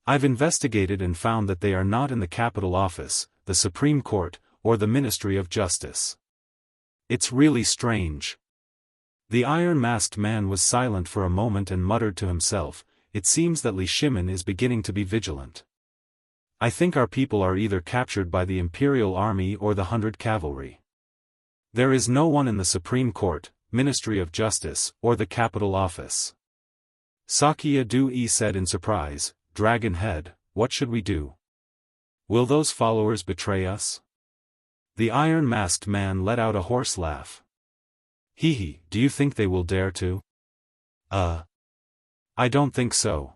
I've investigated and found that they are not in the capital office, the Supreme Court, or the Ministry of Justice. It's really strange. The iron-masked man was silent for a moment and muttered to himself, it seems that Li Shimin is beginning to be vigilant. I think our people are either captured by the Imperial Army or the 100 Cavalry. There is no one in the Supreme Court, Ministry of Justice, or the capital office. Wuxia Du Yi said in surprise, Dragon Head, what should we do? Will those followers betray us? The iron-masked man let out a hoarse laugh. Hee, do you think they will dare to? I don't think so.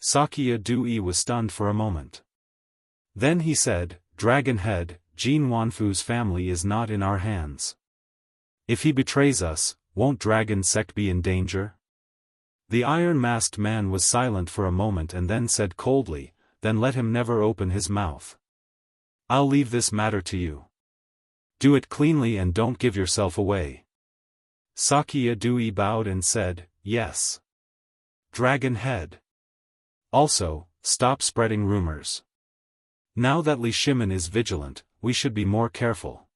Wuxia Du Yi was stunned for a moment. Then he said, Dragon Head, Jin Wanfu's family is not in our hands. If he betrays us, won't Dragon Sect be in danger? The iron-masked man was silent for a moment and then said coldly, then let him never open his mouth. I'll leave this matter to you. Do it cleanly and don't give yourself away. Wuxia Du Yi bowed and said, yes. Dragon Head. Also, stop spreading rumors. Now that Li Shimin is vigilant, we should be more careful.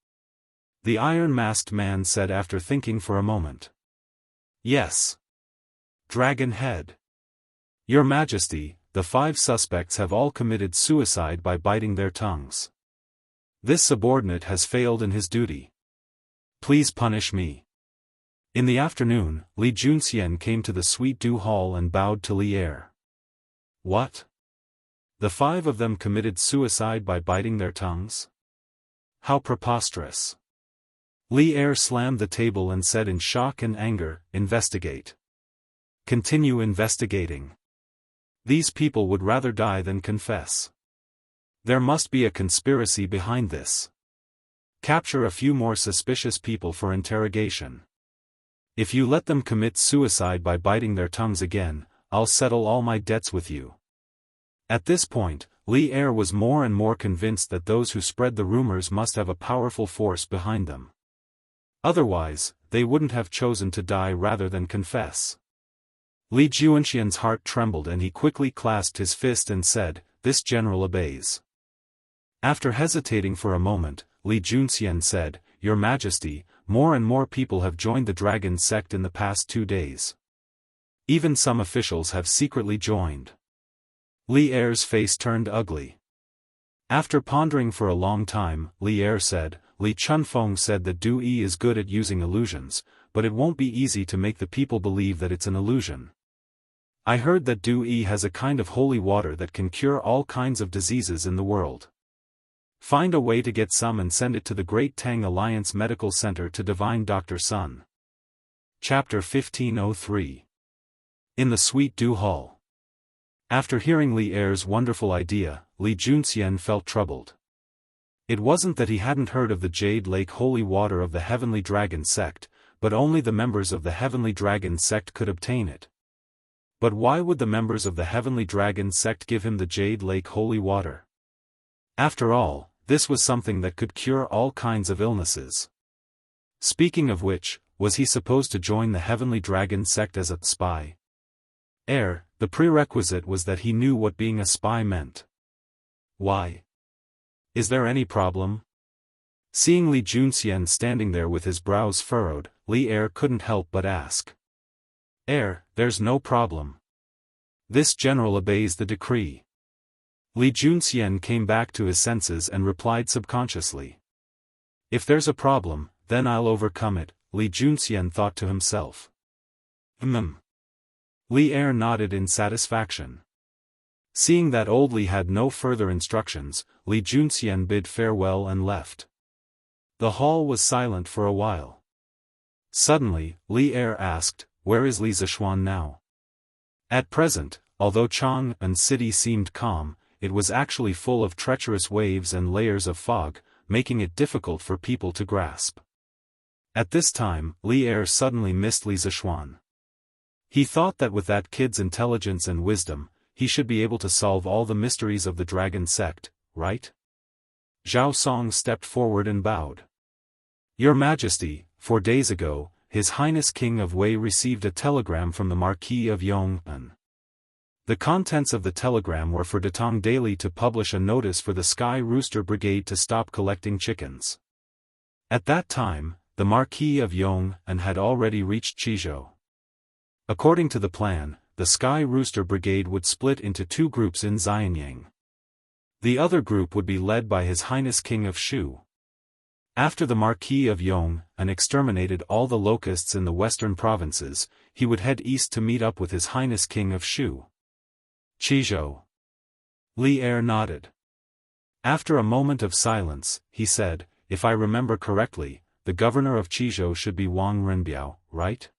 The iron-masked man said after thinking for a moment. Yes. Dragon Head. Your Majesty, the 5 suspects have all committed suicide by biting their tongues. This subordinate has failed in his duty. Please punish me. In the afternoon, Li Junxian came to the Sweet Dew Hall and bowed to Li Er. What? The 5 of them committed suicide by biting their tongues? How preposterous. Li Er slammed the table and said in shock and anger, investigate. Continue investigating. These people would rather die than confess. There must be a conspiracy behind this. Capture a few more suspicious people for interrogation. If you let them commit suicide by biting their tongues again, I'll settle all my debts with you. At this point, Li Er was more and more convinced that those who spread the rumors must have a powerful force behind them. Otherwise, they wouldn't have chosen to die rather than confess. Li Junxian's heart trembled and he quickly clasped his fist and said, this general obeys. After hesitating for a moment, Li Junxian said, Your Majesty, more and more people have joined the dragon sect in the past 2 days. Even some officials have secretly joined. Li Er's face turned ugly. After pondering for a long time, Li Er said, Li Chunfeng said that Du Yi is good at using illusions, but it won't be easy to make the people believe that it's an illusion. I heard that Du Yi has a kind of holy water that can cure all kinds of diseases in the world. Find a way to get some and send it to the Great Tang Alliance Medical Center to Divine Dr. Sun. Chapter 1503. In the Sweet Dew Hall. After hearing Li Er's wonderful idea, Li Junxian felt troubled. It wasn't that he hadn't heard of the Jade Lake holy water of the Heavenly Dragon sect, but only the members of the Heavenly Dragon sect could obtain it. But why would the members of the Heavenly Dragon sect give him the Jade Lake holy water? After all, this was something that could cure all kinds of illnesses. Speaking of which, was he supposed to join the Heavenly Dragon sect as a spy? The prerequisite was that he knew what being a spy meant. Why? Is there any problem? Seeing Li Junxian standing there with his brows furrowed, Li Er couldn't help but ask. There's no problem. This general obeys the decree. Li Junxian came back to his senses and replied subconsciously. If there's a problem, then I'll overcome it, Li Junxian thought to himself. Li Er nodded in satisfaction. Seeing that old Li had no further instructions, Li Junxian bid farewell and left. The hall was silent for a while. Suddenly, Li Er asked, where is Li Zishuan now? At present, although Chang'an City seemed calm, it was actually full of treacherous waves and layers of fog, making it difficult for people to grasp. At this time, Li Er suddenly missed Li Zishuan. He thought that with that kid's intelligence and wisdom, he should be able to solve all the mysteries of the dragon sect, right? Zhao Song stepped forward and bowed. Your Majesty, 4 days ago, His Highness King of Wei received a telegram from the Marquis of Yong'an. The contents of the telegram were for Datong Daily to publish a notice for the Sky Rooster Brigade to stop collecting chickens. At that time, the Marquis of Yong'an had already reached Qizhou. According to the plan, the Sky Rooster Brigade would split into 2 groups in Xianyang. The other group would be led by His Highness King of Shu. After the Marquis of Yong'an exterminated all the locusts in the western provinces, he would head east to meet up with His Highness King of Shu. Qizhou. Li Er nodded. After a moment of silence, he said, if I remember correctly, the governor of Qizhou should be Wang Renbiao, right?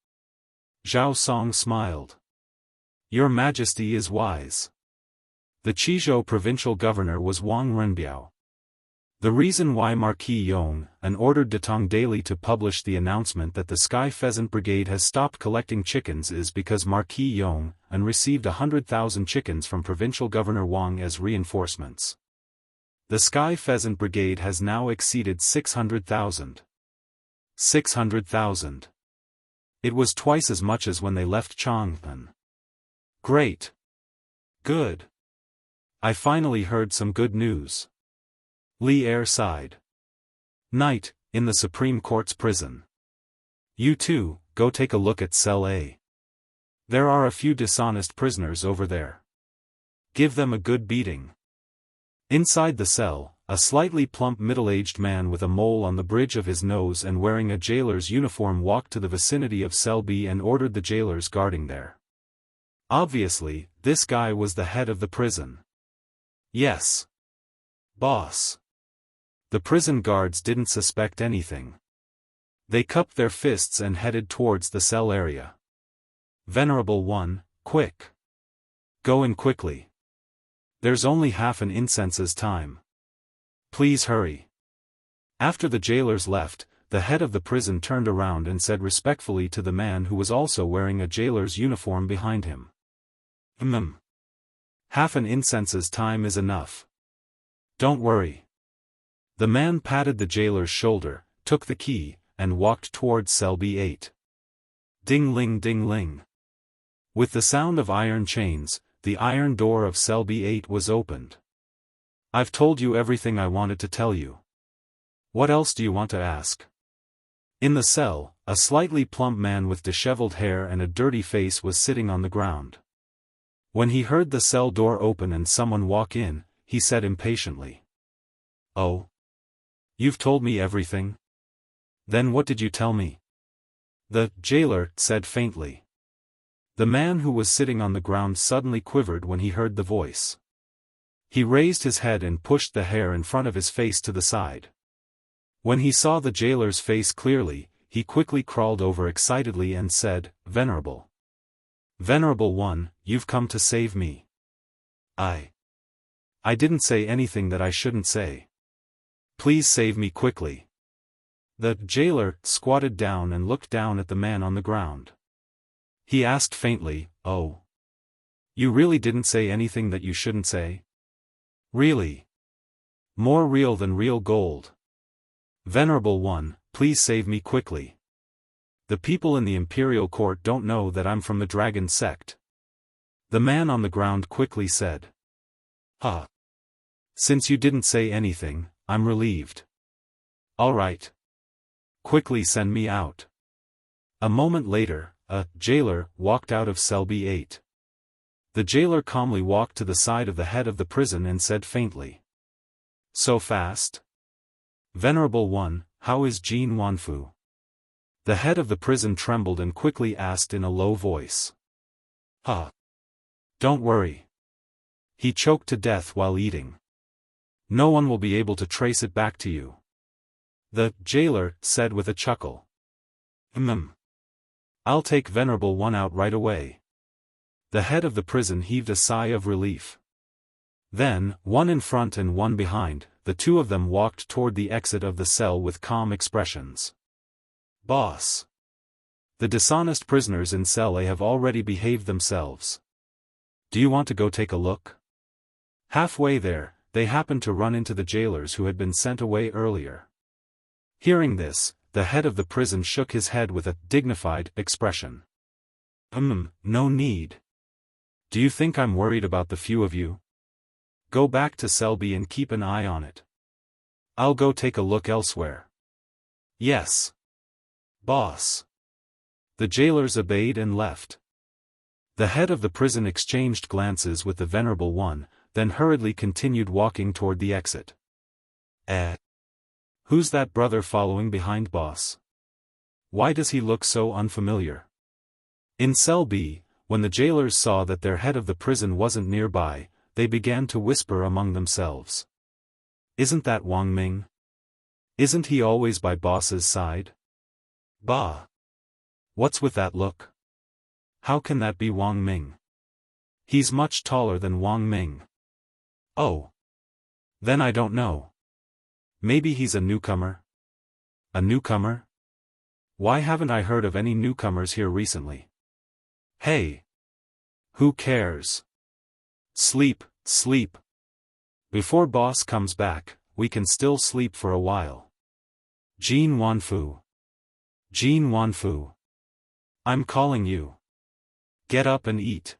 Zhao Song smiled. Your Majesty is wise. The Qizhou provincial governor was Wang Renbiao. The reason why Marquis Yong'an ordered Datong Daily to publish the announcement that the Sky Pheasant Brigade has stopped collecting chickens is because Marquis Yong'an received 100,000 chickens from provincial governor Wang as reinforcements. The Sky Pheasant Brigade has now exceeded 600,000. 600,000. It was twice as much as when they left Chang'an. Great. Good. I finally heard some good news. Li Er sighed. Night, in the Supreme Court's prison. You two, go take a look at Cell A. There are a few dishonest prisoners over there. Give them a good beating. Inside the cell, a slightly plump middle-aged man with a mole on the bridge of his nose and wearing a jailer's uniform walked to the vicinity of Cell B and ordered the jailers guarding there. Obviously, this guy was the head of the prison. Yes. Boss. The prison guards didn't suspect anything. They cupped their fists and headed towards the cell area. Venerable One, quick. Go in quickly. There's only half an incense's time. Please hurry. After the jailers left, the head of the prison turned around and said respectfully to the man who was also wearing a jailer's uniform behind him. Half an incense's time is enough. Don't worry. The man patted the jailer's shoulder, took the key, and walked towards cell B8. Ding-ling ding-ling. With the sound of iron chains, the iron door of cell B8 was opened. I've told you everything I wanted to tell you. What else do you want to ask? In the cell, a slightly plump man with disheveled hair and a dirty face was sitting on the ground. When he heard the cell door open and someone walk in, he said impatiently. "Oh? You've told me everything? Then what did you tell me?" The jailer said faintly. The man who was sitting on the ground suddenly quivered when he heard the voice. He raised his head and pushed the hair in front of his face to the side. When he saw the jailer's face clearly, he quickly crawled over excitedly and said, "Venerable. Venerable One, you've come to save me." I didn't say anything that I shouldn't say. Please save me quickly." The jailer squatted down and looked down at the man on the ground. He asked faintly, "Oh? You really didn't say anything that you shouldn't say? Really? More real than real gold. Venerable One, please save me quickly. The people in the imperial court don't know that I'm from the dragon sect." The man on the ground quickly said. "Huh. Since you didn't say anything, I'm relieved. All right. Quickly send me out." A moment later, a jailer walked out of cell B8. The jailer calmly walked to the side of the head of the prison and said faintly. "So fast? Venerable One, how is Jianghu?" The head of the prison trembled and quickly asked in a low voice. Don't worry. He choked to death while eating. No one will be able to trace it back to you." The jailer said with a chuckle. I'll take Venerable One out right away." The head of the prison heaved a sigh of relief. Then, one in front and one behind, the two of them walked toward the exit of the cell with calm expressions. "Boss. The dishonest prisoners in cell A have already behaved themselves. Do you want to go take a look?" Halfway there, they happened to run into the jailers who had been sent away earlier. Hearing this, the head of the prison shook his head with a dignified expression. No need. Do you think I'm worried about the few of you? Go back to cell B and keep an eye on it. I'll go take a look elsewhere." "Yes. Boss." The jailers obeyed and left. The head of the prison exchanged glances with the Venerable One, then hurriedly continued walking toward the exit. Who's that brother following behind boss? Why does he look so unfamiliar?" In cell B, when the jailers saw that their head of the prison wasn't nearby, they began to whisper among themselves. "Isn't that Wang Ming? Isn't he always by boss's side? Bah! What's with that look? How can that be Wang Ming? He's much taller than Wang Ming. Oh. Then I don't know. Maybe he's a newcomer? A newcomer? Why haven't I heard of any newcomers here recently? Hey! Who cares? Sleep, sleep. Before boss comes back, we can still sleep for a while. Jianghu. Jianghu. I'm calling you. Get up and eat."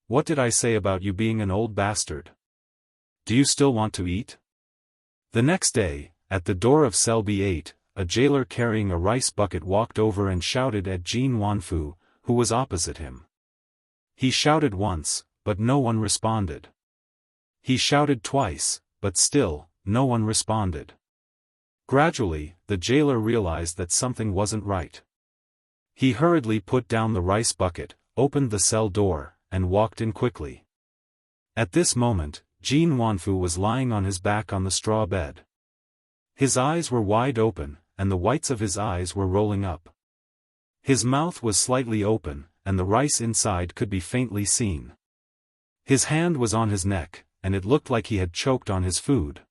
What did I say about you being an old bastard? Do you still want to eat? The next day, at the door of cell B8, a jailer carrying a rice bucket walked over and shouted at Jianghu, who was opposite him. He shouted once, but no one responded. He shouted twice, but still, no one responded. Gradually, the jailer realized that something wasn't right. He hurriedly put down the rice bucket, opened the cell door, and walked in quickly. At this moment, Jianghu was lying on his back on the straw bed. His eyes were wide open, and the whites of his eyes were rolling up. His mouth was slightly open, and the rice inside could be faintly seen. His hand was on his neck, and it looked like he had choked on his food.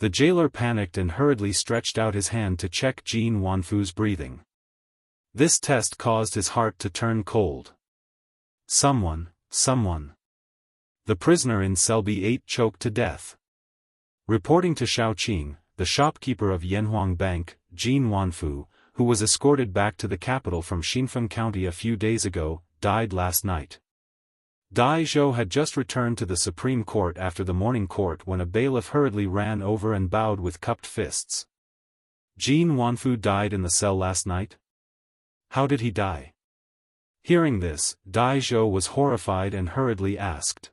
The jailer panicked and hurriedly stretched out his hand to check Jianghu's breathing. This test caused his heart to turn cold. Someone. The prisoner in cell B8 choked to death. Reporting to Shaoqing, the shopkeeper of Yanhuang Bank, Jianghu, who was escorted back to the capital from Xinfeng County a few days ago, died last night. Dai Zhou had just returned to the Supreme Court after the morning court when a bailiff hurriedly ran over and bowed with cupped fists. Jianghu died in the cell last night? How did he die? Hearing this, Dai Zhou was horrified and hurriedly asked.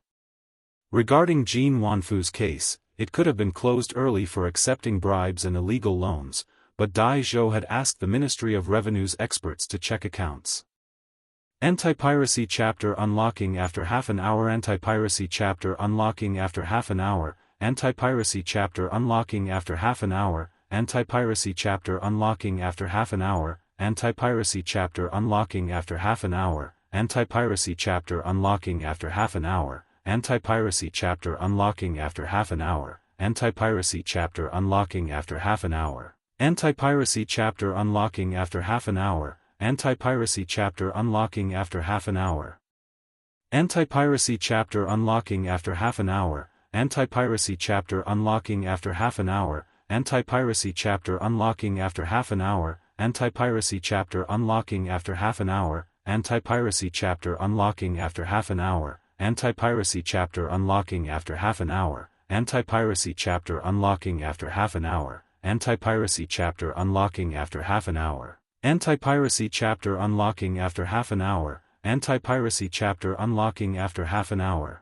Regarding Jin Wanfu's case, it could have been closed early for accepting bribes and illegal loans, but Dai Zhou had asked the Ministry of Revenue's experts to check accounts. Anti-piracy chapter unlocking after half an hour. Anti-piracy chapter unlocking after half an hour. Anti-piracy chapter unlocking after half an hour. Anti-piracy chapter unlocking after half an hour. Anti-piracy chapter unlocking after half an hour. Anti-piracy chapter unlocking after half an hour. Anti-piracy chapter unlocking after half an hour. Anti-piracy chapter unlocking after half an hour. Anti-piracy chapter unlocking after half an hour. Anti-piracy chapter unlocking after half an hour. Anti-piracy chapter unlocking after half an hour. Anti-piracy chapter unlocking after half an hour. Anti-piracy chapter unlocking after half an hour. Anti-piracy chapter unlocking after half an hour. Anti-piracy chapter unlocking after half an hour. Anti-piracy chapter unlocking after half an hour. Anti-piracy chapter unlocking after half an hour. Anti-piracy chapter unlocking after half an hour. Anti-piracy chapter unlocking after half an hour. Anti-piracy chapter unlocking after half an hour.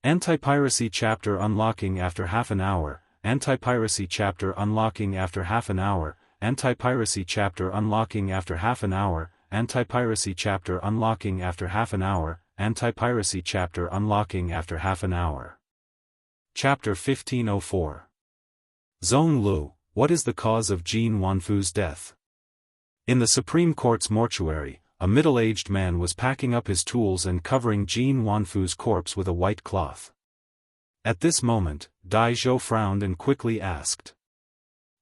Anti-piracy chapter unlocking after half an hour. Anti-piracy chapter unlocking after half an hour. Anti-piracy chapter unlocking after half an hour. Anti-piracy chapter unlocking after half an hour. Anti-piracy chapter unlocking after half an hour. Chapter 1504. Zhong Lu, what is the cause of Jin Wanfu's death? In the Supreme Court's mortuary, a middle-aged man was packing up his tools and covering Jin Wanfu's corpse with a white cloth. At this moment, Dai Zhou frowned and quickly asked.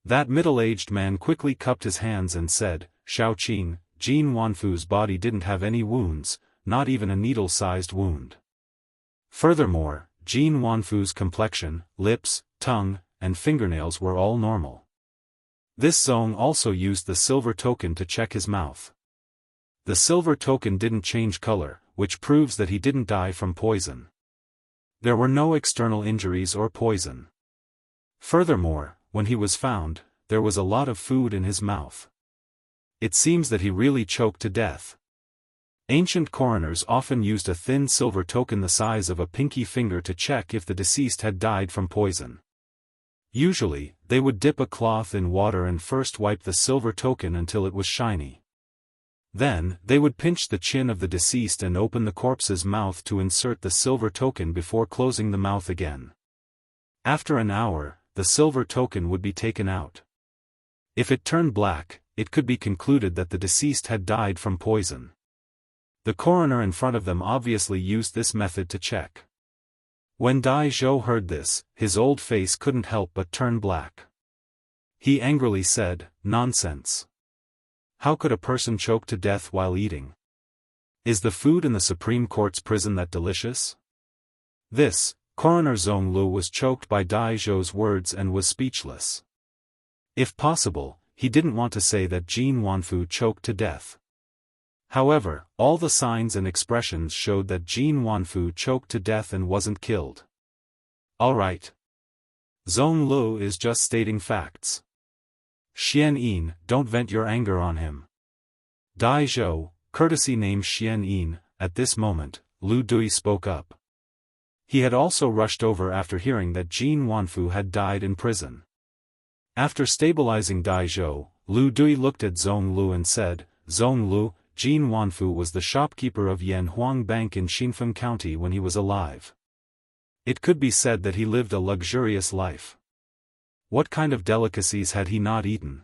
That middle-aged man quickly cupped his hands and said, Shao Qin, Jin Wanfu's body didn't have any wounds, not even a needle-sized wound. Furthermore, Jin Wanfu's complexion, lips, tongue, and fingernails were all normal. This Zong also used the silver token to check his mouth. The silver token didn't change color, which proves that he didn't die from poison. There were no external injuries or poison. Furthermore, when he was found, there was a lot of food in his mouth. It seems that he really choked to death. Ancient coroners often used a thin silver token the size of a pinky finger to check if the deceased had died from poison. Usually, they would dip a cloth in water and first wipe the silver token until it was shiny. Then, they would pinch the chin of the deceased and open the corpse's mouth to insert the silver token before closing the mouth again. After an hour, the silver token would be taken out. If it turned black, it could be concluded that the deceased had died from poison. The coroner in front of them obviously used this method to check. When Dai Zhou heard this, his old face couldn't help but turn black. He angrily said, "Nonsense. How could a person choke to death while eating? Is the food in the Supreme Court's prison that delicious?" This, Coroner Zhong Lu was choked by Dai Zhou's words and was speechless. If possible, he didn't want to say that Jin Wanfu choked to death. However, all the signs and expressions showed that Jin Wanfu choked to death and wasn't killed. Alright. Zhong Lu is just stating facts. Xian Yin, don't vent your anger on him. Dai Zhou, courtesy named Xian Yin. At this moment, Lu Dui spoke up. He had also rushed over after hearing that Jin Wanfu had died in prison. After stabilizing Dai Zhou, Lu Dui looked at Zhong Lu and said, "Zhong Lu, Jin Wanfu was the shopkeeper of Yanhuang Bank in Xinfeng County when he was alive. It could be said that he lived a luxurious life. What kind of delicacies had he not eaten?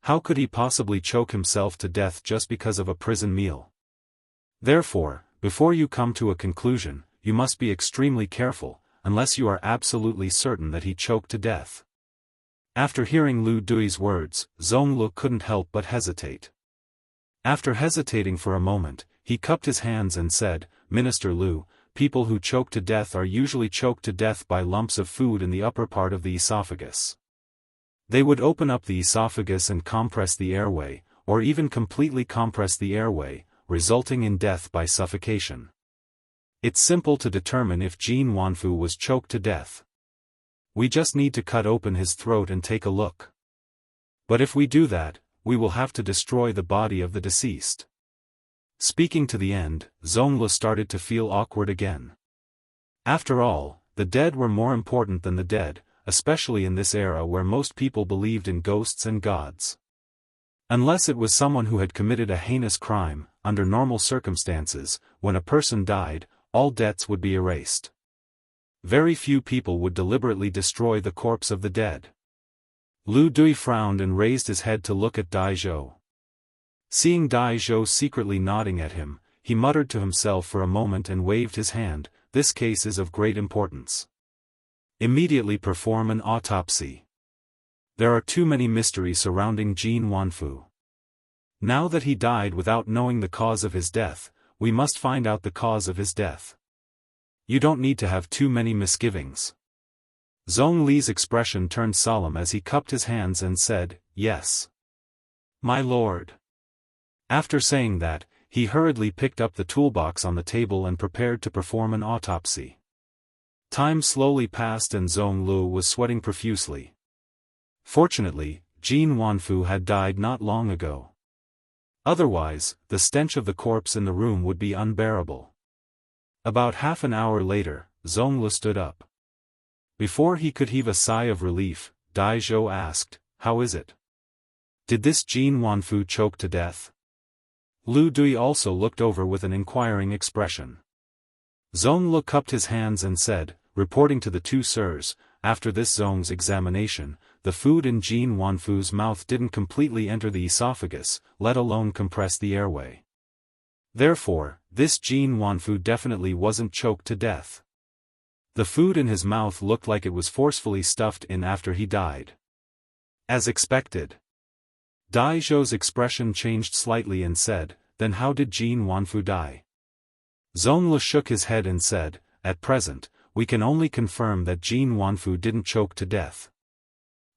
How could he possibly choke himself to death just because of a prison meal? Therefore, before you come to a conclusion, you must be extremely careful, unless you are absolutely certain that he choked to death." After hearing Lu Dui's words, Zhong Lu couldn't help but hesitate. After hesitating for a moment, he cupped his hands and said, "Minister Lu, people who choke to death are usually choked to death by lumps of food in the upper part of the esophagus. They would open up the esophagus and compress the airway, or even completely compress the airway, resulting in death by suffocation. It's simple to determine if Jin Wanfu was choked to death. We just need to cut open his throat and take a look. But if we do that, we will have to destroy the body of the deceased. Speaking to the end, Zhonglu started to feel awkward again. After all, the dead were more important than the dead, especially in this era where most people believed in ghosts and gods. Unless it was someone who had committed a heinous crime, under normal circumstances, when a person died, all debts would be erased. Very few people would deliberately destroy the corpse of the dead. Lu Dui frowned and raised his head to look at Dai Zhou. Seeing Dai Zhou secretly nodding at him, he muttered to himself for a moment and waved his hand. This case is of great importance. Immediately perform an autopsy. There are too many mysteries surrounding Jin Wanfu. Now that he died without knowing the cause of his death, we must find out the cause of his death. You don't need to have too many misgivings. Zhong Li's expression turned solemn as he cupped his hands and said, "Yes, my lord." After saying that, he hurriedly picked up the toolbox on the table and prepared to perform an autopsy. Time slowly passed and Zhong Lu was sweating profusely. Fortunately, Jin Wanfu had died not long ago. Otherwise, the stench of the corpse in the room would be unbearable. About half an hour later, Zhong Lu stood up. Before he could heave a sigh of relief, Dai Zhou asked, "How is it? Did this Jin Wanfu choke to death?" Lu Dui also looked over with an inquiring expression. Zhong Lu cupped his hands and said, reporting to the two sirs, after this Zhong's examination, the food in Jin Wanfu's mouth didn't completely enter the esophagus, let alone compress the airway. Therefore, this Jin Wanfu definitely wasn't choked to death. The food in his mouth looked like it was forcefully stuffed in after he died. As expected. Dai Zhou's expression changed slightly and said, "Then how did Jin Wanfu die?" Zhong Lu shook his head and said, "At present, we can only confirm that Jin Wanfu didn't choke to death.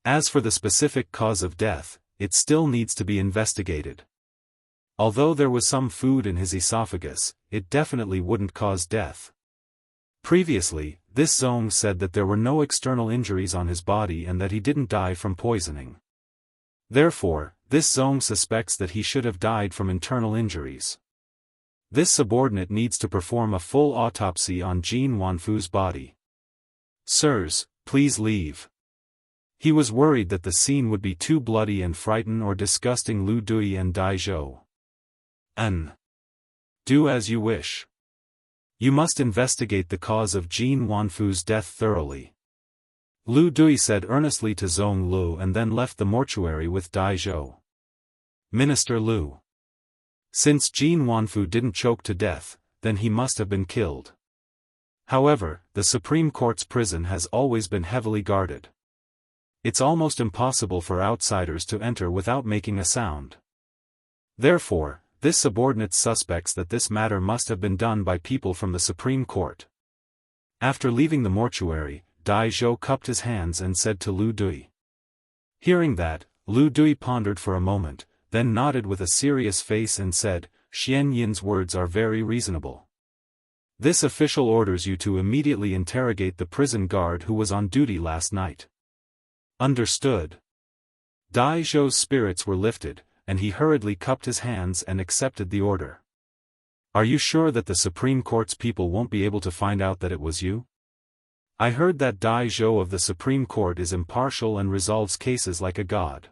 As for the specific cause of death, it still needs to be investigated. Although there was some food in his esophagus, it definitely wouldn't cause death." Previously, this Zhong said that there were no external injuries on his body and that he didn't die from poisoning. Therefore, this Zhong suspects that he should have died from internal injuries. This subordinate needs to perform a full autopsy on Jin Wanfu's body. "Sirs, please leave." He was worried that the scene would be too bloody and frighten or disgusting Lu Dui and Dai Zhou. Do as you wish. You must investigate the cause of Jin Wanfu's death thoroughly. Lu Dui said earnestly to Zhong Lu and then left the mortuary with Dai Zhou. Minister Lu. Since Jin Wanfu didn't choke to death, then he must have been killed. However, the Supreme Court's prison has always been heavily guarded. It's almost impossible for outsiders to enter without making a sound. Therefore, this subordinate suspects that this matter must have been done by people from the Supreme Court. After leaving the mortuary, Dai Zhou cupped his hands and said to Lu Dui. Hearing that, Lu Dui pondered for a moment, then nodded with a serious face and said, "Xian Yin's words are very reasonable. This official orders you to immediately interrogate the prison guard who was on duty last night." Understood. Dai Zhou's spirits were lifted, and he hurriedly cupped his hands and accepted the order. "Are you sure that the Supreme Court's people won't be able to find out that it was you? I heard that Dai Zhou of the Supreme Court is impartial and resolves cases like a god.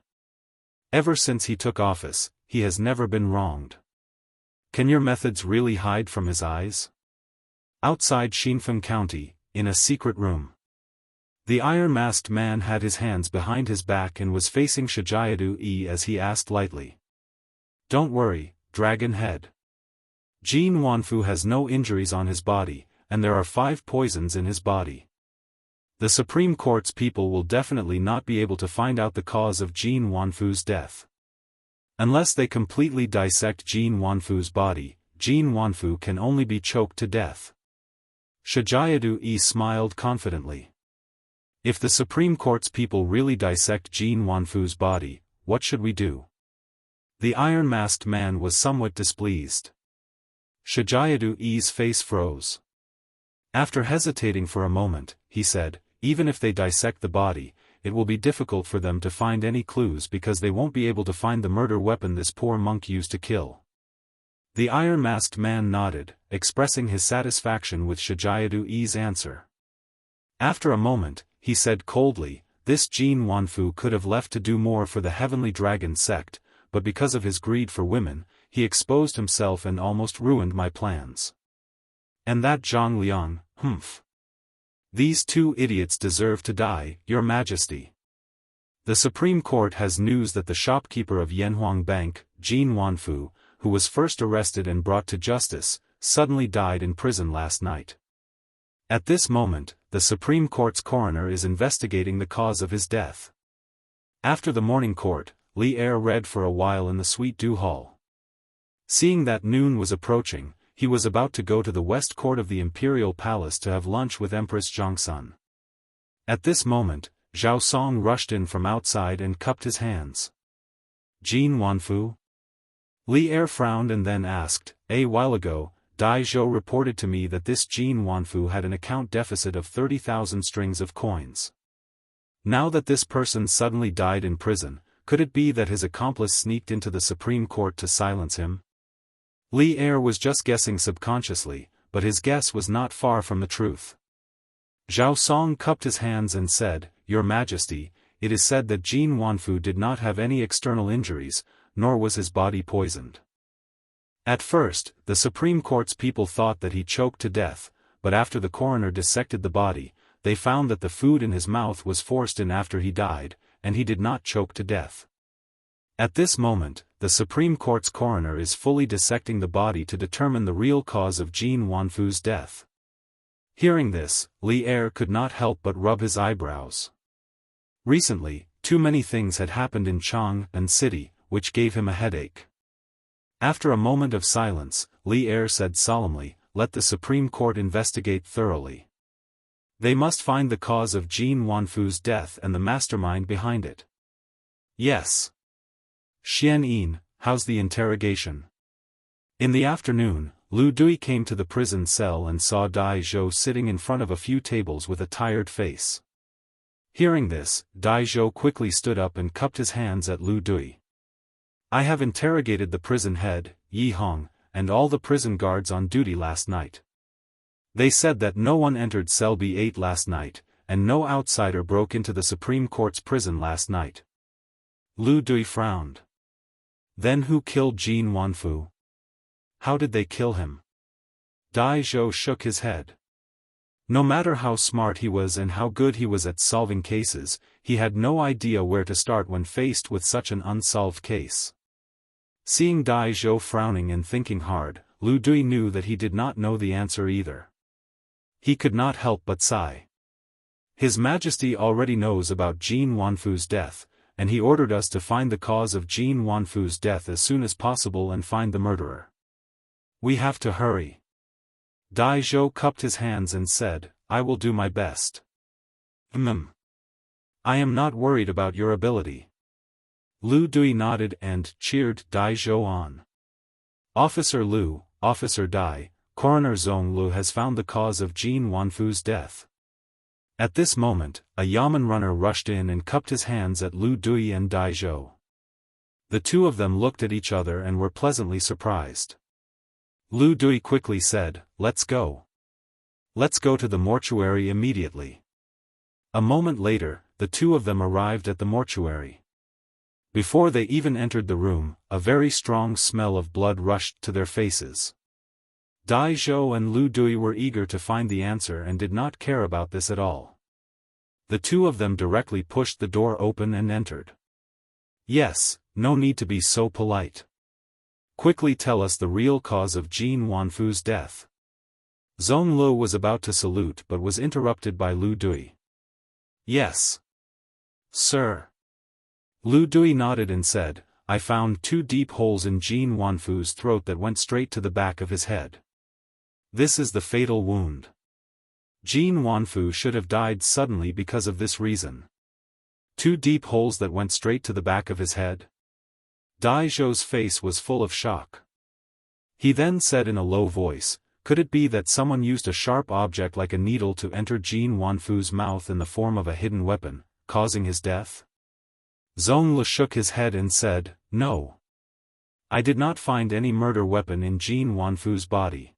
Ever since he took office, he has never been wronged. Can your methods really hide from his eyes?" Outside Xinfeng County, in a secret room. The iron-masked man had his hands behind his back and was facing Shijiadu as he asked lightly. "Don't worry, Dragon Head. Jin Wanfu has no injuries on his body, and there are 5 poisons in his body. The Supreme Court's people will definitely not be able to find out the cause of Jin Wanfu's death. Unless they completely dissect Jin Wanfu's body, Jin Wanfu can only be choked to death." Shijiadu smiled confidently. "If the Supreme Court's people really dissect Jin Wanfu's body, what should we do?" The iron-masked man was somewhat displeased. Shijiadu's face froze. After hesitating for a moment, he said, "Even if they dissect the body, it will be difficult for them to find any clues because they won't be able to find the murder weapon this poor monk used to kill. The iron-masked man nodded, expressing his satisfaction with Shijiadu's answer. After a moment, he said coldly, this Jin Wanfu could have left to do more for the Heavenly Dragon sect, but because of his greed for women, he exposed himself and almost ruined my plans. And that Zhang Liang, humph. These two idiots deserve to die, Your Majesty. The Supreme Court has news that the shopkeeper of Yanhuang Bank, Jin Wanfu, who was first arrested and brought to justice, suddenly died in prison last night. At this moment, the Supreme Court's coroner is investigating the cause of his death. After the morning court, Li Er read for a while in the Sweet Dew Hall. Seeing that noon was approaching, he was about to go to the West Court of the Imperial Palace to have lunch with Empress Zhongsun. At this moment, Zhao Song rushed in from outside and cupped his hands. Jin Wanfu? Li Er frowned and then asked, a while ago, Dai Zhou reported to me that this Jin Wanfu had an account deficit of 30,000 strings of coins. Now that this person suddenly died in prison, could it be that his accomplice sneaked into the Supreme Court to silence him? Li Er was just guessing subconsciously, but his guess was not far from the truth. Zhao Song cupped his hands and said, Your Majesty, it is said that Jin Wanfu did not have any external injuries, nor was his body poisoned. At first, the Supreme Court's people thought that he choked to death, but after the coroner dissected the body, they found that the food in his mouth was forced in after he died, and he did not choke to death. At this moment, the Supreme Court's coroner is fully dissecting the body to determine the real cause of Jin Wanfu's death. Hearing this, Li Er could not help but rub his eyebrows. Recently, too many things had happened in Chang'an City, which gave him a headache. After a moment of silence, Li Er said solemnly, let the Supreme Court investigate thoroughly. They must find the cause of Jin Wanfu's death and the mastermind behind it. Yes. Xian Yin, how's the interrogation? In the afternoon, Lu Dui came to the prison cell and saw Dai Zhou sitting in front of a few tables with a tired face. Hearing this, Dai Zhou quickly stood up and cupped his hands at Lu Dui. I have interrogated the prison head, Yi Hong, and all the prison guards on duty last night. They said that no one entered cell B8 last night, and no outsider broke into the Supreme Court's prison last night. Lu Dui frowned. Then who killed Jin Wanfu? How did they kill him? Dai Zhou shook his head. No matter how smart he was and how good he was at solving cases, he had no idea where to start when faced with such an unsolved case. Seeing Dai Zhou frowning and thinking hard, Lu Dui knew that he did not know the answer either. He could not help but sigh. His Majesty already knows about Jin Wanfu's death, and he ordered us to find the cause of Jin Wanfu's death as soon as possible and find the murderer. We have to hurry. Dai Zhou cupped his hands and said, I will do my best. I am not worried about your ability. Lu Dui nodded and cheered Dai Zhou on. Officer Lu, Officer Dai, Coroner Zhong Lu has found the cause of Jin Wanfu's death. At this moment, a yamen runner rushed in and cupped his hands at Lu Dui and Dai Zhou. The two of them looked at each other and were pleasantly surprised. Lu Dui quickly said, let's go. Let's go to the mortuary immediately. A moment later, the two of them arrived at the mortuary. Before they even entered the room, a very strong smell of blood rushed to their faces. Dai Zhou and Lu Dui were eager to find the answer and did not care about this at all. The two of them directly pushed the door open and entered. Yes, no need to be so polite. Quickly tell us the real cause of Jin Wanfu's death. Zhong Lu was about to salute but was interrupted by Lu Dui. Yes. Sir. Lu Dui nodded and said, I found 2 deep holes in Jin Wanfu's throat that went straight to the back of his head. This is the fatal wound. Jin Wanfu should have died suddenly because of this reason. 2 deep holes that went straight to the back of his head? Dai Zhou's face was full of shock. He then said in a low voice, could it be that someone used a sharp object like a needle to enter Jin Wanfu's mouth in the form of a hidden weapon, causing his death? Zhong Lu shook his head and said, no. I did not find any murder weapon in Jin Wanfu's body.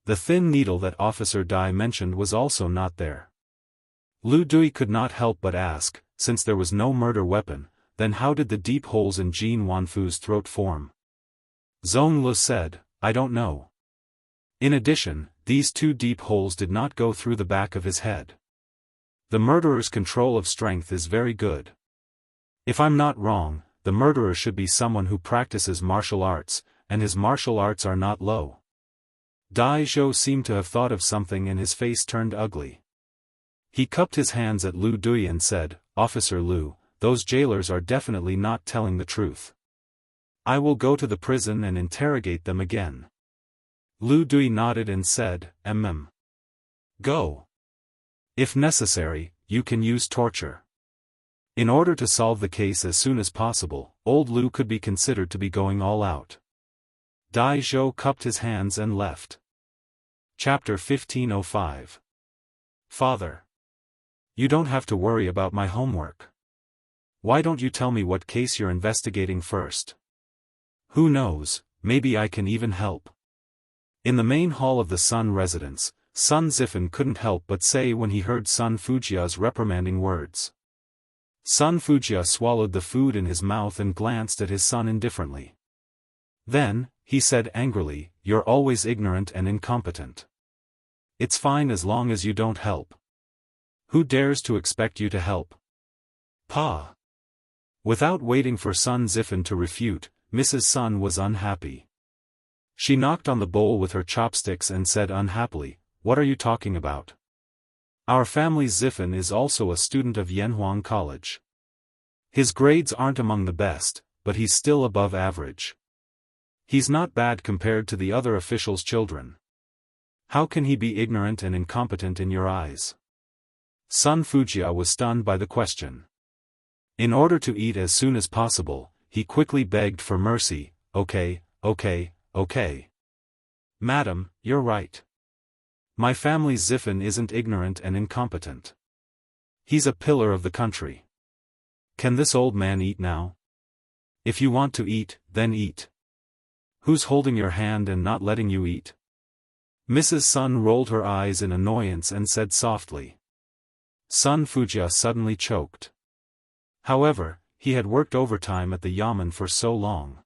The thin needle that Officer Dai mentioned was also not there. Lu Dui could not help but ask, since there was no murder weapon, then how did the deep holes in Jin Wanfu's throat form? Zhong Lu said, I don't know. In addition, these two deep holes did not go through the back of his head. The murderer's control of strength is very good. If I'm not wrong, the murderer should be someone who practices martial arts, and his martial arts are not low. Dai Zhou seemed to have thought of something and his face turned ugly. He cupped his hands at Lu Dui and said, Officer Lu, those jailers are definitely not telling the truth. I will go to the prison and interrogate them again. Lu Dui nodded and said, Go. If necessary, you can use torture. In order to solve the case as soon as possible, old Lu could be considered to be going all out. Dai Zhou cupped his hands and left. Chapter 1505. Father. You don't have to worry about my homework. Why don't you tell me what case you're investigating first? Who knows, maybe I can even help. In the main hall of the Sun residence, Sun Zifen couldn't help but say when he heard Sun Fujia's reprimanding words. Sun Fujia swallowed the food in his mouth and glanced at his son indifferently. Then, he said angrily, You're always ignorant and incompetent. It's fine as long as you don't help. Who dares to expect you to help? Pa. Without waiting for Sun Zifen to refute, Mrs. Sun was unhappy. She knocked on the bowl with her chopsticks and said unhappily, What are you talking about? Our family's Zifen is also a student of Yanhuang College. His grades aren't among the best, but he's still above average. He's not bad compared to the other officials' children. How can he be ignorant and incompetent in your eyes? Sun Fujia was stunned by the question. In order to eat as soon as possible, he quickly begged for mercy, Okay. Madam, you're right. My family's Zifen isn't ignorant and incompetent. He's a pillar of the country. Can this old man eat now? If you want to eat, then eat. Who's holding your hand and not letting you eat? Mrs. Sun rolled her eyes in annoyance and said softly. Sun Fujia suddenly choked. However, he had worked overtime at the yamen for so long.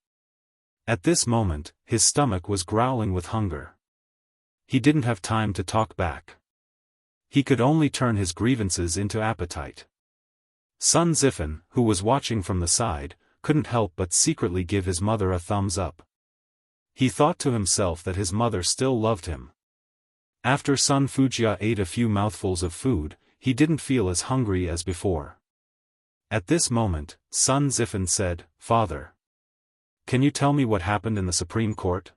At this moment, his stomach was growling with hunger. He didn't have time to talk back. He could only turn his grievances into appetite. Sun Zifen, who was watching from the side, couldn't help but secretly give his mother a thumbs up. He thought to himself that his mother still loved him. After Sun Fujia ate a few mouthfuls of food, he didn't feel as hungry as before. At this moment, Sun Zifen said, Father. Can you tell me what happened in the Supreme Court?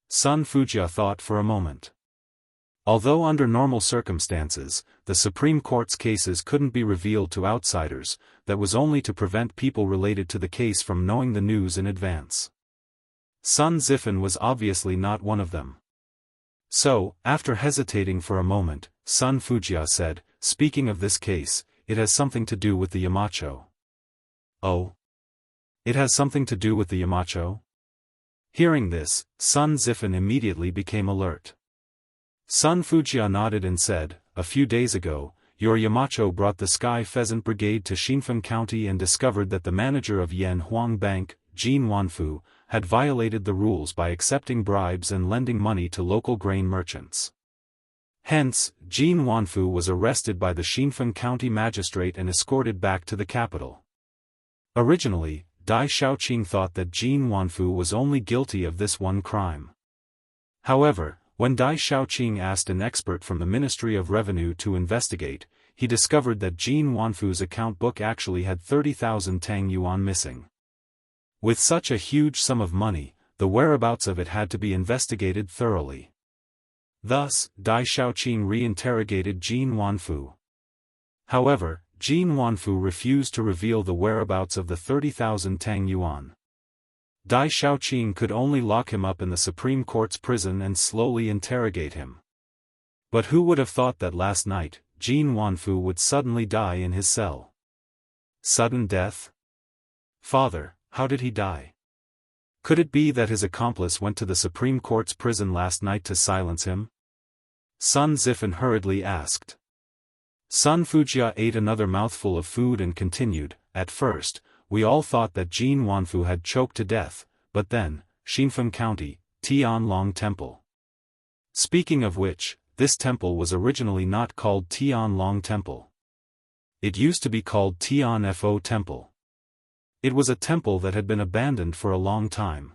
Sun Fujia thought for a moment. Although under normal circumstances, the Supreme Court's cases couldn't be revealed to outsiders, that was only to prevent people related to the case from knowing the news in advance. Sun Zifen was obviously not one of them. So, after hesitating for a moment, Sun Fujia said, Speaking of this case, it has something to do with the Yamacho. Oh? It has something to do with the Yamacho? Hearing this, Sun Zifen immediately became alert. Sun Fujia nodded and said, A few days ago, your Yamacho brought the Sky Pheasant Brigade to Xinfeng County and discovered that the manager of Yanhuang Bank, Jin Wanfu, had violated the rules by accepting bribes and lending money to local grain merchants. Hence, Jin Wanfu was arrested by the Xinfeng County magistrate and escorted back to the capital. Originally, Dai Xiaoqing thought that Jin Wanfu was only guilty of this one crime. However, when Dai Xiaoqing asked an expert from the Ministry of Revenue to investigate, he discovered that Jin Wanfu's account book actually had 30,000 Tang Yuan missing. With such a huge sum of money, the whereabouts of it had to be investigated thoroughly. Thus, Dai Xiaoqing re-interrogated Jin Wanfu. However, Jin Wanfu refused to reveal the whereabouts of the 30,000 Tang Yuan. Dai Xiaoqing could only lock him up in the Supreme Court's prison and slowly interrogate him. But who would have thought that last night, Jin Wanfu would suddenly die in his cell? Sudden death? Father, how did he die? Could it be that his accomplice went to the Supreme Court's prison last night to silence him? Sun Zifan hurriedly asked. Sun Fujia ate another mouthful of food and continued, at first, we all thought that Jin Wanfu had choked to death, but then, Xinfeng County, Tianlong Temple. Speaking of which, this temple was originally not called Tianlong Temple. It used to be called Tianfo Temple. It was a temple that had been abandoned for a long time.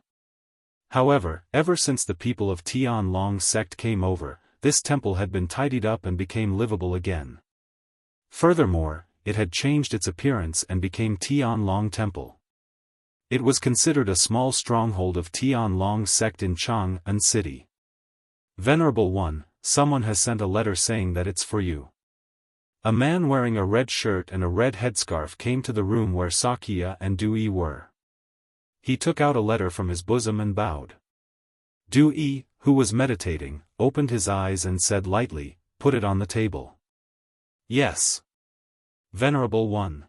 However, ever since the people of Tianlong sect came over, this temple had been tidied up and became livable again. Furthermore, it had changed its appearance and became Tianlong Temple. It was considered a small stronghold of Tianlong sect in Chang'an City. Venerable One, someone has sent a letter saying that it's for you. A man wearing a red shirt and a red headscarf came to the room where Sakia and Dui were. He took out a letter from his bosom and bowed. Dui, who was meditating, opened his eyes and said lightly, "Put it on the table." "Yes. Venerable One."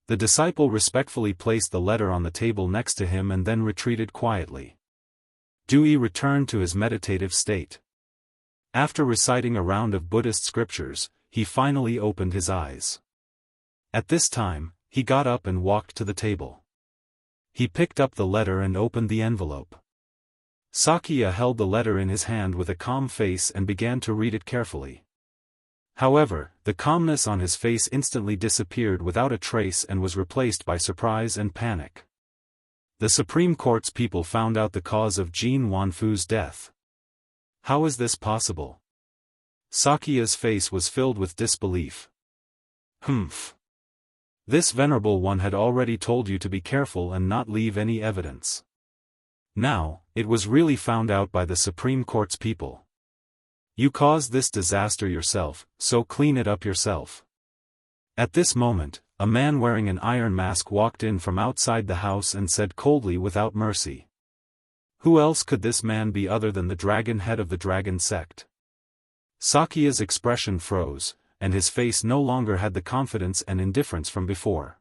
The disciple respectfully placed the letter on the table next to him and then retreated quietly. Dui returned to his meditative state. After reciting a round of Buddhist scriptures, he finally opened his eyes. At this time, he got up and walked to the table. He picked up the letter and opened the envelope. Sakia held the letter in his hand with a calm face and began to read it carefully. However, the calmness on his face instantly disappeared without a trace and was replaced by surprise and panic. The Supreme Court's people found out the cause of Jin Wanfu's death. How is this possible? Sakia's face was filled with disbelief. Humph. This Venerable One had already told you to be careful and not leave any evidence. Now, it was really found out by the Supreme Court's people. You caused this disaster yourself, so clean it up yourself. At this moment, a man wearing an iron mask walked in from outside the house and said coldly without mercy. Who else could this man be other than the dragon head of the dragon sect? Sakia's expression froze, and his face no longer had the confidence and indifference from before.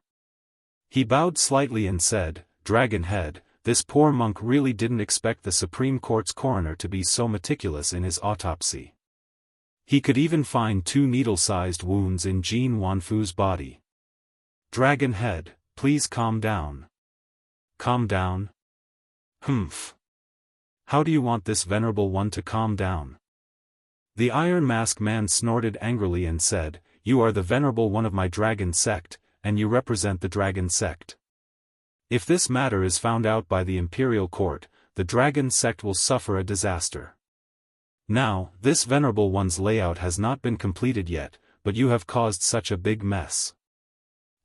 He bowed slightly and said, "Dragon head, this poor monk really didn't expect the Supreme Court's coroner to be so meticulous in his autopsy. He could even find 2 needle-sized wounds in Jin Wanfu's body. Dragon head, please calm down." Calm down? Humph. How do you want this Venerable One to calm down? The Iron Mask man snorted angrily and said, "You are the Venerable One of my dragon sect, and you represent the dragon sect. If this matter is found out by the Imperial Court, the dragon sect will suffer a disaster. Now, this Venerable One's layout has not been completed yet, but you have caused such a big mess."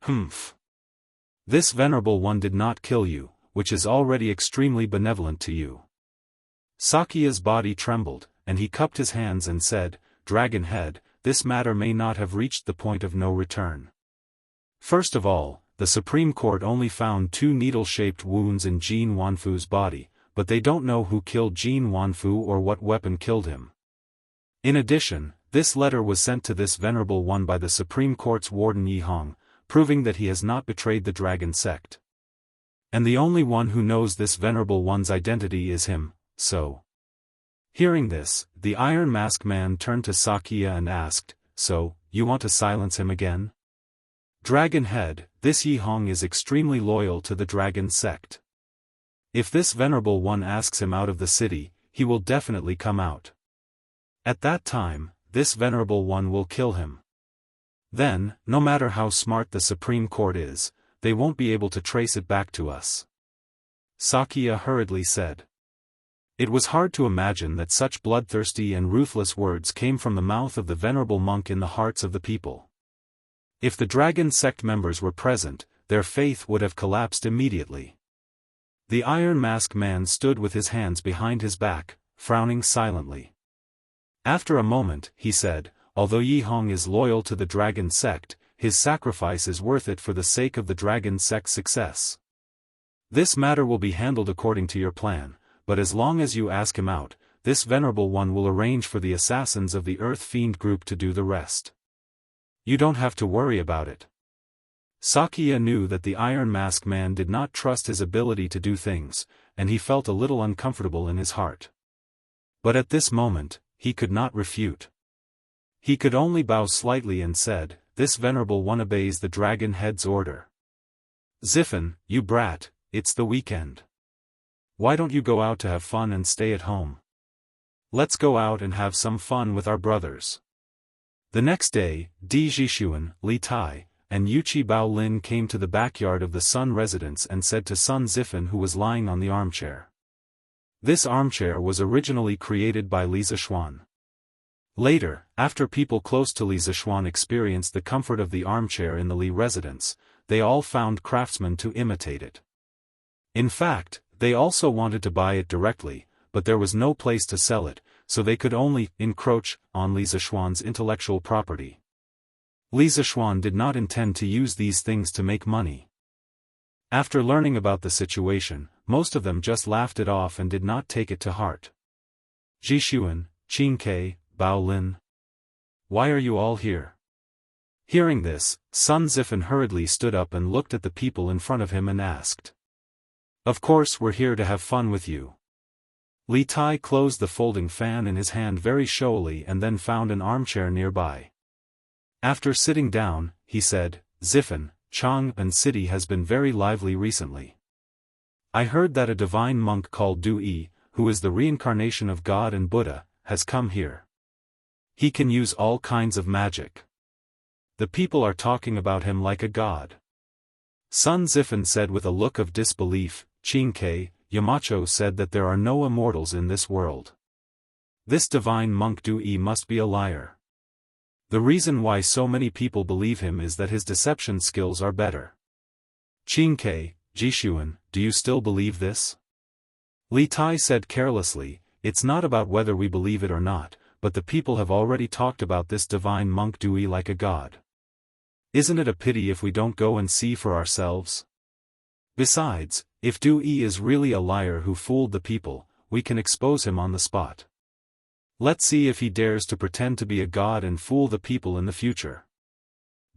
Humph. This Venerable One did not kill you, which is already extremely benevolent to you. Sakia's body trembled, and he cupped his hands and said, "Dragon head, this matter may not have reached the point of no return. First of all, the Supreme Court only found 2 needle-shaped wounds in Jin Wanfu's body, but they don't know who killed Jin Wanfu or what weapon killed him. In addition, this letter was sent to this Venerable One by the Supreme Court's warden Yihong, proving that he has not betrayed the dragon sect. And the only one who knows this Venerable One's identity is him, so." Hearing this, the Iron Mask man turned to Sakia and asked, "So, you want to silence him again?" "Dragon head, this Yihong is extremely loyal to the dragon sect. If this Venerable One asks him out of the city, he will definitely come out. At that time, this Venerable One will kill him. Then, no matter how smart the Supreme Court is, they won't be able to trace it back to us." Sakia hurriedly said. It was hard to imagine that such bloodthirsty and ruthless words came from the mouth of the venerable monk in the hearts of the people. If the dragon sect members were present, their faith would have collapsed immediately. The Iron Mask man stood with his hands behind his back, frowning silently. After a moment, he said, "Although Yihong is loyal to the dragon sect, his sacrifice is worth it for the sake of the dragon sect's success. This matter will be handled according to your plan, but as long as you ask him out, this Venerable One will arrange for the assassins of the Earth Fiend group to do the rest. You don't have to worry about it." Sakia knew that the Iron Mask man did not trust his ability to do things, and he felt a little uncomfortable in his heart. But at this moment, he could not refute. He could only bow slightly and said, "This venerable one obeys the dragon head's order." "Ziffen, you brat, it's the weekend. Why don't you go out to have fun and stay at home? Let's go out and have some fun with our brothers." The next day, Di Zhixuan, Li Tai, and Yuqi Baolin came to the backyard of the Sun residence and said to Sun Ziffen, who was lying on the armchair. This armchair was originally created by Li Zixuan. Later, after people close to Li Zixuan experienced the comfort of the armchair in the Li residence, they all found craftsmen to imitate it. In fact, they also wanted to buy it directly, but there was no place to sell it, so they could only encroach on Li Zixuan's intellectual property. Li Zixuan did not intend to use these things to make money. After learning about the situation, most of them just laughed it off and did not take it to heart. Zhixuan, Qingke, Baolin. Why are you all here? Hearing this, Sun Ziffen hurriedly stood up and looked at the people in front of him and asked. Of course we're here to have fun with you. Li Tai closed the folding fan in his hand very showily and then found an armchair nearby. After sitting down, he said, Ziffen, Chang'an City has been very lively recently. I heard that a divine monk called Du Yi, who is the reincarnation of God and Buddha, has come here. He can use all kinds of magic. The people are talking about him like a god. Sun Ziffen said with a look of disbelief. Qingke, Yamacho said that there are no immortals in this world. This divine monk Du Yi must be a liar. The reason why so many people believe him is that his deception skills are better. Qingke, Zhixuan, do you still believe this? Li Tai said carelessly, it's not about whether we believe it or not, but the people have already talked about this divine monk Du Yi like a god. Isn't it a pity if we don't go and see for ourselves? Besides, if Du Yi is really a liar who fooled the people, we can expose him on the spot. Let's see if he dares to pretend to be a god and fool the people in the future.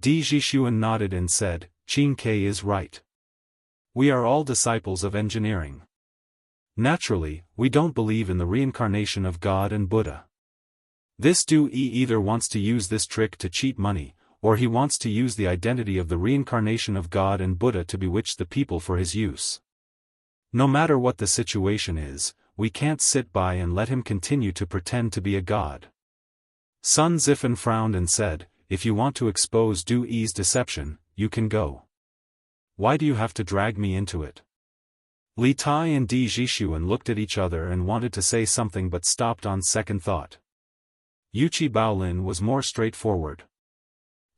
Di Zhixuan nodded and said, Qingke is right. We are all disciples of engineering. Naturally, we don't believe in the reincarnation of God and Buddha. This Du Yi either wants to use this trick to cheat money, or he wants to use the identity of the reincarnation of God and Buddha to bewitch the people for his use. No matter what the situation is, we can't sit by and let him continue to pretend to be a god. Sun Ziffen frowned and said, if you want to expose Du Yi's deception, you can go. Why do you have to drag me into it? Li Tai and Di Zhixuan looked at each other and wanted to say something but stopped on second thought. Yuqi Baolin was more straightforward.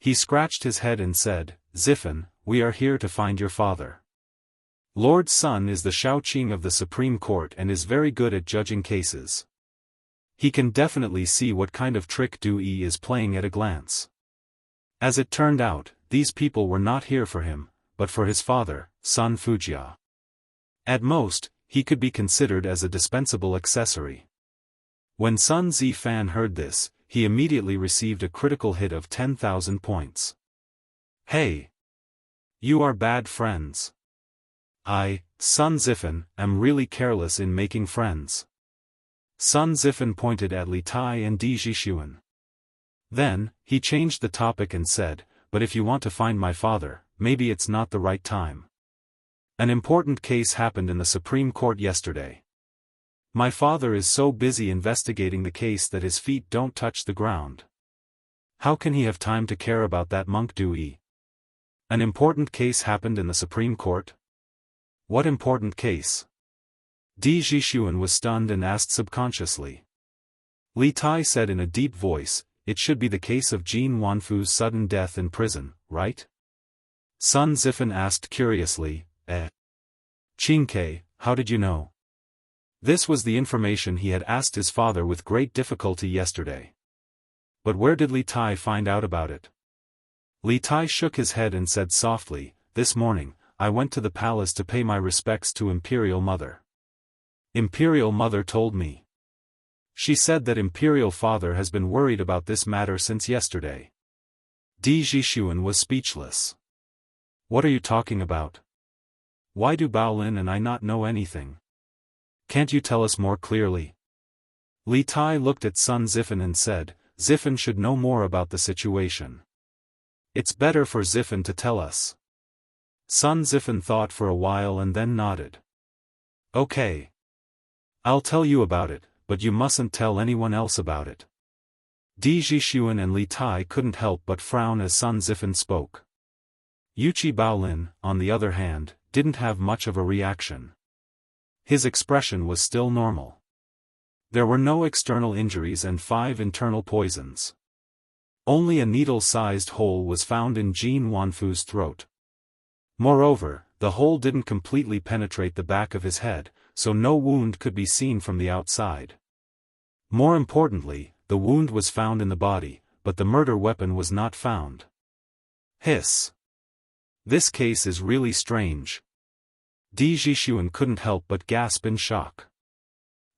He scratched his head and said, Ziffen, we are here to find your father. Lord Sun is the Shaoqing of the Supreme Court and is very good at judging cases. He can definitely see what kind of trick Du Yi is playing at a glance. As it turned out, these people were not here for him, but for his father, Sun Fujia. At most, he could be considered as a dispensable accessory. When Sun Zifan heard this, he immediately received a critical hit of 10,000 points. Hey! You are bad friends. I, Sun Ziffen, am really careless in making friends. Sun Ziffen pointed at Li Tai and Di Zhixuan. Then, he changed the topic and said, but if you want to find my father, maybe it's not the right time. An important case happened in the Supreme Court yesterday. My father is so busy investigating the case that his feet don't touch the ground. How can he have time to care about that monk Du Yi? An important case happened in the Supreme Court? What important case? Di Zhixuan was stunned and asked subconsciously. Li Tai said in a deep voice, it should be the case of Jin Wanfu's sudden death in prison, right? Sun Ziffen asked curiously, Qingke, how did you know? This was the information he had asked his father with great difficulty yesterday. But where did Li Tai find out about it? Li Tai shook his head and said softly, this morning, I went to the palace to pay my respects to Imperial Mother. Imperial Mother told me. She said that Imperial Father has been worried about this matter since yesterday. Di Zhixuan was speechless. What are you talking about? Why do Baolin and I not know anything? Can't you tell us more clearly? Li Tai looked at Sun Zifen and said, Zifen should know more about the situation. It's better for Zifen to tell us. Sun Zifen thought for a while and then nodded. Okay. I'll tell you about it, but you mustn't tell anyone else about it. Di Zhixuan and Li Tai couldn't help but frown as Sun Zifen spoke. Yuqi Baolin, on the other hand, didn't have much of a reaction. His expression was still normal. There were no external injuries and 5 internal poisons. Only a needle-sized hole was found in Jin Wanfu's throat. Moreover, the hole didn't completely penetrate the back of his head, so no wound could be seen from the outside. More importantly, the wound was found in the body, but the murder weapon was not found. Hiss. This case is really strange. Di Zhixuan couldn't help but gasp in shock.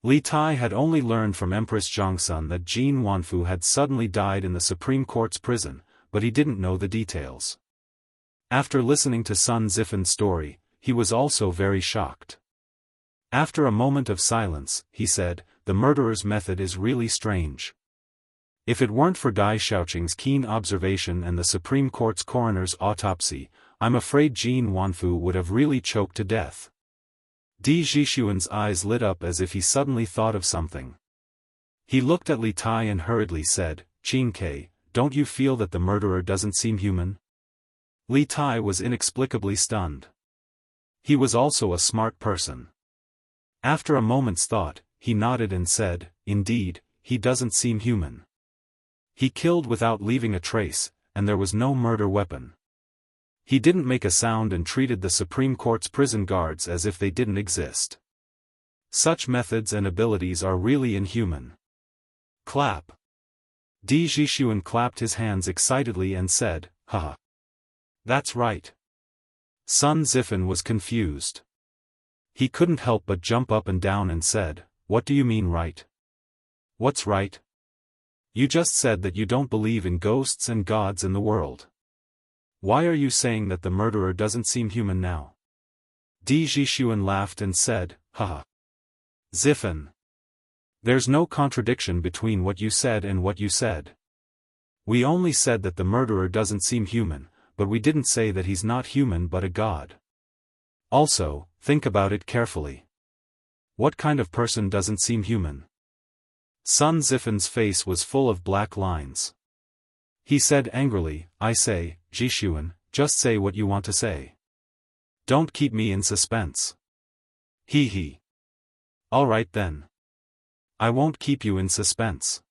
Li Tai had only learned from Empress Zhongsun that Jin Wanfu had suddenly died in the Supreme Court's prison, but he didn't know the details. After listening to Sun Zifen's story, he was also very shocked. After a moment of silence, he said, the murderer's method is really strange. If it weren't for Dai Xiaoqing's keen observation and the Supreme Court's coroner's autopsy, I'm afraid Jin Wanfu would have really choked to death. Di Zhixuan's eyes lit up as if he suddenly thought of something. He looked at Li Tai and hurriedly said, Qin Ke, don't you feel that the murderer doesn't seem human? Li Tai was inexplicably stunned. He was also a smart person. After a moment's thought, he nodded and said, indeed, he doesn't seem human. He killed without leaving a trace, and there was no murder weapon. He didn't make a sound and treated the Supreme Court's prison guards as if they didn't exist. Such methods and abilities are really inhuman. Clap. Di Zhixuan clapped his hands excitedly and said, haha. That's right. Sun Zifen was confused. He couldn't help but jump up and down and said, what do you mean right? What's right? You just said that you don't believe in ghosts and gods in the world. Why are you saying that the murderer doesn't seem human now? Di Zhixuan laughed and said, haha. Zifen. There's no contradiction between what you said and what you said. We only said that the murderer doesn't seem human, but we didn't say that he's not human but a god. Also, think about it carefully. What kind of person doesn't seem human? Sun Zifen's face was full of black lines. He said angrily, I say, Zhixuan, just say what you want to say. Don't keep me in suspense. Hee hee. All right then. I won't keep you in suspense.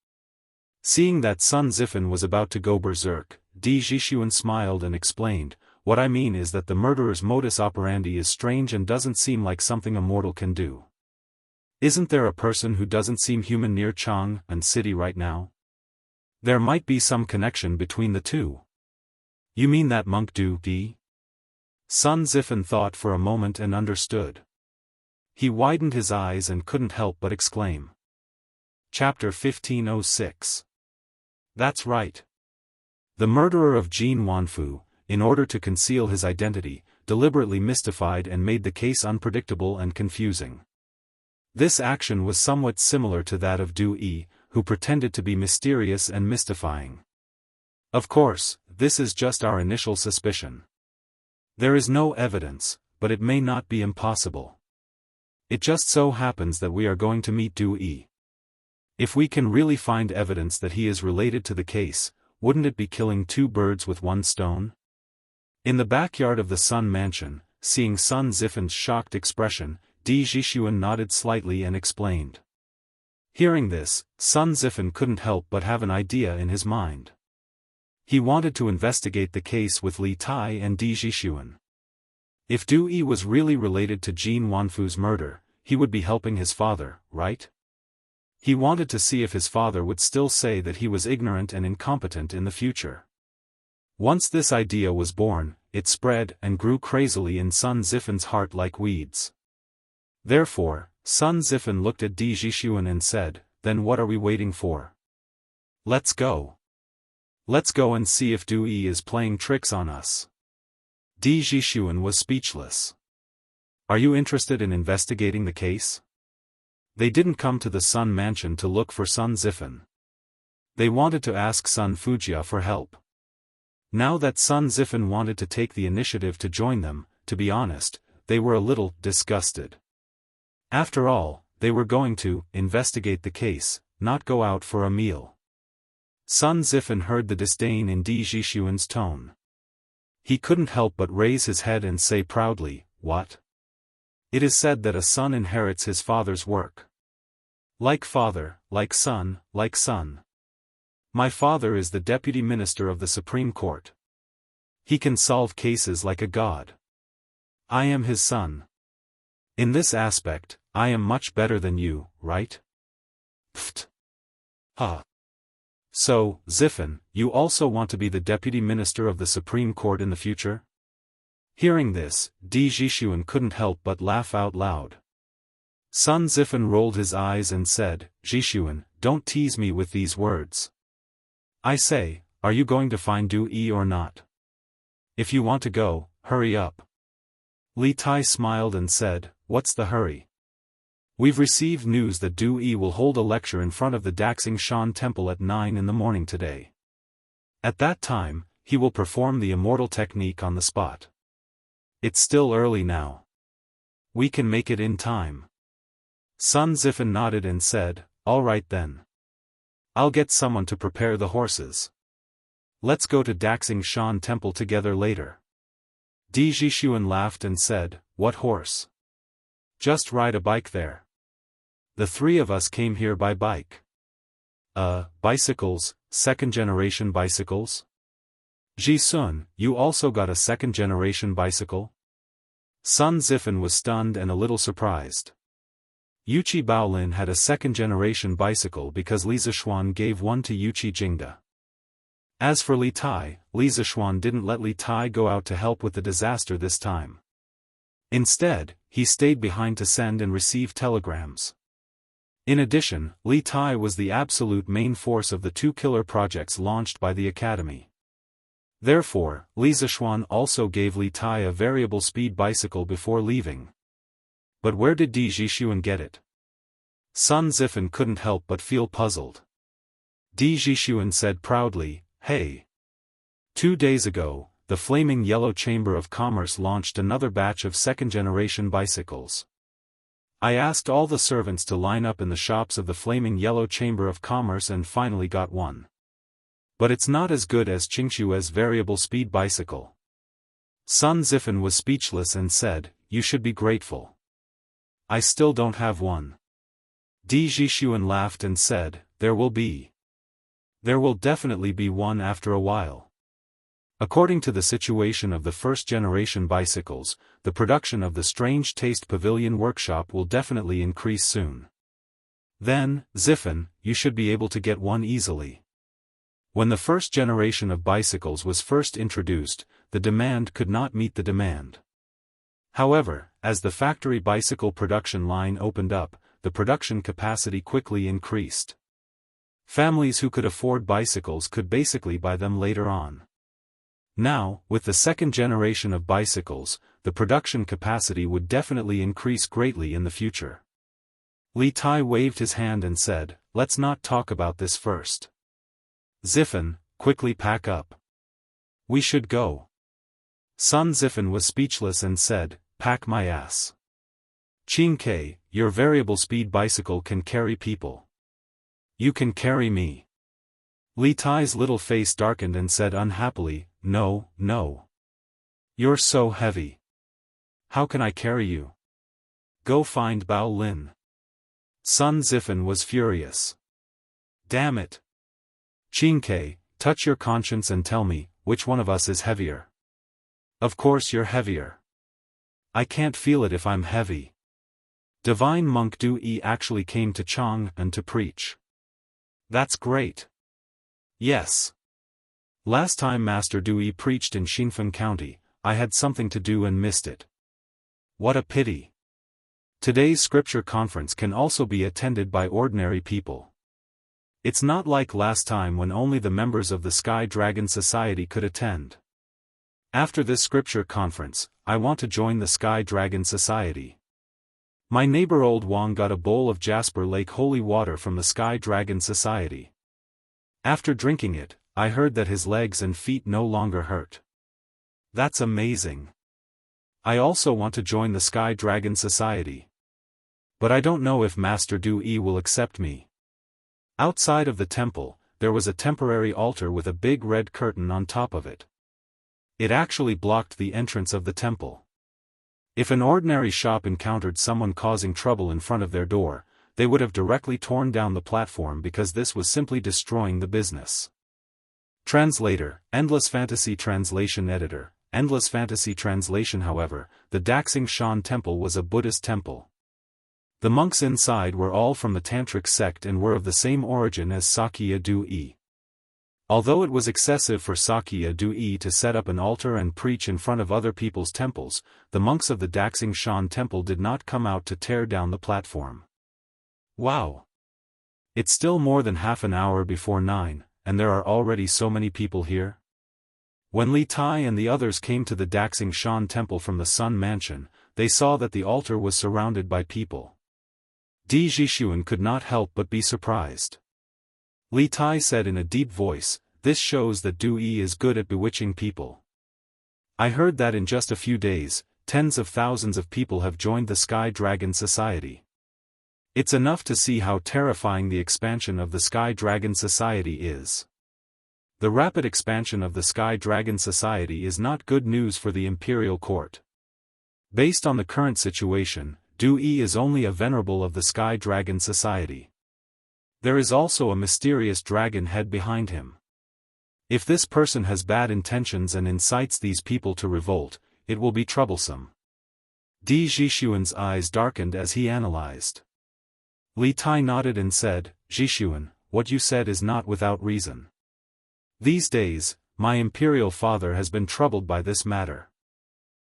Seeing that Sun Zifen was about to go berserk, Di Zhixuan smiled and explained, what I mean is that the murderer's modus operandi is strange and doesn't seem like something a mortal can do. Isn't there a person who doesn't seem human near Chang'an City right now? There might be some connection between the two. You mean that monk Du Di? Sun Zifen thought for a moment and understood. He widened his eyes and couldn't help but exclaim. Chapter 1506. That's right. The murderer of Jin Wanfu, in order to conceal his identity, deliberately mystified and made the case unpredictable and confusing. This action was somewhat similar to that of Du Yi, who pretended to be mysterious and mystifying. Of course, this is just our initial suspicion. There is no evidence, but it may not be impossible. It just so happens that we are going to meet Du Yi. If we can really find evidence that he is related to the case, wouldn't it be killing 2 birds with 1 stone? In the backyard of the Sun Mansion, seeing Sun Zifen's shocked expression, Di Zhixuan nodded slightly and explained. Hearing this, Sun Zifen couldn't help but have an idea in his mind. He wanted to investigate the case with Li Tai and Di Zhixuan. If Du Yi was really related to Jin Wanfu's murder, he would be helping his father, right? He wanted to see if his father would still say that he was ignorant and incompetent in the future. Once this idea was born, it spread and grew crazily in Sun Zifen's heart like weeds. Therefore, Sun Zifen looked at Di Zhixuan and said, then what are we waiting for? Let's go. Let's go and see if Du Yi is playing tricks on us. Di Zhixuan was speechless. Are you interested in investigating the case? They didn't come to the Sun Mansion to look for Sun Zifen. They wanted to ask Sun Fujia for help. Now that Sun Zifen wanted to take the initiative to join them, to be honest, they were a little disgusted. After all, they were going to investigate the case, not go out for a meal. Sun Zifen heard the disdain in Di Jixuan's tone. He couldn't help but raise his head and say proudly, "What? It is said that a son inherits his father's work. Like father, like son, like son. My father is the deputy minister of the Supreme Court. He can solve cases like a god. I am his son. In this aspect, I am much better than you, right?" Pfft. Ha. So, Zifen, you also want to be the deputy minister of the Supreme Court in the future? Hearing this, Di Jixuan couldn't help but laugh out loud. Sun Zifen rolled his eyes and said, "Jixuan, don't tease me with these words. I say, are you going to find Du Yi or not? If you want to go, hurry up." Li Tai smiled and said, "What's the hurry? We've received news that Du Yi will hold a lecture in front of the Daxing Shan Temple at 9 in the morning today. At that time, he will perform the immortal technique on the spot. It's still early now. We can make it in time." Sun Zifen nodded and said, "All right then. I'll get someone to prepare the horses. Let's go to Daxing Shan Temple together later." Di Jixuan laughed and said, "What horse? Just ride a bike there. The three of us came here by bike." Bicycles, second-generation bicycles? Ji-sun, you also got a second-generation bicycle?" Sun Zifen was stunned and a little surprised. Yuqi Baolin had a second-generation bicycle because Li Zishuan gave one to Yuqi Jingda. As for Li Tai, Li Zishuan didn't let Li Tai go out to help with the disaster this time. Instead, he stayed behind to send and receive telegrams. In addition, Li Tai was the absolute main force of the two killer projects launched by the Academy. Therefore, Li Zishuan also gave Li Tai a variable speed bicycle before leaving. But where did Di Jixuan get it? Sun Zifen couldn't help but feel puzzled. Di Jixuan said proudly, "Hey! 2 days ago, the Flaming Yellow Chamber of Commerce launched another batch of second-generation bicycles. I asked all the servants to line up in the shops of the Flaming Yellow Chamber of Commerce and finally got one. But it's not as good as Qingxue's variable speed bicycle." Sun Zifen was speechless and said, "You should be grateful. I still don't have one." Di Jixuan laughed and said, "There will be. There will definitely be one after a while. According to the situation of the first-generation bicycles, the production of the Strange Taste Pavilion workshop will definitely increase soon. Then, Zifen, you should be able to get one easily." When the first generation of bicycles was first introduced, the demand could not meet the demand. However, as the factory bicycle production line opened up, the production capacity quickly increased. Families who could afford bicycles could basically buy them later on. Now, with the second generation of bicycles, the production capacity would definitely increase greatly in the future. Li Tai waved his hand and said, "Let's not talk about this first. Zifen, quickly pack up. We should go." Sun Zifen was speechless and said, "Pack my ass. Qingke, your variable speed bicycle can carry people. You can carry me." Li Tai's little face darkened and said unhappily, "No, no. You're so heavy. How can I carry you? Go find Bao Lin." Sun Zifen was furious. "Damn it. Qingke, touch your conscience and tell me, which one of us is heavier?" "Of course you're heavier. I can't feel it if I'm heavy. Divine Monk Du Yi actually came to Chang'an to preach. That's great. Yes. Last time Master Du Yi preached in Xinfen County, I had something to do and missed it. What a pity. Today's scripture conference can also be attended by ordinary people. It's not like last time when only the members of the Sky Dragon Society could attend. After this scripture conference, I want to join the Sky Dragon Society." My neighbor Old Wang got a bowl of Jasper Lake holy water from the Sky Dragon Society. After drinking it, I heard that his legs and feet no longer hurt. That's amazing. I also want to join the Sky Dragon Society. But I don't know if Master Du Yi will accept me. Outside of the temple, there was a temporary altar with a big red curtain on top of it. It actually blocked the entrance of the temple. If an ordinary shop encountered someone causing trouble in front of their door, they would have directly torn down the platform because this was simply destroying the business. Translator, Endless Fantasy Translation Editor, Endless Fantasy Translation. However, the Daxing Shan Temple was a Buddhist temple. The monks inside were all from the Tantric sect and were of the same origin as Sakya Du Yi. Although it was excessive for Sakya Du Yi to set up an altar and preach in front of other people's temples, the monks of the Daxing Shan Temple did not come out to tear down the platform. Wow! It's still more than half an hour before 9, and there are already so many people here? When Li Tai and the others came to the Daxing Shan Temple from the Sun Mansion, they saw that the altar was surrounded by people. Di Zhixuan could not help but be surprised. Li Tai said in a deep voice, "This shows that Du Yi is good at bewitching people. I heard that in just a few days, tens of thousands of people have joined the Sky Dragon Society. It's enough to see how terrifying the expansion of the Sky Dragon Society is. The rapid expansion of the Sky Dragon Society is not good news for the Imperial Court. Based on the current situation, Du Yi is only a venerable of the Sky Dragon Society. There is also a mysterious dragon head behind him. If this person has bad intentions and incites these people to revolt, it will be troublesome." Di Zhixuan's eyes darkened as he analyzed. Li Tai nodded and said, "Zhixuan, what you said is not without reason. These days, my imperial father has been troubled by this matter.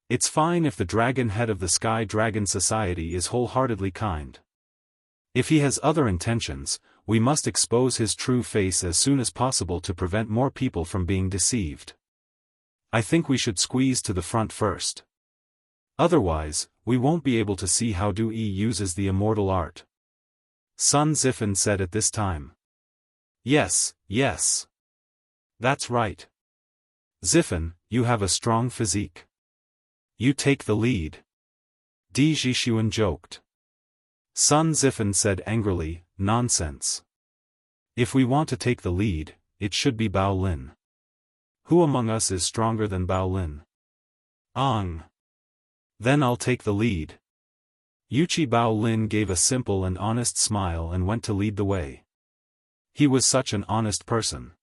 It's fine if the dragon head of the Sky Dragon Society is wholeheartedly kind. If he has other intentions, we must expose his true face as soon as possible to prevent more people from being deceived. I think we should squeeze to the front first. Otherwise, we won't be able to see how Du Yi uses the immortal art." Sun Zifan said at this time. Yes. That's right. Zifan, you have a strong physique. You take the lead. Di Zhixuan joked. Sun Zifan said angrily, "Nonsense. If we want to take the lead, it should be Bao Lin. Who among us is stronger than Bao Lin?" Then I'll take the lead." Yuchi Bao Lin gave a simple and honest smile and went to lead the way. He was such an honest person.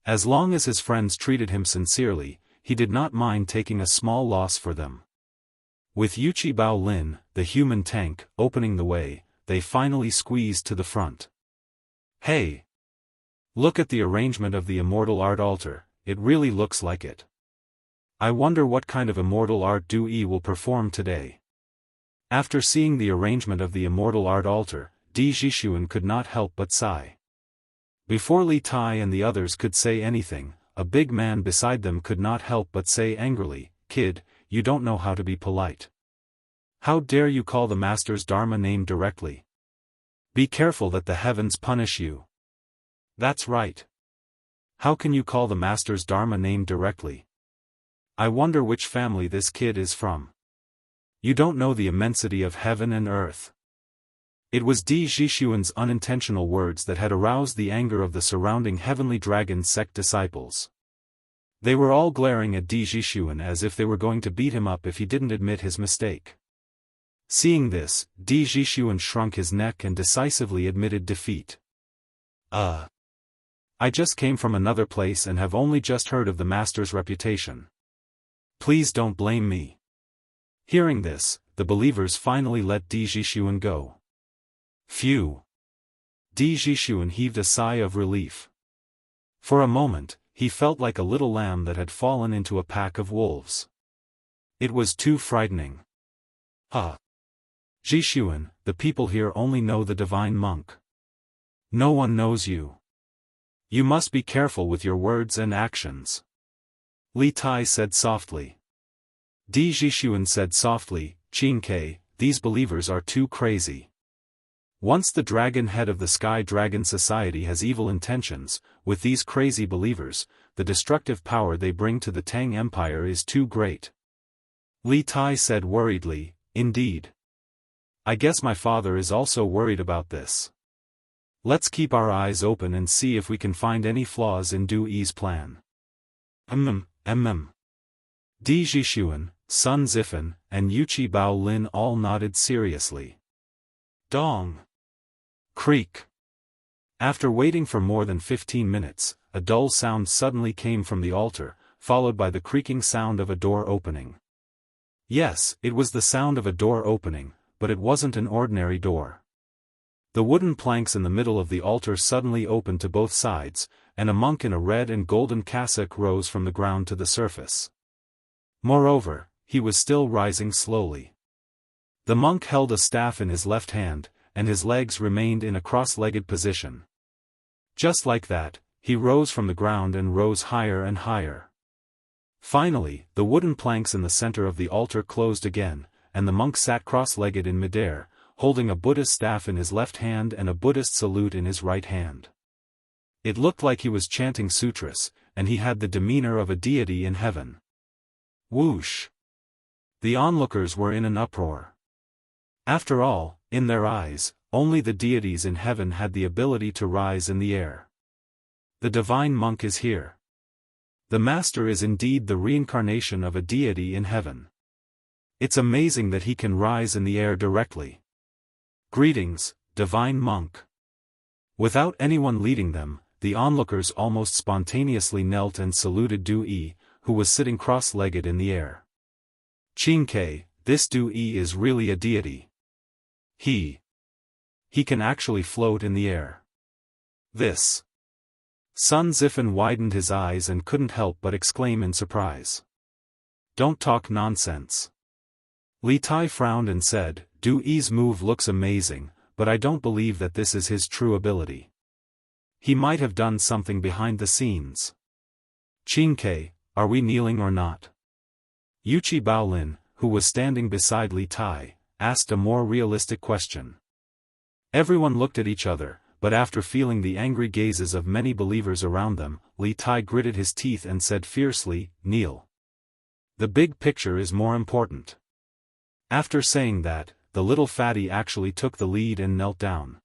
As long as his friends treated him sincerely, he did not mind taking a small loss for them. With Yuchi Bao Lin, the human tank, opening the way, they finally squeezed to the front. Hey! Look at the arrangement of the immortal art altar, it really looks like it. I wonder what kind of immortal art Du Yi will perform today. After seeing the arrangement of the immortal art altar, Di Zhixuan could not help but sigh. Before Li Tai and the others could say anything, a big man beside them could not help but say angrily, "Kid, you don't know how to be polite. How dare you call the Master's Dharma name directly? Be careful that the heavens punish you." That's right. How can you call the Master's Dharma name directly? I wonder which family this kid is from. You don't know the immensity of heaven and earth. It was Di Zhixuan's unintentional words that had aroused the anger of the surrounding Heavenly Dragon sect disciples. They were all glaring at Di Zhixuan as if they were going to beat him up if he didn't admit his mistake. Seeing this, Di Zhixuan shrunk his neck and decisively admitted defeat. I just came from another place and have only just heard of the Master's reputation. Please don't blame me." Hearing this, the believers finally let Di Zhixuan go. Phew! Di Zhixuan heaved a sigh of relief. For a moment, he felt like a little lamb that had fallen into a pack of wolves. It was too frightening. Zhixuan, the people here only know the divine monk. No one knows you. You must be careful with your words and actions. Li Tai said softly. Di Zhixuan said softly, "Qingke, these believers are too crazy. Once the dragon head of the Sky Dragon Society has evil intentions, with these crazy believers, the destructive power they bring to the Tang Empire is too great. Li Tai said worriedly, indeed. I guess my father is also worried about this. Let's keep our eyes open and see if we can find any flaws in Du Yi's plan. Di Zhixuan, Sun Zifan, and Yuqi Bao Lin all nodded seriously. Dong! Creak! After waiting for more than 15 minutes, a dull sound suddenly came from the altar, followed by the creaking sound of a door opening. Yes, it was the sound of a door opening, but it wasn't an ordinary door. The wooden planks in the middle of the altar suddenly opened to both sides, and a monk in a red and golden cassock rose from the ground to the surface. Moreover, he was still rising slowly. The monk held a staff in his left hand, and his legs remained in a cross-legged position. Just like that, he rose from the ground and rose higher and higher. Finally, the wooden planks in the center of the altar closed again, and the monk sat cross-legged in midair, holding a Buddhist staff in his left hand and a Buddhist salute in his right hand. It looked like he was chanting sutras, and he had the demeanor of a deity in heaven. Whoosh! The onlookers were in an uproar. After all, in their eyes, only the deities in heaven had the ability to rise in the air. The divine monk is here. The master is indeed the reincarnation of a deity in heaven. It's amazing that he can rise in the air directly. Greetings, divine monk. Without anyone leading them, the onlookers almost spontaneously knelt and saluted Du Yi, who was sitting cross-legged in the air. Qingke, this Du Yi is really a deity. He can actually float in the air. This. Sun Zifan widened his eyes and couldn't help but exclaim in surprise. Don't talk nonsense. Li Tai frowned and said, Du Yi's move looks amazing, but I don't believe that this is his true ability. He might have done something behind the scenes. Qingke, are we kneeling or not? Yuqi Baolin, who was standing beside Li Tai, asked a more realistic question. Everyone looked at each other, but after feeling the angry gazes of many believers around them, Li Tai gritted his teeth and said fiercely, kneel. The big picture is more important. After saying that, the little fatty actually took the lead and knelt down.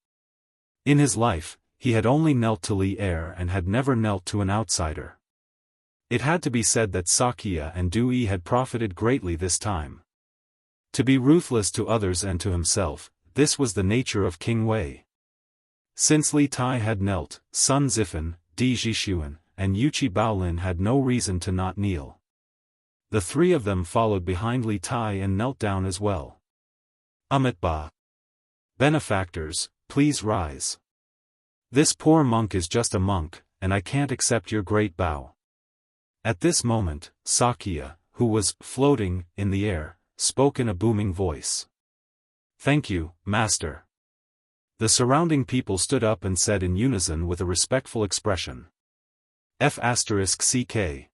In his life, he had only knelt to Li Er and had never knelt to an outsider. It had to be said that Sakya and Du Yi had profited greatly this time. To be ruthless to others and to himself, this was the nature of King Wei. Since Li Tai had knelt, Sun Zifan, Di Zhixuan, and Yuqi Baolin had no reason to not kneel. The three of them followed behind Li Tai and knelt down as well. Ba. Benefactors, please rise. This poor monk is just a monk, and I can't accept your great bow. At this moment, Sakya, who was floating in the air, spoke in a booming voice. Thank you, Master. The surrounding people stood up and said in unison with a respectful expression. F***CK.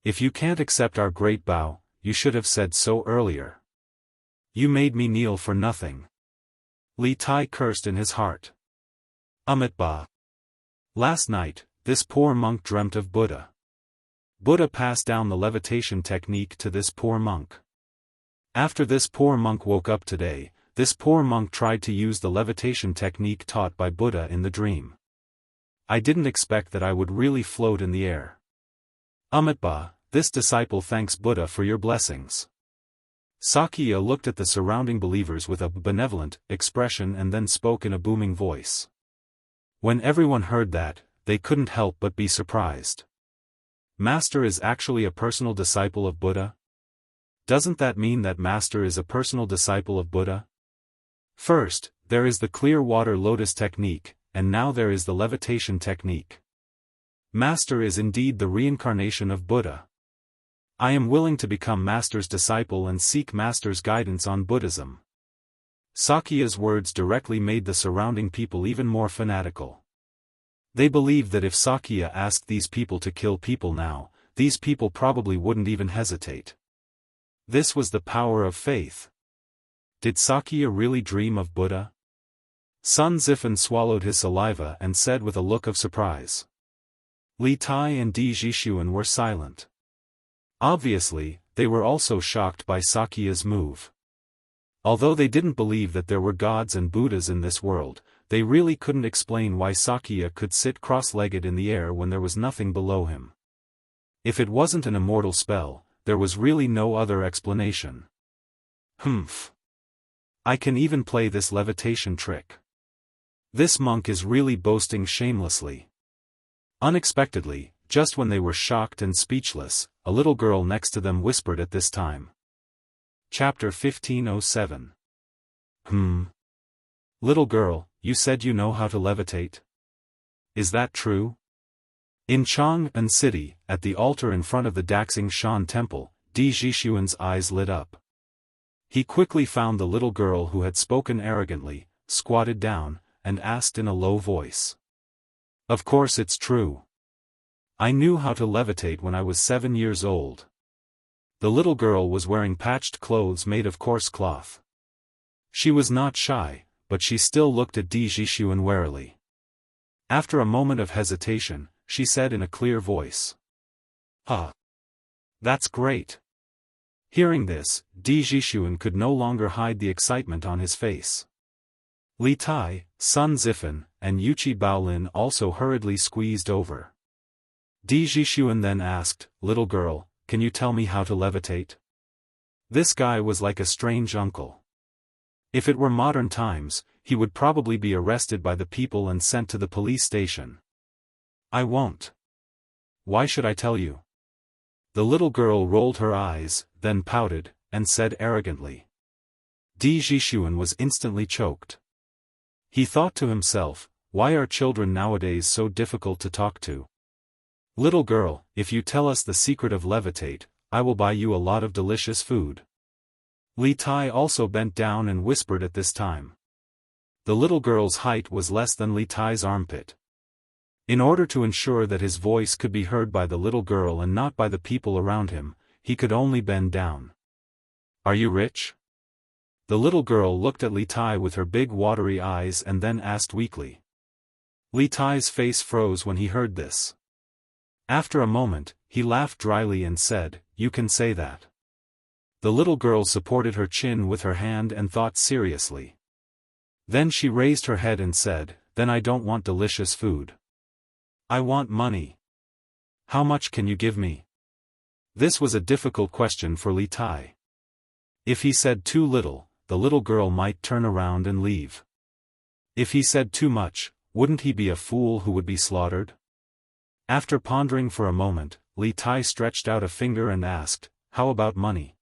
If you can't accept our great bow, you should have said so earlier. You made me kneel for nothing. Li Tai cursed in his heart. Ba. Last night, this poor monk dreamt of Buddha. Buddha passed down the levitation technique to this poor monk. After this poor monk woke up today, this poor monk tried to use the levitation technique taught by Buddha in the dream. I didn't expect that I would really float in the air. Ba, this disciple thanks Buddha for your blessings. Sakya looked at the surrounding believers with a benevolent expression and then spoke in a booming voice. When everyone heard that, they couldn't help but be surprised. Master is actually a personal disciple of Buddha? Doesn't that mean that Master is a personal disciple of Buddha? First, there is the clear water lotus technique, and now there is the levitation technique. Master is indeed the reincarnation of Buddha. I am willing to become Master's disciple and seek Master's guidance on Buddhism. Sakya's words directly made the surrounding people even more fanatical. They believed that if Sakya asked these people to kill people now, these people probably wouldn't even hesitate. This was the power of faith. Did Sakya really dream of Buddha? Sun Zifen swallowed his saliva and said with a look of surprise. Li Tai and Di Jixuan were silent. Obviously, they were also shocked by Sakya's move. Although they didn't believe that there were gods and Buddhas in this world, they really couldn't explain why Sakya could sit cross-legged in the air when there was nothing below him. If it wasn't an immortal spell, there was really no other explanation. Humph. I can even play this levitation trick. This monk is really boasting shamelessly. Unexpectedly, just when they were shocked and speechless, a little girl next to them whispered at this time. Chapter 1507. Little girl, you said you know how to levitate? Is that true? In Chang'an City, at the altar in front of the Daxing Shan temple, Di Jixuan's eyes lit up. He quickly found the little girl who had spoken arrogantly, squatted down, and asked in a low voice. Of course it's true. I knew how to levitate when I was 7 years old. The little girl was wearing patched clothes made of coarse cloth. She was not shy, but she still looked at Di Jixuan warily. After a moment of hesitation, she said in a clear voice. That's great. Hearing this, Di Jixuan could no longer hide the excitement on his face. Li Tai, Sun Zifen, and Yuchi Baolin also hurriedly squeezed over. Di Jixuan then asked, Little girl, can you tell me how to levitate? This guy was like a strange uncle. If it were modern times, he would probably be arrested by the people and sent to the police station. I won't. Why should I tell you? The little girl rolled her eyes, then pouted, and said arrogantly. Di Jixuan was instantly choked. He thought to himself, why are children nowadays so difficult to talk to? Little girl, if you tell us the secret of levitate, I will buy you a lot of delicious food. Li Tai also bent down and whispered at this time. The little girl's height was less than Li Tai's armpit. In order to ensure that his voice could be heard by the little girl and not by the people around him, he could only bend down. Are you rich? The little girl looked at Li Tai with her big watery eyes and then asked weakly. Li Tai's face froze when he heard this. After a moment, he laughed dryly and said, You can say that. The little girl supported her chin with her hand and thought seriously. Then she raised her head and said, Then I don't want delicious food. I want money. How much can you give me? This was a difficult question for Li Tai. If he said too little, the little girl might turn around and leave. If he said too much, wouldn't he be a fool who would be slaughtered? After pondering for a moment, Li Tai stretched out a finger and asked, How about money?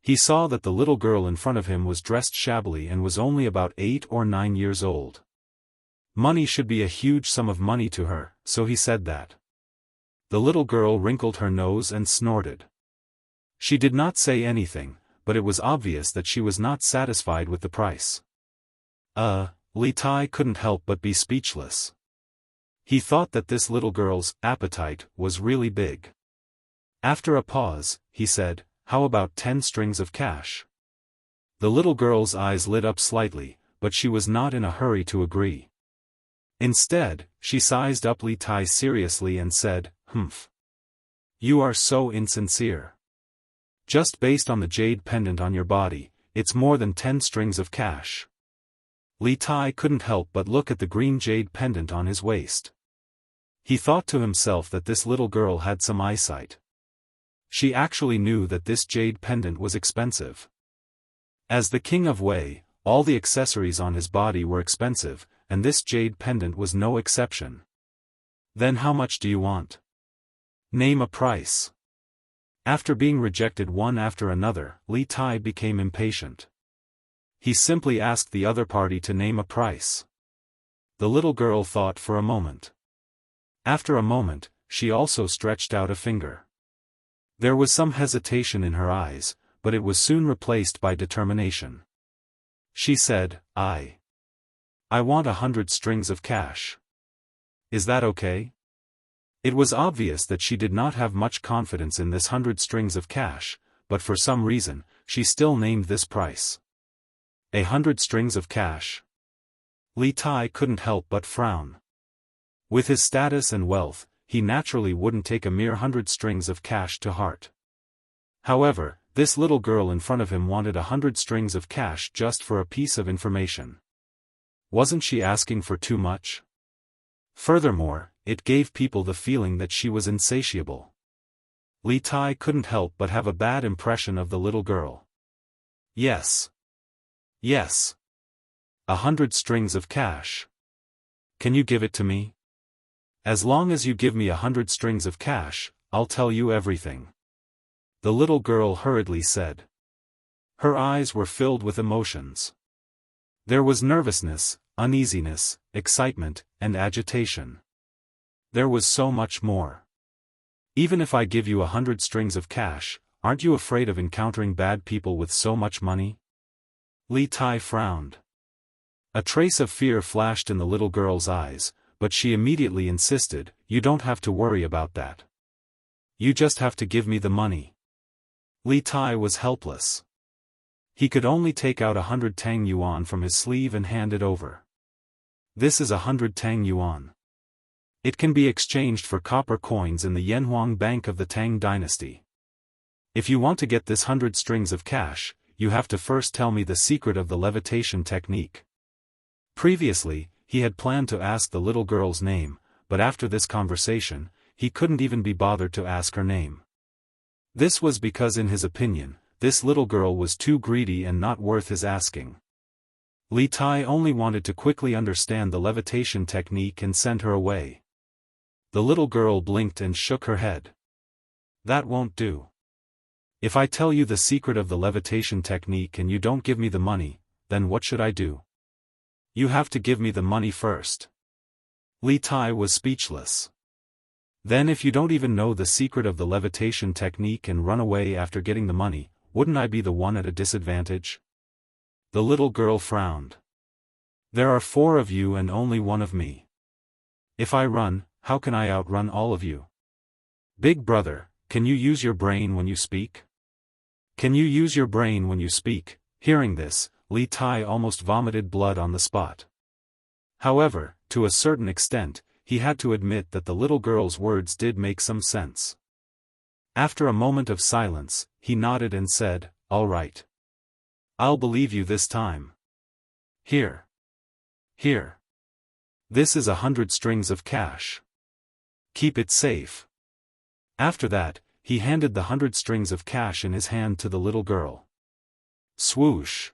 He saw that the little girl in front of him was dressed shabbily and was only about 8 or 9 years old. Money should be a huge sum of money to her, so he said that. The little girl wrinkled her nose and snorted. She did not say anything, but it was obvious that she was not satisfied with the price. Li Tai couldn't help but be speechless. He thought that this little girl's appetite was really big. After a pause, he said, How about 10 strings of cash? The little girl's eyes lit up slightly, but she was not in a hurry to agree. Instead, she sized up Li Tai seriously and said, Humph. You are so insincere. Just based on the jade pendant on your body, it's more than 10 strings of cash. Li Tai couldn't help but look at the green jade pendant on his waist. He thought to himself that this little girl had some eyesight. She actually knew that this jade pendant was expensive. As the king of Wei, all the accessories on his body were expensive, and this jade pendant was no exception. Then how much do you want? Name a price. After being rejected one after another, Li Tai became impatient. He simply asked the other party to name a price. The little girl thought for a moment. After a moment, she also stretched out a finger. There was some hesitation in her eyes, but it was soon replaced by determination. She said, I want 100 strings of cash. Is that okay? It was obvious that she did not have much confidence in this 100 strings of cash, but for some reason, she still named this price. 100 strings of cash. Li Tai couldn't help but frown. With his status and wealth, he naturally wouldn't take a mere 100 strings of cash to heart. However, this little girl in front of him wanted 100 strings of cash just for a piece of information. Wasn't she asking for too much? Furthermore, it gave people the feeling that she was insatiable. Li Tai couldn't help but have a bad impression of the little girl. Yes. Yes. 100 strings of cash. Can you give it to me? As long as you give me 100 strings of cash, I'll tell you everything. The little girl hurriedly said. Her eyes were filled with emotions. There was nervousness, uneasiness, excitement, and agitation. There was so much more. Even if I give you 100 strings of cash, aren't you afraid of encountering bad people with so much money? Li Tai frowned. A trace of fear flashed in the little girl's eyes, but she immediately insisted, you don't have to worry about that. You just have to give me the money. Li Tai was helpless. He could only take out 100 Tang Yuan from his sleeve and hand it over. This is 100 Tang Yuan. It can be exchanged for copper coins in the Yanhuang Bank of the Tang dynasty. If you want to get this 100 strings of cash, you have to first tell me the secret of the levitation technique. Previously, he had planned to ask the little girl's name, but after this conversation, he couldn't even be bothered to ask her name. This was because in his opinion, this little girl was too greedy and not worth his asking. Li Tai only wanted to quickly understand the levitation technique and send her away. The little girl blinked and shook her head. That won't do. If I tell you the secret of the levitation technique and you don't give me the money, then what should I do? You have to give me the money first. Li Tai was speechless. Then if you don't even know the secret of the levitation technique and run away after getting the money, wouldn't I be the one at a disadvantage? The little girl frowned. There are 4 of you and only 1 of me. If I run, how can I outrun all of you? Big brother, can you use your brain when you speak? Can you use your brain when you speak? Hearing this, Li Tai almost vomited blood on the spot. However, to a certain extent, he had to admit that the little girl's words did make some sense. After a moment of silence, he nodded and said, all right. I'll believe you this time. Here. Here. This is 100 strings of cash. Keep it safe. After that, he handed the 100 strings of cash in his hand to the little girl. Swoosh.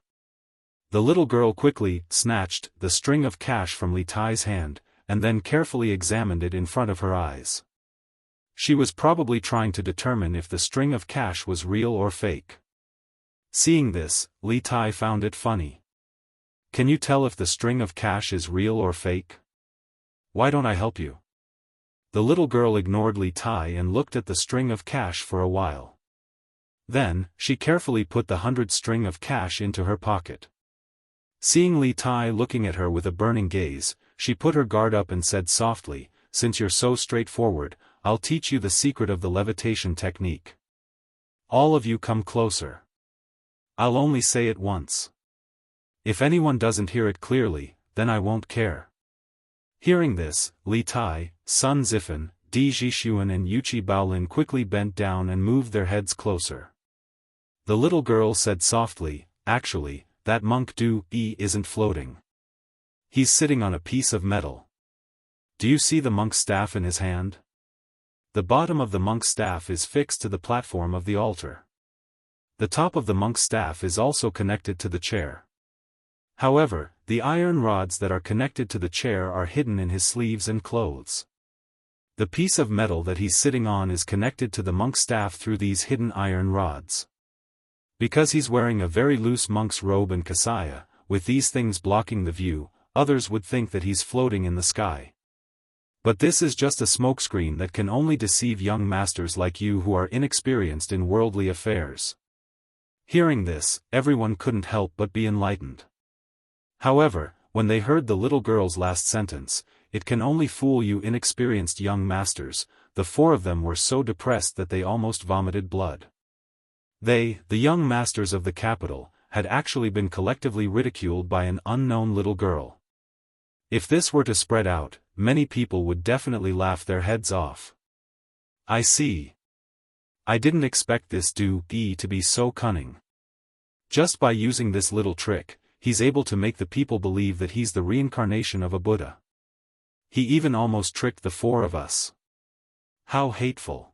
The little girl quickly snatched the string of cash from Li Tai's hand, and then carefully examined it in front of her eyes. She was probably trying to determine if the string of cash was real or fake. Seeing this, Li Tai found it funny. Can you tell if the string of cash is real or fake? Why don't I help you? The little girl ignored Li Tai and looked at the string of cash for a while. Then, she carefully put the 100 string of cash into her pocket. Seeing Li Tai looking at her with a burning gaze, she put her guard up and said softly, since you're so straightforward, I'll teach you the secret of the levitation technique. All of you come closer. I'll only say it once. If anyone doesn't hear it clearly, then I won't care. Hearing this, Li Tai, Sun Zifan, Di Jixuan and Yuchi Baolin quickly bent down and moved their heads closer. The little girl said softly, actually, that monk Du Yi isn't floating. He's sitting on a piece of metal. Do you see the monk's staff in his hand? The bottom of the monk's staff is fixed to the platform of the altar. The top of the monk's staff is also connected to the chair. However, the iron rods that are connected to the chair are hidden in his sleeves and clothes. The piece of metal that he's sitting on is connected to the monk's staff through these hidden iron rods. Because he's wearing a very loose monk's robe and kasaya, with these things blocking the view, others would think that he's floating in the sky. But this is just a smokescreen that can only deceive young masters like you who are inexperienced in worldly affairs. Hearing this, everyone couldn't help but be enlightened. However, when they heard the little girl's last sentence, it can only fool you inexperienced young masters, the 4 of them were so depressed that they almost vomited blood. They, the young masters of the capital, had actually been collectively ridiculed by an unknown little girl. If this were to spread out, many people would definitely laugh their heads off. I see. I didn't expect this Daoist to be so cunning. Just by using this little trick, he's able to make the people believe that he's the reincarnation of a Buddha. He even almost tricked the four of us. How hateful.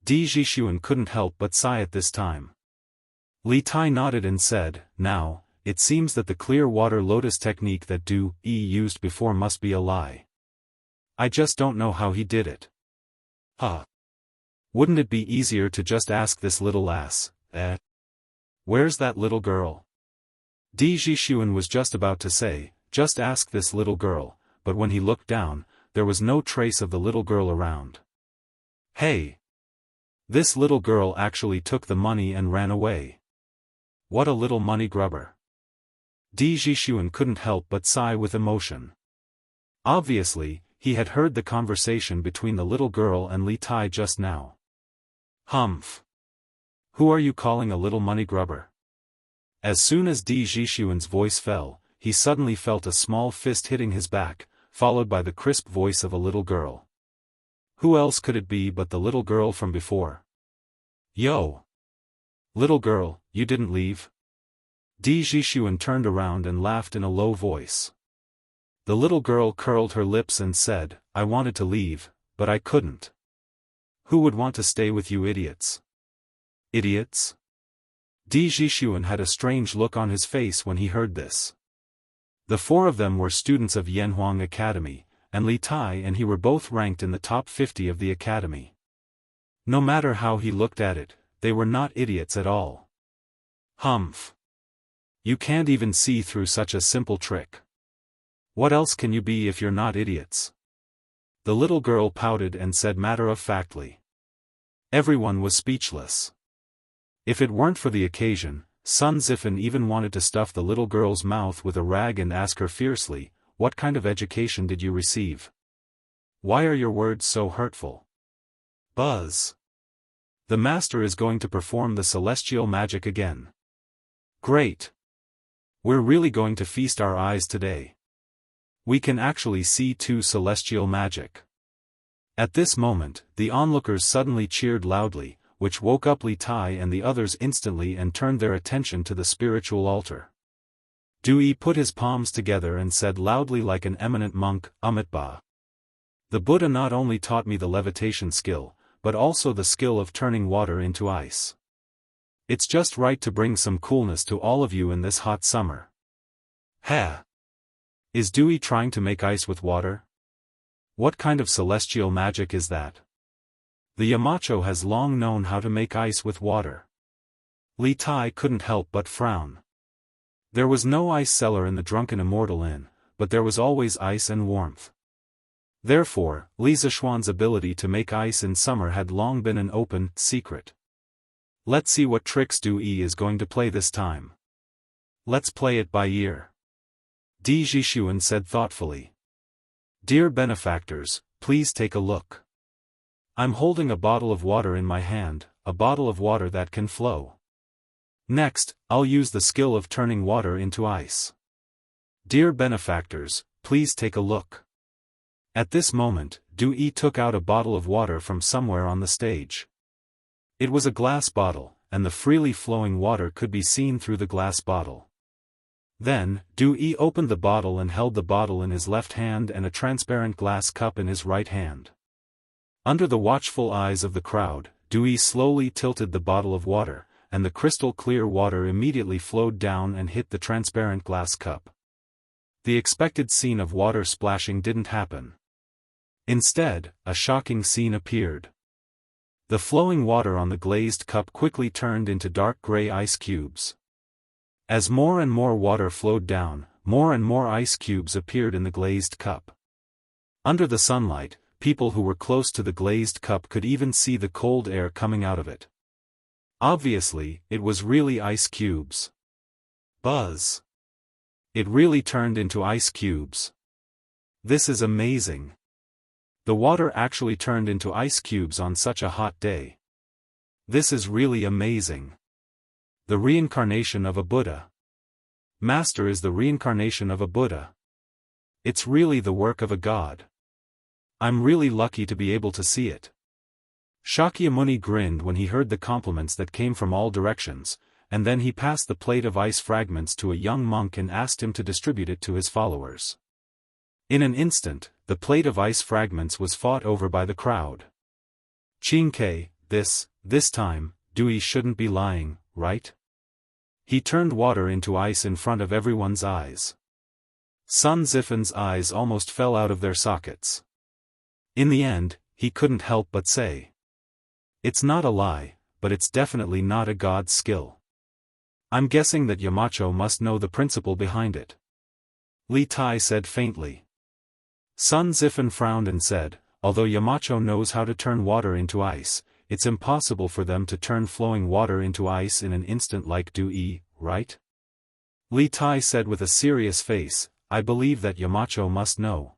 Di Zhishuan couldn't help but sigh at this time. Li Tai nodded and said, "Now, it seems that the clear water lotus technique that Daoist used before must be a lie. I just don't know how he did it." Wouldn't it be easier to just ask this little lass, where's that little girl? Di Zhishuan was just about to say, just ask this little girl, but when he looked down, there was no trace of the little girl around. Hey! This little girl actually took the money and ran away. What a little money grubber. Di Zhishuan couldn't help but sigh with emotion. Obviously, he had heard the conversation between the little girl and Li Tai just now. Humph. Who are you calling a little money grubber? As soon as Di Zhishuan's voice fell, he suddenly felt a small fist hitting his back, followed by the crisp voice of a little girl. Who else could it be but the little girl from before? Yo! Little girl, you didn't leave? Di Zhishuan turned around and laughed in a low voice. The little girl curled her lips and said, "I wanted to leave, but I couldn't." Who would want to stay with you idiots? Idiots? Di Zhishuan had a strange look on his face when he heard this. The four of them were students of Yanhuang Academy, and Li Tai and he were both ranked in the top 50 of the academy. No matter how he looked at it, they were not idiots at all. Humph. You can't even see through such a simple trick. What else can you be if you're not idiots? The little girl pouted and said matter-of-factly. Everyone was speechless. If it weren't for the occasion, Sun Zifan even wanted to stuff the little girl's mouth with a rag and ask her fiercely, "What kind of education did you receive? Why are your words so hurtful?" Buzz. The master is going to perform the celestial magic again. Great. We're really going to feast our eyes today. We can actually see two celestial magic. At this moment, the onlookers suddenly cheered loudly, which woke up Li Tai and the others instantly and turned their attention to the spiritual altar. Daoist put his palms together and said loudly like an eminent monk, "Amitabha. The Buddha not only taught me the levitation skill, but also the skill of turning water into ice. It's just right to bring some coolness to all of you in this hot summer." Ha! Is Daoist trying to make ice with water? What kind of celestial magic is that? The Yamacho has long known how to make ice with water. Li Tai couldn't help but frown. There was no ice cellar in the drunken Immortal Inn, but there was always ice and warmth. Therefore, Li Zishuan's ability to make ice in summer had long been an open secret. Let's see what tricks Daoist is going to play this time. Let's play it by ear. Di Zhishuan said thoughtfully. Dear benefactors, please take a look. I'm holding a bottle of water in my hand, a bottle of water that can flow. Next, I'll use the skill of turning water into ice. Dear benefactors, please take a look. At this moment, Daoist took out a bottle of water from somewhere on the stage. It was a glass bottle, and the freely flowing water could be seen through the glass bottle. Then, Daoist opened the bottle and held the bottle in his left hand and a transparent glass cup in his right hand. Under the watchful eyes of the crowd, Daoist slowly tilted the bottle of water, and the crystal clear water immediately flowed down and hit the transparent glass cup. The expected scene of water splashing didn't happen. Instead, a shocking scene appeared. The flowing water on the glazed cup quickly turned into dark gray ice cubes. As more and more water flowed down, more and more ice cubes appeared in the glazed cup. Under the sunlight, people who were close to the glazed cup could even see the cold air coming out of it. Obviously, it was really ice cubes. Buzz. It really turned into ice cubes. This is amazing. The water actually turned into ice cubes on such a hot day. This is really amazing. The reincarnation of a Buddha. Master is the reincarnation of a Buddha. It's really the work of a god. I'm really lucky to be able to see it. Shakyamuni grinned when he heard the compliments that came from all directions, and then he passed the plate of ice fragments to a young monk and asked him to distribute it to his followers. In an instant, the plate of ice fragments was fought over by the crowd. Xianxia, this time, Dewey shouldn't be lying, right? He turned water into ice in front of everyone's eyes. Sun Zifan's eyes almost fell out of their sockets. In the end, he couldn't help but say, "It's not a lie, but it's definitely not a god's skill. I'm guessing that Yamacho must know the principle behind it." Li Tai said faintly. Sun Zifan frowned and said, "Although Yamacho knows how to turn water into ice, it's impossible for them to turn flowing water into ice in an instant like Dewey, right?" Li Tai said with a serious face, "I believe that Yamacho must know.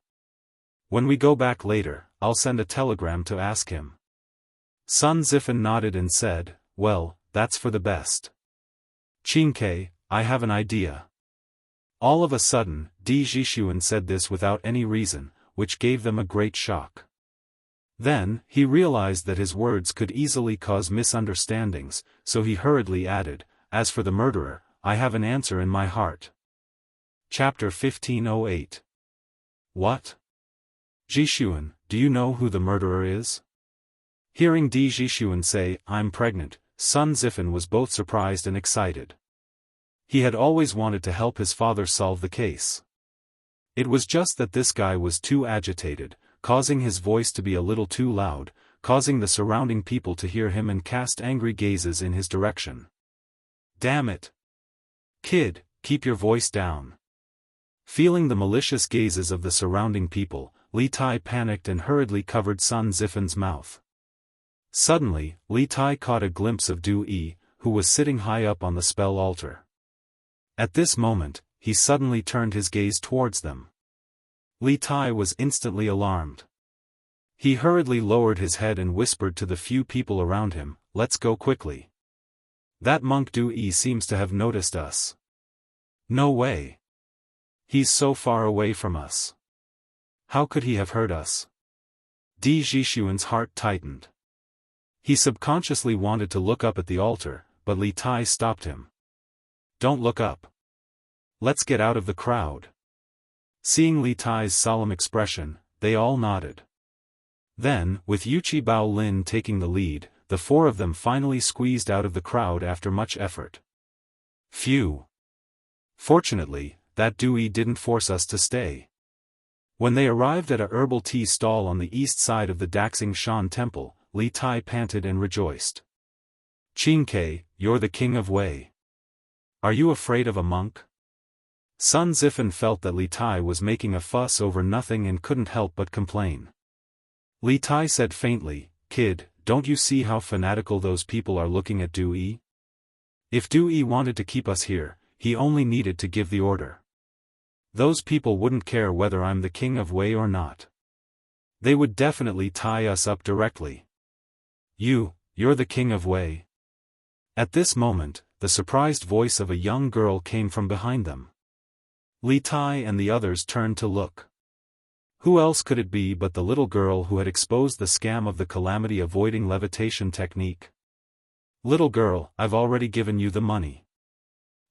When we go back later, I'll send a telegram to ask him." Sun Zifan nodded and said, "Well, that's for the best. Xianxia, I have an idea." All of a sudden, Di Zhishuan said this without any reason, which gave them a great shock. Then, he realized that his words could easily cause misunderstandings, so he hurriedly added, "As for the murderer, I have an answer in my heart." Chapter 1508. What? Zhishuan, do you know who the murderer is? Hearing Di Zhishuan say, "I'm pregnant," Sun Zifan was both surprised and excited. He had always wanted to help his father solve the case. It was just that this guy was too agitated, causing his voice to be a little too loud, causing the surrounding people to hear him and cast angry gazes in his direction. "Damn it! Kid, keep your voice down." Feeling the malicious gazes of the surrounding people, Li Tai panicked and hurriedly covered Sun Zifan's mouth. Suddenly, Li Tai caught a glimpse of Dewey, who was sitting high up on the spell altar. At this moment, he suddenly turned his gaze towards them. Li Tai was instantly alarmed. He hurriedly lowered his head and whispered to the few people around him, "Let's go quickly. That monk Dewey seems to have noticed us." "No way. He's so far away from us. How could he have heard us?" Di Zhishuan's heart tightened. He subconsciously wanted to look up at the altar, but Li Tai stopped him. "Don't look up. Let's get out of the crowd." Seeing Li Tai's solemn expression, they all nodded. Then, with Yuchi Bao Lin taking the lead, the four of them finally squeezed out of the crowd after much effort. Phew! Fortunately, that Dewey didn't force us to stay. When they arrived at a herbal tea stall on the east side of the Daxing Shan temple, Li Tai panted and rejoiced. "Xianxia, you're the king of Wei. Are you afraid of a monk?" Sun Zifan felt that Li Tai was making a fuss over nothing and couldn't help but complain. Li Tai said faintly, "Kid, don't you see how fanatical those people are looking at Dewey? If Dewey wanted to keep us here, he only needed to give the order. Those people wouldn't care whether I'm the king of Wei or not. They would definitely tie us up directly." You're the king of Wei." At this moment, the surprised voice of a young girl came from behind them. Li Tai and the others turned to look. Who else could it be but the little girl who had exposed the scam of the calamity-avoiding levitation technique? "Little girl, I've already given you the money.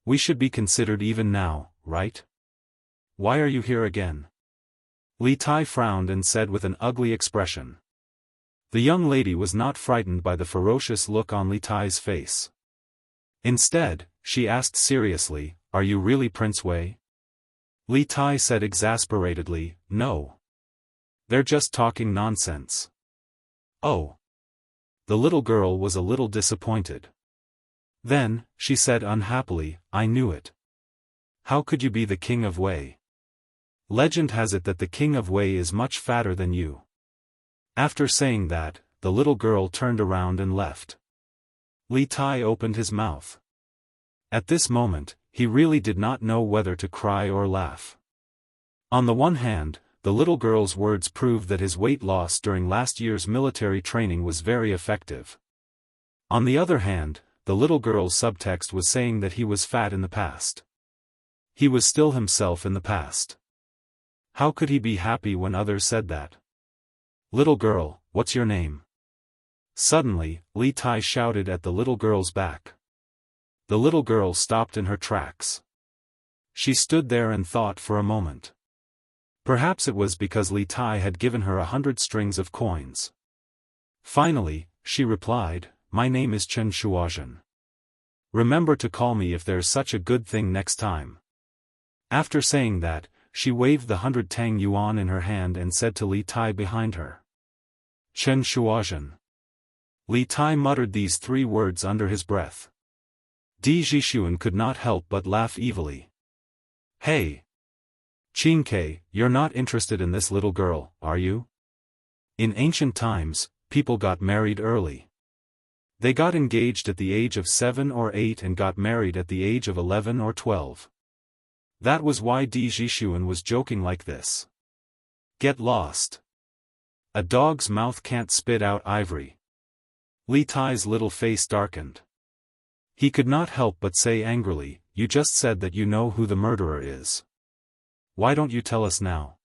We should be considered even now, right? Why are you here again?" Li Tai frowned and said with an ugly expression. The young lady was not frightened by the ferocious look on Li Tai's face. Instead, she asked seriously, "Are you really Prince Wei?" Li Tai said exasperatedly, "No. They're just talking nonsense." "Oh." The little girl was a little disappointed. Then, she said unhappily, "I knew it. How could you be the king of Wei? Legend has it that the king of Wei is much fatter than you." After saying that, the little girl turned around and left. Li Tai opened his mouth. At this moment, he really did not know whether to cry or laugh. On the one hand, the little girl's words proved that his weight loss during last year's military training was very effective. On the other hand, the little girl's subtext was saying that he was fat in the past. He was still himself in the past. How could he be happy when others said that? Little girl, what's your name? Suddenly, Li Tai shouted at the little girl's back. The little girl stopped in her tracks. She stood there and thought for a moment. Perhaps it was because Li Tai had given her 100 strings of coins. Finally, she replied, "My name is Chen Shuozhen. Remember to call me if there's such a good thing next time." After saying that, she waved the 100 Tang Yuan in her hand and said to Li Tai behind her, "Chen Shuozhen." Li Tai muttered these 3 words under his breath. Di Jixuan could not help but laugh evilly. "Hey! Qingke, you're not interested in this little girl, are you? In ancient times, people got married early. They got engaged at the age of 7 or 8 and got married at the age of 11 or 12. That was why Di Jixuan was joking like this. Get lost. A dog's mouth can't spit out ivory." Li Tai's little face darkened. He could not help but say angrily, "You just said that you know who the murderer is. Why don't you tell us now?"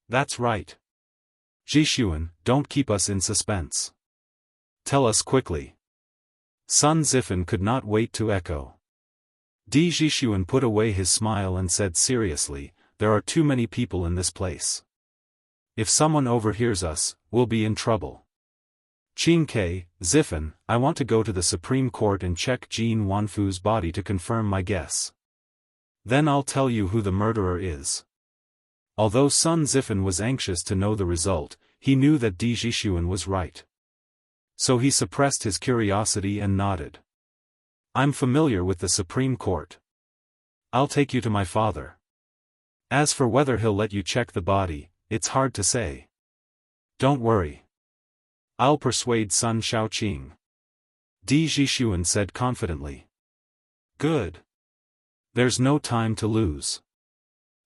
"That's right. Jixuan, don't keep us in suspense. Tell us quickly." Sun Zifen could not wait to echo. Di Jixuan put away his smile and said seriously, "There are too many people in this place. If someone overhears us, we'll be in trouble. Qingke, Zifen, I want to go to the Supreme Court and check Jin Wanfu's body to confirm my guess. Then I'll tell you who the murderer is." Although Sun Zifen was anxious to know the result, he knew that Di Jixuan was right. So he suppressed his curiosity and nodded. "I'm familiar with the Supreme Court. I'll take you to my father. As for whether he'll let you check the body, it's hard to say. Don't worry. I'll persuade Sun Shaoqing," Di Jixuan said confidently. "Good. There's no time to lose.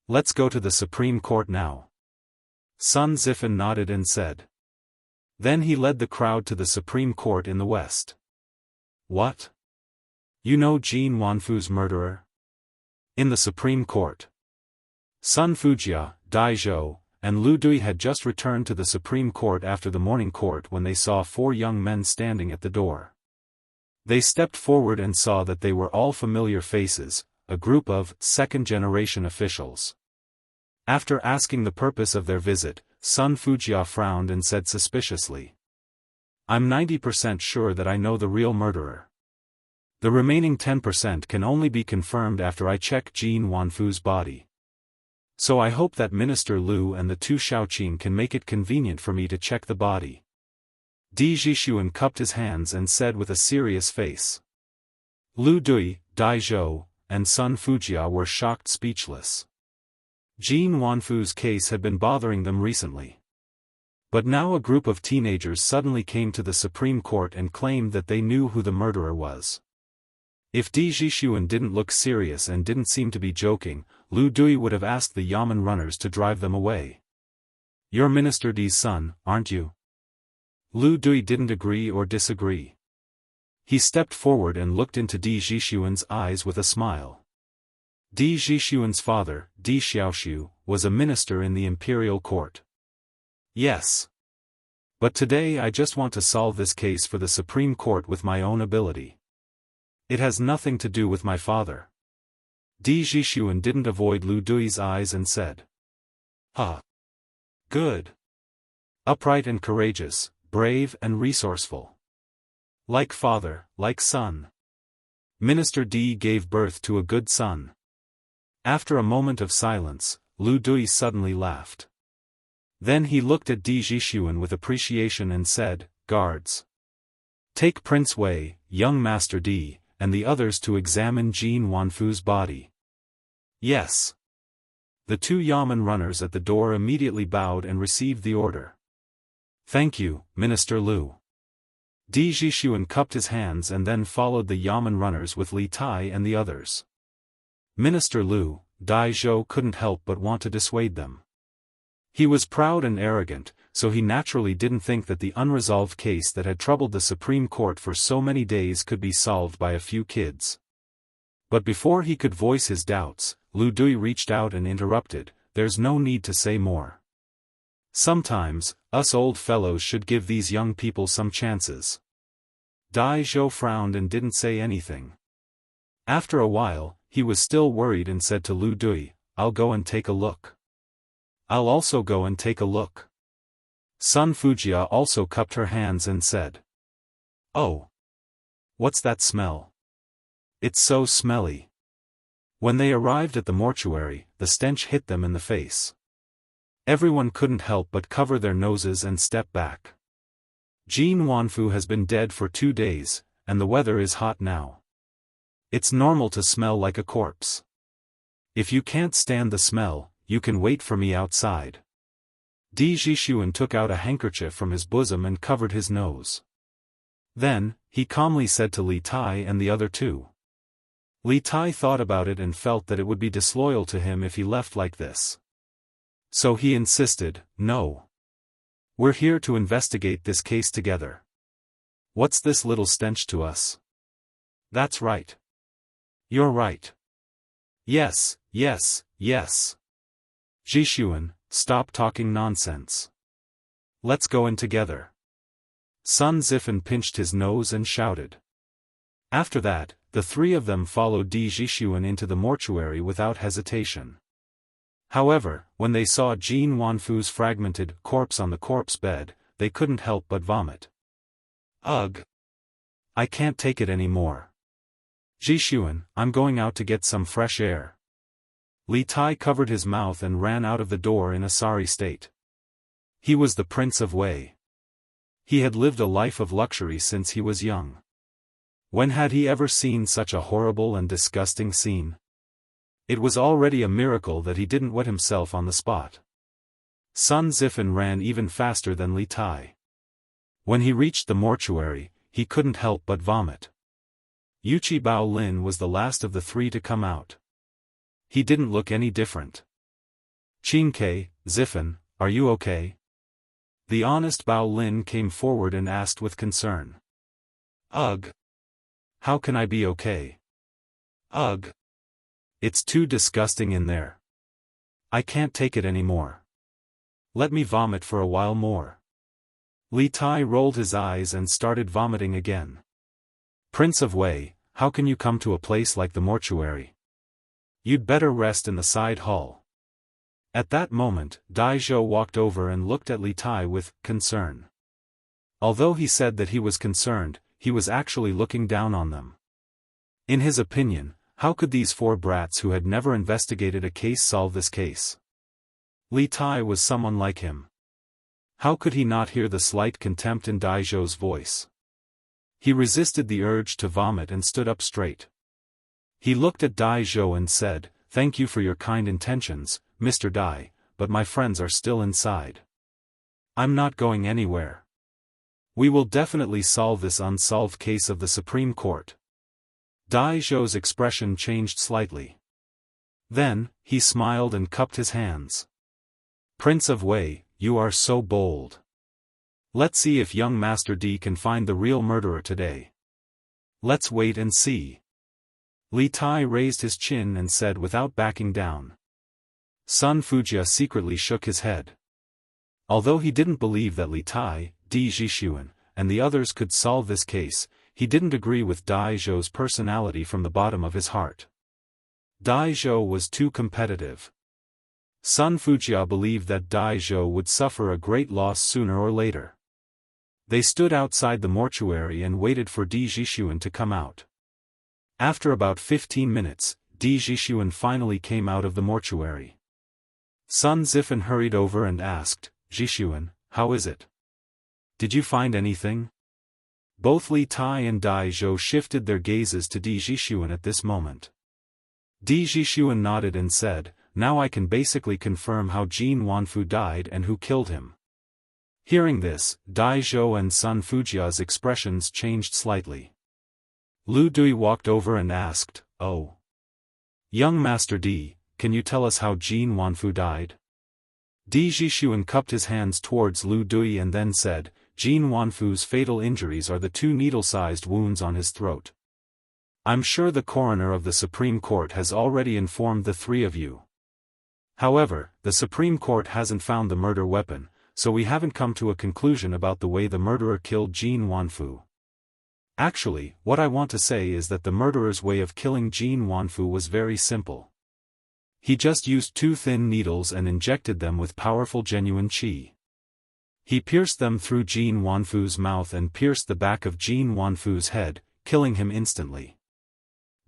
Let's go to the Supreme Court now." Sun Zifen nodded and said. Then he led the crowd to the Supreme Court in the west. "What? You know Jin Wanfu's murderer?" In the Supreme Court. Sun Fujia, Dai Zhou, and Lu Dui had just returned to the Supreme Court after the morning court when they saw 4 young men standing at the door. They stepped forward and saw that they were all familiar faces, a group of second-generation officials. After asking the purpose of their visit, Sun Fujia frowned and said suspiciously, "I'm 90% sure that I know the real murderer. The remaining 10% can only be confirmed after I check Jin Wanfu's body. So I hope that Minister Lu and the 2 Shaoqing can make it convenient for me to check the body." Di Jixuan cupped his hands and said with a serious face. Lu Dui, Dai Zhou, and Sun Fujia were shocked speechless. Jin Wanfu's case had been bothering them recently. But now a group of teenagers suddenly came to the Supreme Court and claimed that they knew who the murderer was. If Di Jixuan didn't look serious and didn't seem to be joking, Lu Dui would have asked the Yamen runners to drive them away. "You're Minister Di's son, aren't you?" Lu Dui didn't agree or disagree. He stepped forward and looked into Di Jixuan's eyes with a smile. Di Jixuan's father, Di Xiaoxiu, was a minister in the imperial court. "Yes. But today I just want to solve this case for the Supreme Court with my own ability. It has nothing to do with my father." Di Jixuan didn't avoid Lu Dui's eyes and said, "Huh. Good. Upright and courageous, brave and resourceful. Like father, like son. Minister Di gave birth to a good son." After a moment of silence, Lu Dui suddenly laughed. Then he looked at Di Jixuan with appreciation and said, "Guards. Take Prince Wei, young Master Di, and the others to examine Jin Wanfu's body." "Yes." The 2 Yamen runners at the door immediately bowed and received the order. "Thank you, Minister Lu." Di Jixuan cupped his hands and then followed the Yamen runners with Li Tai and the others. Minister Lu, Dai Zhou couldn't help but want to dissuade them. He was proud and arrogant, so he naturally didn't think that the unresolved case that had troubled the Supreme Court for so many days could be solved by a few kids. But before he could voice his doubts, Lu Dui reached out and interrupted, "There's no need to say more. Sometimes, us old fellows should give these young people some chances." Dai Zhou frowned and didn't say anything. After a while, he was still worried and said to Lu Dui, "I'll go and take a look." "I'll also go and take a look." Sun Fujia also cupped her hands and said, "Oh. What's that smell? It's so smelly." When they arrived at the mortuary, the stench hit them in the face. Everyone couldn't help but cover their noses and step back. Jin Wanfu has been dead for 2 days, and the weather is hot now. It's normal to smell like a corpse. If you can't stand the smell, you can wait for me outside. Di Zhishuan took out a handkerchief from his bosom and covered his nose. Then, he calmly said to Li Tai and the other two. Li Tai thought about it and felt that it would be disloyal to him if he left like this. So he insisted, "No. We're here to investigate this case together. What's this little stench to us?" "That's right. You're right. Yes, yes, yes. Zhishuan, stop talking nonsense. Let's go in together." Sun Zifan pinched his nose and shouted. After that, the three of them followed Di Zhishuan into the mortuary without hesitation. However, when they saw Jin Wanfu's fragmented corpse on the corpse bed, they couldn't help but vomit. "Ugh! I can't take it anymore. Zhishuan, I'm going out to get some fresh air." Li Tai covered his mouth and ran out of the door in a sorry state. He was the Prince of Wei. He had lived a life of luxury since he was young. When had he ever seen such a horrible and disgusting scene? It was already a miracle that he didn't wet himself on the spot. Sun Zifan ran even faster than Li Tai. When he reached the mortuary, he couldn't help but vomit. Yuchi Bao Lin was the last of the three to come out. He didn't look any different. "Qingke, Zifan, are you okay?" The honest Bao Lin came forward and asked with concern. "Ugh! How can I be okay? Ugh! It's too disgusting in there. I can't take it anymore. Let me vomit for a while more." Li Tai rolled his eyes and started vomiting again. "Prince of Wei, how can you come to a place like the mortuary? You'd better rest in the side hall." At that moment, Dai Zhou walked over and looked at Li Tai with concern. Although he said that he was concerned, he was actually looking down on them. In his opinion, how could these 4 brats who had never investigated a case solve this case? Li Tai was someone like him. How could he not hear the slight contempt in Dai Zhou's voice? He resisted the urge to vomit and stood up straight. He looked at Dai Zhou and said, "Thank you for your kind intentions, Mr. Dai, but my friends are still inside. I'm not going anywhere. We will definitely solve this unsolved case of the Supreme Court." Dai Zhou's expression changed slightly. Then, he smiled and cupped his hands. "Prince of Wei, you are so bold. Let's see if young Master D can find the real murderer today. Let's wait and see." Li Tai raised his chin and said without backing down. Sun Fujia secretly shook his head. Although he didn't believe that Li Tai, Di Zhishuan, and the others could solve this case, he didn't agree with Dai Zhou's personality from the bottom of his heart. Dai Zhou was too competitive. Sun Fujia believed that Dai Zhou would suffer a great loss sooner or later. They stood outside the mortuary and waited for Di Zhishuan to come out. After about 15 minutes, Di Zhishuan finally came out of the mortuary. Sun Zifan hurried over and asked, "Zhishuan, how is it? Did you find anything?" Both Li Tai and Dai Zhou shifted their gazes to Di Zhishuan at this moment. Di Zhishuan nodded and said, "Now I can basically confirm how Jin Wanfu died and who killed him." Hearing this, Dai Zhou and Sun Fujia's expressions changed slightly. Lu Dui walked over and asked, "Oh. Young Master D, can you tell us how Jin Wanfu died?" Di Zhishuan cupped his hands towards Lu Dui and then said, Jin Wanfu's fatal injuries are the 2 needle-sized wounds on his throat. I'm sure the coroner of the Supreme Court has already informed the 3 of you. However, the Supreme Court hasn't found the murder weapon, so we haven't come to a conclusion about the way the murderer killed Jin Wanfu. Actually, what I want to say is that the murderer's way of killing Jin Wanfu was very simple. He just used 2 thin needles and injected them with powerful genuine qi. He pierced them through Jin Wanfu's mouth and pierced the back of Jin Wanfu's head, killing him instantly.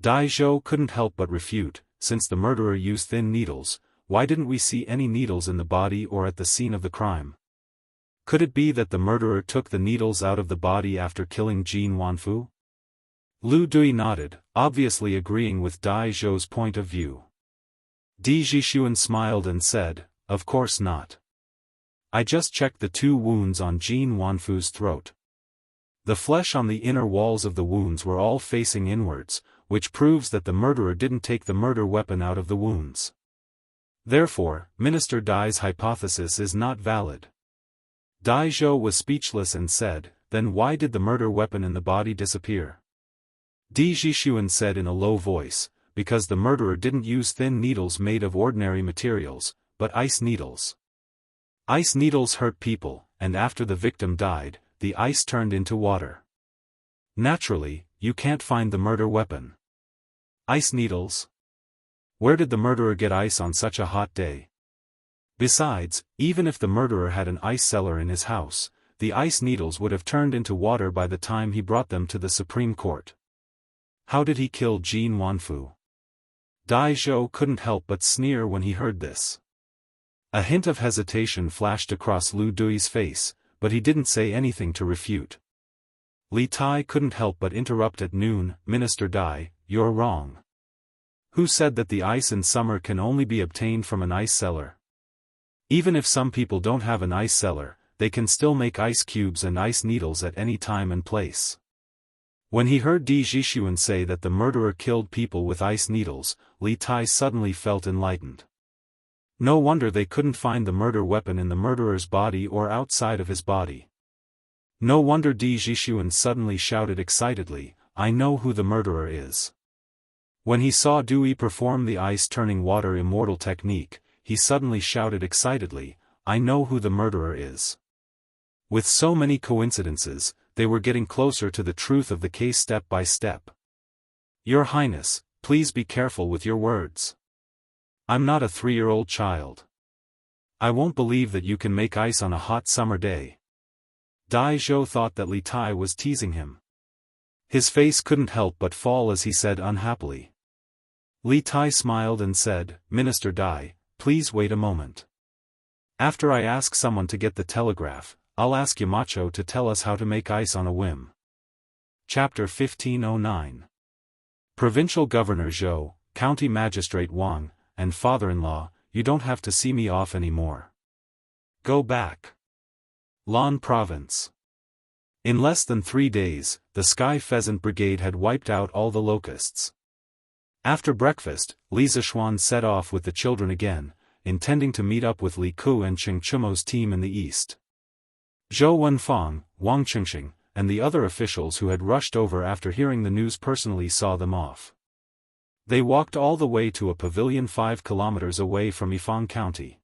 Dai Zhou couldn't help but refute, since the murderer used thin needles, why didn't we see any needles in the body or at the scene of the crime? Could it be that the murderer took the needles out of the body after killing Jin Wanfu? Lu Dui nodded, obviously agreeing with Dai Zhou's point of view. Di Zhishuan smiled and said, of course not. I just checked the 2 wounds on Jin Wanfu's throat. The flesh on the inner walls of the wounds were all facing inwards, which proves that the murderer didn't take the murder weapon out of the wounds. Therefore, Minister Dai's hypothesis is not valid. Dai Zhou was speechless and said, then why did the murder weapon in the body disappear? Di Zhishuan said in a low voice, because the murderer didn't use thin needles made of ordinary materials, but ice needles. Ice needles hurt people, and after the victim died, the ice turned into water. Naturally, you can't find the murder weapon. Ice needles? Where did the murderer get ice on such a hot day? Besides, even if the murderer had an ice cellar in his house, the ice needles would have turned into water by the time he brought them to the Supreme Court. How did he kill Jin Wanfu? Dai Zhou couldn't help but sneer when he heard this. A hint of hesitation flashed across Lu Dui's face, but he didn't say anything to refute. Li Tai couldn't help but interrupt at noon, Minister Dai, you're wrong. Who said that the ice in summer can only be obtained from an ice cellar? Even if some people don't have an ice cellar, they can still make ice cubes and ice needles at any time and place. When he heard Di Zhishuan say that the murderer killed people with ice needles, Li Tai suddenly felt enlightened. No wonder they couldn't find the murder weapon in the murderer's body or outside of his body. No wonder Di Zhishuan suddenly shouted excitedly, I know who the murderer is. When he saw Dui perform the ice-turning water immortal technique, he suddenly shouted excitedly, I know who the murderer is. With so many coincidences, they were getting closer to the truth of the case step by step. Your Highness, please be careful with your words. I'm not a 3-year-old child. I won't believe that you can make ice on a hot summer day. Dai Zhou thought that Li Tai was teasing him. His face couldn't help but fall as he said unhappily. Li Tai smiled and said, Minister Dai, please wait a moment. After I ask someone to get the telegraph, I'll ask Yamacho to tell us how to make ice on a whim. Chapter 1509. Provincial Governor Zhou, County Magistrate Wang, and father-in-law, you don't have to see me off anymore. Go back. Lan Province. In less than 3 days, the Sky Pheasant Brigade had wiped out all the locusts. After breakfast, Li Zishuan set off with the children again, intending to meet up with Li Ku and Cheng Chumo's team in the east. Zhou Wenfang, Wang Chengxing, and the other officials who had rushed over after hearing the news personally saw them off. They walked all the way to a pavilion 5 kilometers away from Yifang County.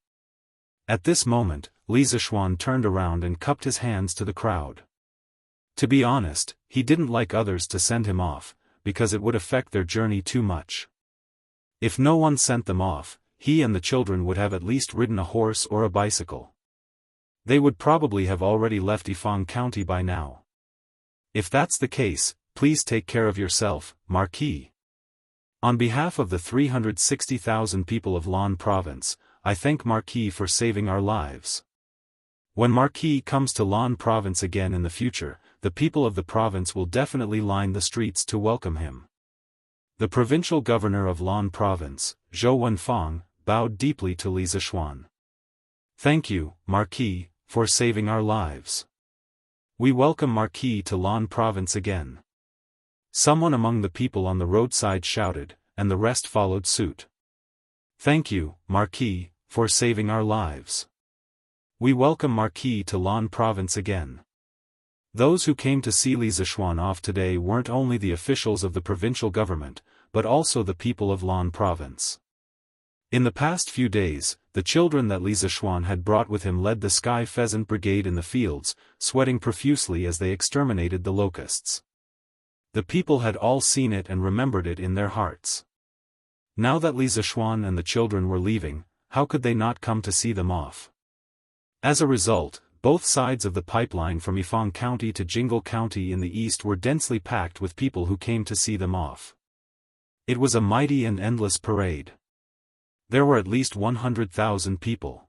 At this moment, Li Zishuan turned around and cupped his hands to the crowd. To be honest, he didn't like others to send him off, because it would affect their journey too much. If no one sent them off, he and the children would have at least ridden a horse or a bicycle. They would probably have already left Yifang County by now. If that's the case, please take care of yourself, Marquis. On behalf of the 360,000 people of Lan Province, I thank Marquis for saving our lives. When Marquis comes to Lan Province again in the future, the people of the province will definitely line the streets to welcome him. The provincial governor of Lan Province, Zhou Wenfang, bowed deeply to Li Zishuan. Thank you, Marquis, for saving our lives. We welcome Marquis to Lan Province again. Someone among the people on the roadside shouted, and the rest followed suit. Thank you, Marquis, for saving our lives. We welcome Marquis to Lan Province again. Those who came to see Li Zishuan off today weren't only the officials of the provincial government, but also the people of Lan Province. In the past few days, the children that Li Zishuan had brought with him led the Sky Pheasant Brigade in the fields, sweating profusely as they exterminated the locusts. The people had all seen it and remembered it in their hearts. Now that Li Zishuan and the children were leaving, how could they not come to see them off? As a result, both sides of the pipeline from Yifang County to Jingle County in the east were densely packed with people who came to see them off. It was a mighty and endless parade. There were at least 100,000 people.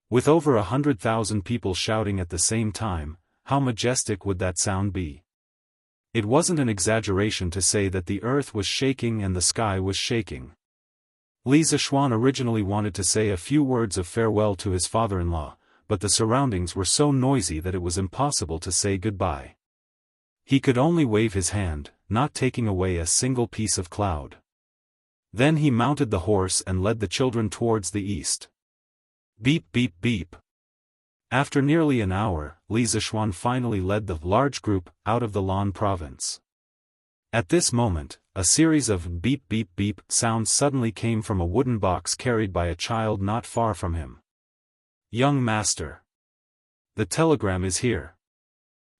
With over 100,000 people shouting at the same time, how majestic would that sound be? It wasn't an exaggeration to say that the earth was shaking and the sky was shaking. Li Zishuan originally wanted to say a few words of farewell to his father-in-law, but the surroundings were so noisy that it was impossible to say goodbye. He could only wave his hand, not taking away a single piece of cloud. Then he mounted the horse and led the children towards the east. Beep beep beep. After nearly an hour, Li Zishuan finally led the large group out of the Lan province. At this moment, a series of beep beep beep sounds suddenly came from a wooden box carried by a child not far from him. Young master. The telegram is here.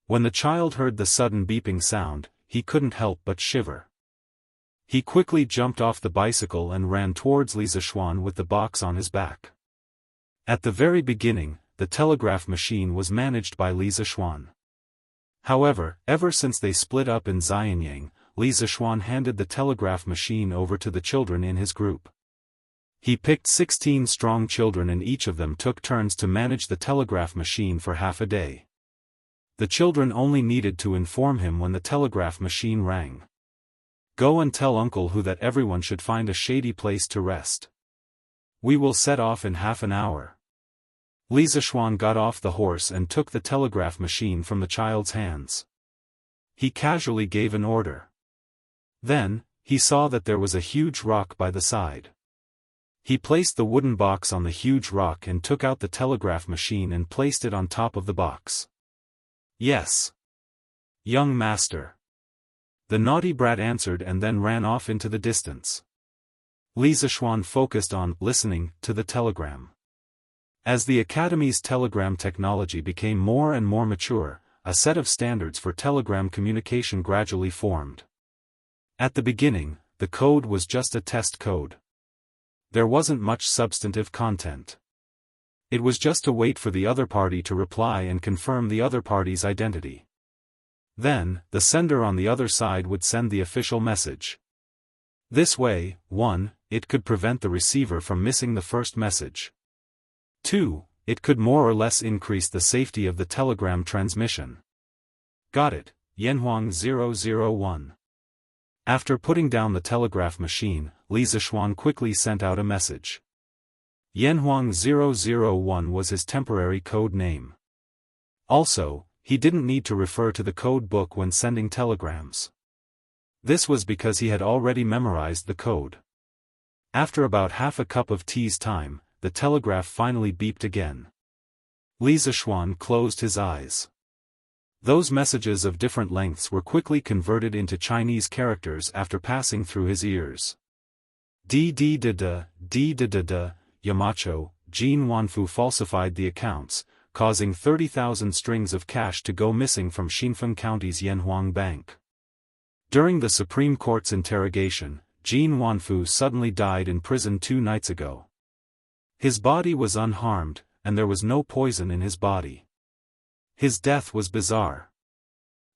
When the child heard the sudden beeping sound, he couldn't help but shiver. He quickly jumped off the bicycle and ran towards Li Zishuan with the box on his back. At the very beginning, the telegraph machine was managed by Li Zishuan. However, ever since they split up in Xianyang, Li Zishuan handed the telegraph machine over to the children in his group. He picked 16 strong children and each of them took turns to manage the telegraph machine for half a day. The children only needed to inform him when the telegraph machine rang. Go and tell Uncle Hu that everyone should find a shady place to rest. We will set off in half an hour. Li Zishuan got off the horse and took the telegraph machine from the child's hands. He casually gave an order. Then, he saw that there was a huge rock by the side. He placed the wooden box on the huge rock and took out the telegraph machine and placed it on top of the box. Yes. Young master. The naughty brat answered and then ran off into the distance. Li Zishuan focused on listening to the telegram. As the Academy's telegram technology became more and more mature, a set of standards for telegram communication gradually formed. At the beginning, the code was just a test code. There wasn't much substantive content. It was just to wait for the other party to reply and confirm the other party's identity. Then, the sender on the other side would send the official message. This way, 1, it could prevent the receiver from missing the first message. 2, it could more or less increase the safety of the telegram transmission. Got it, Yanhuang 001. After putting down the telegraph machine, Li Zishuan quickly sent out a message. Yanhuang 001 was his temporary code name. Also, he didn't need to refer to the code book when sending telegrams. This was because he had already memorized the code. After about half a cup of tea's time, the telegraph finally beeped again. Li Zishuan closed his eyes. Those messages of different lengths were quickly converted into Chinese characters after passing through his ears. D-D-D-D, D-D-D-D, Yamacho, Jin Wanfu falsified the accounts, causing 30,000 strings of cash to go missing from Xinfeng County's Yanhuang Bank. During the Supreme Court's interrogation, Jin Wanfu suddenly died in prison 2 nights ago. His body was unharmed, and there was no poison in his body. His death was bizarre.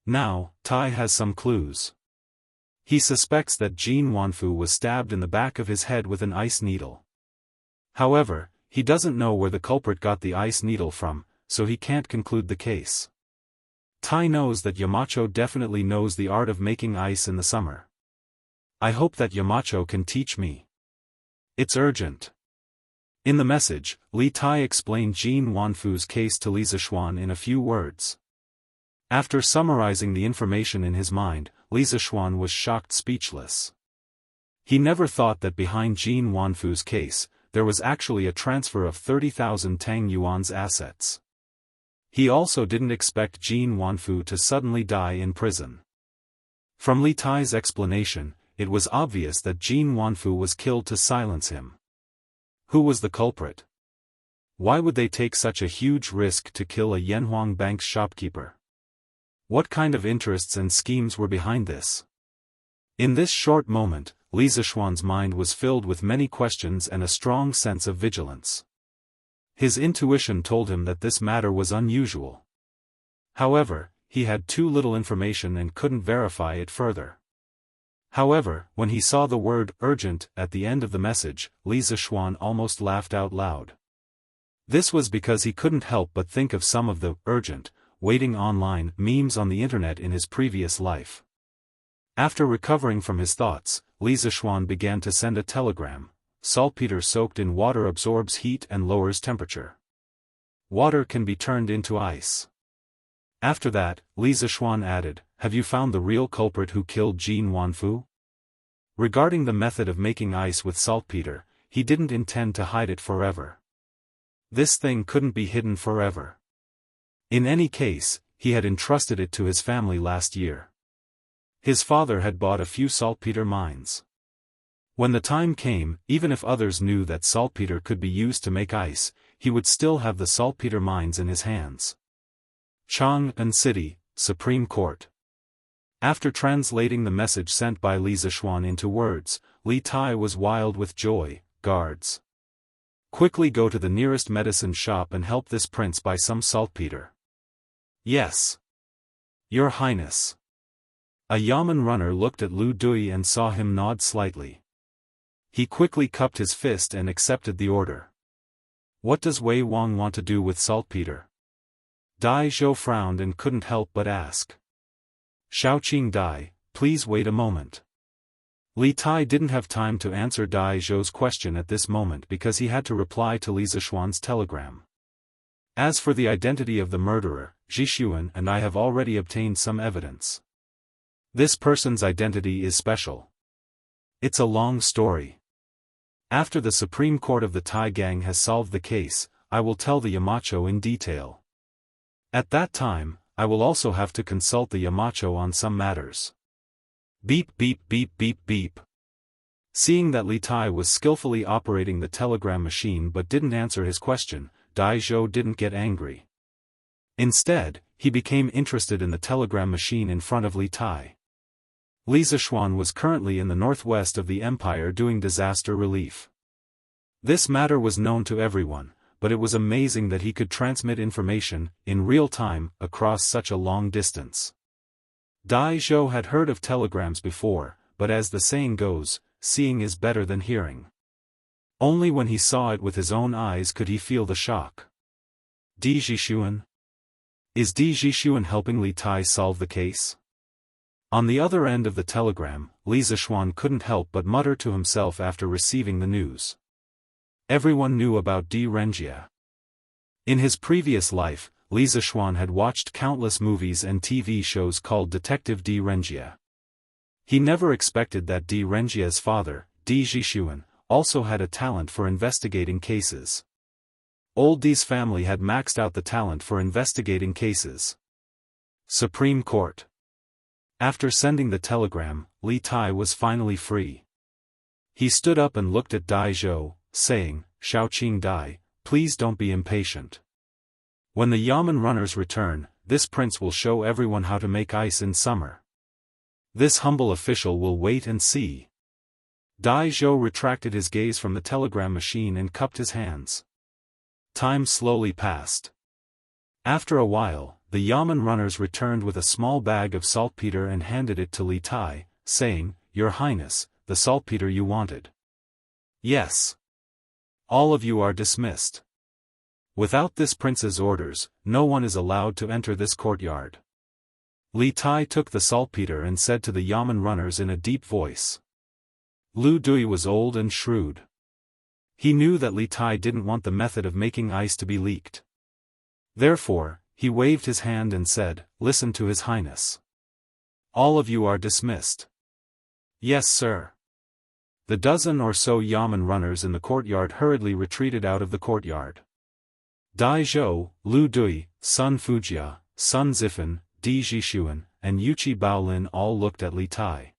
Now, Tai has some clues. He suspects that Jin Wanfu was stabbed in the back of his head with an ice needle. However, he doesn't know where the culprit got the ice needle from, so he can't conclude the case. Tai knows that Yamacho definitely knows the art of making ice in the summer. I hope that Yamacho can teach me. It's urgent. In the message, Li Tai explained Jin Wanfu's case to Li Zishuan in a few words. After summarizing the information in his mind, Li Zishuan was shocked speechless. He never thought that behind Jin Wanfu's case, there was actually a transfer of 30,000 Tang Yuan's assets. He also didn't expect Jin Wanfu to suddenly die in prison. From Li Tai's explanation, it was obvious that Jin Wanfu was killed to silence him. Who was the culprit? Why would they take such a huge risk to kill a Yanhuang bank's shopkeeper? What kind of interests and schemes were behind this? In this short moment, Li Zishuan's mind was filled with many questions and a strong sense of vigilance. His intuition told him that this matter was unusual. However, he had too little information and couldn't verify it further. However, when he saw the word urgent at the end of the message, Li Zishuan almost laughed out loud. This was because he couldn't help but think of some of the urgent, waiting online memes on the internet in his previous life. After recovering from his thoughts, Li Zishuan began to send a telegram. Saltpeter soaked in water absorbs heat and lowers temperature. Water can be turned into ice. After that, Li Zishuan added, have you found the real culprit who killed Jin Wanfu? Regarding the method of making ice with saltpeter, he didn't intend to hide it forever. This thing couldn't be hidden forever. In any case, he had entrusted it to his family last year. His father had bought a few saltpeter mines. When the time came, even if others knew that saltpeter could be used to make ice, he would still have the saltpeter mines in his hands. Chang'an City, Supreme Court. After translating the message sent by Li Zishuan into words, Li Tai was wild with joy. Guards, quickly go to the nearest medicine shop and help this prince buy some saltpeter. Yes, Your Highness. A Yamen runner looked at Lu Dui and saw him nod slightly. He quickly cupped his fist and accepted the order. What does Wei Wang want to do with saltpeter? Dai Zhou frowned and couldn't help but ask. Xiaoqing Dai, please wait a moment. Li Tai didn't have time to answer Dai Zhou's question at this moment because he had to reply to Li Zishuan's telegram. As for the identity of the murderer, Zhishuan and I have already obtained some evidence. This person's identity is special. It's a long story. After the Supreme Court of the Tai Gang has solved the case, I will tell the Yamacho in detail. At that time, I will also have to consult the Yamacho on some matters. Beep beep beep beep beep. Seeing that Li Tai was skillfully operating the telegram machine but didn't answer his question, Dai Zhou didn't get angry. Instead, he became interested in the telegram machine in front of Li Tai. Li Zishuan was currently in the northwest of the empire doing disaster relief. This matter was known to everyone, but it was amazing that he could transmit information, in real time, across such a long distance. Dai Zhou had heard of telegrams before, but as the saying goes, seeing is better than hearing. Only when he saw it with his own eyes could he feel the shock. Di Zhishuan? Is Di Zhishuan helping Li Tai solve the case? On the other end of the telegram, Li Zishuan couldn't help but mutter to himself after receiving the news. Everyone knew about Di Renjia. In his previous life, Li Zishuan had watched countless movies and TV shows called Detective Di Renjia. He never expected that Di Renjia's father, Di Zhishuan, also had a talent for investigating cases. Old Di's family had maxed out the talent for investigating cases. Supreme Court. After sending the telegram, Li Tai was finally free. He stood up and looked at Dai Zhou, saying, Xiaoqing Dai, please don't be impatient. When the Yamen runners return, this prince will show everyone how to make ice in summer. This humble official will wait and see. Dai Zhou retracted his gaze from the telegram machine and cupped his hands. Time slowly passed. After a while, the Yamen runners returned with a small bag of saltpeter and handed it to Li Tai, saying, Your Highness, the saltpeter you wanted. Yes. All of you are dismissed. Without this prince's orders, no one is allowed to enter this courtyard. Li Tai took the saltpeter and said to the Yamen runners in a deep voice. Lu Dui was old and shrewd. He knew that Li Tai didn't want the method of making ice to be leaked. Therefore, he waved his hand and said, Listen to His Highness. All of you are dismissed. Yes, sir. The dozen or so yamen runners in the courtyard hurriedly retreated out of the courtyard. Dai Zhou, Lu Dui, Sun Fujia, Sun Zifan, Di Jixuan, and Yuchi Baolin all looked at Li Tai.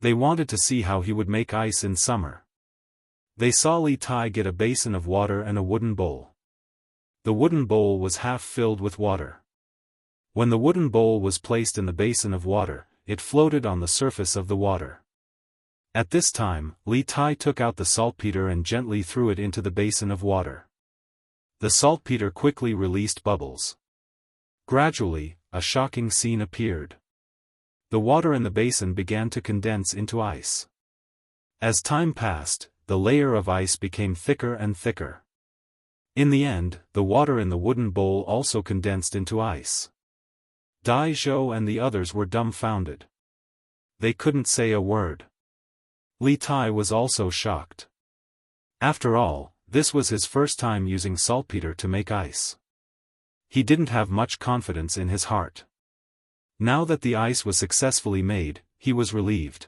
They wanted to see how he would make ice in summer. They saw Li Tai get a basin of water and a wooden bowl. The wooden bowl was half filled with water. When the wooden bowl was placed in the basin of water, it floated on the surface of the water. At this time, Li Tai took out the saltpeter and gently threw it into the basin of water. The saltpeter quickly released bubbles. Gradually, a shocking scene appeared. The water in the basin began to condense into ice. As time passed, the layer of ice became thicker and thicker. In the end, the water in the wooden bowl also condensed into ice. Dai Zhou and the others were dumbfounded. They couldn't say a word. Li Tai was also shocked. After all, this was his first time using saltpeter to make ice. He didn't have much confidence in his heart. Now that the ice was successfully made, he was relieved.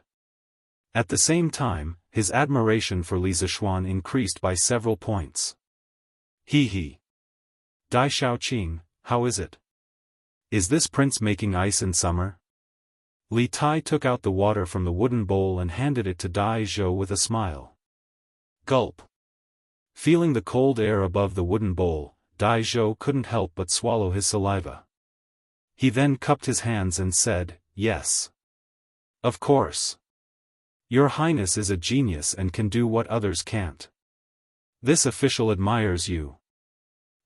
At the same time, his admiration for Li Zishuan increased by several points. He. Dai Shaoqing, how is it? Is this prince making ice in summer? Li Tai took out the water from the wooden bowl and handed it to Dai Zhou with a smile. Gulp. Feeling the cold air above the wooden bowl, Dai Zhou couldn't help but swallow his saliva. He then cupped his hands and said, "Yes. Of course. Your Highness is a genius and can do what others can't. This official admires you."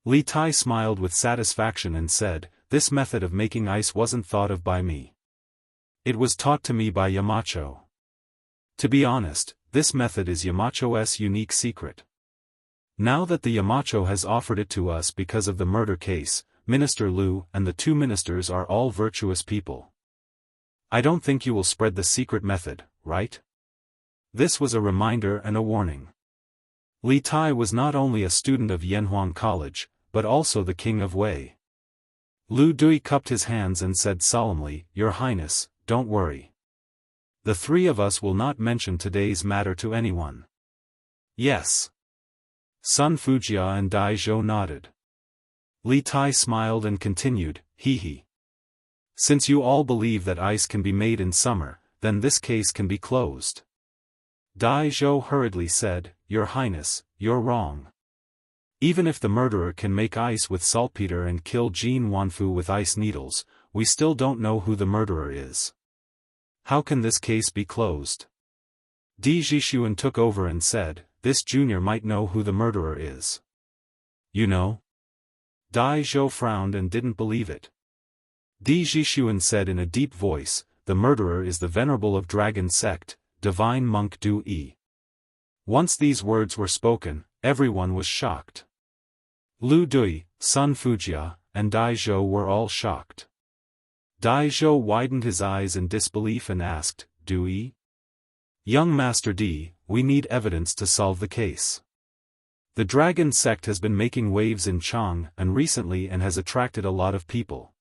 Li Tai smiled with satisfaction and said, "This method of making ice wasn't thought of by me. It was taught to me by Yamacho. To be honest, this method is Yamacho's unique secret. Now that the Yamacho has offered it to us because of the murder case, Minister Lu and the two ministers are all virtuous people. I don't think you will spread the secret method, right?" This was a reminder and a warning. Li Tai was not only a student of Yanhuang College, but also the king of Wei. Lu Dui cupped his hands and said solemnly, "Your Highness, don't worry. The three of us will not mention today's matter to anyone." "Yes." Sun Fujia and Dai Zhou nodded. Li Tai smiled and continued, He. Since you all believe that ice can be made in summer, then this case can be closed." Dai Zhou hurriedly said, "Your Highness, you're wrong. Even if the murderer can make ice with saltpeter and kill Jin Wanfu with ice needles, we still don't know who the murderer is. How can this case be closed?" Di Jixuan took over and said, "This junior might know who the murderer is." "You know?" Dai Zhou frowned and didn't believe it. Di Jixuan said in a deep voice, "The murderer is the venerable of Dragon Sect, Divine Monk Du Yi." Once these words were spoken, everyone was shocked. Lu Dui, Sun Fujia, and Dai Zhou were all shocked. Dai Zhou widened his eyes in disbelief and asked, "Du Yi? Young Master Di, we need evidence to solve the case. The Dragon Sect has been making waves in Chang and recently and has attracted a lot of people.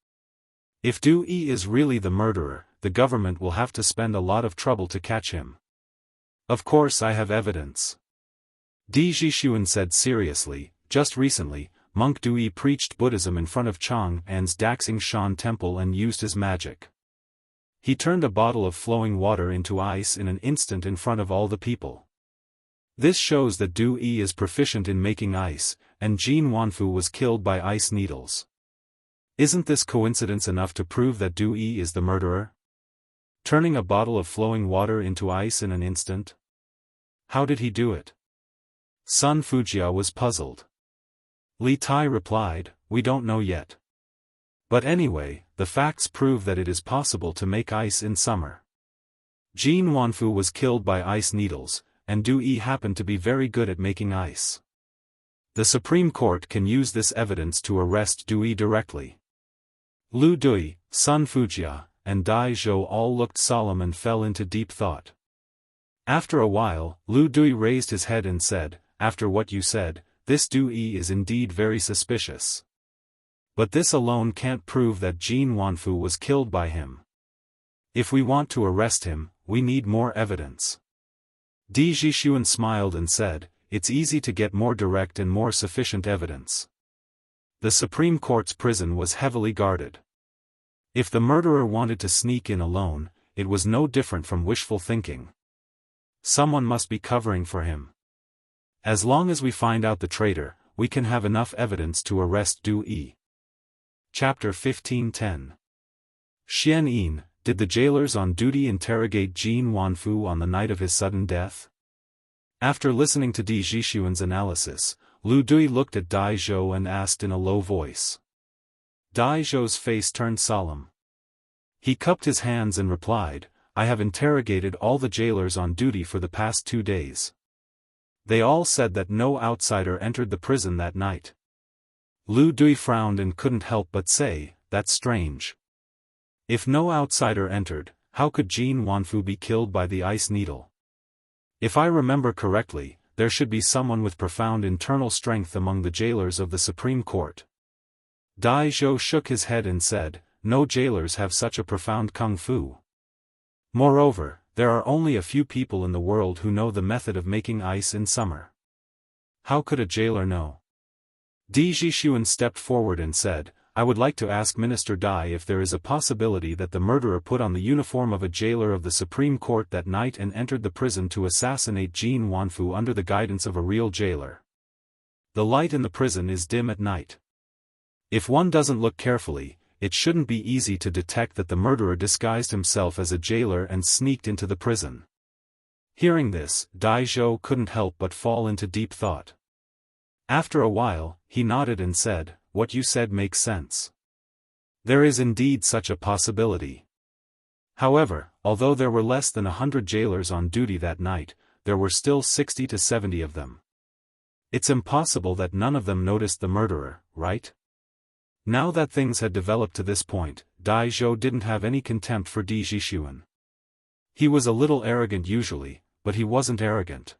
If Du Yi is really the murderer, the government will have to spend a lot of trouble to catch him. Of course I have evidence." Di Jixuan said seriously, "Just recently, Monk Du Yi preached Buddhism in front of Chang An's Daxing Shan temple and used his magic. He turned a bottle of flowing water into ice in an instant in front of all the people. This shows that Du Yi is proficient in making ice, and Jin Wanfu was killed by ice needles. Isn't this coincidence enough to prove that Du Yi is the murderer? Turning a bottle of flowing water into ice in an instant? How did he do it?" Sun Fujia was puzzled. Li Tai replied, "We don't know yet. But anyway, the facts prove that it is possible to make ice in summer. Jin Wanfu was killed by ice needles, and Du Yi happened to be very good at making ice. The Supreme Court can use this evidence to arrest Du Yi directly." Lu Dui, Sun Fujia, and Dai Zhou all looked solemn and fell into deep thought. After a while, Lu Dui raised his head and said, "After what you said, this Du Yi is indeed very suspicious. But this alone can't prove that Jin Wanfu was killed by him. If we want to arrest him, we need more evidence." Di Zhixuan smiled and said, "It's easy to get more direct and more sufficient evidence." The Supreme Court's prison was heavily guarded. If the murderer wanted to sneak in alone, it was no different from wishful thinking. Someone must be covering for him. As long as we find out the traitor, we can have enough evidence to arrest Du Yi. Chapter 15:10. Xian Yin, did the jailers on duty interrogate Jin Wanfu on the night of his sudden death? After listening to Di Zhixuan's analysis, Lu Dui looked at Dai Zhou and asked in a low voice. Dai Zhou's face turned solemn. He cupped his hands and replied, "I have interrogated all the jailers on duty for the past 2 days. They all said that no outsider entered the prison that night." Lu Dui frowned and couldn't help but say, "That's strange. If no outsider entered, how could Jin Wanfu be killed by the ice needle? If I remember correctly, there should be someone with profound internal strength among the jailers of the Supreme Court." Dai Zhou shook his head and said, "No jailers have such a profound kung fu. Moreover, there are only a few people in the world who know the method of making ice in summer. How could a jailer know?" Di Zhixuan stepped forward and said, "I would like to ask Minister Dai if there is a possibility that the murderer put on the uniform of a jailer of the Supreme Court that night and entered the prison to assassinate Jin Wanfu under the guidance of a real jailer. The light in the prison is dim at night. If one doesn't look carefully, it shouldn't be easy to detect that the murderer disguised himself as a jailer and sneaked into the prison." Hearing this, Dai Zhou couldn't help but fall into deep thought. After a while, he nodded and said, "What you said makes sense. There is indeed such a possibility. However, although there were less than 100 jailers on duty that night, there were still 60 to 70 of them. It's impossible that none of them noticed the murderer, right?" Now that things had developed to this point, Dai Zhou didn't have any contempt for Di Zhixuan. He was a little arrogant usually, but he wasn't arrogant.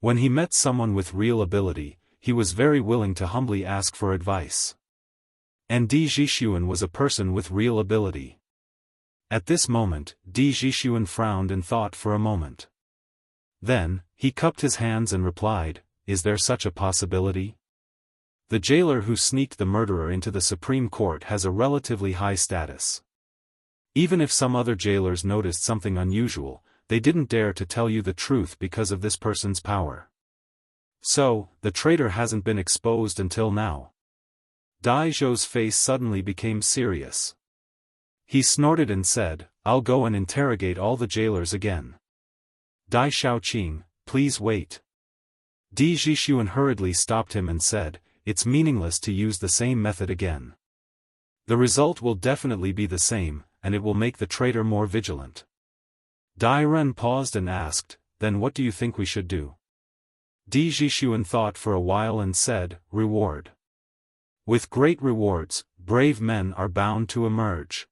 When he met someone with real ability, he was very willing to humbly ask for advice. And Di Zhixuan was a person with real ability. At this moment, Di Zhixuan frowned and thought for a moment. Then, he cupped his hands and replied, "Is there such a possibility? The jailer who sneaked the murderer into the Supreme Court has a relatively high status. Even if some other jailers noticed something unusual, they didn't dare to tell you the truth because of this person's power. So, the traitor hasn't been exposed until now." Dai Zhou's face suddenly became serious. He snorted and said, "I'll go and interrogate all the jailers again. Dai Shaoqing, please wait." Di Zhixuan hurriedly stopped him and said, "It's meaningless to use the same method again. The result will definitely be the same, and it will make the traitor more vigilant." Dai Ren paused and asked, "Then what do you think we should do?" Di Zhixuan thought for a while and said, "Reward. With great rewards, brave men are bound to emerge."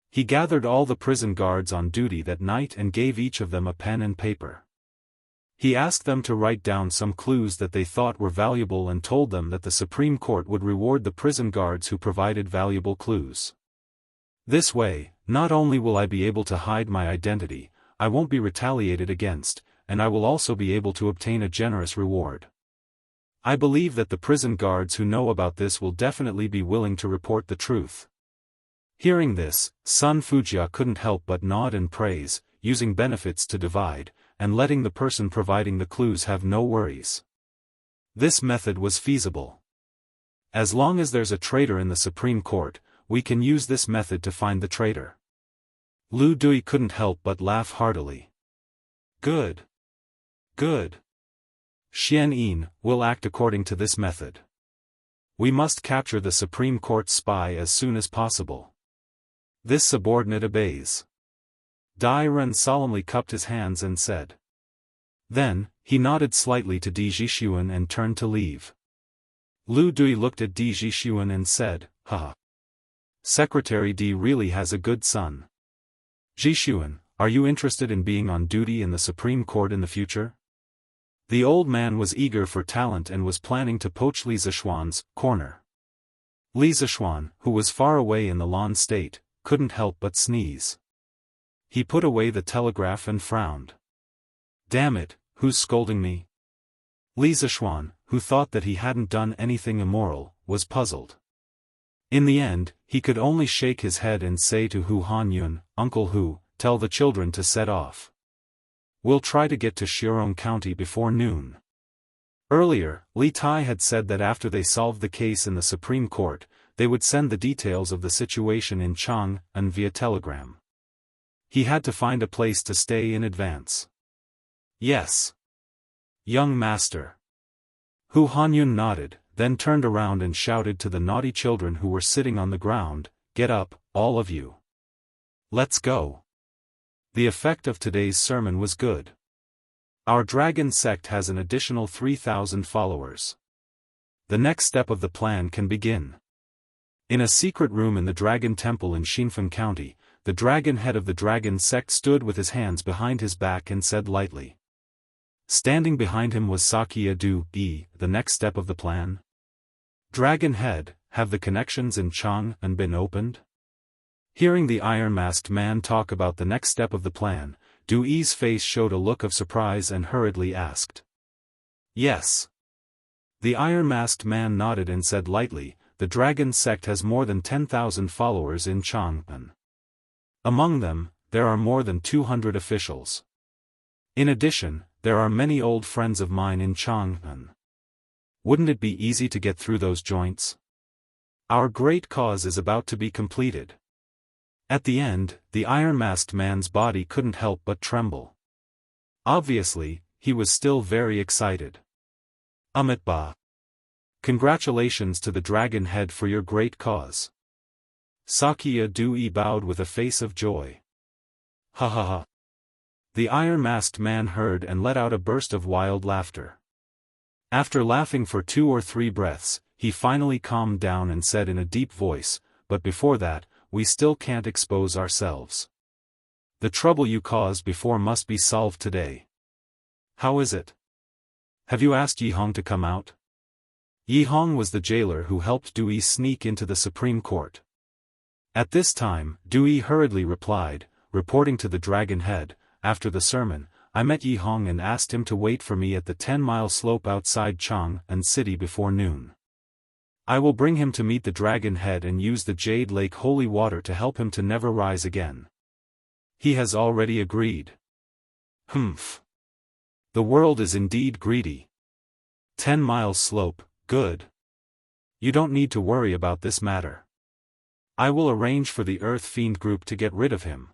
He gathered all the prison guards on duty that night and gave each of them a pen and paper. He asked them to write down some clues that they thought were valuable and told them that the Supreme Court would reward the prison guards who provided valuable clues. This way, not only will I be able to hide my identity, I won't be retaliated against, and I will also be able to obtain a generous reward. I believe that the prison guards who know about this will definitely be willing to report the truth." Hearing this, Sun Fujia couldn't help but nod and praise, using benefits to divide, and letting the person providing the clues have no worries. This method was feasible. As long as there's a traitor in the Supreme Court, we can use this method to find the traitor. Lu Dui couldn't help but laugh heartily. Good. Good. Xian Yin will act according to this method. We must capture the Supreme Court spy as soon as possible. This subordinate obeys. Dai Ren solemnly cupped his hands and said. Then, he nodded slightly to Di Zhixuan and turned to leave. Lu Dui looked at Di Zhixuan and said, "Haha. Secretary Di really has a good son. Zhixuan, are you interested in being on duty in the Supreme Court in the future?" The old man was eager for talent and was planning to poach Li Zishuan's corner. Li Zishuan, who was far away in the Lan state, couldn't help but sneeze. He put away the telegraph and frowned. Damn it, who's scolding me? Li Zishuan, who thought that he hadn't done anything immoral, was puzzled. In the end, he could only shake his head and say to Hu Hanyun, Uncle Hu, tell the children to set off. We'll try to get to Shirong County before noon. Earlier, Li Tai had said that after they solved the case in the Supreme Court, they would send the details of the situation in Chang'an via telegram. He had to find a place to stay in advance. Yes. Young master. Hu Hanyun nodded, then turned around and shouted to the naughty children who were sitting on the ground, Get up, all of you. Let's go. The effect of today's sermon was good. Our dragon sect has an additional 3,000 followers. The next step of the plan can begin. In a secret room in the Dragon Temple in Xinfeng County, the dragon head of the dragon sect stood with his hands behind his back and said lightly. Standing behind him was Sakya Du-E. The next step of the plan? Dragon head, have the connections in Chang'an been opened? Hearing the iron-masked man talk about the next step of the plan, Du-E's face showed a look of surprise and hurriedly asked. Yes. The iron-masked man nodded and said lightly, the dragon sect has more than 10,000 followers in Chang'an. Among them, there are more than 200 officials. In addition, there are many old friends of mine in Chang'an. Wouldn't it be easy to get through those joints? Our great cause is about to be completed. At the end, the iron-masked man's body couldn't help but tremble. Obviously, he was still very excited. Amitba. Congratulations to the dragon head for your great cause. Sakya Du-E bowed with a face of joy. Ha ha ha. The iron-masked man heard and let out a burst of wild laughter. After laughing for 2 or 3 breaths, he finally calmed down and said in a deep voice, but before that, we still can't expose ourselves. The trouble you caused before must be solved today. How is it? Have you asked Yihong to come out? Yihong was the jailer who helped Du-E sneak into the Supreme Court. At this time, Du-E hurriedly replied, reporting to the dragon head, after the sermon, I met Yihong and asked him to wait for me at the 10-mile slope outside Chang'an City before noon. I will bring him to meet the dragon head and use the Jade Lake holy water to help him to never rise again. He has already agreed. Humph. The world is indeed greedy. 10-mile slope, good. You don't need to worry about this matter. I will arrange for the Earth Fiend group to get rid of him.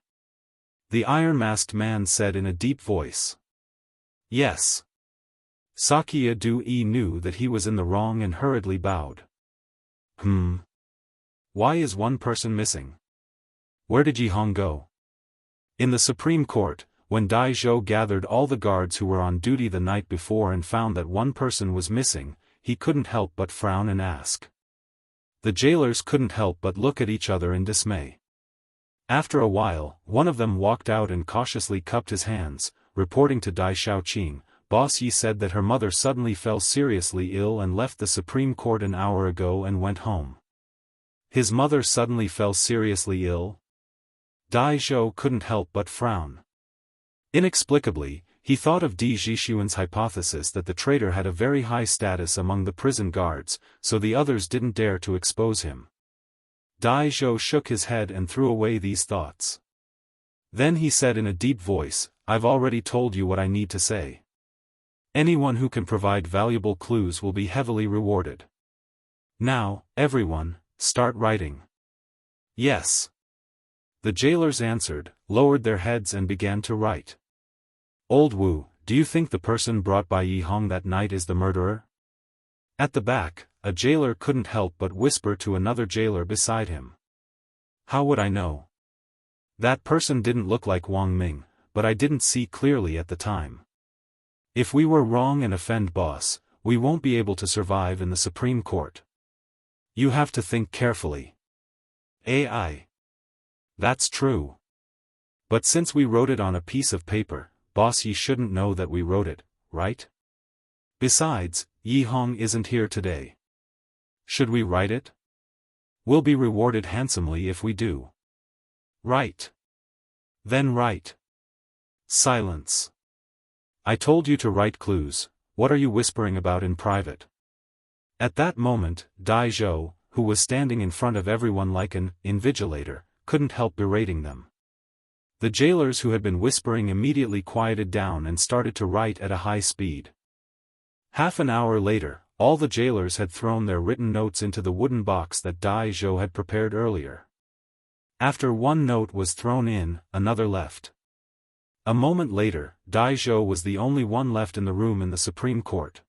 The iron-masked man said in a deep voice. Yes. Sakya Du-E knew that he was in the wrong and hurriedly bowed. Why is one person missing? Where did Yihong go? In the Supreme Court, when Dai Zhou gathered all the guards who were on duty the night before and found that one person was missing, he couldn't help but frown and ask. The jailers couldn't help but look at each other in dismay. After a while, one of them walked out and cautiously cupped his hands, reporting to Dai Xiaoqing. Boss Yi said that her mother suddenly fell seriously ill and left the Supreme Court an hour ago and went home. His mother suddenly fell seriously ill? Dai Zhou couldn't help but frown. Inexplicably, he thought of Di Zhishuan's hypothesis that the traitor had a very high status among the prison guards, so the others didn't dare to expose him. Dai Zhou shook his head and threw away these thoughts. Then he said in a deep voice, I've already told you what I need to say. Anyone who can provide valuable clues will be heavily rewarded. Now, everyone, start writing. Yes. The jailers answered, lowered their heads and began to write. Old Wu, do you think the person brought by Yihong that night is the murderer? At the back, a jailer couldn't help but whisper to another jailer beside him. How would I know? That person didn't look like Wang Ming, but I didn't see clearly at the time. If we were wrong and offend boss, we won't be able to survive in the Supreme Court. You have to think carefully. AI. That's true. But since we wrote it on a piece of paper, boss Yi shouldn't know that we wrote it, right? Besides, Yihong isn't here today. Should we write it? We'll be rewarded handsomely if we do. Right. Then write. Silence. I told you to write clues, what are you whispering about in private? At that moment, Dai Zhou, who was standing in front of everyone like an invigilator, couldn't help berating them. The jailers who had been whispering immediately quieted down and started to write at a high speed. Half an hour later, all the jailers had thrown their written notes into the wooden box that Dai Zhou had prepared earlier. After one note was thrown in, another left. A moment later, Dai Zhou was the only one left in the room in the Supreme Court.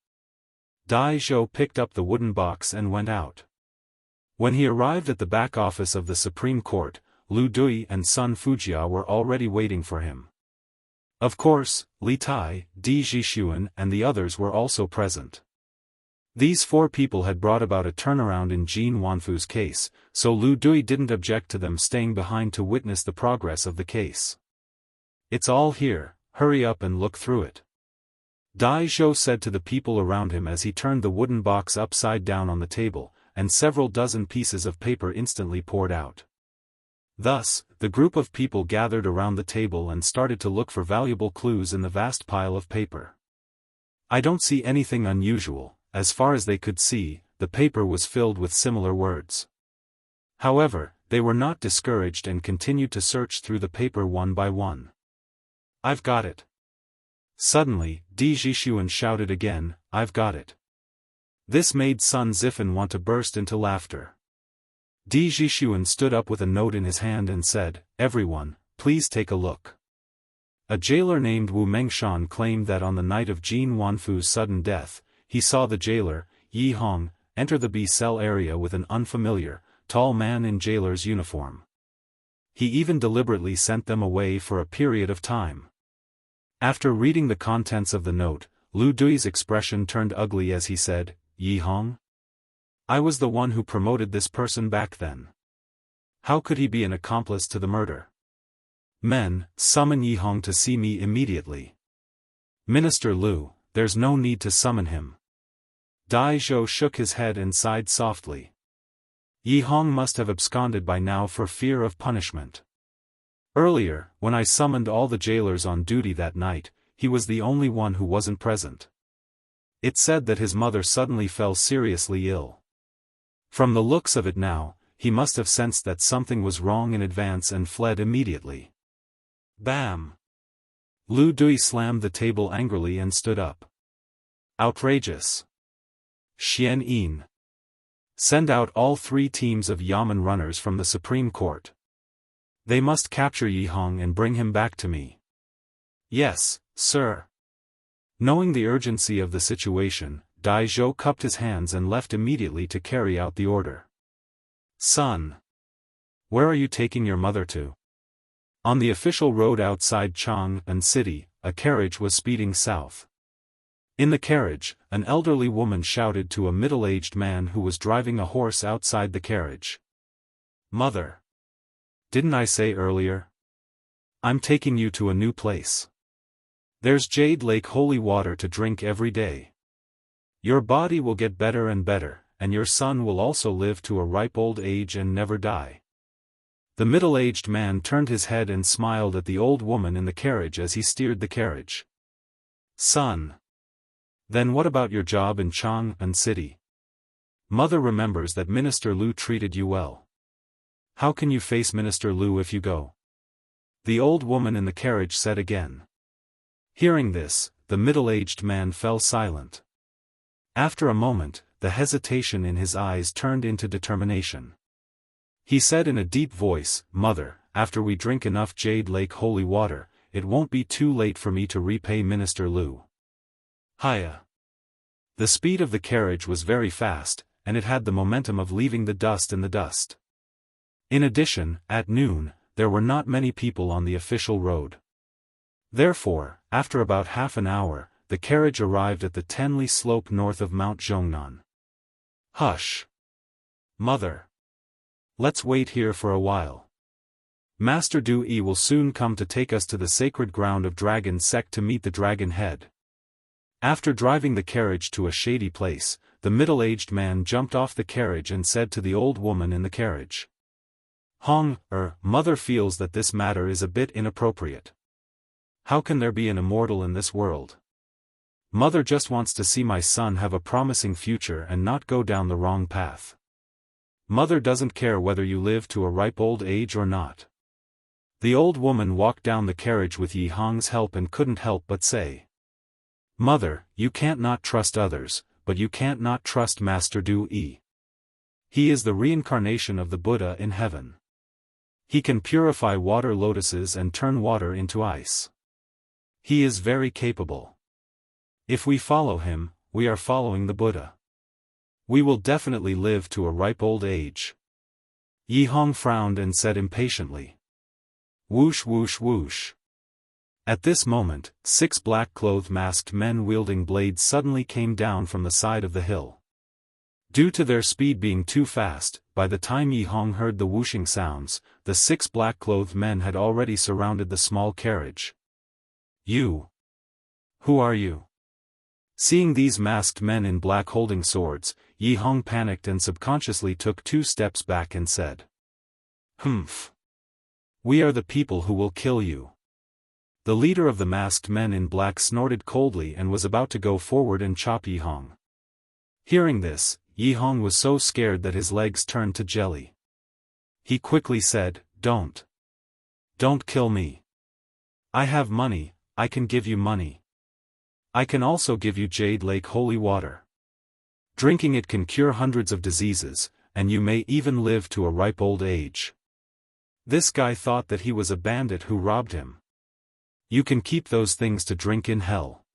Dai Zhou picked up the wooden box and went out. When he arrived at the back office of the Supreme Court, Lu Dui and Sun Fujia were already waiting for him. Of course, Li Tai, Di Zhixuan and the others were also present. These four people had brought about a turnaround in Jin Wanfu's case, so Lu Dui didn't object to them staying behind to witness the progress of the case. It's all here, hurry up and look through it. Dai Zhou said to the people around him as he turned the wooden box upside down on the table, and several dozen pieces of paper instantly poured out. Thus, the group of people gathered around the table and started to look for valuable clues in the vast pile of paper. I don't see anything unusual. As far as they could see, the paper was filled with similar words. However, they were not discouraged and continued to search through the paper one by one. I've got it. Suddenly, Di Zhixuan shouted again, I've got it. This made Sun Zifan want to burst into laughter. Di Zhixuan stood up with a note in his hand and said, everyone, please take a look. A jailer named Wu Mengshan claimed that on the night of Jin Wanfu's sudden death, he saw the jailer, Yi Hong, enter the B cell area with an unfamiliar, tall man in jailer's uniform. He even deliberately sent them away for a period of time. After reading the contents of the note, Lu Dui's expression turned ugly as he said, Yi Hong? I was the one who promoted this person back then. How could he be an accomplice to the murder? Men, summon Yi Hong to see me immediately. Minister Lu, there's no need to summon him. Dai Zhou shook his head and sighed softly. Yi Hong must have absconded by now for fear of punishment. Earlier, when I summoned all the jailers on duty that night, he was the only one who wasn't present. It said that his mother suddenly fell seriously ill. From the looks of it now, he must have sensed that something was wrong in advance and fled immediately. Bam! Lu Dui slammed the table angrily and stood up. Outrageous! Xian Yin. Send out all 3 teams of Yamen runners from the Supreme Court. They must capture Yi Hong and bring him back to me. Yes, sir. Knowing the urgency of the situation, Dai Zhou cupped his hands and left immediately to carry out the order. Son! Where are you taking your mother to? On the official road outside Chang'an City, a carriage was speeding south. In the carriage, an elderly woman shouted to a middle-aged man who was driving a horse outside the carriage. Mother! Didn't I say earlier? I'm taking you to a new place. There's Jade Lake holy water to drink every day. Your body will get better and better, and your son will also live to a ripe old age and never die. The middle-aged man turned his head and smiled at the old woman in the carriage as he steered the carriage. Son! Then what about your job in Chang'an City? Mother remembers that Minister Lu treated you well. How can you face Minister Lu if you go? The old woman in the carriage said again. Hearing this, the middle-aged man fell silent. After a moment, the hesitation in his eyes turned into determination. He said in a deep voice, Mother, after we drink enough Jade Lake holy water, it won't be too late for me to repay Minister Lu. Hiya. The speed of the carriage was very fast, and it had the momentum of leaving the dust in the dust. In addition, at noon, there were not many people on the official road. Therefore, after about half an hour, the carriage arrived at the Tenli slope north of Mount Zhongnan. Hush! Mother! Let's wait here for a while. Master Du Yi will soon come to take us to the sacred ground of Dragon Sect to meet the dragon head. After driving the carriage to a shady place, the middle-aged man jumped off the carriage and said to the old woman in the carriage. Mother feels that this matter is a bit inappropriate. How can there be an immortal in this world? Mother just wants to see my son have a promising future and not go down the wrong path. Mother doesn't care whether you live to a ripe old age or not." The old woman walked down the carriage with Yi Hong's help and couldn't help but say, "Mother, you can't not trust others, but you can't not trust Master Du Yi. He is the reincarnation of the Buddha in heaven. He can purify water lotuses and turn water into ice. He is very capable. If we follow him, we are following the Buddha. We will definitely live to a ripe old age." Yi Hong frowned and said impatiently, "Whoosh whoosh whoosh." At this moment, 6 black-clothed masked men wielding blades suddenly came down from the side of the hill. Due to their speed being too fast, by the time Yi Hong heard the whooshing sounds, the 6 black-clothed men had already surrounded the small carriage. "You? Who are you?" Seeing these masked men in black holding swords, Yi Hong panicked and subconsciously took 2 steps back and said, "Humph. We are the people who will kill you." The leader of the masked men in black snorted coldly and was about to go forward and chop Yi Hong. Hearing this, Yi Hong was so scared that his legs turned to jelly. He quickly said, Don't kill me. I have money, I can give you money. I can also give you Jade Lake holy water. Drinking it can cure hundreds of diseases, and you may even live to a ripe old age." This guy thought that he was a bandit who robbed him. "You can keep those things to drink in hell."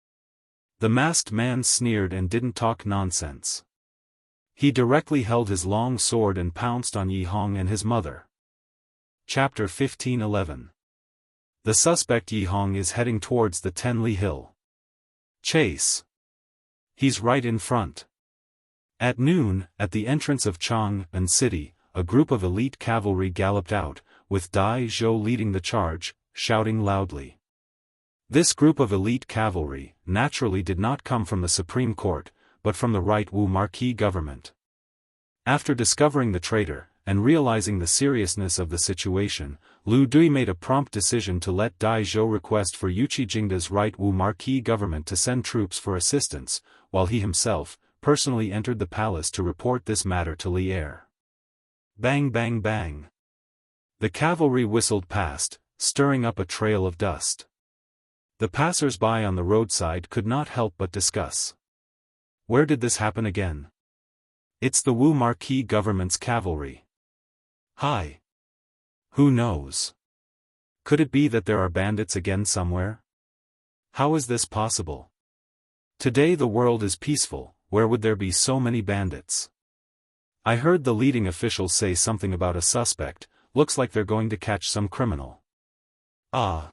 The masked man sneered and didn't talk nonsense. He directly held his long sword and pounced on Yi Hong and his mother. Chapter 15:11. The suspect Yi Hong is heading towards the Tenli Hill. Chase. He's right in front. At noon, at the entrance of Chang'an City, a group of elite cavalry galloped out, with Dai Zhou leading the charge, shouting loudly. This group of elite cavalry, naturally did not come from the Supreme Court, but from the right Wu Marquis government. After discovering the traitor, and realizing the seriousness of the situation, Lu Dui made a prompt decision to let Dai Zhou request for Yuqi Jingda's right Wu Marquis government to send troops for assistance, while he himself, personally entered the palace to report this matter to Li Er. Bang bang bang. The cavalry whistled past, stirring up a trail of dust. The passers-by on the roadside could not help but discuss. Where did this happen again? It's the Wu Marquis government's cavalry. Hi. Who knows? Could it be that there are bandits again somewhere? How is this possible? Today the world is peaceful, where would there be so many bandits? I heard the leading officials say something about a suspect, looks like they're going to catch some criminal. Ah.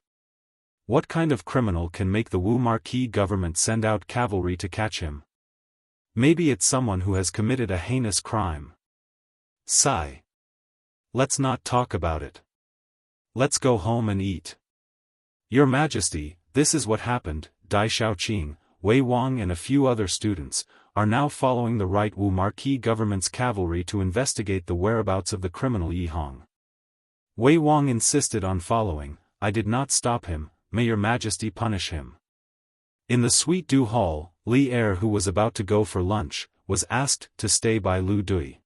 What kind of criminal can make the Wu Marquis government send out cavalry to catch him? Maybe it's someone who has committed a heinous crime. Sigh. Let's not talk about it. Let's go home and eat. Your Majesty, this is what happened. Dai Shaoqing, Wei Wang and a few other students, are now following the right Wu Marquis government's cavalry to investigate the whereabouts of the criminal Yi Hong. Wei Wang insisted on following. I did not stop him, may your Majesty punish him. In the Suite Du Hall, Li Er, who was about to go for lunch, was asked to stay by Lu Dui.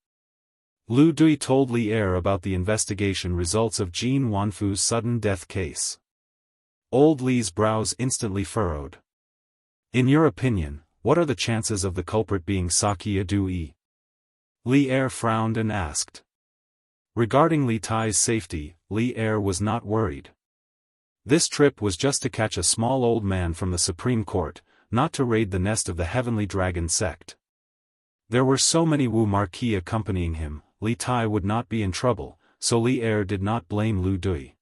Lu Dui told Li Er about the investigation results of Jin Wanfu's sudden death case. Old Li's brows instantly furrowed. In your opinion, what are the chances of the culprit being Sakya Du Yi? Li Er frowned and asked. Regarding Li Tai's safety, Li Er was not worried. This trip was just to catch a small old man from the Supreme Court, not to raid the nest of the Heavenly Dragon sect. There were so many Wu Marquis accompanying him, Li Tai would not be in trouble, so Li Er did not blame Lu Dui.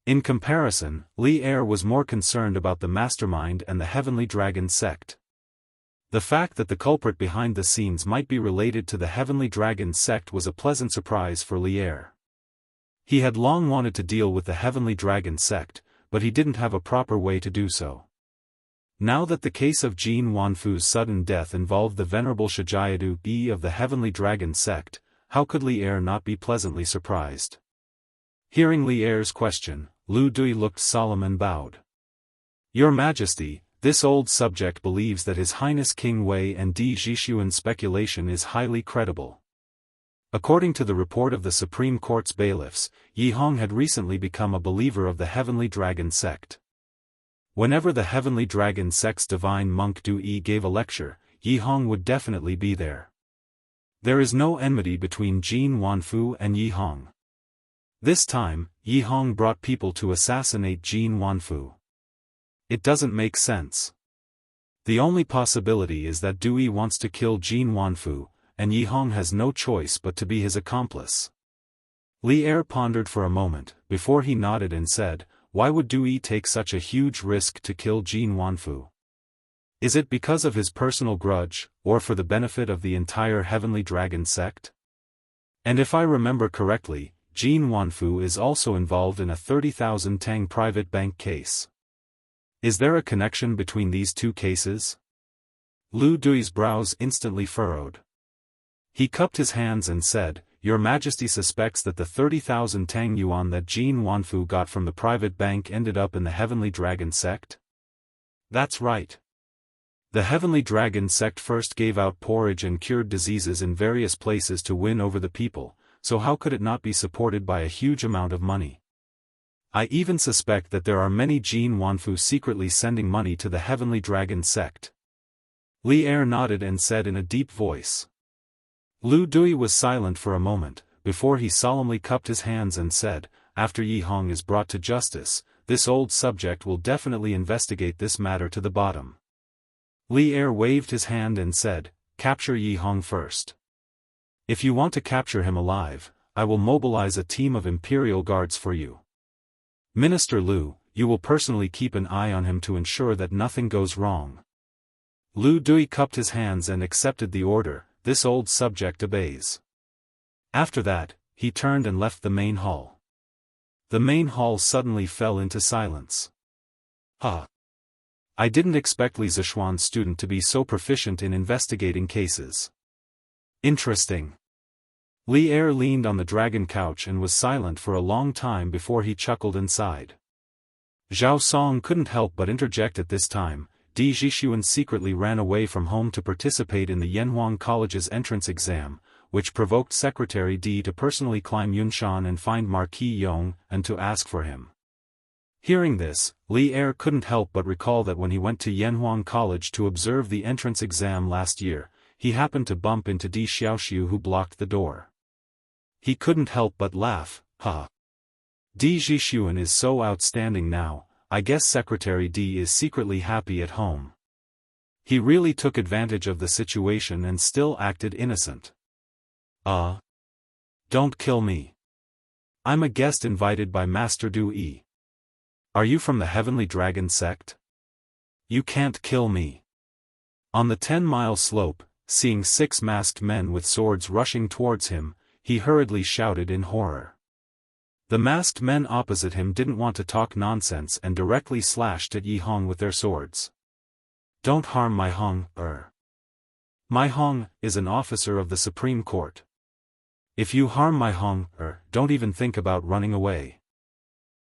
In comparison, Li Er was more concerned about the mastermind and the Heavenly Dragon sect. The fact that the culprit behind the scenes might be related to the Heavenly Dragon sect was a pleasant surprise for Li Er. He had long wanted to deal with the Heavenly Dragon sect, but he didn't have a proper way to do so. Now that the case of Jin Wanfu's sudden death involved the Venerable Shijayadu Yi of the Heavenly Dragon sect, how could Li Er not be pleasantly surprised? Hearing Li Er's question, Lu Dui looked solemn and bowed. Your Majesty, this old subject believes that His Highness King Wei and Di Zhishuan's speculation is highly credible. According to the report of the Supreme Court's bailiffs, Yi Hong had recently become a believer of the Heavenly Dragon sect. Whenever the Heavenly Dragon sect's divine monk Du Yi gave a lecture, Yi Hong would definitely be there. There is no enmity between Jin Wanfu and Yi Hong. This time, Yi Hong brought people to assassinate Jin Wanfu. It doesn't make sense. The only possibility is that Du Yi wants to kill Jin Wanfu, and Yi Hong has no choice but to be his accomplice. Li Er pondered for a moment, before he nodded and said, "Why would Du Yi take such a huge risk to kill Jin Wanfu? Is it because of his personal grudge, or for the benefit of the entire Heavenly Dragon sect? And if I remember correctly, Jin Wanfu is also involved in a 30,000 tang private bank case. Is there a connection between these two cases?" Lu Dui's brows instantly furrowed. He cupped his hands and said, "Your Majesty suspects that the 30,000 tang yuan that Jin Wanfu got from the private bank ended up in the Heavenly Dragon sect?" "That's right. The Heavenly Dragon sect first gave out porridge and cured diseases in various places to win over the people, so how could it not be supported by a huge amount of money? I even suspect that there are many Jin Wanfu secretly sending money to the Heavenly Dragon sect." Li Er nodded and said in a deep voice. Lu Dui was silent for a moment, before he solemnly cupped his hands and said, "After Yi Hong is brought to justice, this old subject will definitely investigate this matter to the bottom." Li Er waved his hand and said, "Capture Yi Hong first. If you want to capture him alive, I will mobilize a team of Imperial Guards for you. Minister Lu, you will personally keep an eye on him to ensure that nothing goes wrong." Lu Dui cupped his hands and accepted the order. This old subject obeys. After that, he turned and left the main hall. The main hall suddenly fell into silence. I didn't expect Li Zishuan's student to be so proficient in investigating cases. Interesting. Li Er leaned on the dragon couch and was silent for a long time before he chuckled and sighed. Zhao Song couldn't help but interject at this time. Di Zhishuan secretly ran away from home to participate in the Yanhuang College's entrance exam, which provoked Secretary Di to personally climb Yunshan and find Marquis Yong, and to ask for him. Hearing this, Li Er couldn't help but recall that when he went to Yanhuang College to observe the entrance exam last year, he happened to bump into Di Xiaoxiu, who blocked the door. He couldn't help but laugh. Di Zhishuan is so outstanding now. I guess Secretary Di is secretly happy at home. He really took advantage of the situation and still acted innocent. Don't kill me. I'm a guest invited by Master Du Yi. Are you from the Heavenly Dragon sect? You can't kill me." On the 10-mile slope, seeing 6 masked men with swords rushing towards him, he hurriedly shouted in horror. The masked men opposite him didn't want to talk nonsense and directly slashed at Yi Hong with their swords. "Don't harm my Hong, My Hong is an officer of the Supreme Court. If you harm my Hong, don't even think about running away."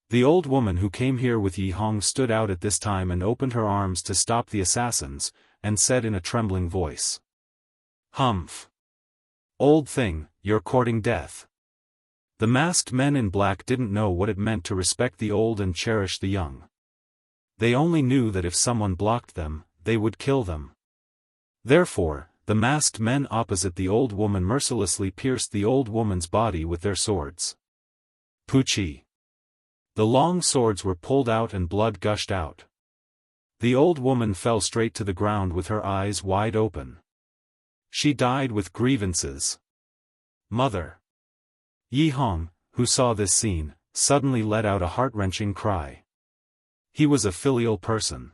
The old woman who came here with Yi Hong stood out at this time and opened her arms to stop the assassins, and said in a trembling voice. "Humph. Old thing, you're courting death." The masked men in black didn't know what it meant to respect the old and cherish the young. They only knew that if someone blocked them, they would kill them. Therefore, the masked men opposite the old woman mercilessly pierced the old woman's body with their swords. Puchi. The long swords were pulled out and blood gushed out. The old woman fell straight to the ground with her eyes wide open. She died with grievances. Mother. Yi Hong, who saw this scene, suddenly let out a heart-wrenching cry. He was a filial person.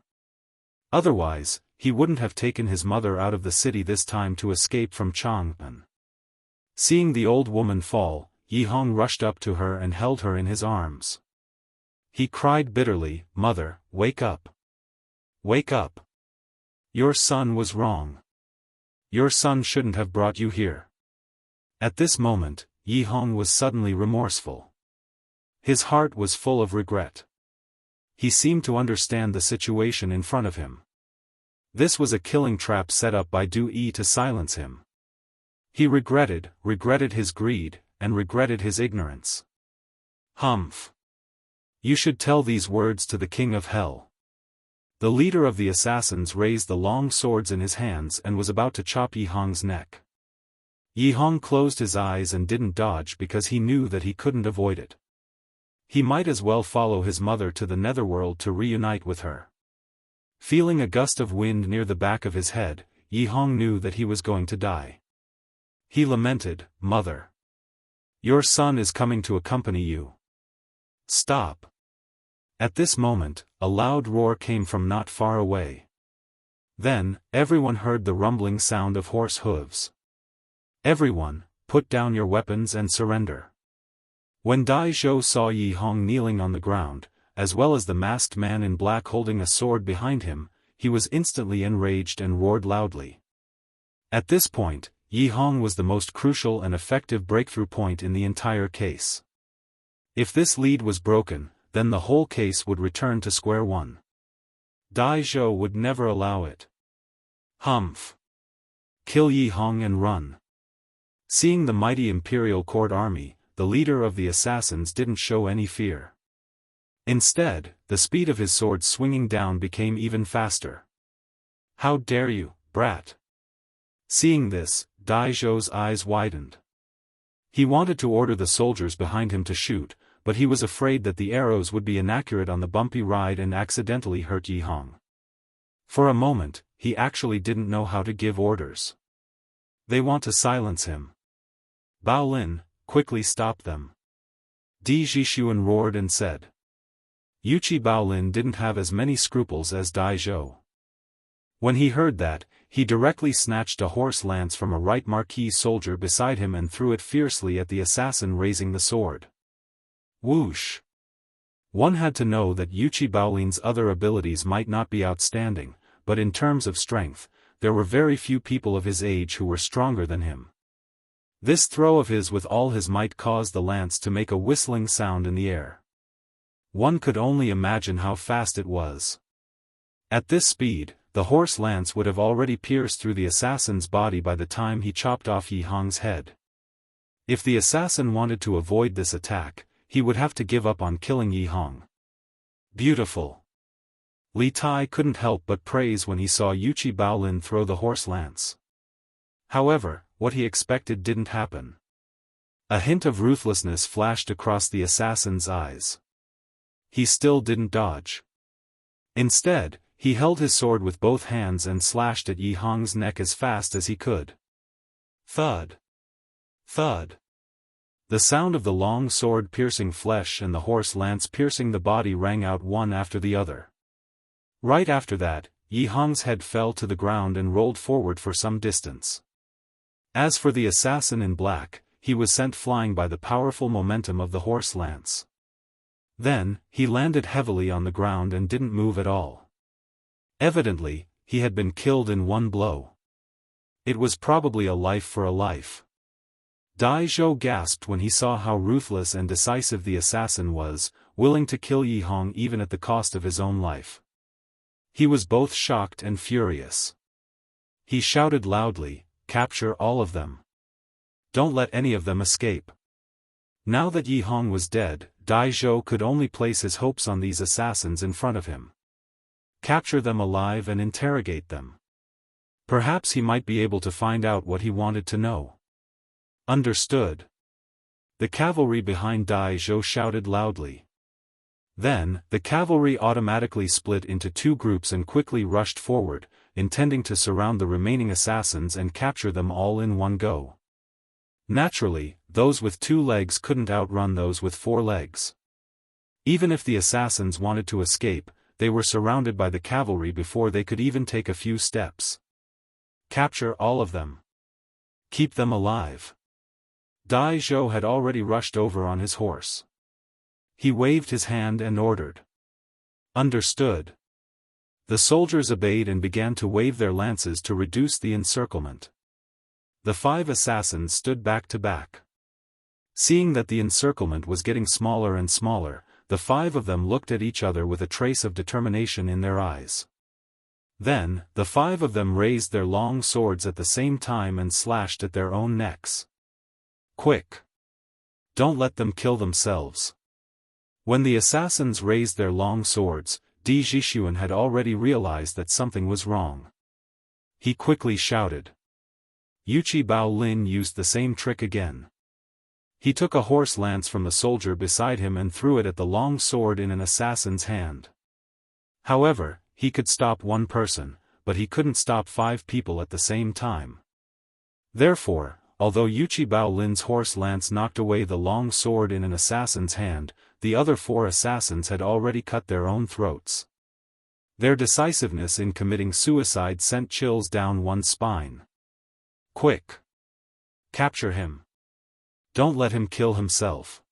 Otherwise, he wouldn't have taken his mother out of the city this time to escape from Chang'an. Seeing the old woman fall, Yi Hong rushed up to her and held her in his arms. He cried bitterly, "Mother, wake up. Wake up. Your son was wrong. Your son shouldn't have brought you here." At this moment, Yi Hong was suddenly remorseful. His heart was full of regret. He seemed to understand the situation in front of him. This was a killing trap set up by Du Yi to silence him. He regretted his greed, and regretted his ignorance. Humph. You should tell these words to the King of Hell. The leader of the assassins raised the long swords in his hands and was about to chop Yi Hong's neck. Yi Hong closed his eyes and didn't dodge because he knew that he couldn't avoid it. He might as well follow his mother to the netherworld to reunite with her. Feeling a gust of wind near the back of his head, Yi Hong knew that he was going to die. He lamented, "Mother. Your son is coming to accompany you. Stop." At this moment, a loud roar came from not far away. Then, everyone heard the rumbling sound of horse hooves. "Everyone, put down your weapons and surrender." When Dai Zhou saw Yi Hong kneeling on the ground, as well as the masked man in black holding a sword behind him, he was instantly enraged and roared loudly. At this point, Yi Hong was the most crucial and effective breakthrough point in the entire case. If this lead was broken, then the whole case would return to square one. Dai Zhou would never allow it. Humph. Kill Yi Hong and run. Seeing the mighty imperial court army, the leader of the assassins didn't show any fear. Instead, the speed of his sword swinging down became even faster. "How dare you, brat!" Seeing this, Dai Zhou's eyes widened. He wanted to order the soldiers behind him to shoot, but he was afraid that the arrows would be inaccurate on the bumpy ride and accidentally hurt Yi Hong. For a moment, he actually didn't know how to give orders. They want to silence him. "Bao Lin, quickly stop them." Di Zhishuan roared and said. Yuchi Baolin didn't have as many scruples as Dai Zhou. When he heard that, he directly snatched a horse lance from a right marquis soldier beside him and threw it fiercely at the assassin raising the sword. Whoosh! One had to know that Yuchi Baolin's other abilities might not be outstanding, but in terms of strength, there were very few people of his age who were stronger than him. This throw of his with all his might caused the lance to make a whistling sound in the air. One could only imagine how fast it was. At this speed, the horse lance would have already pierced through the assassin's body by the time he chopped off Yi Hong's head. If the assassin wanted to avoid this attack, he would have to give up on killing Yi Hong. Beautiful. Li Tai couldn't help but praise when he saw Yuchi Baolin throw the horse lance. However, what he expected didn't happen. A hint of ruthlessness flashed across the assassin's eyes. He still didn't dodge. Instead, he held his sword with both hands and slashed at Yi Hong's neck as fast as he could. Thud. Thud. The sound of the long sword piercing flesh and the horse lance piercing the body rang out one after the other. Right after that, Yi Hong's head fell to the ground and rolled forward for some distance. As for the assassin in black, he was sent flying by the powerful momentum of the horse lance. Then, he landed heavily on the ground and didn't move at all. Evidently, he had been killed in one blow. It was probably a life for a life. Dai Zhou gasped when he saw how ruthless and decisive the assassin was, willing to kill Yi Hong even at the cost of his own life. He was both shocked and furious. He shouted loudly, "Capture all of them. Don't let any of them escape." Now that Yi Hong was dead, Dai Zhou could only place his hopes on these assassins in front of him. Capture them alive and interrogate them. Perhaps he might be able to find out what he wanted to know. Understood. The cavalry behind Dai Zhou shouted loudly. Then, the cavalry automatically split into two groups and quickly rushed forward, intending to surround the remaining assassins and capture them all in one go. Naturally, those with 2 legs couldn't outrun those with 4 legs. Even if the assassins wanted to escape, they were surrounded by the cavalry before they could even take a few steps. Capture all of them. Keep them alive. Dai Zhou had already rushed over on his horse. He waved his hand and ordered. Understood. The soldiers obeyed and began to wave their lances to reduce the encirclement. The 5 assassins stood back to back. Seeing that the encirclement was getting smaller and smaller, the 5 of them looked at each other with a trace of determination in their eyes. Then, the 5 of them raised their long swords at the same time and slashed at their own necks. Quick! Don't let them kill themselves. When the assassins raised their long swords, Di Zhixuan had already realized that something was wrong. He quickly shouted. Yuqi Baolin used the same trick again. He took a horse lance from the soldier beside him and threw it at the long sword in an assassin's hand. However, he could stop one person, but he couldn't stop 5 people at the same time. Therefore, although Yuqi Baolin's horse lance knocked away the long sword in an assassin's hand, the other 4 assassins had already cut their own throats. Their decisiveness in committing suicide sent chills down one's spine. Quick! Capture him. Don't let him kill himself.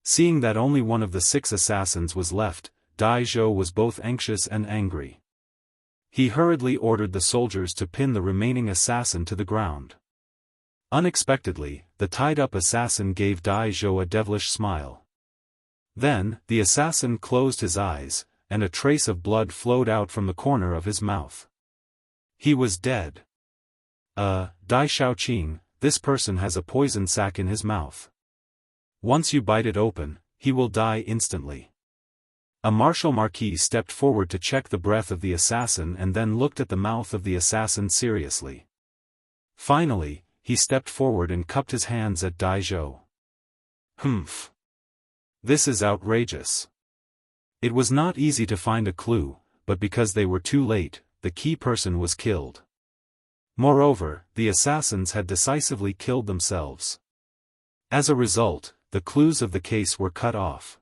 Seeing that only one of the 6 assassins was left, Dai Zhou was both anxious and angry. He hurriedly ordered the soldiers to pin the remaining assassin to the ground. Unexpectedly, the tied-up assassin gave Dai Zhou a devilish smile. Then, the assassin closed his eyes, and a trace of blood flowed out from the corner of his mouth. He was dead. Dai Shaoqing, this person has a poison sac in his mouth. Once you bite it open, he will die instantly. A martial marquis stepped forward to check the breath of the assassin and then looked at the mouth of the assassin seriously. Finally, he stepped forward and cupped his hands at Dai Zhou. Humph! This is outrageous. It was not easy to find a clue, but because they were too late, the key person was killed. Moreover, the assassins had decisively killed themselves. As a result, the clues of the case were cut off.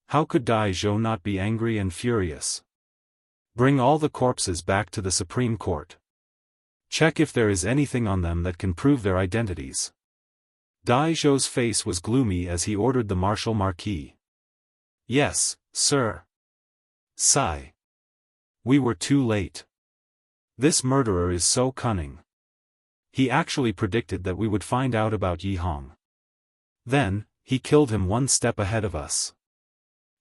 How could Dai Zhou not be angry and furious? Bring all the corpses back to the Supreme Court. Check if there is anything on them that can prove their identities. Dai Zhou's face was gloomy as he ordered the martial marquis. Yes, sir. Sigh. We were too late. This murderer is so cunning. He actually predicted that we would find out about Yi Hong. Then, he killed him one step ahead of us.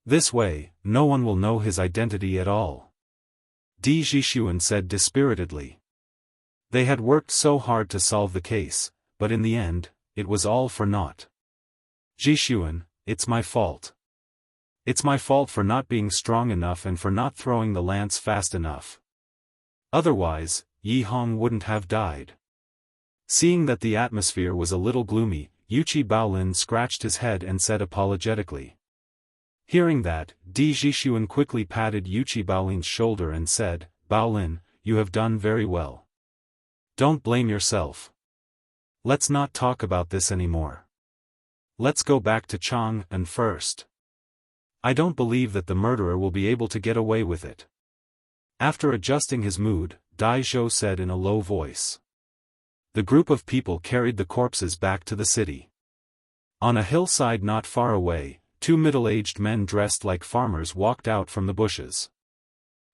This way, no one will know his identity at all. Di Zhixuan said dispiritedly. They had worked so hard to solve the case, but in the end, it was all for naught. Zhixuan, it's my fault. It's my fault for not being strong enough and for not throwing the lance fast enough. Otherwise, Yi Hong wouldn't have died. Seeing that the atmosphere was a little gloomy, Yuqi Baolin scratched his head and said apologetically. Hearing that, Di Zhixuan quickly patted Yuqi Baolin's shoulder and said, Baolin, you have done very well. Don't blame yourself. Let's not talk about this anymore. Let's go back to Chang'an first. I don't believe that the murderer will be able to get away with it. After adjusting his mood, Dai Zhou said in a low voice. The group of people carried the corpses back to the city. On a hillside not far away, 2 middle-aged men dressed like farmers walked out from the bushes.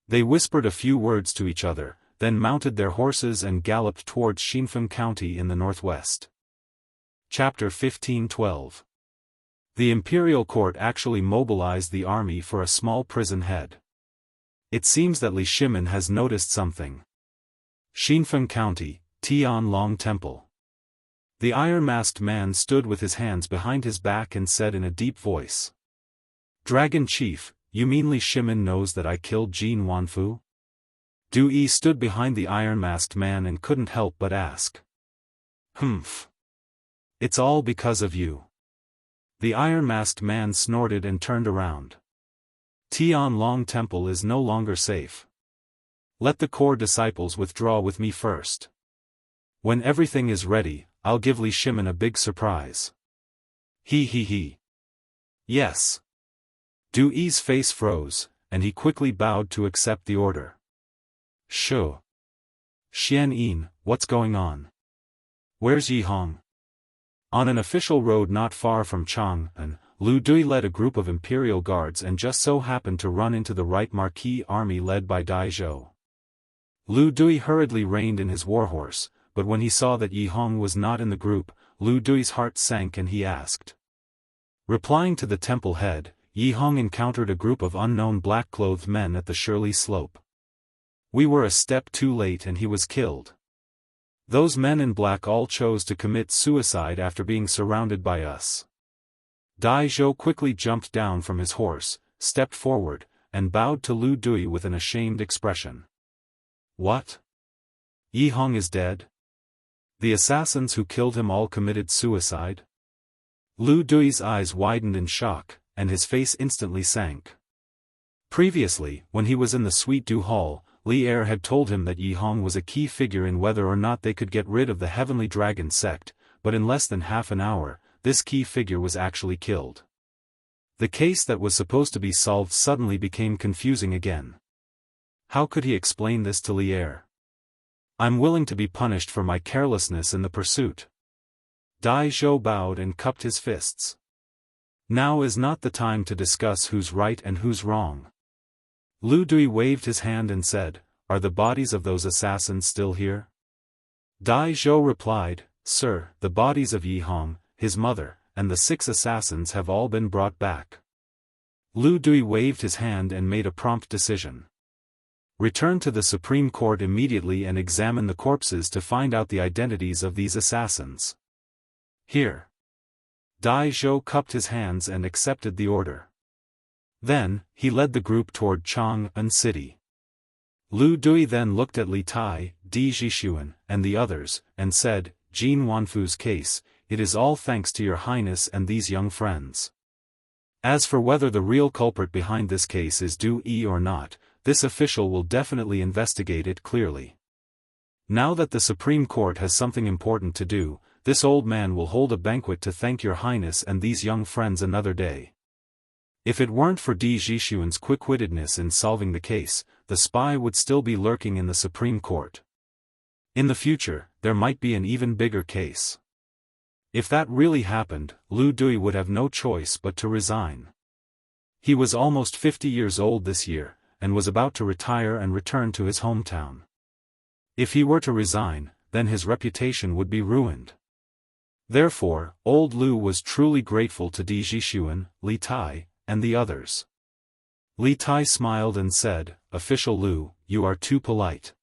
They whispered a few words to each other, then mounted their horses and galloped towards Xinfeng County in the northwest. Chapter 15:12. The imperial court actually mobilized the army for a small prison head. It seems that Li Shimin has noticed something. Xinfeng County, Tianlong Temple. The iron-masked man stood with his hands behind his back and said in a deep voice. Dragon Chief, you mean Li Shimin knows that I killed Jin Wanfu? Du Yi stood behind the iron-masked man and couldn't help but ask. Humph. It's all because of you. The iron-masked man snorted and turned around. Tianlong Temple is no longer safe. Let the core disciples withdraw with me first. When everything is ready, I'll give Li Shimin a big surprise. He. Yes. Du Yi's face froze, and he quickly bowed to accept the order. Shu. Xian, what's going on? Where's Yi Hong? On an official road not far from Chang'an, Lu Dui led a group of imperial guards and just so happened to run into the right marquis army led by Dai Zhou. Lu Dui hurriedly reined in his warhorse, but when he saw that Yi Hong was not in the group, Lu Dui's heart sank and he asked. Replying to the temple head, Yi Hong encountered a group of unknown black-clothed men at the Shirley slope. We were a step too late and he was killed. Those men in black all chose to commit suicide after being surrounded by us. Dai Zhou quickly jumped down from his horse, stepped forward, and bowed to Lu Dui with an ashamed expression. What? Yi Hong is dead? The assassins who killed him all committed suicide? Lu Dui's eyes widened in shock, and his face instantly sank. Previously, when he was in the Sweet Dew Hall, Li Er had told him that Yi Hong was a key figure in whether or not they could get rid of the Heavenly Dragon sect, but in less than half an hour, this key figure was actually killed. The case that was supposed to be solved suddenly became confusing again. How could he explain this to Li Er? I'm willing to be punished for my carelessness in the pursuit. Dai Zhou bowed and cupped his fists. Now is not the time to discuss who's right and who's wrong. Lu Dui waved his hand and said, Are the bodies of those assassins still here? Dai Zhou replied, Sir, the bodies of Yi Hong, his mother, and the 6 assassins have all been brought back. Lu Dui waved his hand and made a prompt decision. Return to the Supreme Court immediately and examine the corpses to find out the identities of these assassins. Here. Dai Zhou cupped his hands and accepted the order. Then, he led the group toward Chang'an City. Lu Dui then looked at Li Tai, Di Zhixuan, and the others, and said, Jin Wanfu's case, it is all thanks to your highness and these young friends. As for whether the real culprit behind this case is Du Yi or not, this official will definitely investigate it clearly. Now that the Supreme Court has something important to do, this old man will hold a banquet to thank your highness and these young friends another day. If it weren't for Di Zhixuan's quick-wittedness in solving the case, the spy would still be lurking in the Supreme Court. In the future, there might be an even bigger case. If that really happened, Lu Dui would have no choice but to resign. He was almost 50 years old this year, and was about to retire and return to his hometown. If he were to resign, then his reputation would be ruined. Therefore, old Lu was truly grateful to Di Zhixuan, Li Tai, and the others. Li Tai smiled and said, Official Lu, you are too polite.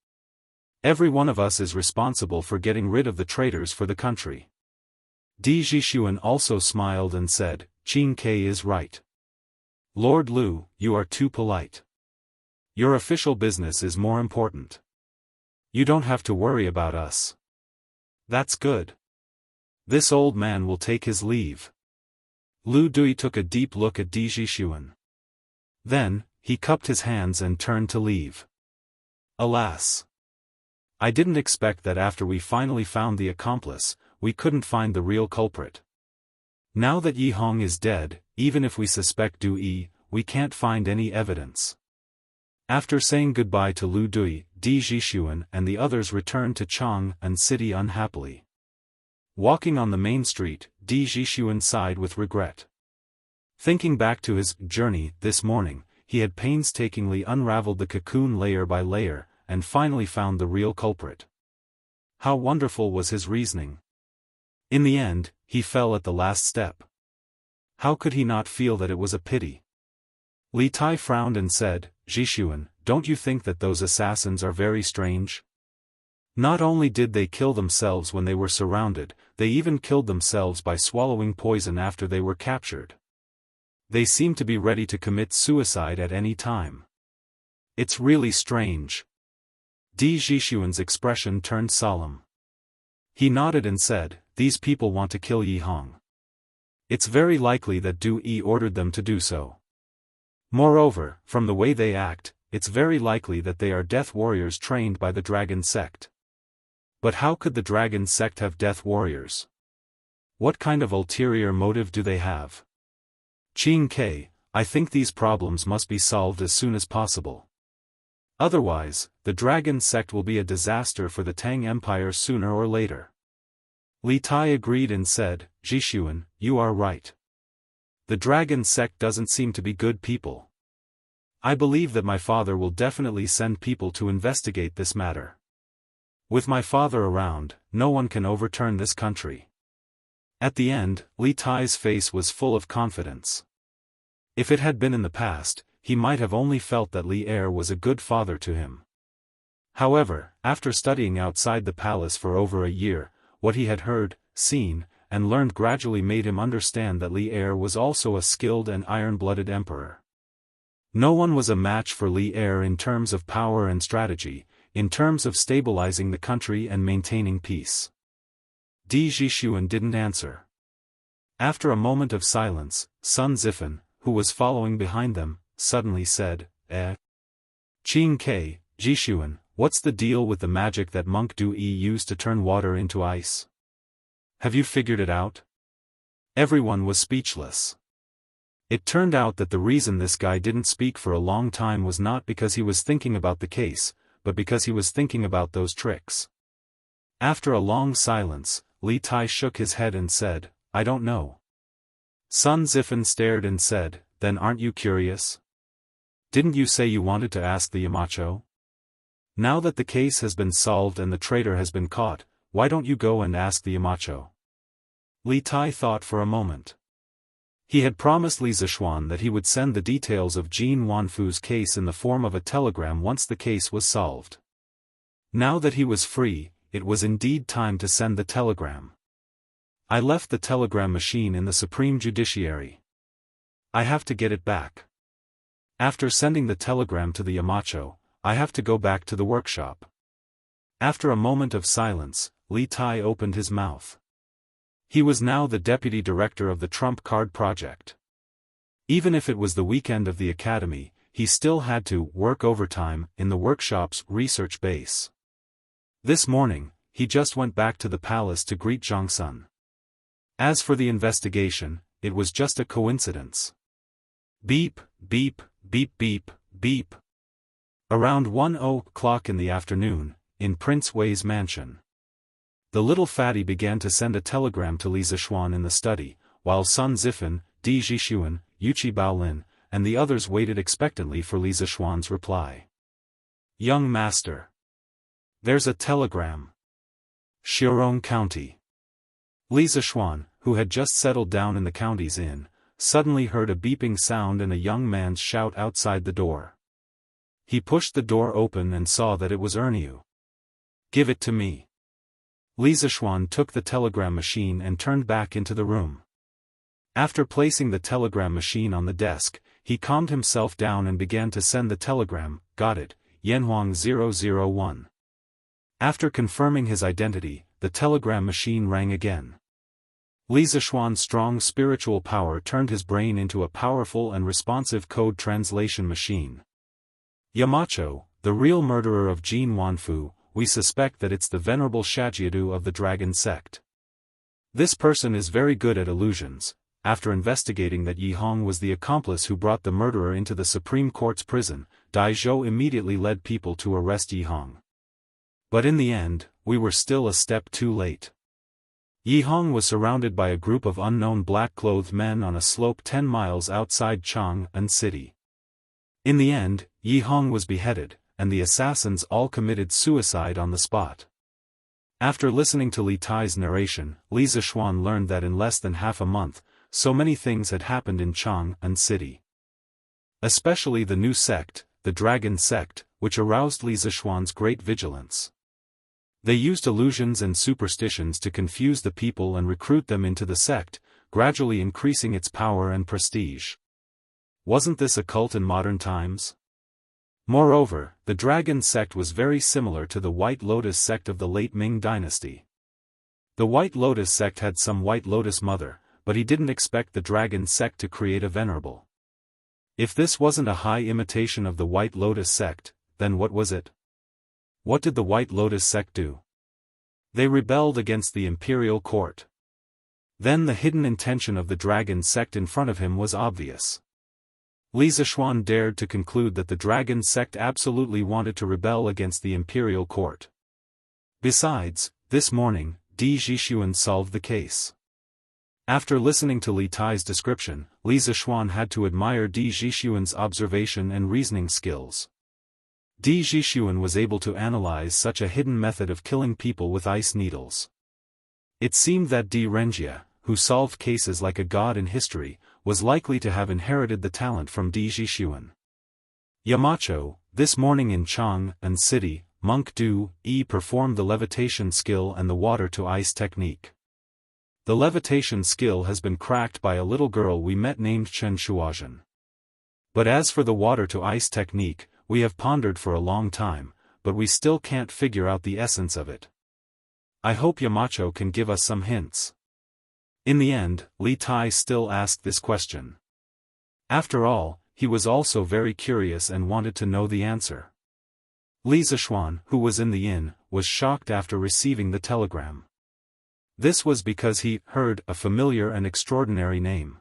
Every one of us is responsible for getting rid of the traitors for the country. Di Zhixuan also smiled and said, Qin Ke is right. Lord Lu, you are too polite. Your official business is more important. You don't have to worry about us. That's good. This old man will take his leave. Lu Dui took a deep look at Di Zhixuan. Then, he cupped his hands and turned to leave. Alas! I didn't expect that after we finally found the accomplice, we couldn't find the real culprit. Now that Yi Hong is dead, even if we suspect Du Yi, we can't find any evidence. After saying goodbye to Lu Dui, Di Zhixuan and the others returned to Chang'an City unhappily. Walking on the main street, Di Zhixuan sighed with regret. Thinking back to his journey this morning, he had painstakingly unraveled the cocoon layer by layer, and finally found the real culprit. How wonderful was his reasoning! In the end, he fell at the last step. How could he not feel that it was a pity? Li Tai frowned and said, Zhixuan, don't you think that those assassins are very strange? Not only did they kill themselves when they were surrounded, they even killed themselves by swallowing poison after they were captured. They seem to be ready to commit suicide at any time. It's really strange. Di Zhixuan's expression turned solemn. He nodded and said, These people want to kill Yi Hong. It's very likely that Du Yi ordered them to do so. Moreover, from the way they act, it's very likely that they are death warriors trained by the Dragon Sect. But how could the Dragon Sect have death warriors? What kind of ulterior motive do they have? Qin Ke, I think these problems must be solved as soon as possible. Otherwise, the Dragon Sect will be a disaster for the Tang Empire sooner or later. Li Tai agreed and said, Zhixuan, you are right. The Dragon Sect doesn't seem to be good people. I believe that my father will definitely send people to investigate this matter. With my father around, no one can overturn this country. At the end, Li Tai's face was full of confidence. If it had been in the past, he might have only felt that Li Er was a good father to him. However, after studying outside the palace for over a year, what he had heard, seen, and learned gradually made him understand that Li Er was also a skilled and iron-blooded emperor. No one was a match for Li Er in terms of power and strategy, in terms of stabilizing the country and maintaining peace. Di Zhixuan didn't answer. After a moment of silence, Sun Zifen, who was following behind them, suddenly said, Qing Ke, Zhixuan, what's the deal with the magic that Monk Du Yi used to turn water into ice? Have you figured it out? Everyone was speechless. It turned out that the reason this guy didn't speak for a long time was not because he was thinking about the case, but because he was thinking about those tricks. After a long silence, Li Tai shook his head and said, I don't know. Sun Zifen stared and said, then aren't you curious? Didn't you say you wanted to ask the Yamacho? Now that the case has been solved and the traitor has been caught, why don't you go and ask the Yamacho? Li Tai thought for a moment. He had promised Li Zixuan that he would send the details of Jin Wanfu's case in the form of a telegram once the case was solved. Now that he was free, it was indeed time to send the telegram. I left the telegram machine in the Supreme Judiciary. I have to get it back. After sending the telegram to the Yamacho, I have to go back to the workshop. After a moment of silence, Li Tai opened his mouth. He was now the deputy director of the Trump Card Project. Even if it was the weekend of the academy, he still had to work overtime in the workshop's research base. This morning, he just went back to the palace to greet Zhang Sun. As for the investigation, it was just a coincidence. Beep, beep, beep beep, beep. Around 1:00 in the afternoon, in Prince Wei's mansion. The little fatty began to send a telegram to Li Zixuan in the study, while Sun Zifen, Di Zhixuan, Yuqi Baolin, and the others waited expectantly for Li Zixuan's reply. Young master. There's a telegram. Shirong County. Li Zixuan, who had just settled down in the county's inn, suddenly heard a beeping sound and a young man's shout outside the door. He pushed the door open and saw that it was Erniu. Give it to me. Li Zixuan took the telegram machine and turned back into the room. After placing the telegram machine on the desk, he calmed himself down and began to send the telegram. Got it, Yanhuang 001. After confirming his identity, the telegram machine rang again. Li Zixuan's strong spiritual power turned his brain into a powerful and responsive code translation machine. Yamacho, the real murderer of Jin Wanfu, we suspect that it's the venerable Shajiadu of the Dragon Sect. This person is very good at illusions. After investigating that Yi Hong was the accomplice who brought the murderer into the Supreme Court's prison, Dai Zhou immediately led people to arrest Yi Hong. But in the end, we were still a step too late. Yi Hong was surrounded by a group of unknown black-clothed men on a slope 10 miles outside Chang'an City. In the end, Yi Hong was beheaded, and the assassins all committed suicide on the spot. After listening to Li Tai's narration, Li Zixuan learned that in less than half a month, so many things had happened in Chang'an City. Especially the new sect, the Dragon Sect, which aroused Li Zixuan's great vigilance. They used illusions and superstitions to confuse the people and recruit them into the sect, gradually increasing its power and prestige. Wasn't this a cult in modern times? Moreover, the Dragon Sect was very similar to the White Lotus Sect of the late Ming Dynasty. The White Lotus Sect had some White Lotus mother, but he didn't expect the Dragon Sect to create a venerable. If this wasn't a high imitation of the White Lotus Sect, then what was it? What did the White Lotus Sect do? They rebelled against the imperial court. Then the hidden intention of the Dragon Sect in front of him was obvious. Li Zixuan dared to conclude that the Dragon Sect absolutely wanted to rebel against the imperial court. Besides, this morning, Di Zhixuan solved the case. After listening to Li Tai's description, Li Zixuan had to admire Di Zhixuan's observation and reasoning skills. Di Zhixuan was able to analyze such a hidden method of killing people with ice needles. It seemed that Di Renjia, who solved cases like a god in history, was likely to have inherited the talent from Di Zhixuan. Yamacho, this morning in Chang'an City, Monk Du Yi performed the levitation skill and the water-to-ice technique. The levitation skill has been cracked by a little girl we met named Chen Shuozhen. But as for the water-to-ice technique, we have pondered for a long time, but we still can't figure out the essence of it. I hope Yamacho can give us some hints. In the end, Li Tai still asked this question. After all, he was also very curious and wanted to know the answer. Li Zishuan, who was in the inn, was shocked after receiving the telegram. This was because he heard a familiar and extraordinary name.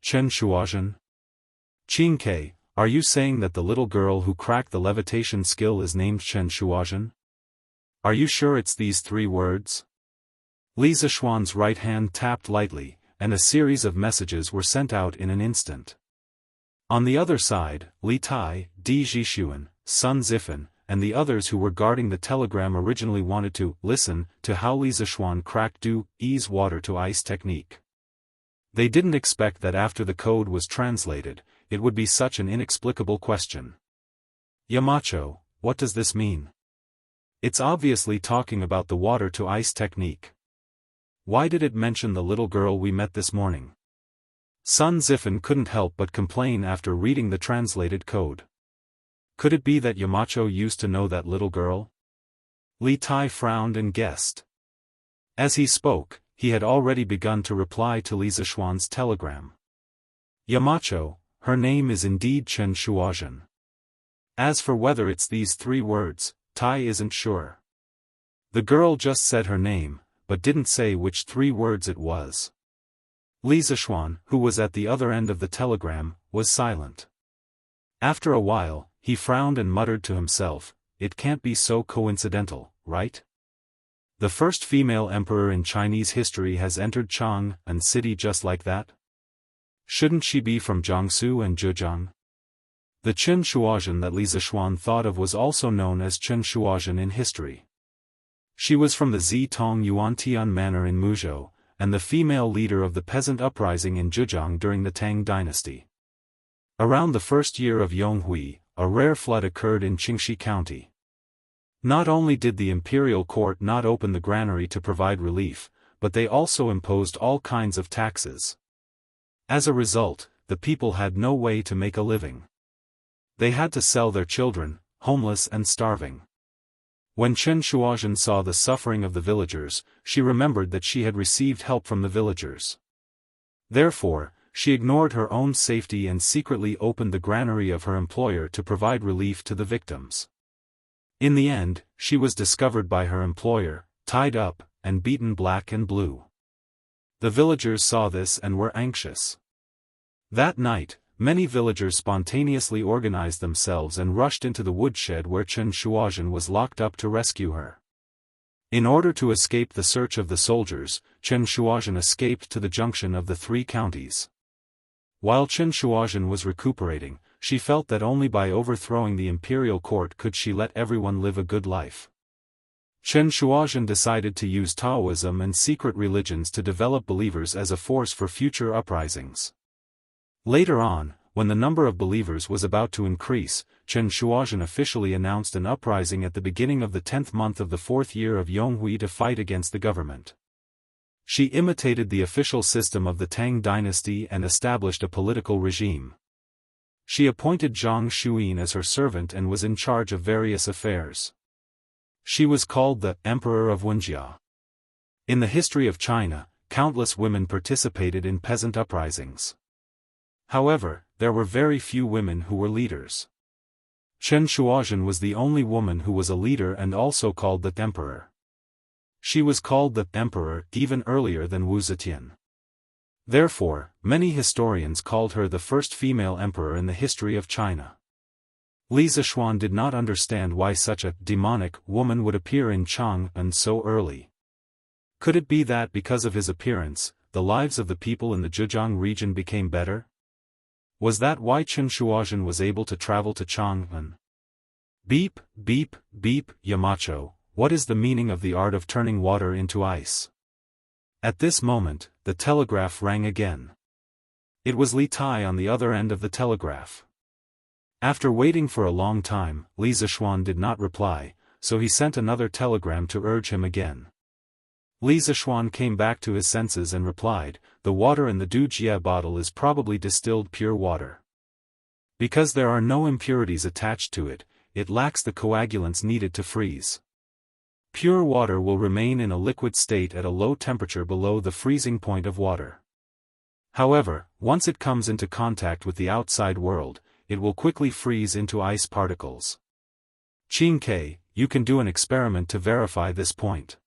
Chen Shuozhen? Qingke, are you saying that the little girl who cracked the levitation skill is named Chen Shuozhen? Are you sure it's these 3 words? Li Zishuan's right hand tapped lightly, and a series of messages were sent out in an instant. On the other side, Li Tai, Di Zhishuan, Sun Zifan, and the others who were guarding the telegram originally wanted to listen to how Li Zishuan cracked Du Yi's water-to-ice technique. They didn't expect that after the code was translated, it would be such an inexplicable question. Yamacho, what does this mean? It's obviously talking about the water-to-ice technique. Why did it mention the little girl we met this morning? Sun Zifan couldn't help but complain after reading the translated code. Could it be that Yamacho used to know that little girl? Li Tai frowned and guessed. As he spoke, he had already begun to reply to Li Zishuan's telegram. Yamacho, her name is indeed Chen Shuozhen. As for whether it's these 3 words, Tai isn't sure. The girl just said her name, but didn't say which 3 words it was. Li Zishuan, who was at the other end of the telegram, was silent. After a while, he frowned and muttered to himself, it can't be so coincidental, right? The first female emperor in Chinese history has entered Chang'an city just like that? Shouldn't she be from Jiangsu and Zhejiang? The Chen Shuozhen that Li Zishuan thought of was also known as Chen Shuozhen in history. She was from the Zitong Yuantian manor in Muzhou, and the female leader of the peasant uprising in Zhejiang during the Tang dynasty. Around the first year of Yonghui, a rare flood occurred in Qingxi County. Not only did the imperial court not open the granary to provide relief, but they also imposed all kinds of taxes. As a result, the people had no way to make a living. They had to sell their children, homeless and starving. When Chen Shuozhen saw the suffering of the villagers, she remembered that she had received help from the villagers. Therefore, she ignored her own safety and secretly opened the granary of her employer to provide relief to the victims. In the end, she was discovered by her employer, tied up, and beaten black and blue. The villagers saw this and were anxious. That night, many villagers spontaneously organized themselves and rushed into the woodshed where Chen Shuozhen was locked up to rescue her. In order to escape the search of the soldiers, Chen Shuozhen escaped to the junction of the 3 counties. While Chen Shuozhen was recuperating, she felt that only by overthrowing the imperial court could she let everyone live a good life. Chen Shuozhen decided to use Taoism and secret religions to develop believers as a force for future uprisings. Later on, when the number of believers was about to increase, Chen Shuozhen officially announced an uprising at the beginning of the 10th month of the 4th year of Yonghui to fight against the government. She imitated the official system of the Tang dynasty and established a political regime. She appointed Zhang Xuyin as her servant and was in charge of various affairs. She was called the Emperor of Wuxia. In the history of China, countless women participated in peasant uprisings. However, there were very few women who were leaders. Chen Shuozhen was the only woman who was a leader and also called the Emperor. She was called the Emperor even earlier than Wu Zetian. Therefore, many historians called her the first female emperor in the history of China. Li Zishuan did not understand why such a demonic woman would appear in Chang'an so early. Could it be that because of his appearance, the lives of the people in the Zhejiang region became better? Was that why Chen Shuozhen was able to travel to Chang'an? Beep, beep, beep, Yamacho, what is the meaning of the art of turning water into ice? At this moment, the telegraph rang again. It was Li Tai on the other end of the telegraph. After waiting for a long time, Li Zishuan did not reply, so he sent another telegram to urge him again. Li Zishuan came back to his senses and replied, "The water in the Du Jie bottle is probably distilled pure water. Because there are no impurities attached to it, it lacks the coagulants needed to freeze. Pure water will remain in a liquid state at a low temperature below the freezing point of water. However, once it comes into contact with the outside world, it will quickly freeze into ice particles. Qing Ke, you can do an experiment to verify this point."